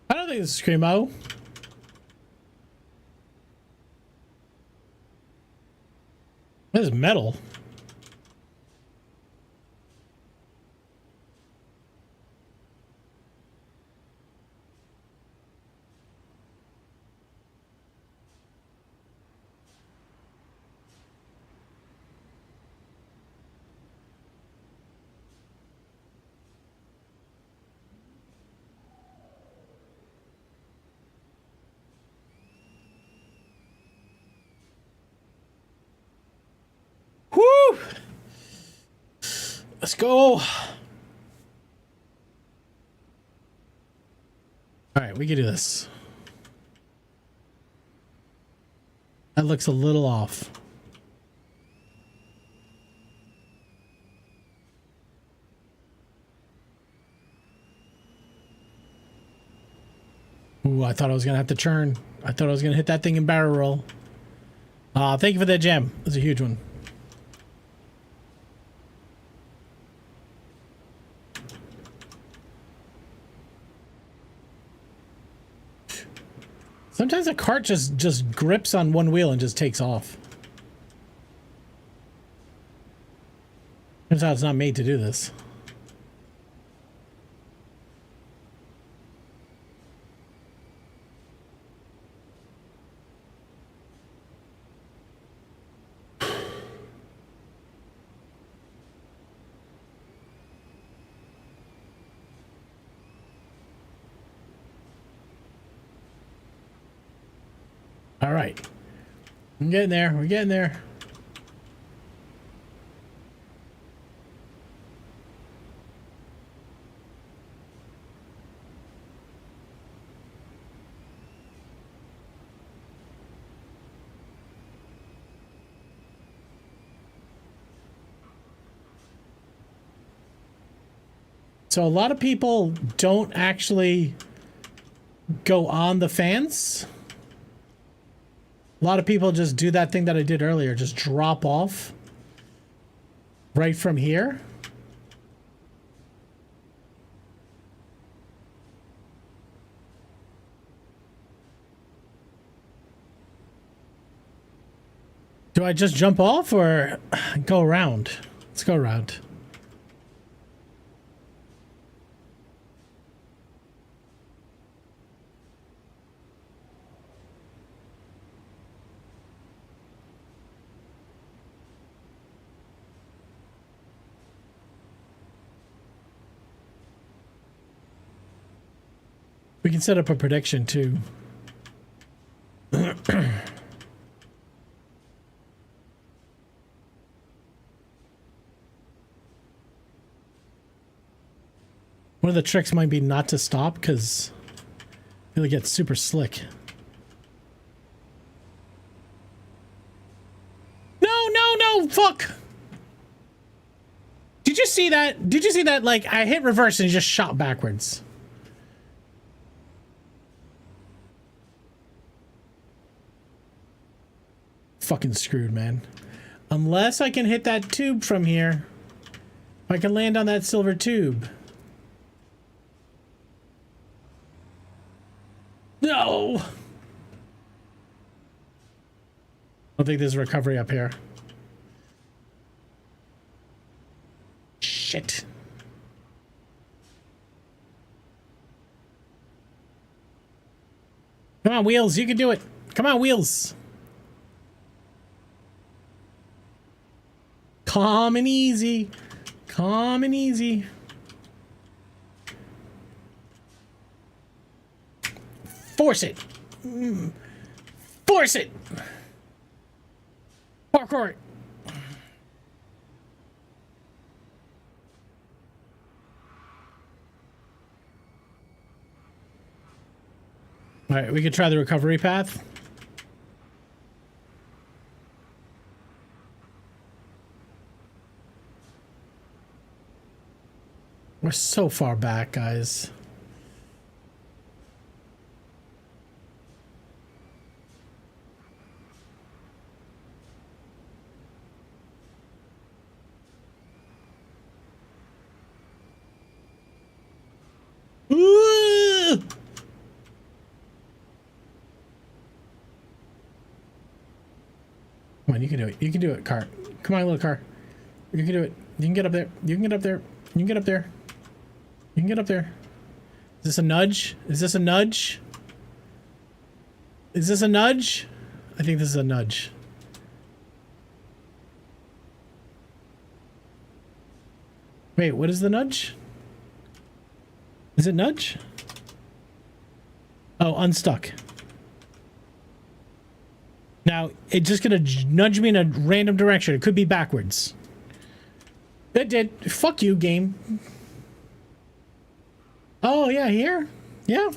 I don't think this is Screamo. This is metal. Woo! Let's go. All right, we can do this. That looks a little off. Ooh, I thought I was gonna have to churn. I thought I was gonna hit that thing in barrel roll. Thank you for that gem. That's a huge one. Sometimes a cart just grips on one wheel and just takes off. Turns out it's not made to do this. All right. I'm getting there. We're getting there. So a lot of people don't actually go on the fans. A lot of people just do that thing that I did earlier, just drop off right from here. Do I just jump off or go around? Let's go around. We can set up a prediction too. One of the tricks might be not to stop because it'll get super slick. No, fuck! Did you see that? Did you see that? Like, I hit reverse and it just shot backwards. Fucking screwed, man. Unless I can hit that tube from here. If I can land on that silver tube. No! I don't think there's recovery up here. Shit. Come on, Wheels, you can do it. Come on, Wheels. Calm and easy. Calm and easy. Force it. Force it. Parkour. All right, we could try the recovery path. We're so far back, guys. Ooh! Come on, you can do it. You can do it, car. Come on, little car. You can do it. You can get up there. You can get up there. You can get up there. You can get up there. Is this a nudge? Is this a nudge? Is this a nudge? I think this is a nudge. Wait, what is the nudge? Is it nudge? Oh, unstuck. Now, it's just gonna nudge me in a random direction. It could be backwards. It did. Fuck you, game. Oh, yeah, here? Yeah.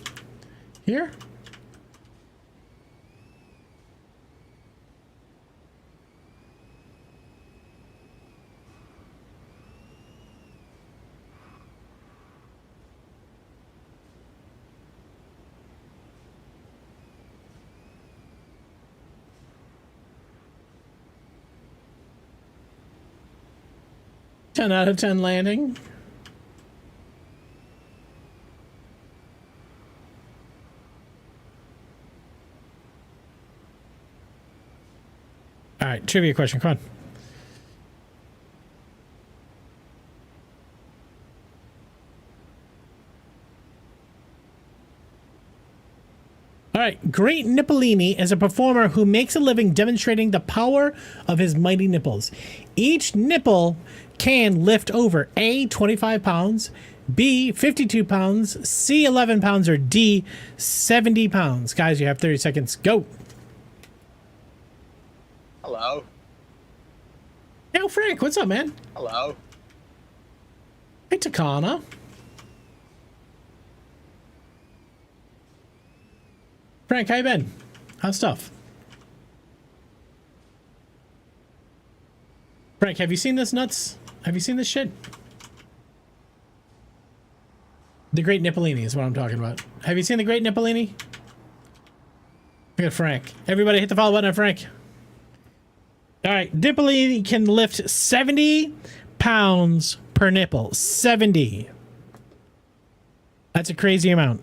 Here? Ten out of 10 landing. All right, trivia question. Come on. All right, Great Nippolini is a performer who makes a living demonstrating the power of his mighty nipples. Each nipple can lift over A, 25 pounds, B, 52 pounds, C, 11 pounds, or D, 70 pounds. Guys, you have 30 seconds. Go. Hello. Yo, Frank, what's up, man? Hello. Hey, Takana. Frank, how you been? How's stuff? Frank, have you seen this nuts? Have you seen this shit? The Great Nippolini is what I'm talking about. Have you seen The Great Nippolini? Look at Frank. Everybody hit the follow button on Frank. All right. Nippolini can lift 70 pounds per nipple. 70. That's a crazy amount.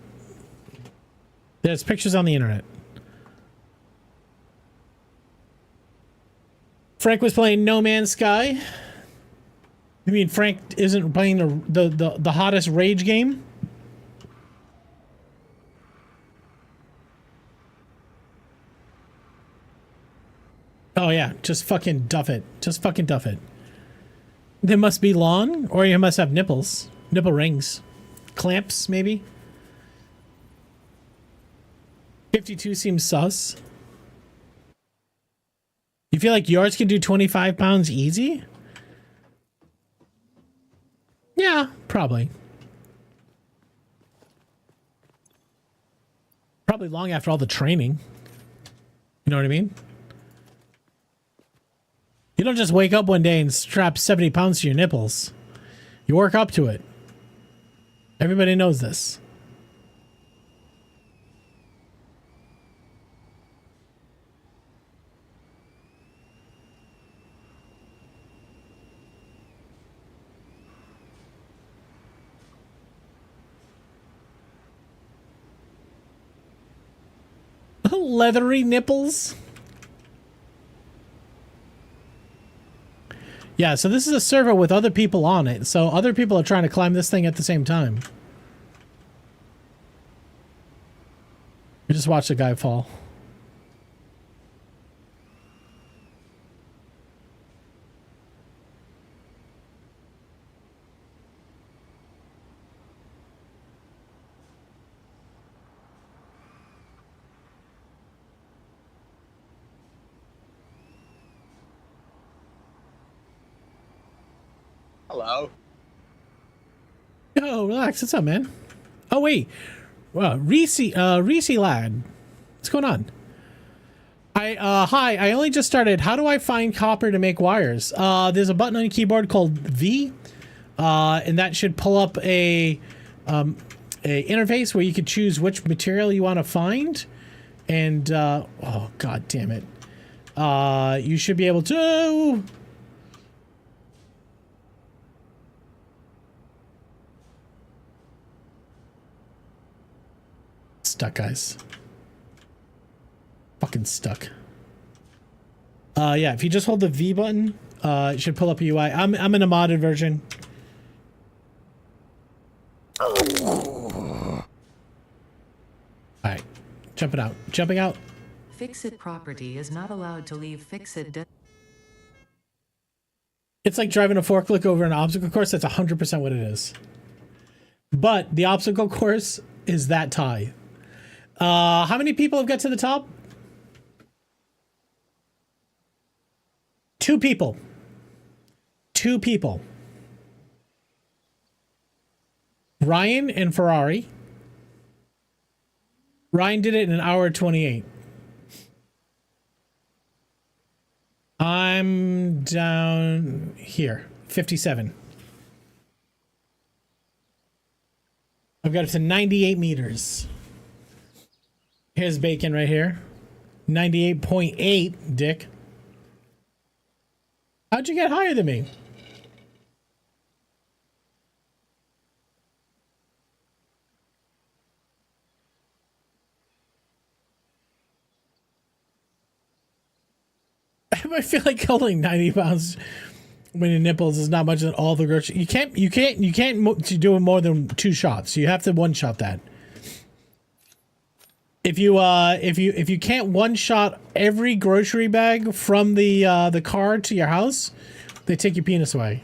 There's pictures on the internet. Frank was playing No Man's Sky. You mean Frank isn't playing the hottest rage game? Oh yeah, just fucking duff it. Just fucking duff it. They must be long, or you must have nipples. Nipple rings. Clamps, maybe? 52 seems sus. You feel like yours can do 25 pounds easy? Yeah, probably. Probably long after all the training. You know what I mean? You don't just wake up one day and strap 70 pounds to your nipples. You work up to it. Everybody knows this. Leathery nipples. Yeah, so this is a server with other people on it. So other people are trying to climb this thing at the same time. You just watch the guy fall. Hello. Yo, relax. What's up, man? Oh, wait. Reese lad. What's going on? Hi, I only just started. How do I find copper to make wires? There's a button on your keyboard called V, and that should pull up a interface where you could choose which material you want to find. And, oh, god damn it. You should be able to... Stuck, guys. Fucking stuck. Yeah, if you just hold the V button, it should pull up a UI. I'm in a modded version. Alright. Jumping out. Jumping out. Fixit property is not allowed to leave Fixit. It's like driving a forklift over an obstacle course. That's 100% what it is. But the obstacle course is that tie. How many people have got to the top? 2 people. 2 people. Ryan and Ferrari. Ryan did it in 1:28. I'm down here. 57. I've got it to 98 meters. Here's Bacon right here. 98.8, dick. How'd you get higher than me? I feel like holding 90 pounds when your nipples is not much at all the grocery. You can't do more than 2 shots. You have to one shot that. If you can't one shot every grocery bag from the car to your house, they take your penis away.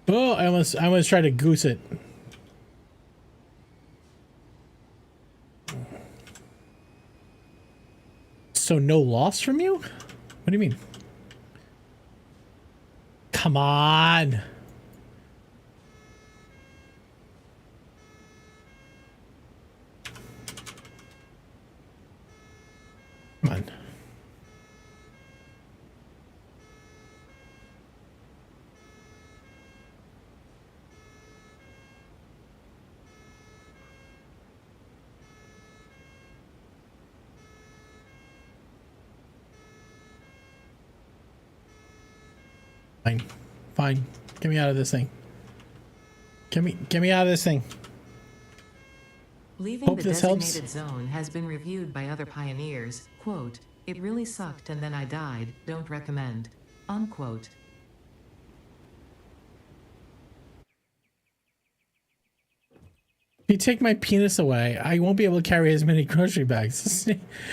Oh, I almost tried to goose it. So no loss from you? What do you mean? Come on. Fine. Fine. Get me out of this thing. Get me out of this thing. Leaving Hope the this helps. designated zone has been reviewed by other pioneers. Quote, "It really sucked and then I died. Don't recommend." Unquote. If you take my penis away, I won't be able to carry as many grocery bags.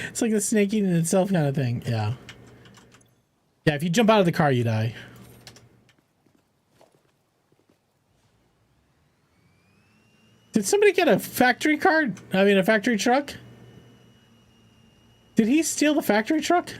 It's like the snake eating itself kind of thing. Yeah. Yeah, if you jump out of the car, you die. Did somebody get a factory card? I mean, a factory truck? Did he steal the factory truck?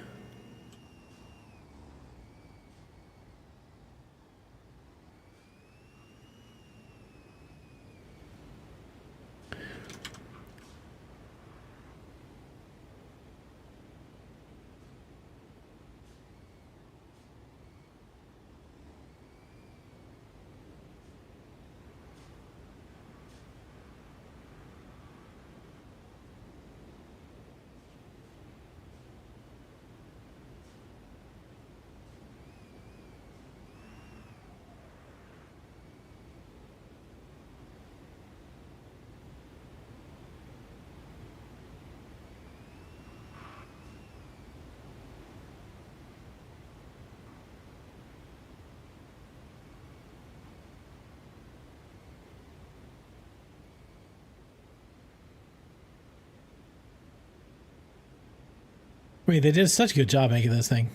Wait, they did such a good job making this thing.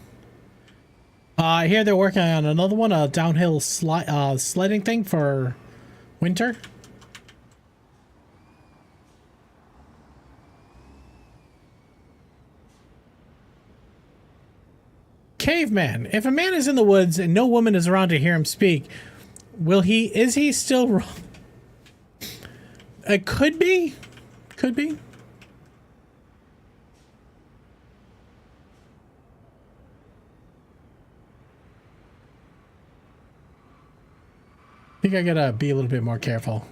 I hear they're working on another one, a downhill sledding thing for winter. Caveman. If a man is in the woods and no woman is around to hear him speak, is he still wrong? It could be. Could be. I think I gotta be a little bit more careful.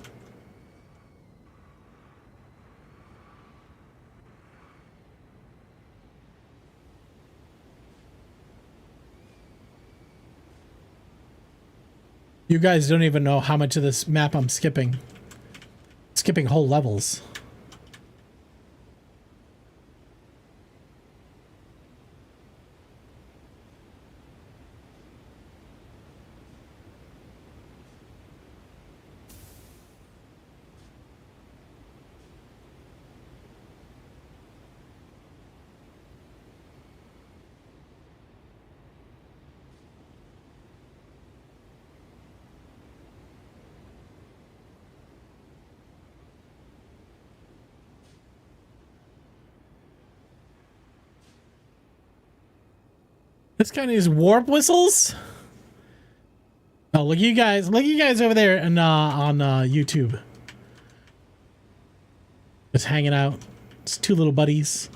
You guys don't even know how much of this map I'm skipping. Skipping whole levels. This guy needs warp whistles. Oh, look you guys over there and on YouTube. Just hanging out. It's two little buddies.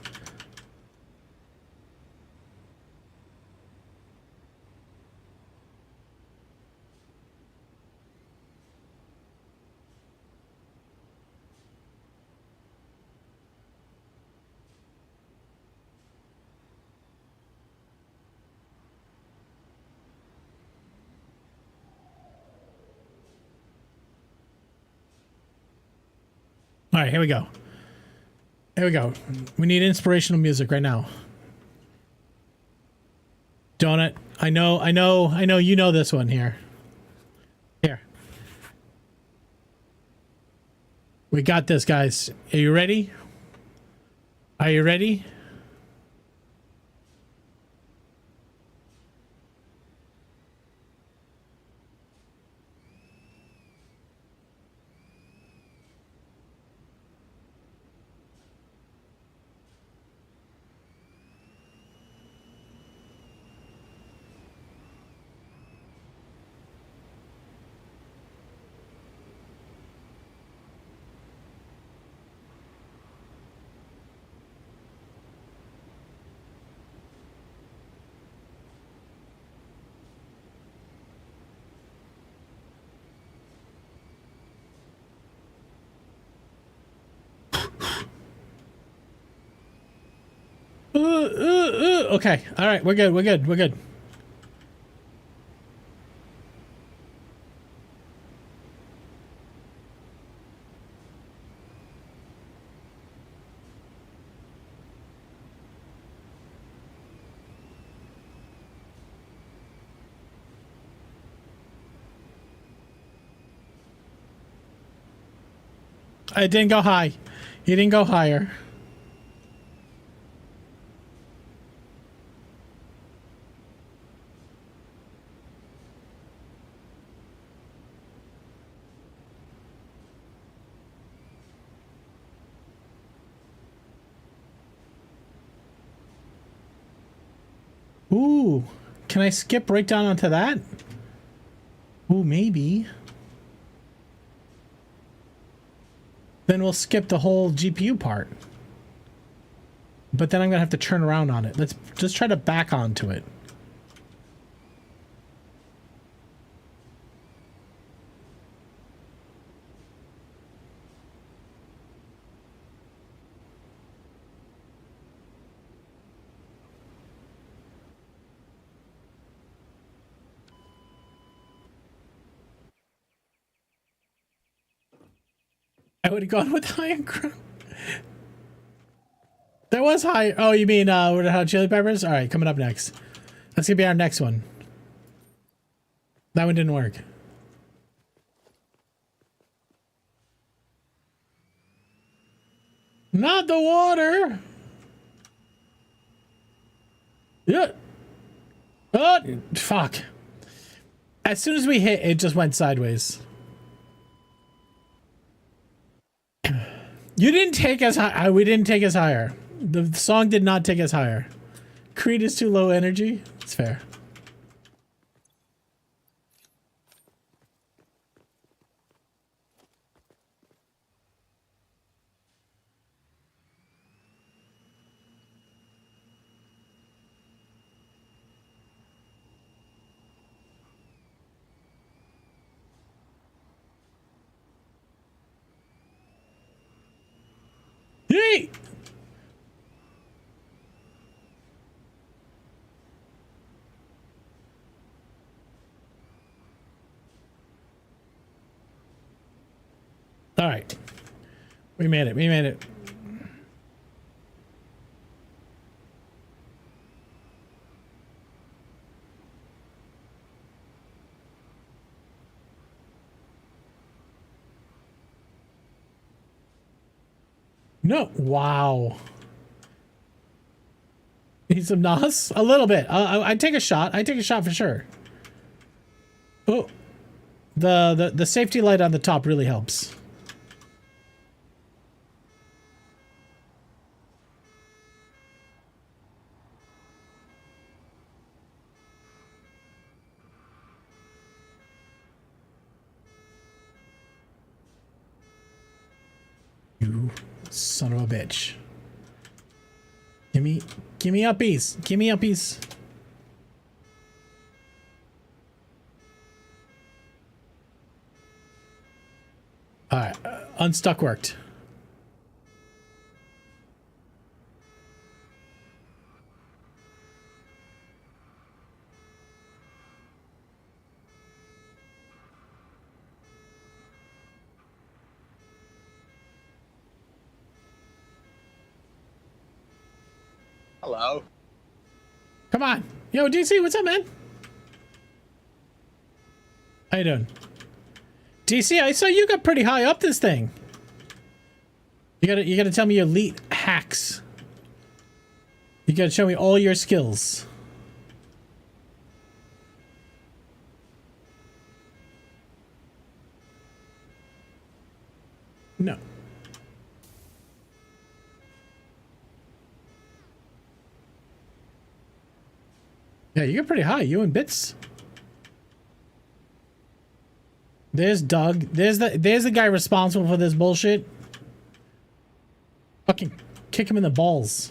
All right, here we go. Here we go. We need inspirational music right now. Donut. I know you know this one here. Here. We got this, guys. Are you ready? Are you ready? Okay. All right. We're good. We're good. We're good. It didn't go high. He didn't go higher. Ooh, can I skip right down onto that? Ooh, maybe. Then we'll skip the whole GPU part. But then I'm gonna have to turn around on it. Let's just try to back onto it. I would have gone with higher ground. That was high. Oh, you mean Red Hot Chili Peppers? All right, coming up next. That's gonna be our next one. That one didn't work. Not the water. Yeah. Oh, fuck. As soon as we hit, it just went sideways. You didn't take us high. We didn't take us higher. The song did not take us higher. Creed is too low energy. It's fair. Yay! All right. We made it. We made it. No. Wow. Need some NOS? A little bit. I'd take a shot. I'd take a shot for sure. Oh. The safety light on the top really helps. You son of a bitch. Give me uppies. Give me uppies. All right, unstuck worked. Hello. Come on. Yo, DC, what's up, man? How you doing? DC, I saw you got pretty high up this thing. You gotta tell me your elite hacks. You gotta show me all your skills. No. Yeah, you get pretty high. You and Bits. There's Doug. There's the guy responsible for this bullshit. Fucking kick him in the balls.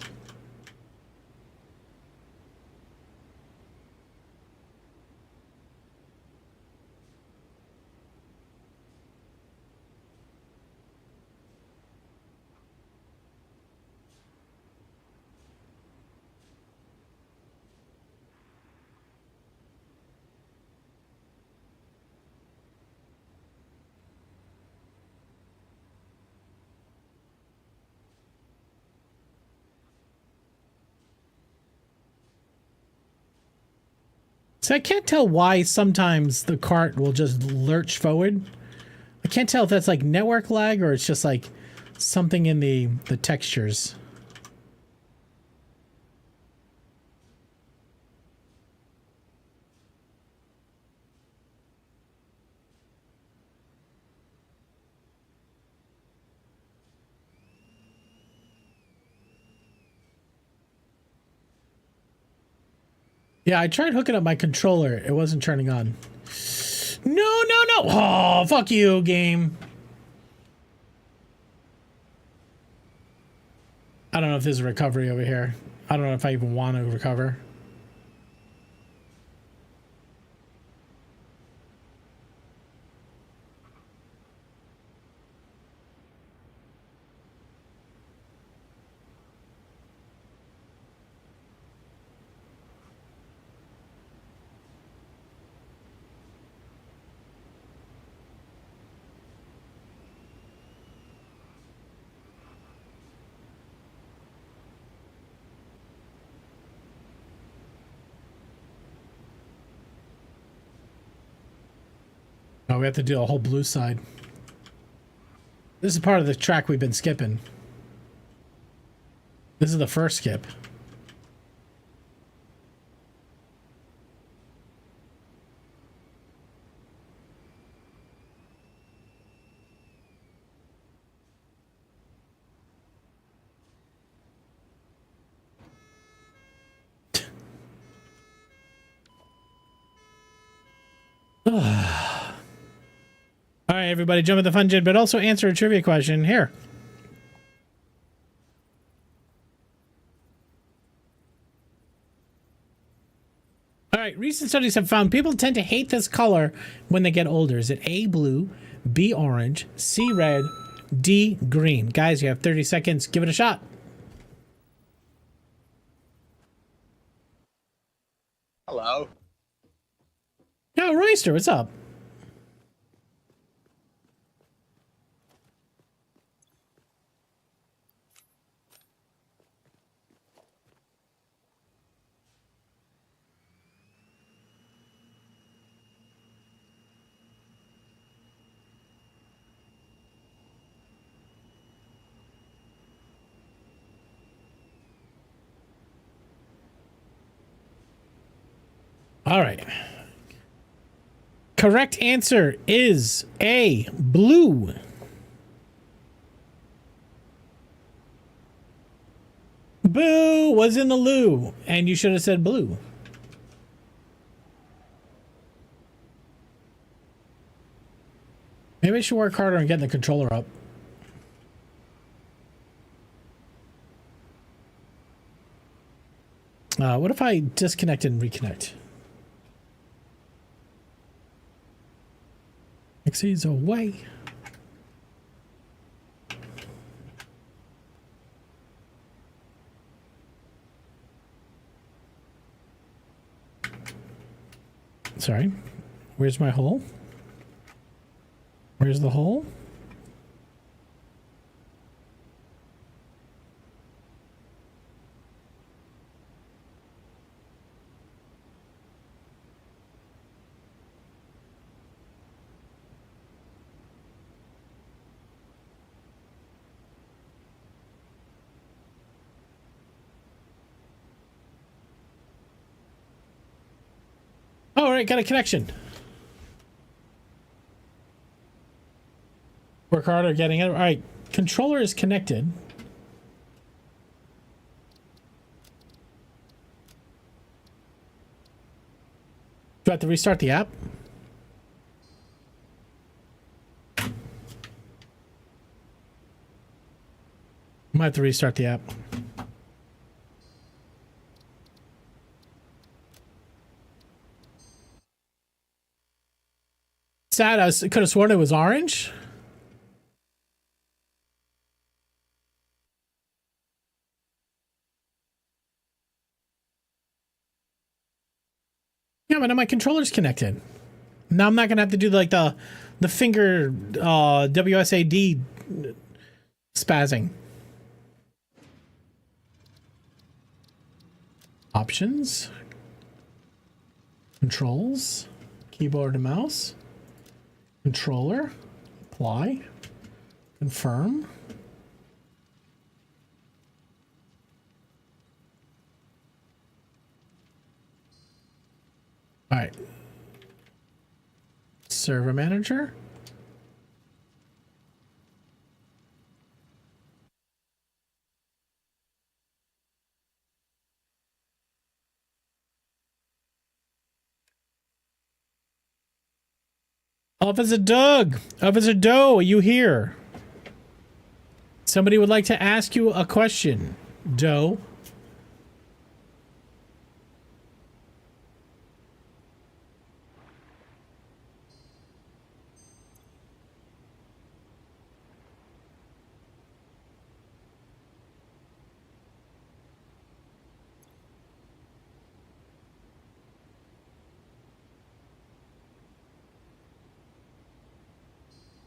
So I can't tell why sometimes the cart will just lurch forward. I can't tell if that's like network lag or it's just like something in the textures. Yeah, I tried hooking up my controller. It wasn't turning on. No, no, no. Oh, fuck you, game. I don't know if there's a recovery over here. I don't know if I even want to recover. Oh, we have to do a whole blue side. This is part of the track we've been skipping. This is the first skip. All right, everybody, jump at the fun, Jid, but also answer a trivia question here. All right, recent studies have found people tend to hate this color when they get older. Is it A, blue, B, orange, C, red, D, green? Guys, you have 30 seconds. Give it a shot. Hello. Yo, Royster, what's up? All right. Correct answer is A, blue. Boo was in the loo, and you should have said blue. Maybe I should work harder on getting the controller up. What if I disconnect and reconnect? Xy's away. Sorry. Where's my hole? Where's the hole? All right, got a connection. Work harder getting it. All right, controller is connected. Do I have to restart the app? Might have to restart the app. Sad, I could have sworn it was orange. Yeah, but now my controller's connected. Now I'm not gonna have to do like the finger WSAD spazzing. Options, controls, keyboard and mouse, controller, Apply. Confirm. All right. Server manager. Officer Doug, Officer Doe, are you here? Somebody would like to ask you a question, Doe.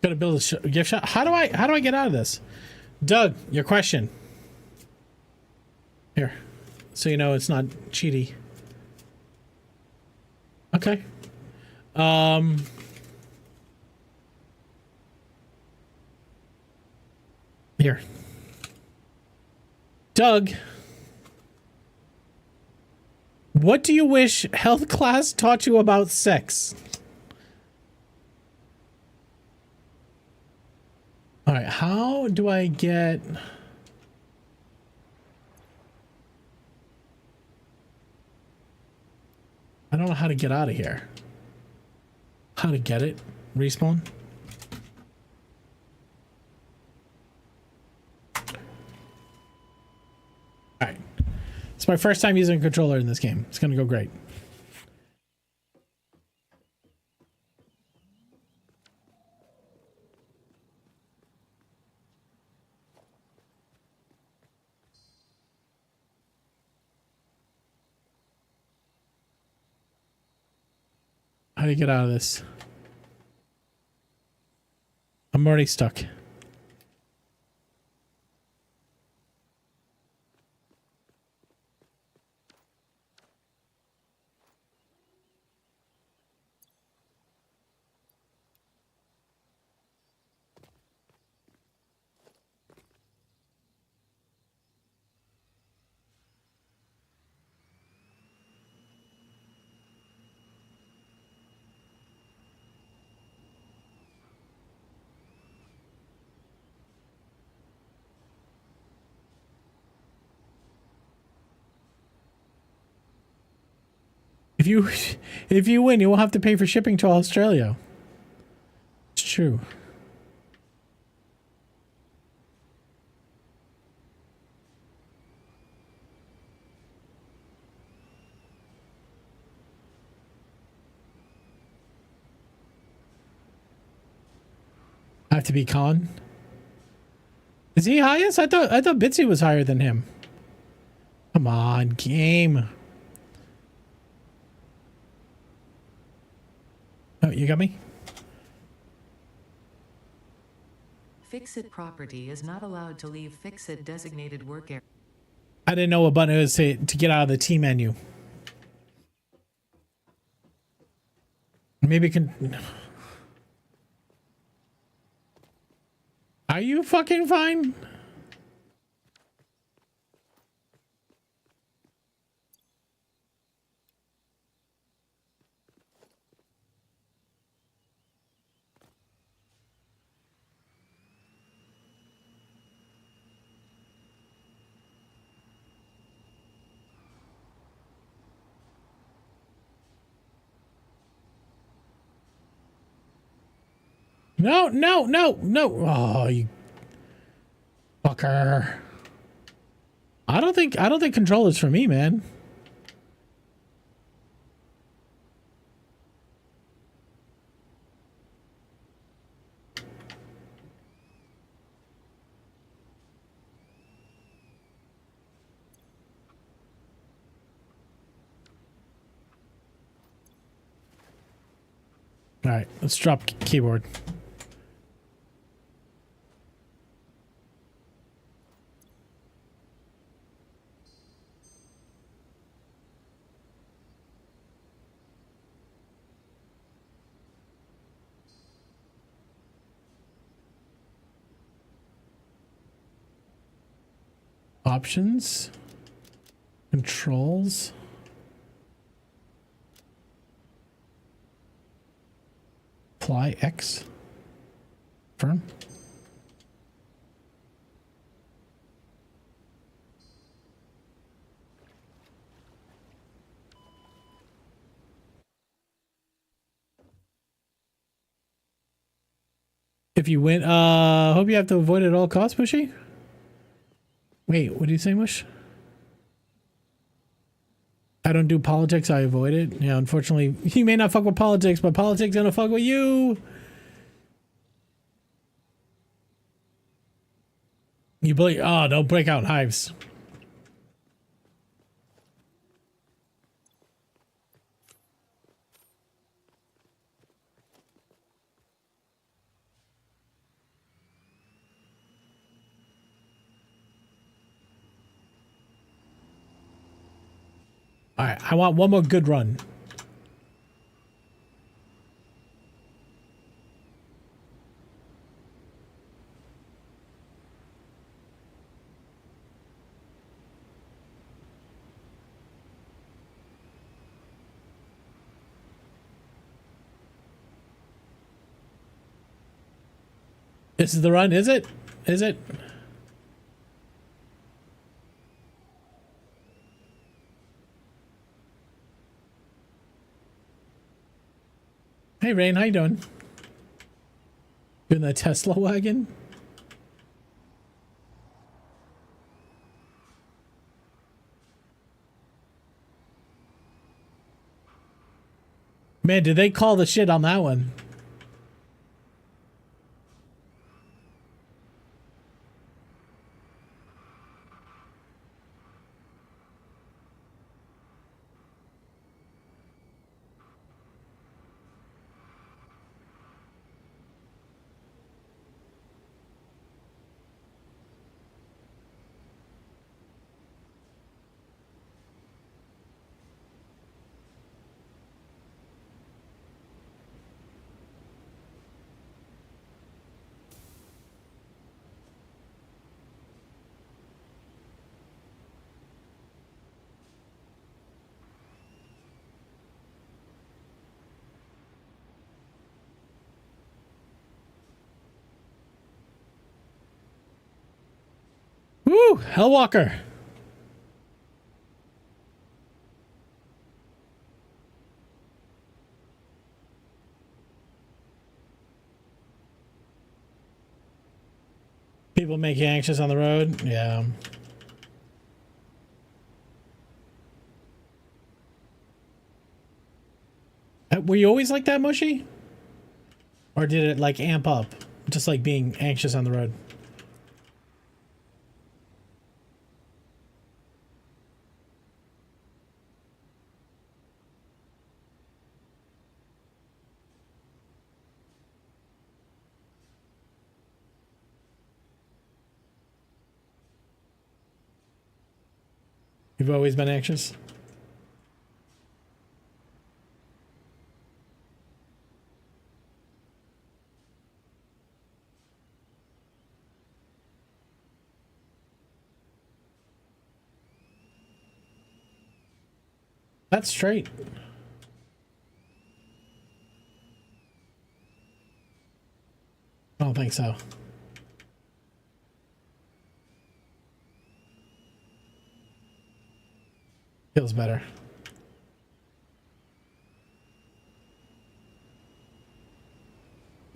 Gotta build a gift shop. How do I get out of this? Doug, your question. Here. So you know it's not cheaty. Okay. Here. Doug. What do you wish health class taught you about sex? All right, how do I get... I don't know how to get out of here. How to get it? Respawn? All right. It's my first time using a controller in this game. It's gonna go great. How do you get out of this? I'm already stuck. If you win, you will have to pay for shipping to Australia. It's true. I have to be Khan. Is he highest? I thought Bitsy was higher than him. Come on, game. Oh, you got me? Fix-It property is not allowed to leave Fix-It designated work area. I didn't know what button it was to get out of the T menu. Maybe can... Are you fucking fine? No, no, no, no. Oh, you fucker. I don't think controller's for me, man. All right, let's drop keyboard. Options. Controls. Apply X. Firm. If you win, hope you have to avoid it at all costs, Mushy. Wait, what do you say, Mush? I don't do politics, I avoid it. Yeah, unfortunately, you may not fuck with politics, but politics gonna fuck with you. You believe? Oh, don't break out in hives. All right, I want one more good run. This is the run, is it? Is it? Hey, Rain, how you doing? You in the Tesla wagon? Man, did they call the shit on that one? Woo! Hellwalker! People make you anxious on the road? Yeah. Were you always like that, Mushy? Or did it, like, amp up? Just like being anxious on the road? You've always been anxious? That's straight. I don't think so. Feels better.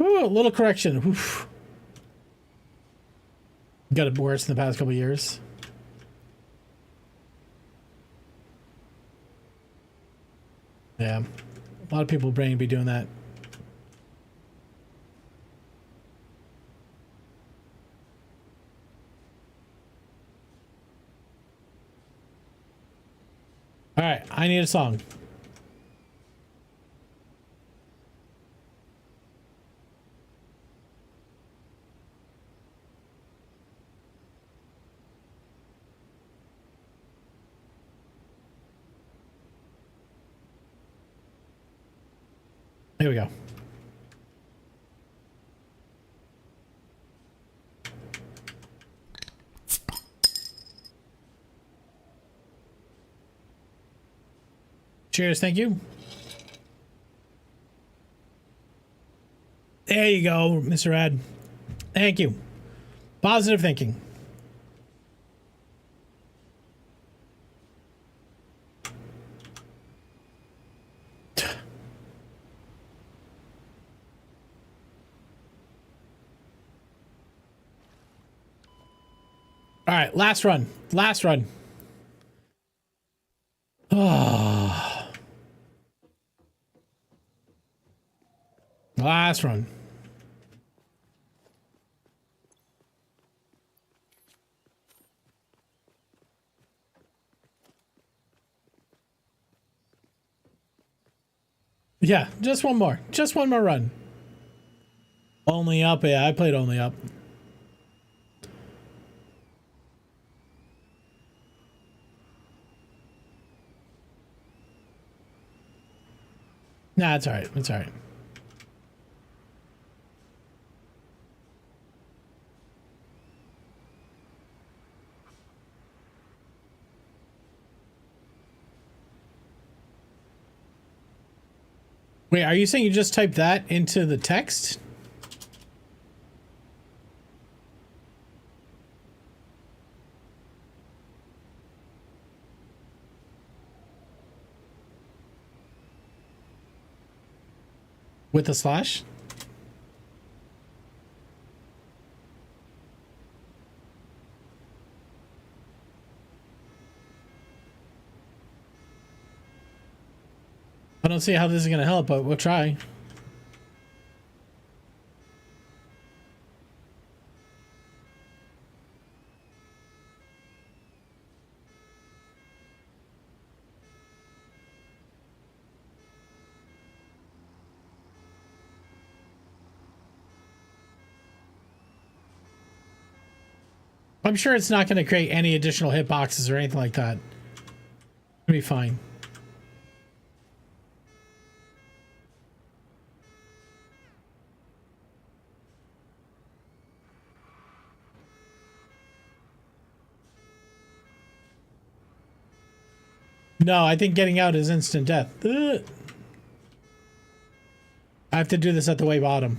Ooh, a little correction. Oof. Got it worse in the past couple of years. Yeah. A lot of people brain be doing that. All right, I need a song. Here we go. Cheers, thank you. There you go, Mr. Rad. Thank you. Positive thinking. All right, last run. Last run. Oh. Last run. Yeah, just one more. Just one more run. Only up, yeah, I played only up. Nah, it's alright. It's alright. Wait, are you saying you just typed that into the text? With a slash? I don't see how this is going to help, but we'll try. I'm sure it's not going to create any additional hitboxes or anything like that. It'll be fine. No, I think getting out is instant death. Ugh. I have to do this at the way bottom.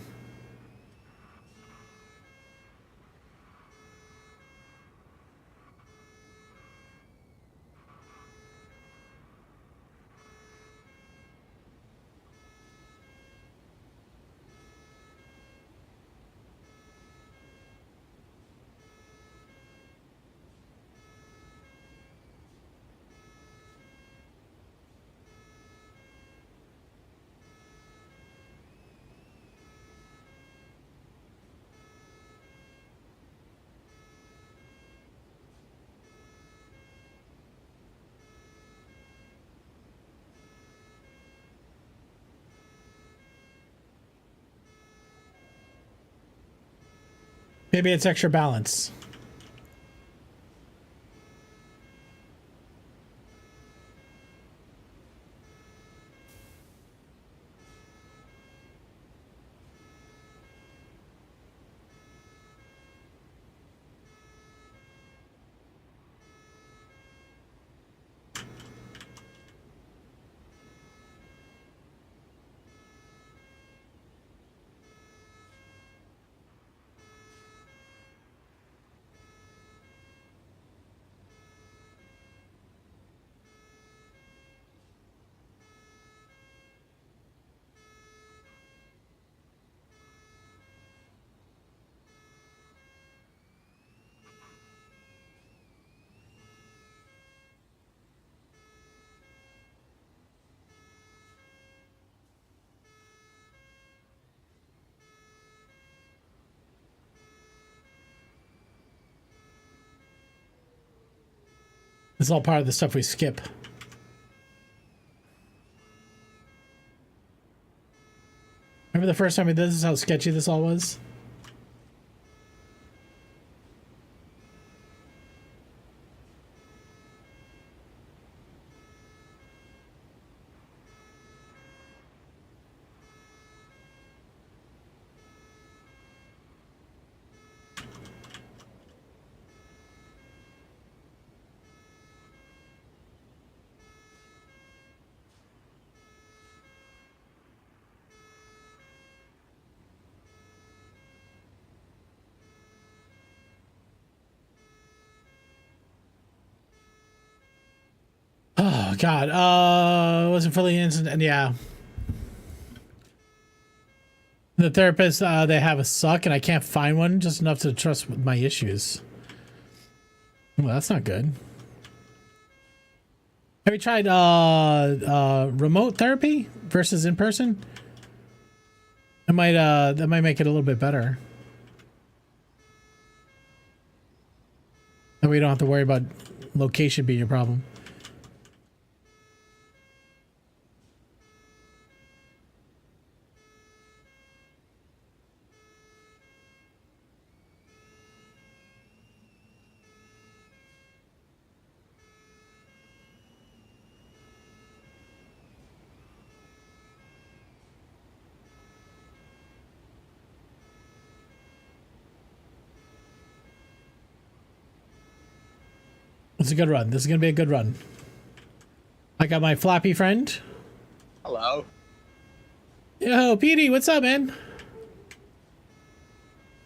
Maybe it's extra balance. This is all part of the stuff we skip. Remember the first time we did this, how sketchy this all was? God. Wasn't fully instant. And yeah. The therapist they have a suck, and I can't find one just enough to trust with my issues. Well, that's not good. Have you tried remote therapy versus in person? That might make it a little bit better. That way you don't have to worry about location being your problem. It's a good run. This is going to be a good run. I got my Flappy friend. Hello. Yo, Petey, what's up, man?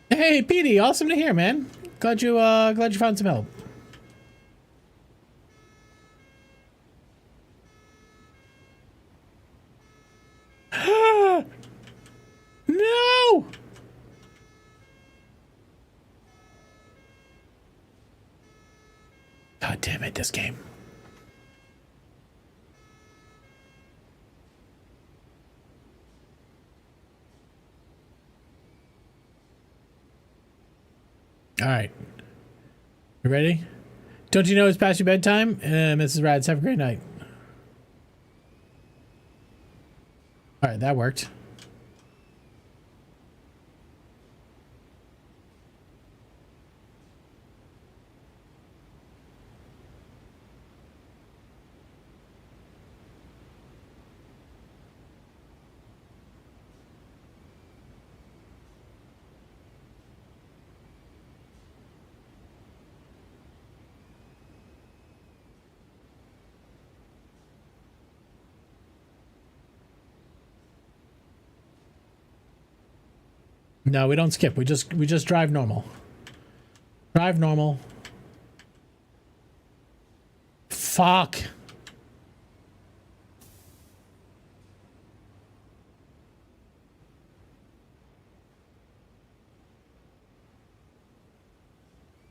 Hey, Petey, awesome to hear, man. Glad you found some help. No! God damn it, this game. All right. You ready? Don't you know it's past your bedtime? Mrs. Rads, have a great night. All right, that worked. No, we don't skip. We just drive normal. Drive normal. Fuck.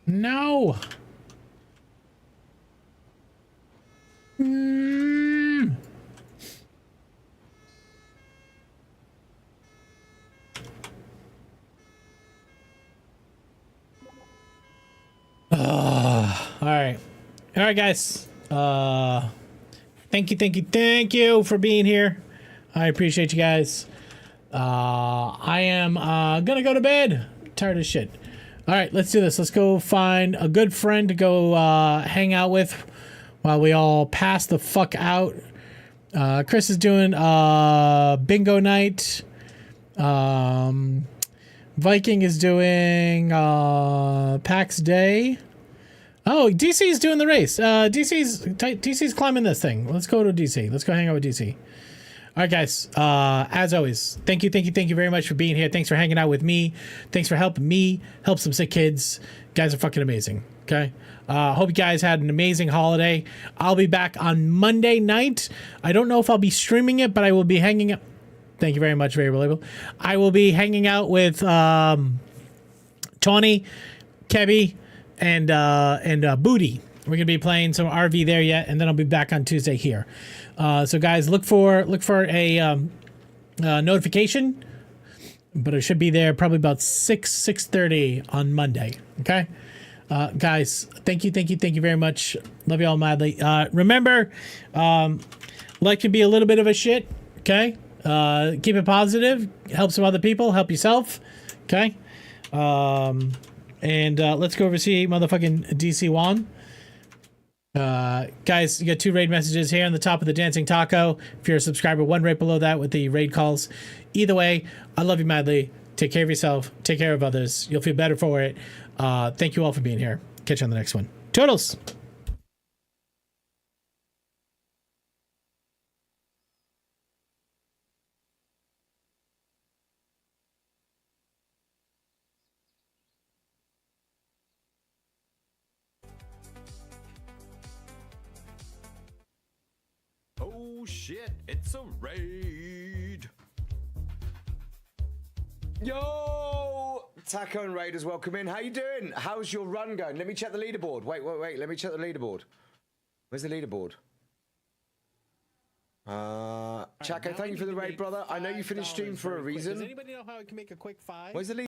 No. All right, guys. Thank you for being here. I appreciate you guys. I am gonna go to bed. Tired of shit. All right, let's do this. Let's go find a good friend to go hang out with while we all pass the fuck out. Chris is doing bingo night. Viking is doing PAX Day. Oh, DC's doing the race. DC's climbing this thing. Let's go to DC. Let's go hang out with DC. All right, guys. As always, thank you very much for being here. Thanks for hanging out with me. Thanks for helping me help some sick kids. You guys are fucking amazing. Okay. Hope you guys had an amazing holiday. I'll be back on Monday night. I don't know if I'll be streaming it, but I will be hanging out. Thank you very much. Very reliable. I will be hanging out with Tawny, Kebby, and Booty. We're gonna be playing some RV there yet, and then I'll be back on Tuesday here. So guys, look for a notification, but it should be there probably about 6:30 on Monday. Okay, guys, thank you very much. Love you all madly. Remember, life can be a little bit of a shit. Okay, keep it positive. Help some other people. Help yourself. Okay. And let's go over see motherfucking DC Juan. Guys, you got 2 raid messages here on the top of the Dancing Taco. If you're a subscriber, 1 right below that with the raid calls. Either way, I love you madly. Take care of yourself. Take care of others. You'll feel better for it. Thank you all for being here. Catch you on the next one. Toodles! Oh shit, it's a raid. Yo, Taco and Raiders, welcome in. How you doing? How's your run going? Let me check the leaderboard. Wait. Let me check the leaderboard. Where's the leaderboard? Chaco, thank you for the raid, brother. I know you finished stream for a reason. Does anybody know how I can make a quick $5? Where's the